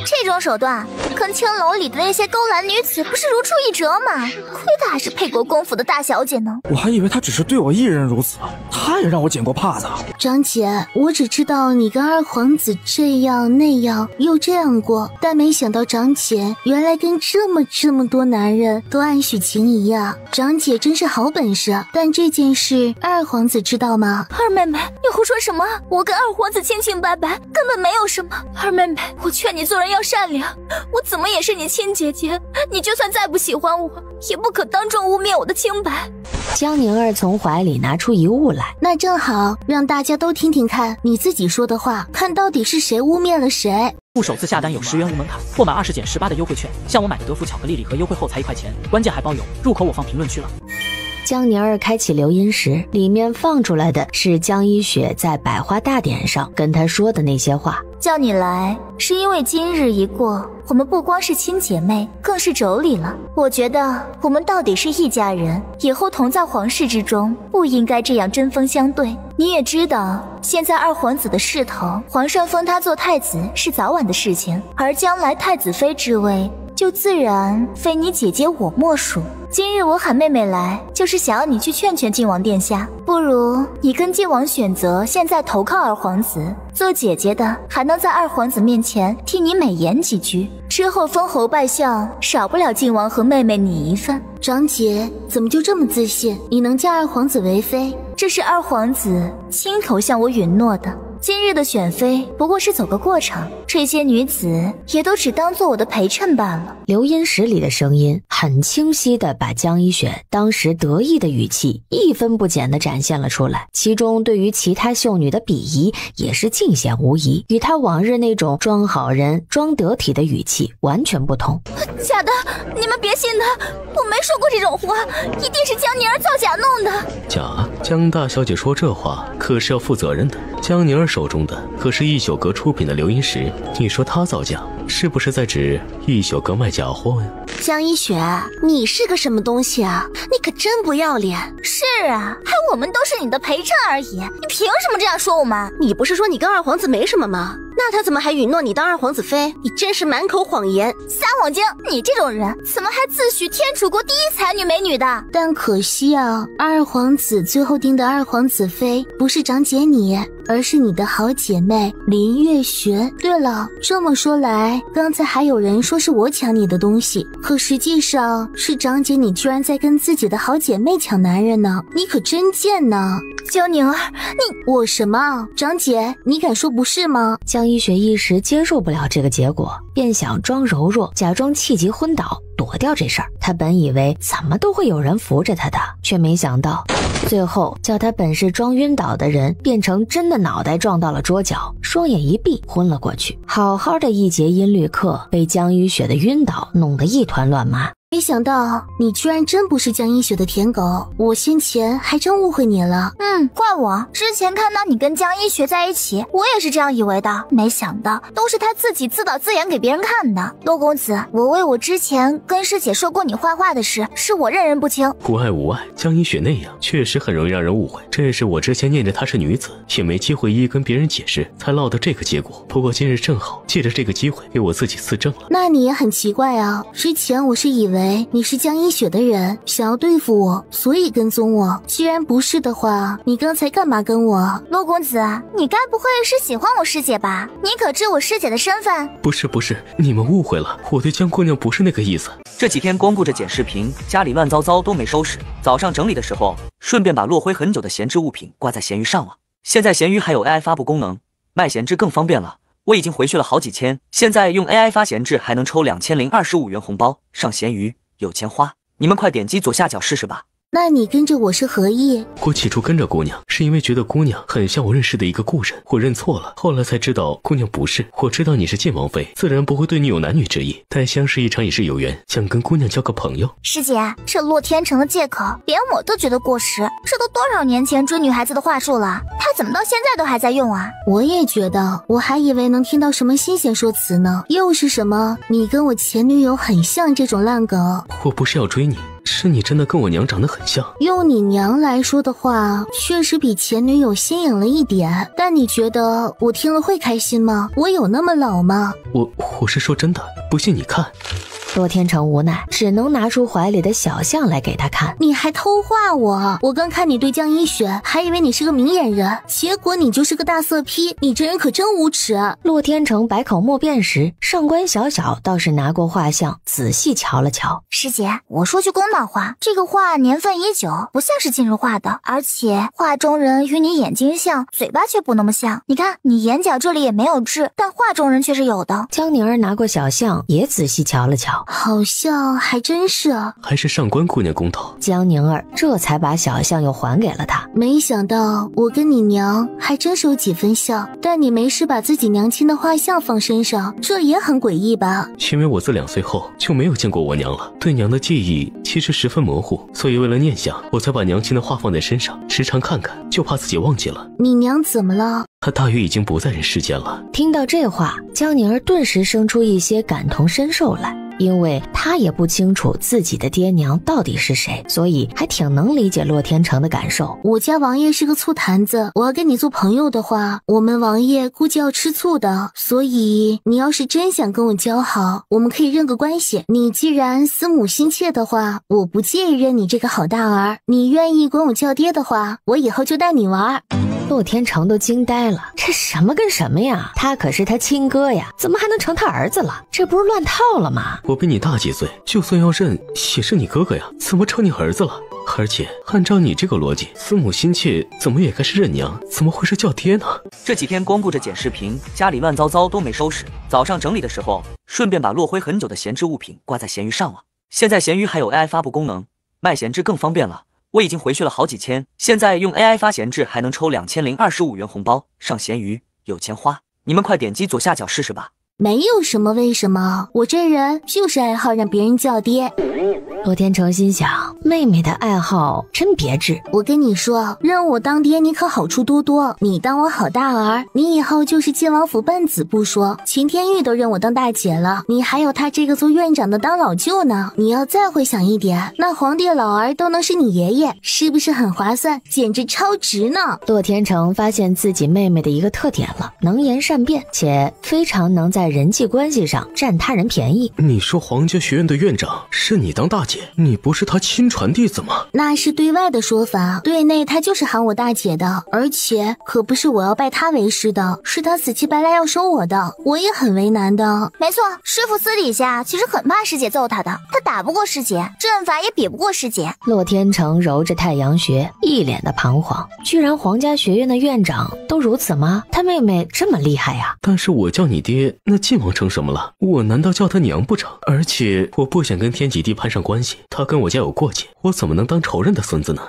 这种手段，跟青楼里的那些勾栏女子不是如出一辙吗？亏得还是沛国公府的大小姐呢。我还以为他只是对我一人如此，他也让我捡过帕子。张姐，我只知道你跟二皇子这样那样又这样过，但没想到张姐原来跟这么多男人都暗许情谊呀！张姐真是好本事。但这件事二皇子知道吗？二妹妹，你胡说什么？我跟二皇子清清白白，根本没有什么。二妹妹，我劝你做人要善良，我怎么也是你亲姐姐，你就算再不喜欢我，也不可当众污蔑我的清白。江宁儿从怀里拿出一物来，那正好让大家都听听看你自己说的话，看到底是谁污蔑了谁。不首次下单有10元无门槛，货满20减18的优惠券，像我买的德芙巧克力礼盒优惠后才1块钱，关键还包邮，入口我放评论区了。江宁儿开启留音时，里面放出来的是江一雪在百花大典上跟他说的那些话。叫你来是因为今日一过，我们不光是亲姐妹，更是妯娌了。我觉得我们到底是一家人，以后同在皇室之中，不应该这样针锋相对。你也知道，现在二皇子的势头，皇上封他做太子是早晚的事情，而将来太子妃之位，就自然非你姐姐我莫属。今日我喊妹妹来，就是想要你去劝劝靖王殿下，不如你跟靖王选择现在投靠二皇子，做姐姐的还能在二皇子面前替你美言几句，之后封侯拜相，少不了靖王和妹妹你一份。长姐怎么就这么自信，你能嫁二皇子为妃？这是二皇子亲口向我允诺的。今日的选妃不过是走个过程，这些女子也都只当做我的陪衬罢了。留音室里的声音很清晰地把江一雪当时得意的语气一分不减地展现了出来，其中对于其他秀女的鄙夷也是尽显无疑，与她往日那种装好人装得体的语气完全不同。假的，你们别信他，我没说过这种话，一定是江宁儿造假弄的。假？江大小姐说这话可是要负责任的。江宁儿手中的可是一宿阁出品的留音石，你说她造假，是不是在指一宿阁卖假货呀？江一雪，你是个什么东西啊？你可真不要脸！是啊，还我们都是你的陪衬而已，你凭什么这样说我们？你不是说你跟二皇子没什么吗？那他怎么还允诺你当二皇子妃？你真是满口谎言，撒谎精！你这种人怎么还自诩天楚国第一才女美女的？但可惜啊，二皇子最后定的二皇子妃不是长姐你，而是你的好姐妹林月雪。对了，这么说来，刚才还有人说是我抢你的东西，可实际上是长姐你居然在跟自己的好姐妹抢男人呢，你可真贱呢！江宁儿，我什么？长姐，你敢说不是吗？江一雪一时接受不了这个结果，便想装柔弱，假装气急昏倒，躲掉这事儿。他本以为怎么都会有人扶着他的，却没想到最后叫他本是装晕倒的人，变成真的脑袋撞到了桌角，双眼一闭昏了过去。好好的一节音律课被江一雪的晕倒弄得一团乱麻。没想到你居然真不是江一雪的舔狗，我先前还真误会你了。怪我，之前看到你跟江一雪在一起，我也是这样以为的，没想到都是他自己自导自演给别人看的。洛公子，我为我之前跟师姐说过你坏话的事，是我认人不清。无碍无碍，江一雪那样确实很容易让人误会，这也是我之前念着她是女子，也没机会一一跟别人解释，才落得这个结果。不过今日正好借着这个机会给我自己自证了。那你也很奇怪啊，之前我是以为你是江一雪的人，想要对付我，所以跟踪我。既然不是的话，你刚才干嘛跟我？洛公子，你该不会是喜欢我师姐吧？你可知我师姐的身份？不是，你们误会了，我对江姑娘不是那个意思。这几天光顾着剪视频，家里乱糟糟都没收拾。早上整理的时候，顺便把落灰很久的闲置物品挂在闲鱼上了。现在闲鱼还有 AI 发布功能，卖闲置更方便了。我已经回去了好几千，现在用 AI 发闲置还能抽2025元红包，上闲鱼有钱花，你们快点击左下角试试吧。那你跟着我是何意？我起初跟着姑娘是因为觉得姑娘很像我认识的一个故人，我认错了，后来才知道姑娘不是。我知道你是晋王妃，自然不会对你有男女之意，但相识一场也是有缘，想跟姑娘交个朋友。师姐，这洛天成的借口连我都觉得过时，这都多少年前追女孩子的话术了，他怎么到现在都还在用啊？我也觉得，我还以为能听到什么新鲜说辞呢，又是什么你跟我前女友很像这种烂梗。我不是要追你，是你真的跟我娘长得很像。用你娘来说的话，确实比前女友新颖了一点，但你觉得我听了会开心吗？我有那么老吗？我是说真的，不信你看。洛天成无奈，只能拿出怀里的小象来给他看。你还偷画我？我刚看你对江一雪，还以为你是个明眼人，结果你就是个大色批，你这人可真无耻。洛天成百口莫辩时，上官小小倒是拿过画像仔细瞧了瞧。师姐，我说句公道话，这个画年份已久，不像是近日画的，而且画中人与你眼睛像，嘴巴却不那么像。你看，你眼角这里也没有痣，但画中人却是有的。江宁儿拿过小象也仔细瞧了瞧，好像还真是啊，还是上官姑娘公道。江宁儿这才把小象又还给了他。没想到我跟你娘还真是有几分像，但你没事把自己娘亲的画像放身上，这也很诡异吧？因为我自2岁后就没有见过我娘了，对娘的记忆其实十分模糊，所以为了念想，我才把娘亲的画放在身上，时常看看，就怕自己忘记了。你娘怎么了？她大约已经不在人世间了。听到这话，江宁儿顿时生出一些感同身受来。因为他也不清楚自己的爹娘到底是谁，所以还挺能理解洛天成的感受。我家王爷是个醋坛子，我要跟你做朋友的话，我们王爷估计要吃醋的，所以你要是真想跟我交好，我们可以认个关系。你既然思母心切的话，我不介意认你这个好大儿，你愿意管我叫爹的话，我以后就带你玩。洛天成都惊呆了，这什么跟什么呀？他可是他亲哥呀，怎么还能成他儿子了？这不是乱套了吗？我比你大几岁，就算要认也是你哥哥呀，怎么成你儿子了？而且按照你这个逻辑，司母心切怎么也该是认娘，怎么会是叫爹呢？这几天光顾着剪视频，家里乱糟糟都没收拾。早上整理的时候，顺便把落灰很久的闲置物品挂在闲鱼上了。现在闲鱼还有 AI 发布功能，卖闲置更方便了。我已经回去了好几千，现在用 AI 发闲置还能抽2025元红包，上闲鱼有钱花。你们快点击左下角试试吧。没有什么为什么，我这人就是爱好让别人叫爹。洛天成心想，妹妹的爱好真别致。我跟你说，让我当爹你可好处多多，你当我好大儿，你以后就是晋王府半子不说，秦天玉都认我当大姐了，你还有他这个做院长的当老舅呢。你要再会想一点，那皇帝老儿都能是你爷爷，是不是很划算？简直超值呢。洛天成发现自己妹妹的一个特点了，能言善辩，且非常能在人际关系上占他人便宜。你说皇家学院的院长是你当大姐，你不是他亲传弟子吗？那是对外的说法，对内他就是喊我大姐的，而且可不是我要拜他为师的，是他死乞白赖要收我的，我也很为难的。没错，师傅私底下其实很怕师姐揍他的，他打不过师姐，阵法也比不过师姐。洛天成揉着太阳穴，一脸的彷徨，居然皇家学院的院长都如此吗？他妹妹这么厉害呀？但是我叫你爹，那晋王成什么了？我难道叫他娘不成？而且我不想跟天启帝攀上关系，他跟我家有过节，我怎么能当仇人的孙子呢？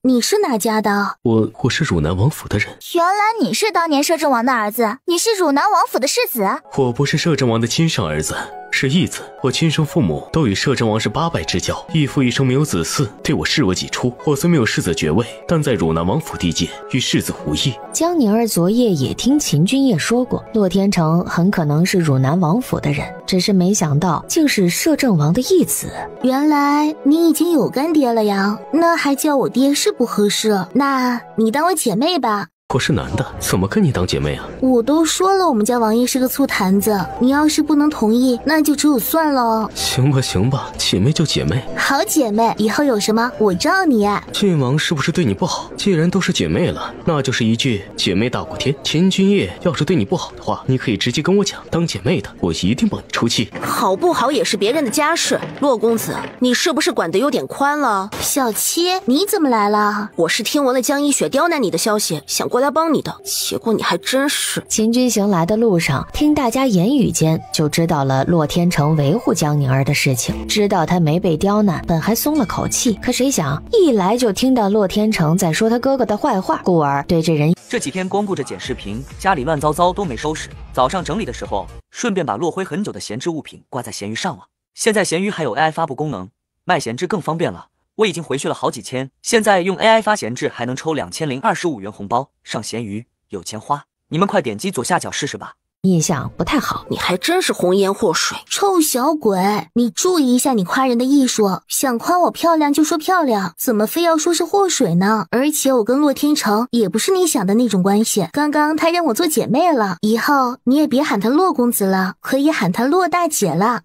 你是哪家的？我是汝南王府的人。原来你是当年摄政王的儿子，你是汝南王府的世子。我不是摄政王的亲生儿子，是义子。我亲生父母都与摄政王是八拜之交，义父一生没有子嗣，对我视为己出。我虽没有世子爵位，但在汝南王府地界与世子无异。江宁儿昨夜也听秦君夜说过，洛天成很可能是汝南王府的人，只是没想到竟是摄政王的义子。原来你已经有干爹了呀，那还叫我爹是不合适，那你当我姐妹吧。我是男的，怎么跟你当姐妹啊？我都说了，我们家王爷是个醋坛子，你要是不能同意，那就只有算了。行吧，姐妹就姐妹。好姐妹，以后有什么我罩你。晋王是不是对你不好？既然都是姐妹了，那就是一句姐妹大过天。秦君夜要是对你不好的话，你可以直接跟我讲，当姐妹的我一定帮你出气。好不好也是别人的家事，洛公子，你是不是管得有点宽了？小七，你怎么来了？我是听闻了江一雪刁难你的消息，想过来帮你的，结果你还真是。秦君行来的路上，听大家言语间就知道了洛天成维护江宁儿的事情，知道他没被刁难，本还松了口气，可谁想一来就听到洛天成在说他哥哥的坏话，故而对这人。这几天光顾着剪视频，家里乱糟糟都没收拾，早上整理的时候，顺便把落灰很久的闲置物品挂在闲鱼上了。现在闲鱼还有 AI 发布功能，卖闲置更方便了。我已经回去了好几千，现在用 AI 发闲置还能抽2025元红包，上闲鱼有钱花。你们快点击左下角试试吧。印象不太好，你还真是红颜祸水。臭小鬼，你注意一下你夸人的艺术，想夸我漂亮就说漂亮，怎么非要说是祸水呢？而且我跟洛天成也不是你想的那种关系，刚刚他让我做姐妹了，以后你也别喊他洛公子了，可以喊他洛大姐了。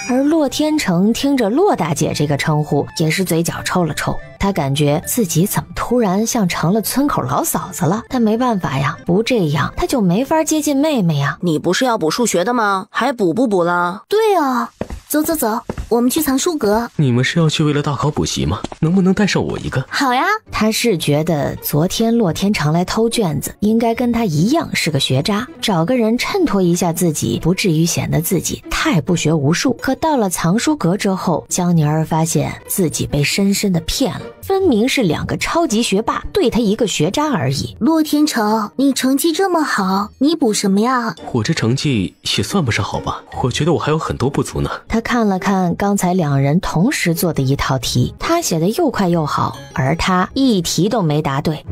而洛天成听着洛大姐这个称呼，也是嘴角抽了抽。他感觉自己怎么突然像成了村口老嫂子了，但没办法呀，不这样他就没法接近妹妹呀。你不是要补数学的吗？还补不补了？对啊，走，我们去藏书阁。你们是要去为了大考补习吗？能不能带上我一个？好呀。他是觉得昨天洛天成来偷卷子，应该跟他一样是个学渣，找个人衬托一下自己，不至于显得自己太不学无术。可到了藏书阁之后，江宁儿发现自己被深深的骗了，分明是两个超级学霸对他一个学渣而已。洛天成，你成绩这么好，你补什么呀？我这成绩也算不上好吧，我觉得我还有很多不足呢。他看了看刚才两人同时做的一套题，他写的又快又好，而他一题都没答对。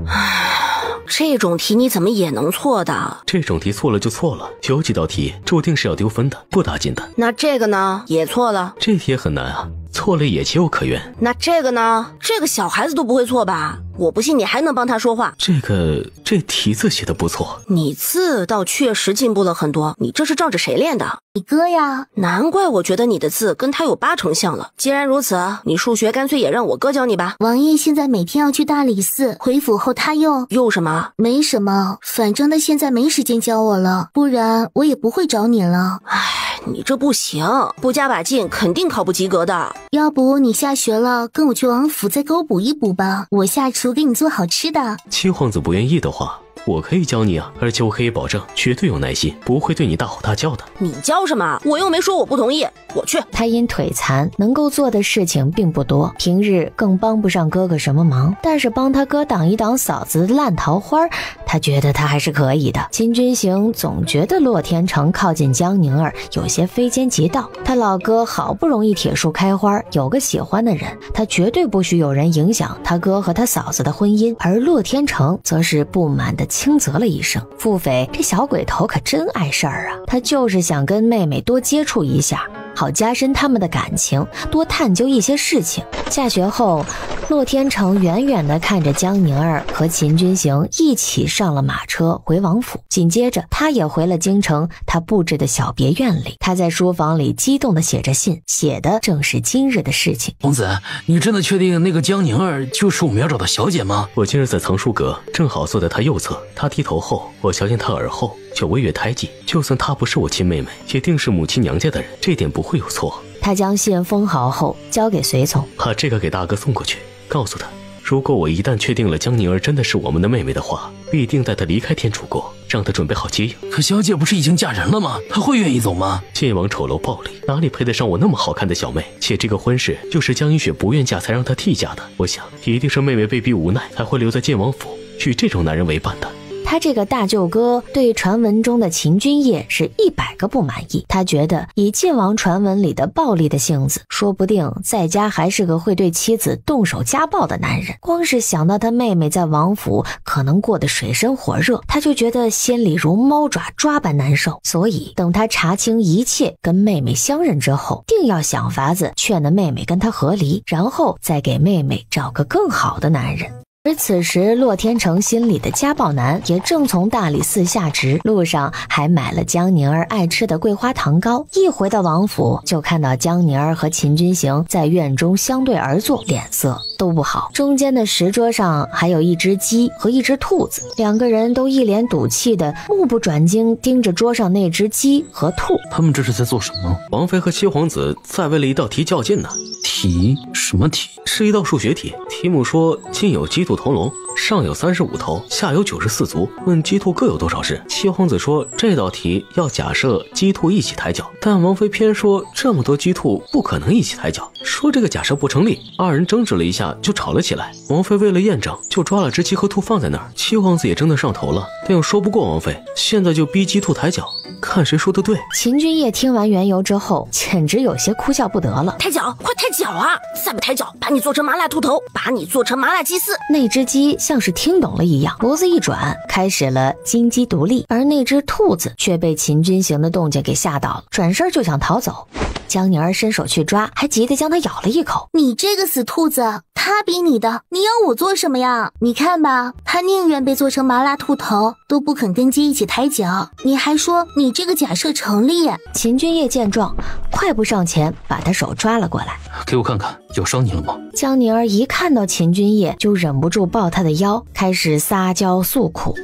这种题你怎么也能错的？这种题错了就错了，有几道题注定是要丢分的，不打紧的。那这个呢？也错了。这题也很难啊，错了也情有可原。那这个呢？这个小孩子都不会错吧？我不信你还能帮他说话。这题字写的不错，你字倒确实进步了很多。你这是照着谁练的？你哥呀。难怪我觉得你的字跟他有80%像了。既然如此，你数学干脆也让我哥教你吧。王爷现在每天要去大理寺，回府后他又什么？没什么，反正他现在没时间教我了，不然我也不会找你了。唉，你这不行，不加把劲肯定考不及格的。要不你下学了，跟我去王府再给我补一补吧，我下厨给你做好吃的。七皇子不愿意的话，我可以教你啊，而且我可以保证绝对有耐心，不会对你大吼大叫的。你教什么？我又没说我不同意，我去。他因腿残，能够做的事情并不多，平日更帮不上哥哥什么忙，但是帮他哥挡一挡嫂子的烂桃花，他觉得他还是可以的。秦君行总觉得洛天成靠近江宁儿有些非奸即盗，他老哥好不容易铁树开花，有个喜欢的人，他绝对不许有人影响他哥和他嫂子的婚姻。而洛天成则是不满的轻啧了一声，腹诽这小鬼头可真碍事儿啊，他就是想跟妹妹多接触一下，好加深他们的感情，多探究一些事情。下学后，洛天成远远地看着江宁儿和秦君行一起上了马车回王府，紧接着他也回了京城他布置的小别院里。他在书房里激动地写着信，写的正是今日的事情。公子，你真的确定那个江宁儿就是我们要找的小姐吗？我今日在藏书阁，正好坐在她右侧，她低头后，我瞧见她耳后却微跃胎记，就算她不是我亲妹妹，也定是母亲娘家的人，这点不会有错。他将信封好后交给随从，把这个给大哥送过去，告诉他，如果我一旦确定了江宁儿真的是我们的妹妹的话，必定带她离开天楚国，让她准备好接应。可小姐不是已经嫁人了吗？她会愿意走吗？晋王丑陋暴戾，哪里配得上我那么好看的小妹？且这个婚事就是江一雪不愿嫁才让她替嫁的，我想一定是妹妹被逼无奈才会留在晋王府与这种男人为伴的。他这个大舅哥对传闻中的秦君业是100个不满意，他觉得以晋王传闻里的暴力的性子，说不定在家还是个会对妻子动手家暴的男人。光是想到他妹妹在王府可能过得水深火热，他就觉得心里如猫爪抓般难受。所以等他查清一切，跟妹妹相认之后，定要想法子劝那妹妹跟他和离，然后再给妹妹找个更好的男人。而此时洛天成心里的家暴男也正从大理寺下职，路上还买了江宁儿爱吃的桂花糖糕。一回到王府，就看到江宁儿和秦君行在院中相对而坐，脸色都不好。中间的石桌上还有一只鸡和一只兔子，两个人都一脸赌气的目不转睛盯着桌上那只鸡和兔。他们这是在做什么？王妃和七皇子在为了一道题较劲呢。题？什么题？是一道数学题，题目说晋有鸡兔同笼，上有35头，下有94足，问鸡兔各有多少只。七皇子说这道题要假设鸡兔一起抬脚，但王妃偏说这么多鸡兔不可能一起抬脚，说这个假设不成立。二人争执了一下就吵了起来，王妃为了验证就抓了只鸡和兔放在那儿。七皇子也争得上头了，但又说不过王妃，现在就逼鸡兔抬脚，看谁说的对。秦君业听完缘由之后，简直有些哭笑不得了。抬脚，快抬脚啊！再不抬脚，把你做成麻辣兔头，把你做成麻辣鸡丝。那只鸡像是听懂了一样，脖子一转，开始了金鸡独立，而那只兔子却被秦君行的动静给吓到了，转身就想逃走。江宁儿伸手去抓，还急得将它咬了一口。你这个死兔子，他逼你的，你要我做什么呀？你看吧，他宁愿被做成麻辣兔头，都不肯跟鸡一起抬脚。你还说你这个假设成立？秦君业见状，快步上前把他手抓了过来。给我看看，有伤你了吗？江宁儿一看到秦君业，就忍不住抱他的腰，开始撒娇诉苦。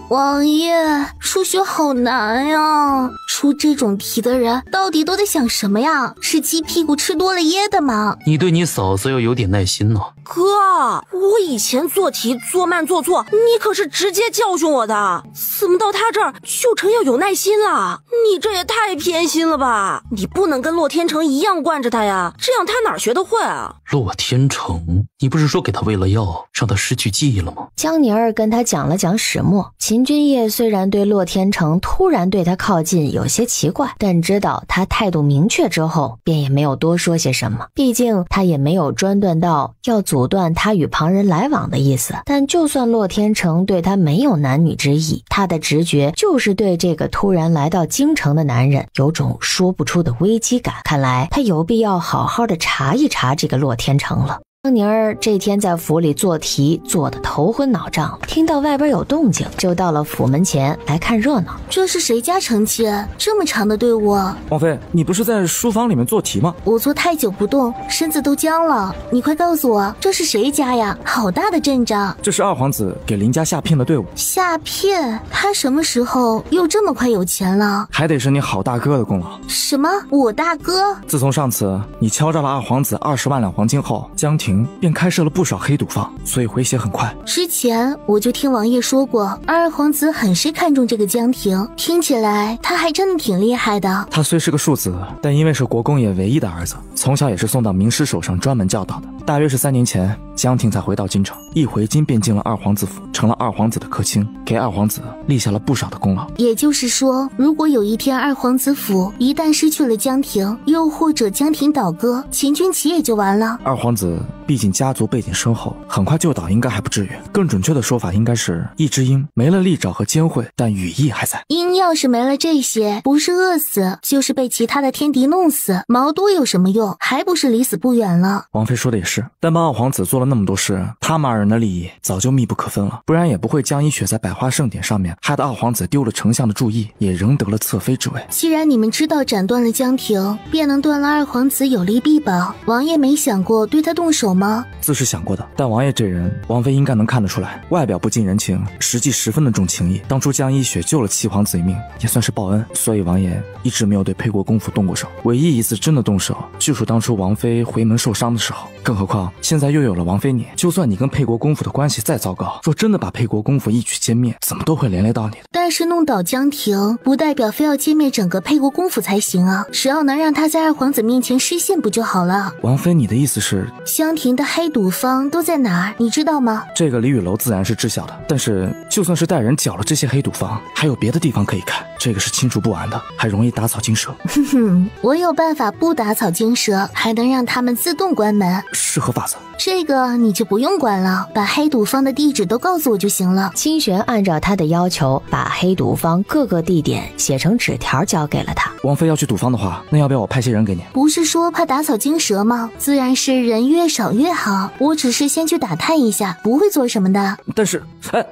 王爷，数学好难呀！出这种题的人到底都在想什么呀？是鸡屁股吃多了噎的吗？你对你嫂子要有点耐心呢。哥，我以前做题做慢做错，你可是直接教训我的，怎么到他这儿就成要有耐心了？你这也太偏心了吧！你不能跟洛天成一样惯着他呀，这样他哪学得会啊？洛天成，你不是说给他喂了药，让他失去记忆了吗？江宁儿跟他讲了讲始末。秦君业虽然对洛天成突然对他靠近有些奇怪，但知道他态度明确之后，便也没有多说些什么。毕竟他也没有专断到要阻断他与旁人来往的意思。但就算洛天成对他没有男女之意，他的直觉就是对这个突然来到京城的男人有种说不出的危机感。看来他有必要好好的查一查这个洛天成了。江宁儿这天在府里做题，做得头昏脑胀，听到外边有动静，就到了府门前来看热闹。这是谁家臣妾？这么长的队伍？王妃，你不是在书房里面做题吗？我坐太久不动，身子都僵了。你快告诉我，这是谁家呀？好大的阵仗！这是二皇子给林家下聘的队伍。下聘？他什么时候又这么快有钱了？还得是你好大哥的功劳。什么？我大哥？自从上次你敲诈了二皇子20万两黄金后，江亭便开设了不少黑赌坊，所以回血很快。之前我就听王爷说过，二皇子很是看重这个江亭，听起来他还真的挺厉害的。他虽是个庶子，但因为是国公爷唯一的儿子，从小也是送到名师手上专门教导的。大约是3年前，江亭才回到京城，一回京便进了二皇子府，成了二皇子的客卿，给二皇子立下了不少的功劳。也就是说，如果有一天二皇子府一旦失去了江亭，又或者江亭倒戈，秦军旗也就完了。二皇子毕竟家族背景深厚，很快就倒应该还不至于。更准确的说法应该是一只鹰没了利爪和尖喙，但羽翼还在。鹰要是没了这些，不是饿死就是被其他的天敌弄死，毛多有什么用？还不是离死不远了。王妃说的也是，但帮二皇子做了那么多事，他们二人的利益早就密不可分了，不然也不会江一雪在百花盛典上面害得二皇子丢了丞相的注意，也仍得了侧妃之位。既然你们知道斩断了江亭，便能断了二皇子有利必保，王爷没想过对他动手吗？自是想过的，但王爷这人，王妃应该能看得出来，外表不近人情，实际十分的重情义。当初江一雪救了七皇子一命，也算是报恩，所以王爷一直没有对沛国公府动过手。唯一一次真的动手，就属当初王妃回门受伤的时候。更何况现在又有了王妃你，就算你跟沛国公府的关系再糟糕，若真的把沛国公府一举歼灭，怎么都会连累到你的。但是弄倒江亭，不代表非要歼灭整个沛国公府才行啊！只要能让他在二皇子面前失陷不就好了？王妃，你的意思是，江亭的黑赌坊都在哪儿？你知道吗？这个李雨楼自然是知晓的，但是就算是带人剿了这些黑赌坊，还有别的地方可以看，这个是清除不完的，还容易打草惊蛇。哼哼，我有办法不打草惊蛇，还能让他们自动关门。是何法子？这个你就不用管了，把黑赌坊的地址都告诉我就行了。清玄按照他的要求，把黑赌坊各个地点写成纸条交给了他。王妃要去赌坊的话，那要不要我派些人给你？不是说怕打草惊蛇吗？自然是人越少越好。我只是先去打探一下，不会做什么的。但是，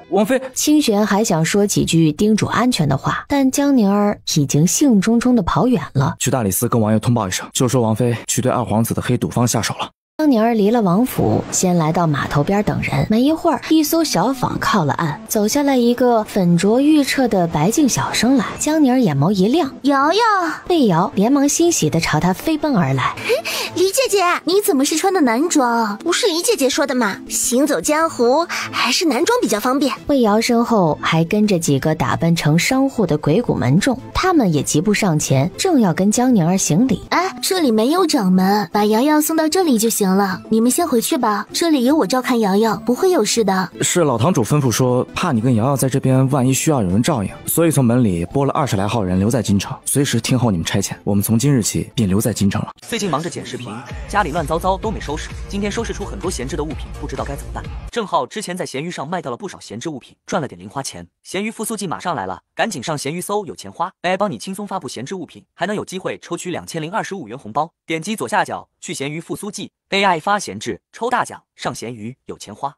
王妃，清玄还想说几句叮嘱安全的话，但江宁儿已经兴冲冲地跑远了。去大理寺跟王爷通报一声，就说王妃去对二皇子的黑赌坊下手了。江宁儿离了王府，先来到码头边等人。没一会儿，一艘小舫靠了岸，走下来一个粉着玉彻的白净小生来。江宁儿眼眸一亮，瑶瑶，魏瑶连忙欣喜地朝他飞奔而来。黎姐姐，你怎么是穿的男装？不是黎姐姐说的吗？行走江湖还是男装比较方便。魏瑶身后还跟着几个打扮成商户的鬼谷门众，他们也急步上前，正要跟江宁儿行礼。哎，这里没有掌门，把瑶瑶送到这里就行了，你们先回去吧，这里有我照看瑶瑶，不会有事的。是老堂主吩咐说，怕你跟瑶瑶在这边万一需要有人照应，所以从门里拨了20来号人留在京城，随时听候你们差遣。我们从今日起便留在京城了。最近忙着剪视频，家里乱糟糟都没收拾，今天收拾出很多闲置的物品，不知道该怎么办。正好之前在闲鱼上卖掉了不少闲置物品，赚了点零花钱。闲鱼复苏季马上来了，赶紧上闲鱼搜有钱花 ，AI 帮你轻松发布闲置物品，还能有机会抽取2025元红包。点击左下角去闲鱼复苏季 AI 发闲置抽大奖，上闲鱼有钱花。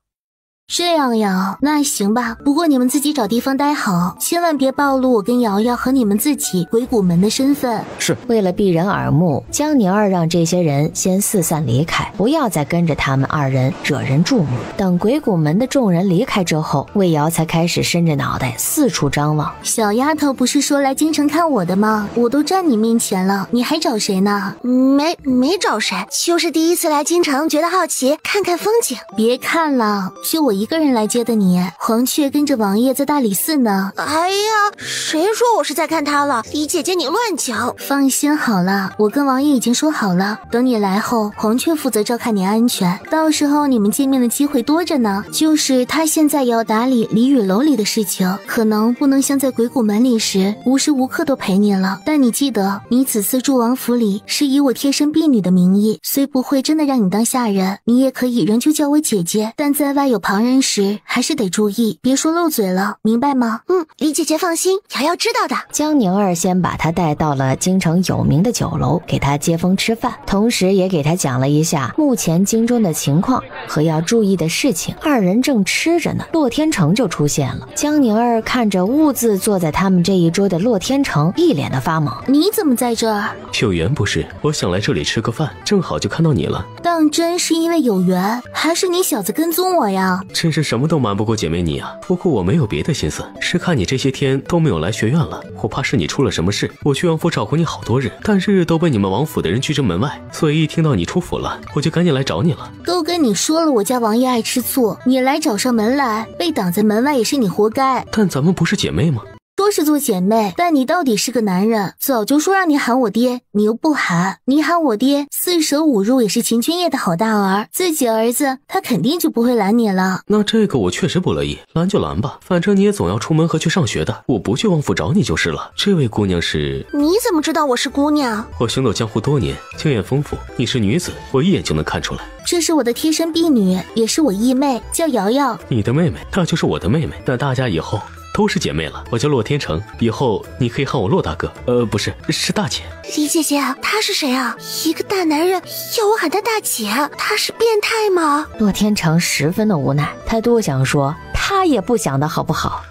这样呀，那行吧，不过你们自己找地方待好，千万别暴露我跟瑶瑶和你们自己鬼谷门的身份。是。为了避人耳目，江宁儿让这些人先四散离开，不要再跟着他们二人惹人注目。等鬼谷门的众人离开之后，魏瑶才开始伸着脑袋四处张望。小丫头不是说来京城看我的吗？我都站你面前了，你还找谁呢？没找谁，就是第一次来京城，觉得好奇，看看风景。别看了，就我一个人来接的你，黄雀跟着王爷在大理寺呢。哎呀，谁说我是在看他了？李姐姐你乱讲。放心好了，我跟王爷已经说好了，等你来后，黄雀负责照看你安全，到时候你们见面的机会多着呢。就是他现在也要打理李雨楼里的事情，可能不能像在鬼谷门里时无时无刻都陪你了，但你记得，你此次住王府里是以我贴身婢女的名义，虽不会真的让你当下人，你也可以仍旧叫我姐姐，但在外有旁旁人时，还是得注意，别说漏嘴了，明白吗？李姐姐放心，瑶瑶知道的。江宁儿先把他带到了京城有名的酒楼，给他接风吃饭，同时也给他讲了一下目前京中的情况和要注意的事情。二人正吃着呢，洛天成就出现了。江宁儿看着兀自坐在他们这一桌的洛天成，一脸的发懵。你怎么在这儿？有缘不是，我想来这里吃个饭，正好就看到你了。当真是因为有缘，还是你小子跟踪我呀？真是什么都瞒不过姐妹你啊。不过我没有别的心思，是看你这些天都没有来学院了，我怕是你出了什么事。我去王府找过你好多日，但是都被你们王府的人拒之门外，所以一听到你出府了，我就赶紧来找你了。都跟你说了，我家王爷爱吃醋，你来找上门来，被挡在门外也是你活该。但咱们不是姐妹吗？说是做姐妹，但你到底是个男人，早就说让你喊我爹，你又不喊。你喊我爹，四舍五入也是秦君夜的好大儿，自己儿子他肯定就不会拦你了。那这个我确实不乐意，拦就拦吧，反正你也总要出门和去上学的，我不去王府找你就是了。这位姑娘是？你怎么知道我是姑娘？我行走江湖多年，经验丰富，你是女子，我一眼就能看出来。这是我的贴身婢女，也是我义妹，叫瑶瑶。你的妹妹，那就是我的妹妹，那大家以后都是姐妹了。我叫洛天成，以后你可以喊我洛大哥，不是，是大姐。李姐姐，他是谁啊？一个大男人要我喊他大姐，他是变态吗？洛天成十分的无奈，他多想说，他也不想的好不好？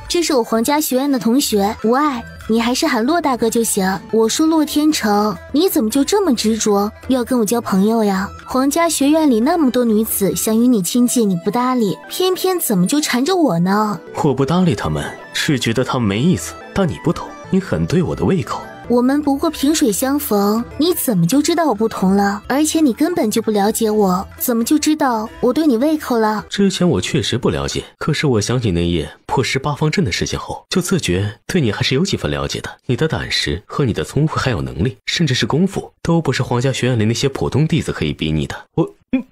这是我皇家学院的同学无爱，你还是喊洛大哥就行。我说洛天成，你怎么就这么执着要跟我交朋友呀？皇家学院里那么多女子想与你亲近，你不搭理，偏偏怎么就缠着我呢？我不搭理他们是觉得他们没意思，但你不懂，你很对我的胃口。我们不过萍水相逢，你怎么就知道我不同了？而且你根本就不了解我，怎么就知道我对你胃口了？之前我确实不了解，可是我想起那夜破18方阵的事情后，就自觉对你还是有几分了解的。你的胆识和你的聪慧还有能力，甚至是功夫，都不是皇家学院里那些普通弟子可以比拟的。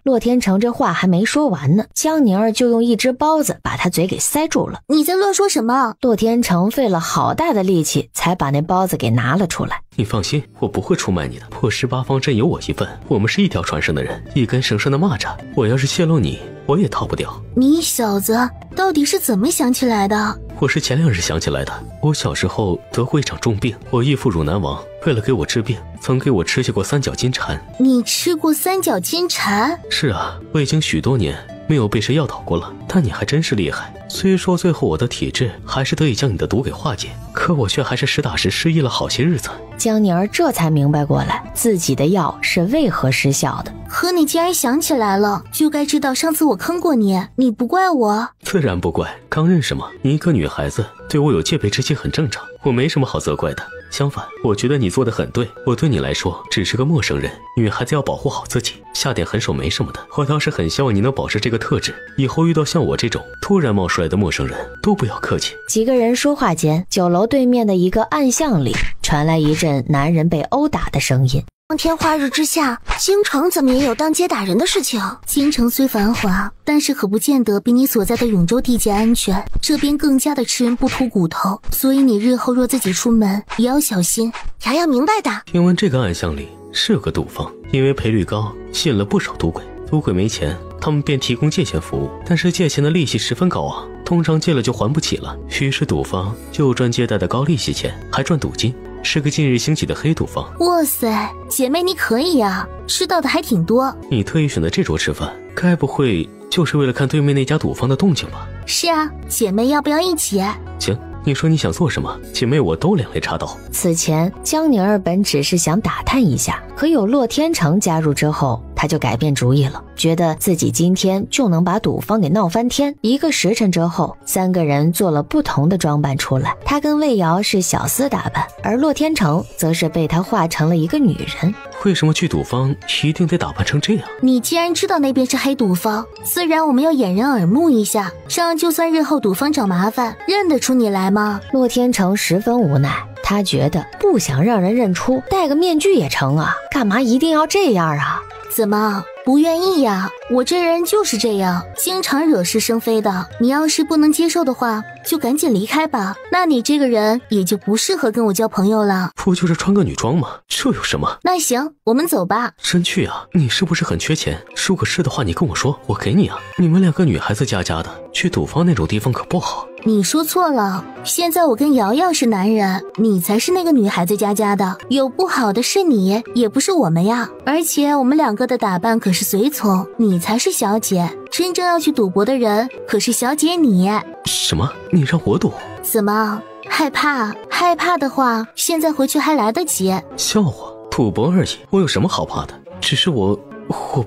洛天成这话还没说完呢，江宁儿就用一只包子把他嘴给塞住了。你在乱说什么？洛天成费了好大的力气才把那包子给拿了出来。你放心，我不会出卖你的。破18方阵有我一份，我们是一条船上的人，一根绳上的蚂蚱，我要是泄露你，我也逃不掉。你小子到底是怎么想起来的？我是前2日想起来的。我小时候得过一场重病，我义父汝南王为了给我治病，曾给我吃下过3角金蝉。你吃过3角金蝉？是啊，我已经许多年没有被谁药倒过了，但你还真是厉害。虽说最后我的体质还是得以将你的毒给化解，可我却还是实打实失忆了好些日子。江宁儿这才明白过来，自己的药是为何失效的。可你既然想起来了，就该知道上次我坑过你，你不怪我？自然不怪，刚认识嘛，你一个女孩子对我有戒备之心很正常，我没什么好责怪的。相反，我觉得你做得很对，我对你来说只是个陌生人，女孩子要保护好自己，下点狠手没什么的。我倒是很希望你能保持这个特质，以后遇到像我这种突然冒出来的陌生人都不要客气。几个人说话间，酒楼对面的一个暗巷里传来一阵男人被殴打的声音。光天化日之下，京城怎么也有当街打人的事情？京城虽繁华，但是可不见得比你所在的永州地界安全，这边更加的吃人不吐骨头，所以你日后若自己出门也要小心。瑶瑶明白的。听闻这个暗巷里是个赌坊，因为赔率高，吸引了不少赌鬼。赌鬼没钱，他们便提供借钱服务，但是借钱的利息十分高昂，通常借了就还不起了。于是赌方就赚借贷的高利息钱，还赚赌金，是个近日兴起的黑赌坊。哇塞，姐妹你可以呀，知道的还挺多。你特意选择这桌吃饭，该不会就是为了看对面那家赌坊的动静吧？是啊，姐妹要不要一起？行，你说你想做什么，姐妹我都两肋插刀。此前江宁儿本只是想打探一下，可有洛天成加入之后，他就改变主意了，觉得自己今天就能把赌坊给闹翻天。1个时辰之后，3个人做了不同的装扮出来，他跟魏瑶是小厮打扮，而洛天成则是被他化成了一个女人。为什么去赌坊一定得打扮成这样？你既然知道那边是黑赌坊，自然我们要掩人耳目一下，这样就算日后赌坊找麻烦，认得出你来吗？洛天成十分无奈，他觉得不想让人认出，戴个面具也成啊，干嘛一定要这样啊？怎么不愿意呀？我这人就是这样，经常惹是生非的。你要是不能接受的话，就赶紧离开吧。那你这个人也就不适合跟我交朋友了。不就是穿个女装吗？这有什么？那行，我们走吧。真去啊？你是不是很缺钱？如果是的话，你跟我说，我给你啊。你们两个女孩子家的，去赌坊那种地方可不好。你说错了，现在我跟瑶瑶是男人，你才是那个女孩子家的。有不好的是你，也不是我们呀。而且我们两个的打扮可是随从，你才是小姐。真正要去赌博的人可是小姐你。什么？你让我赌？怎么害怕？害怕的话，现在回去还来得及。笑话，赌博而已，我有什么好怕的？只是我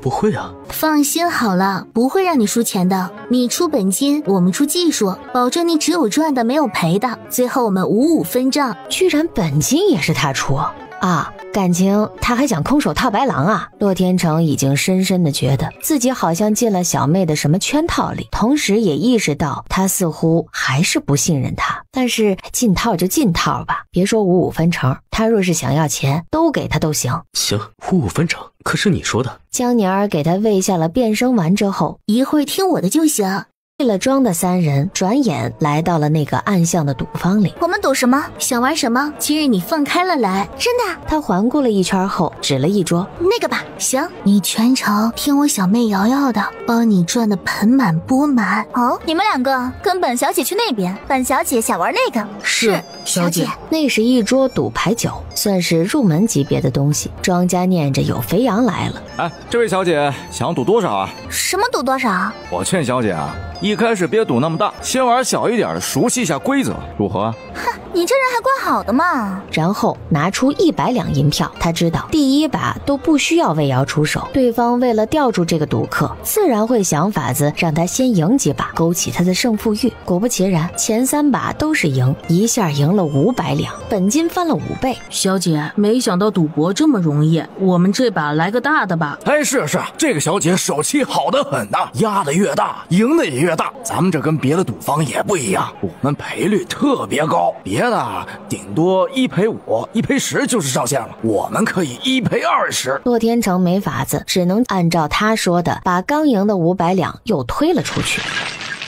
不会啊。放心好了，不会让你输钱的。你出本金，我们出技术，保证你只有赚的没有赔的。最后我们5-5分账。居然本金也是他出啊！感情他还想空手套白狼啊！洛天成已经深深的觉得自己好像进了小妹的什么圈套里，同时也意识到他似乎还是不信任他。但是进套就进套吧，别说5-5分成，他若是想要钱，都给他都行。行，5-5分成，可是你说的。江宁儿给他喂下了变声丸之后，一会儿听我的就行。卸了妆的三人转眼来到了那个暗巷的赌坊里。我们赌什么？想玩什么？今日你放开了来。真的？他环顾了一圈后，指了一桌。那个吧。行，你全程听我小妹瑶瑶的，帮你赚得盆满钵满。哦，你们两个跟本小姐去那边，本小姐想玩那个。是，小姐。那是一桌赌牌九，算是入门级别的东西。庄家念着有肥羊来了。哎，这位小姐想赌多少啊？什么赌多少？我劝小姐啊，一开始别赌那么大，先玩小一点的，熟悉一下规则，如何？哼，你这人还怪好的嘛。然后拿出100两银票，他知道第一把都不需要魏瑶出手，对方为了吊住这个赌客，自然会想法子让他先赢几把，勾起他的胜负欲。果不其然，前3把都是赢，一下赢了500两，本金翻了5倍。小姐，没想到赌博这么容易，我们这把来个大的吧。哎，是，这个小姐手气好得很呐，压的越大，赢的也越大。咱们这跟别的赌坊也不一样，我们赔率特别高，别的顶多1赔5、1赔10就是上限了，我们可以1赔20。洛天成没法子，只能按照他说的，把刚赢的500两又推了出去，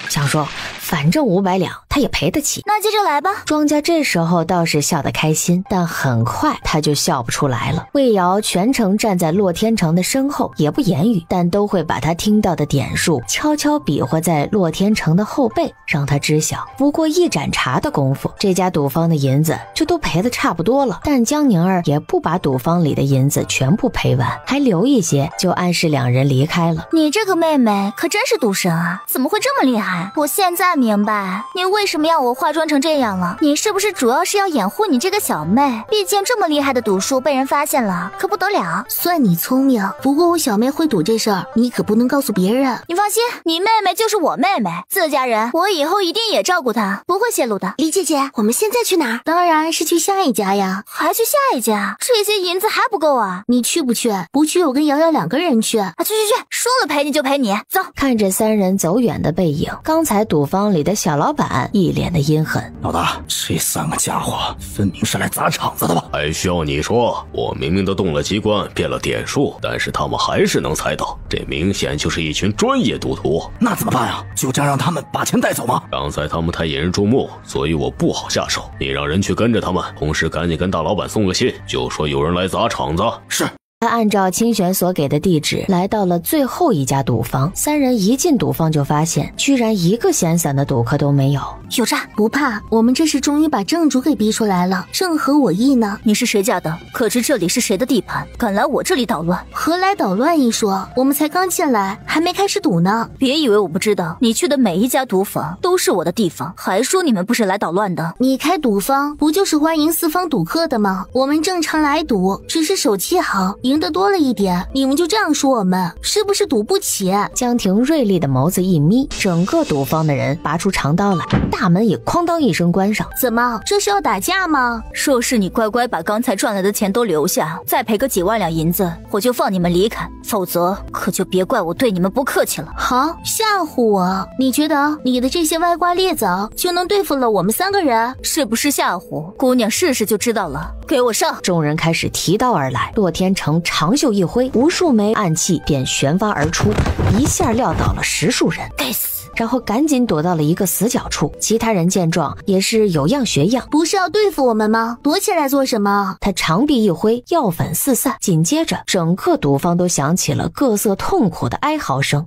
想说反正500两他也赔得起，那接着来吧。庄家这时候倒是笑得开心，但很快他就笑不出来了。魏瑶全程站在洛天成的身后，也不言语，但都会把他听到的点数悄悄比划在洛天成的后背，让他知晓。不过一盏茶的功夫，这家赌坊的银子就都赔得差不多了。但江宁儿也不把赌坊里的银子全部赔完，还留一些，就暗示2人离开了。你这个妹妹可真是赌神啊，怎么会这么厉害？我现在明白你为什么要我化妆成这样了。你是不是主要是要掩护你这个小妹？毕竟这么厉害的赌术被人发现了，可不得了。算你聪明，不过我小妹会赌这事儿，你可不能告诉别人。你放心，你妹妹就是我妹妹，自家人，我以后一定也照顾她，不会泄露的。李姐姐，我们现在去哪儿？当然是去下一家呀。还去下一家？这些银子还不够啊？你去不去？不去，我跟瑶瑶2个人去。去，输了赔你就赔你，走。看着3人走远的背影，刚才赌坊里的小老板一脸的阴狠。老大，这3个家伙分明是来砸场子的吧？还需要你说？我明明都动了机关，变了点数，但是他们还是能猜到，这明显就是一群专业赌徒。那怎么办啊？就这样让他们把钱带走吗？刚才他们太引人注目，所以我不好下手。你让人去跟着他们，同时赶紧跟大老板送个信，就说有人来砸场子。是。他按照清玄所给的地址来到了最后一家赌坊，3人一进赌坊就发现居然一个闲散的赌客都没有。有诈，不怕，我们这是终于把正主给逼出来了，正合我意呢。你是谁家的？可知这里是谁的地盘？敢来我这里捣乱？何来捣乱一说？我们才刚进来，还没开始赌呢。别以为我不知道，你去的每一家赌坊都是我的地方，还说你们不是来捣乱的？你开赌坊不就是欢迎4方赌客的吗？我们正常来赌，只是手气好，赢得多了一点，你们就这样说我们，是不是赌不起？江婷锐利的眸子一眯，整个赌坊的人拔出长刀来，大门也哐当一声关上。怎么，这是要打架吗？若是你乖乖把刚才赚来的钱都留下，再赔个几万两银子，我就放你们离开，否则可就别怪我对你们不客气了。好，吓唬我？你觉得你的这些歪瓜裂枣就能对付了我们3个人？是不是吓唬？姑娘试试就知道了。给我上！众人开始提刀而来，洛天成长袖一挥，无数枚暗器便旋发而出，一下撂倒了10数人。该死！然后赶紧躲到了一个死角处。其他人见状也是有样学样，不是要对付我们吗？躲起来做什么？他长臂一挥，药粉四散，紧接着整个赌坊都响起了各色痛苦的哀嚎声，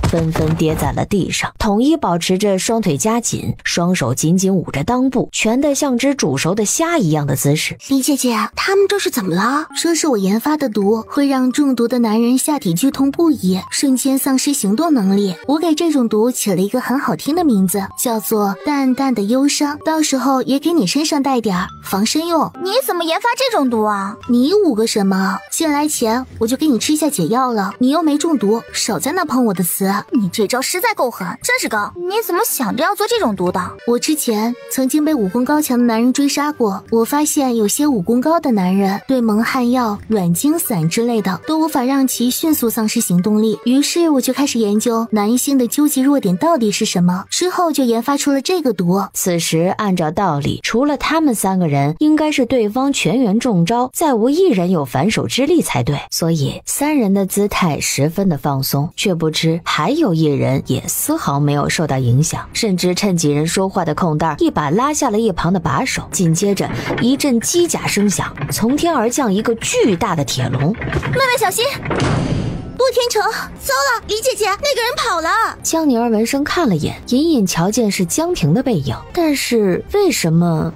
纷纷跌在了地上，统一保持着双腿夹紧，双手紧紧捂着裆部，蜷得像只煮熟的虾一样的姿势。李姐姐，他们这是怎么了？说是我研发的毒会让中毒的男人下体剧痛不已，瞬间丧失行动能力。我给这种毒起了一个很好听的名字，叫做淡淡的忧伤，到时候也给你身上带点防身用。你怎么研发这种毒啊？你捂个什么？进来前我就给你吃下解药了，你又没中毒，少在那碰我的词。你这招实在够狠，真是高！你怎么想着要做这种毒的？我之前曾经被武功高强的男人追杀过，我发现有些武功高的男人对蒙汗药、软精散之类的都无法让其迅速丧失行动力，于是我就开始研究男性的究极弱点到底是什么，之后就研发出了这个毒。此时按照道理，除了他们3个人，应该是对方全员中招，再无一人有反手之力才对，所以3人的姿态十分的放松，却不知还有一人也丝毫没有受到影响，甚至趁几人说话的空档，一把拉下了一旁的把手。紧接着一阵机甲声响，从天而降一个巨大的铁笼。妹妹小心！陆天成，糟了，李姐姐，那个人跑了。江宁儿闻声看了眼，隐隐瞧见是江婷的背影，但是为什么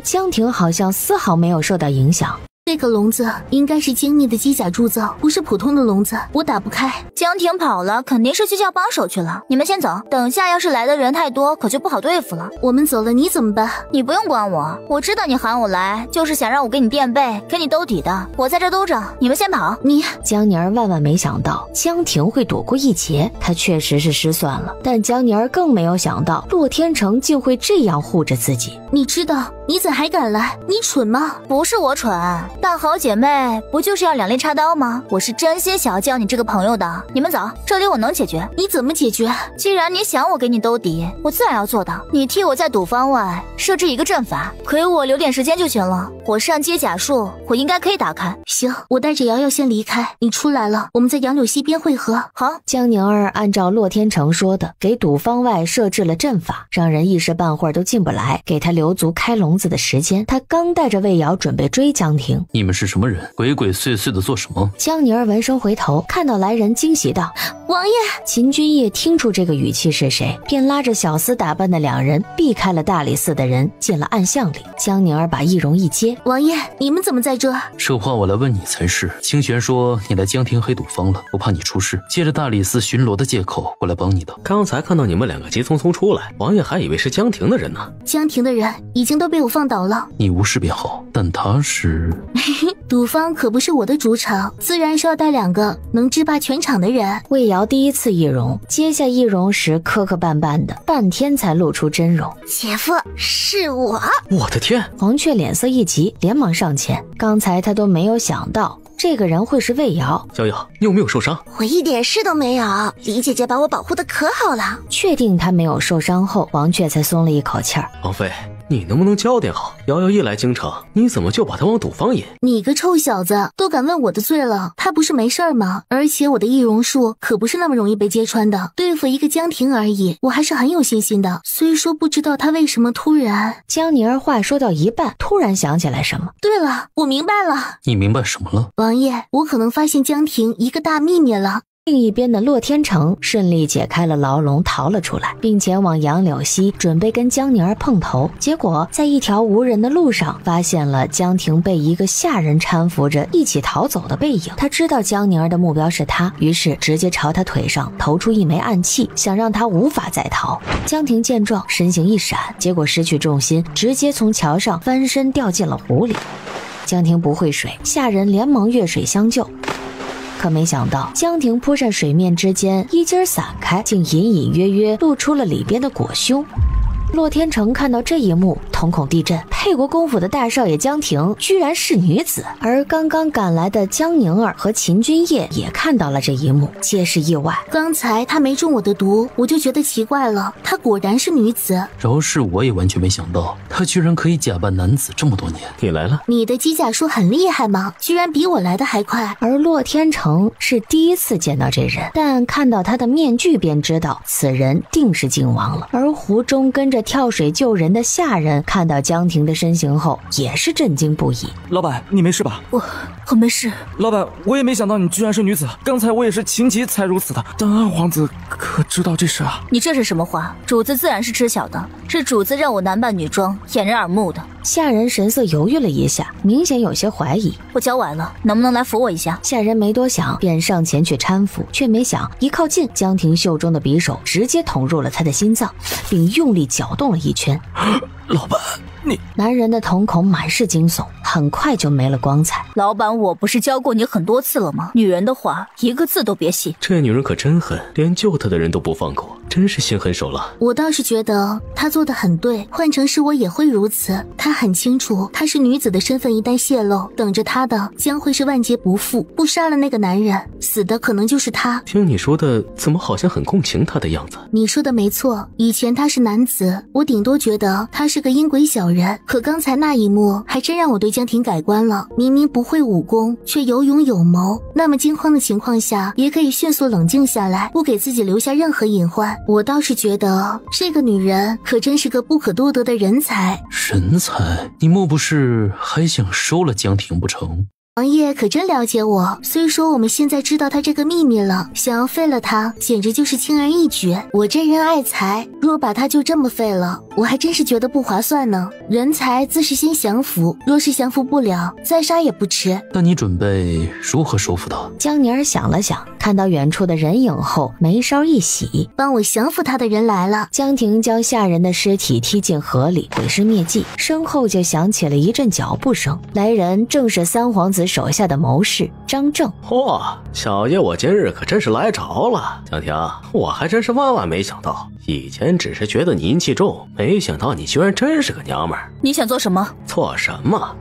江婷好像丝毫没有受到影响？这个笼子应该是精密的机甲铸造，不是普通的笼子，我打不开。江婷跑了，肯定是去叫帮手去了。你们先走，等下要是来的人太多，可就不好对付了。我们走了，你怎么办？你不用管我，我知道你喊我来就是想让我给你垫背，给你兜底的。我在这兜着，你们先跑。江宁儿万万没想到江婷会躲过一劫，她确实是失算了，但江宁儿更没有想到洛天成竟会这样护着自己。你知道你怎还敢来？你蠢吗？不是我蠢，大好姐妹不就是要两肋插刀吗？我是真心想要交你这个朋友的。你们走，这里我能解决。你怎么解决？既然你想我给你兜底，我自然要做到。你替我在赌坊外设置一个阵法，给我留点时间就行了。火上接甲术，我应该可以打开。行，我带着瑶瑶先离开，你出来了，我们在杨柳溪边汇合。好。江宁儿按照洛天成说的，给赌坊外设置了阵法，让人一时半会儿都进不来，给他留足开笼子的时间。他刚带着魏瑶准备追江婷，你们是什么人？鬼鬼祟祟的做什么？江宁儿闻声回头，看到来人，惊喜道：王爷！秦君夜听出这个语气是谁，便拉着小厮打扮的2人避开了大理寺的人，进了暗巷里。江宁儿把易容一接：王爷，你们怎么在这？这话我来问你才是。清玄说你来江亭黑赌坊了，我怕你出事，借着大理寺巡逻的借口过来帮你的。刚才看到你们2个急匆匆出来，王爷还以为是江亭的人呢。江亭的人已经都被我放倒了。你无事便好，但他是赌坊可不是我的主场，自然是要带2个能制霸全场的人。魏瑶第一次易容，接下易容时磕磕绊绊的，半天才露出真容。姐夫，是我。我的天！黄雀脸色一急，连忙上前。刚才他都没有想到这个人会是魏瑶。瑶瑶，你有没有受伤？我一点事都没有，李姐姐把我保护的可好了。确定他没有受伤后，王雀才松了一口气儿。王妃，你能不能教点好？瑶瑶一来京城，你怎么就把她往赌坊引？你个臭小子，都敢问我的罪了？他不是没事吗？而且我的易容术可不是那么容易被揭穿的，对付一个江亭而已，我还是很有信心的。虽说不知道他为什么突然……江宁儿话说到一半，突然想起来什么。对了，我明白了。你明白什么了？王爷，我可能发现江亭一个大秘密了。另一边的洛天成顺利解开了牢笼，逃了出来，并前往杨柳溪，准备跟江宁儿碰头。结果在一条无人的路上，发现了江婷被一个下人搀扶着一起逃走的背影。他知道江宁儿的目标是他，于是直接朝他腿上投出一枚暗器，想让他无法再逃。江婷见状，身形一闪，结果失去重心，直接从桥上翻身掉进了湖里。江婷不会水，下人连忙越水相救。可没想到，江婷扑上水面之间，衣襟散开，竟隐隐约约露出了里边的裹胸。洛天成看到这一幕，瞳孔地震。沛国公府的大少爷江婷居然是女子，而刚刚赶来的江宁儿和秦君夜也看到了这一幕，皆是意外。刚才她没中我的毒，我就觉得奇怪了，她果然是女子。饶是我也完全没想到，她居然可以假扮男子这么多年。你来了？你的机甲术很厉害吗？居然比我来的还快。而洛天成是第一次见到这人，但看到他的面具便知道此人定是靖王了。而湖中跟着跳水救人的下人看到江婷的身形后，也是震惊不已。老板，你没事吧？我没事。老板，我也没想到你居然是女子，刚才我也是情急才如此的。但二皇子可知道这事啊？你这是什么话？主子自然是知晓的，是主子让我男扮女装，掩人耳目的。下人神色犹豫了一下，明显有些怀疑。我脚崴了，能不能来扶我一下？下人没多想，便上前去搀扶，却没想一靠近，江婷袖中的匕首直接捅入了他的心脏，并用力搅动了一圈。老板，你……男人的瞳孔满是惊悚，很快就没了光彩。老板，我不是教过你很多次了吗？女人的话一个字都别信。这女人可真狠，连救她的人都不放过，真是心狠手辣。我倒是觉得她做得很对，换成是我也会如此。她很清楚，她是女子的身份一旦泄露，等着她的将会是万劫不复。不杀了那个男人，死的可能就是她。听你说的，怎么好像很共情她的样子？你说的没错，以前他是男子，我顶多觉得他是个阴鬼小人，可刚才那一幕还真让我对江婷改观了。明明不会武功，却有勇有谋，那么惊慌的情况下也可以迅速冷静下来，不给自己留下任何隐患。我倒是觉得这个女人可真是个不可多得的人才。人才？你莫不是还想收了江婷不成？王爷可真了解我，虽说我们现在知道他这个秘密了，想要废了他简直就是轻而易举。我这人爱财，若把他就这么废了，我还真是觉得不划算呢。人才自是先降服，若是降服不了，再杀也不迟。那你准备如何收服他？江宁儿想了想，看到远处的人影后，眉梢一喜，帮我降服他的人来了。江婷将下人的尸体踢进河里，毁尸灭迹，身后就响起了一阵脚步声，来人正是三皇子手下的谋士张正。嚯，小爷我今日可真是来着了。江婷，我还真是万万没想到，以前只是觉得你阴气重，没想到你居然真是个娘们儿。你想做什么？做什么？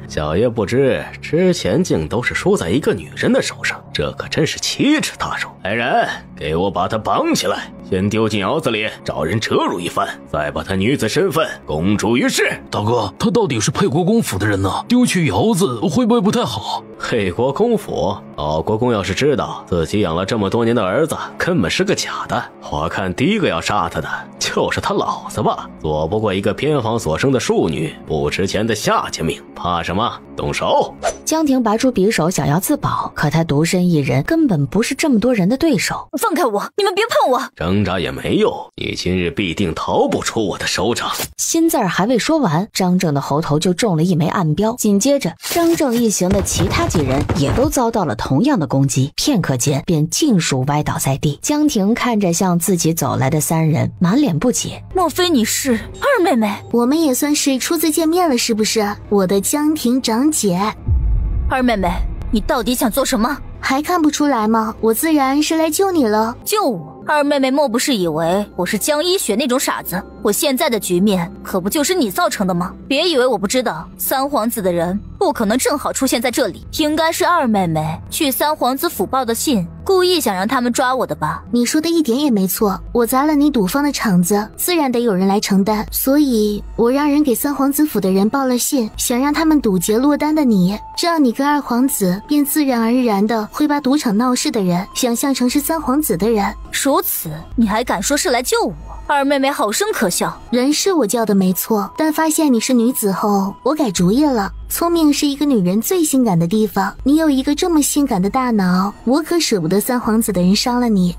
小爷不知之前竟都是输在一个女人的手上，这可真是奇耻大辱。来人，给我把她绑起来，先丢进窑子里，找人折辱一番，再把她女子身份公诸于世。大哥，他到底是沛国公府的人呢，丢去窑子会不会不太好？沛国公府，老国公要是知道自己养了这么多年的儿子根本是个假的，我看第一个要杀他的就是他老子吧。躲不过一个偏房所生的庶女，不值钱的下贱命，怕什么？动手！江婷拔出匕首想要自保，可他独身一人，根本不是这么多人的对手。放开我，你们别碰我！挣扎也没用，你今日必定逃不出我的手掌。心字儿还未说完，张正的喉头就中了一枚暗镖，紧接着张正一行的其他几人也都遭到了同样的攻击，片刻间便尽数歪倒在地。江婷看着向自己走来的三人，满脸不解，莫非你是二妹妹？我们也算是初次见面了是不是？我的江婷长姐。二妹妹，你到底想做什么？还看不出来吗？我自然是来救你了。救我？二妹妹莫不是以为我是江一雪那种傻子？我现在的局面可不就是你造成的吗？别以为我不知道，三皇子的人不可能正好出现在这里，应该是二妹妹去三皇子府报的信，故意想让他们抓我的吧。你说的一点也没错，我砸了你赌坊的场子，自然得有人来承担，所以我让人给三皇子府的人报了信，想让他们堵截落单的你，这样你跟二皇子便自然而然的会把赌场闹事的人想象成是三皇子的人。如此，你还敢说是来救我？二妹妹好生可笑。人是我叫的没错，但发现你是女子后，我改主意了。聪明是一个女人最性感的地方，你有一个这么性感的大脑，我可舍不得三皇子的人伤了你。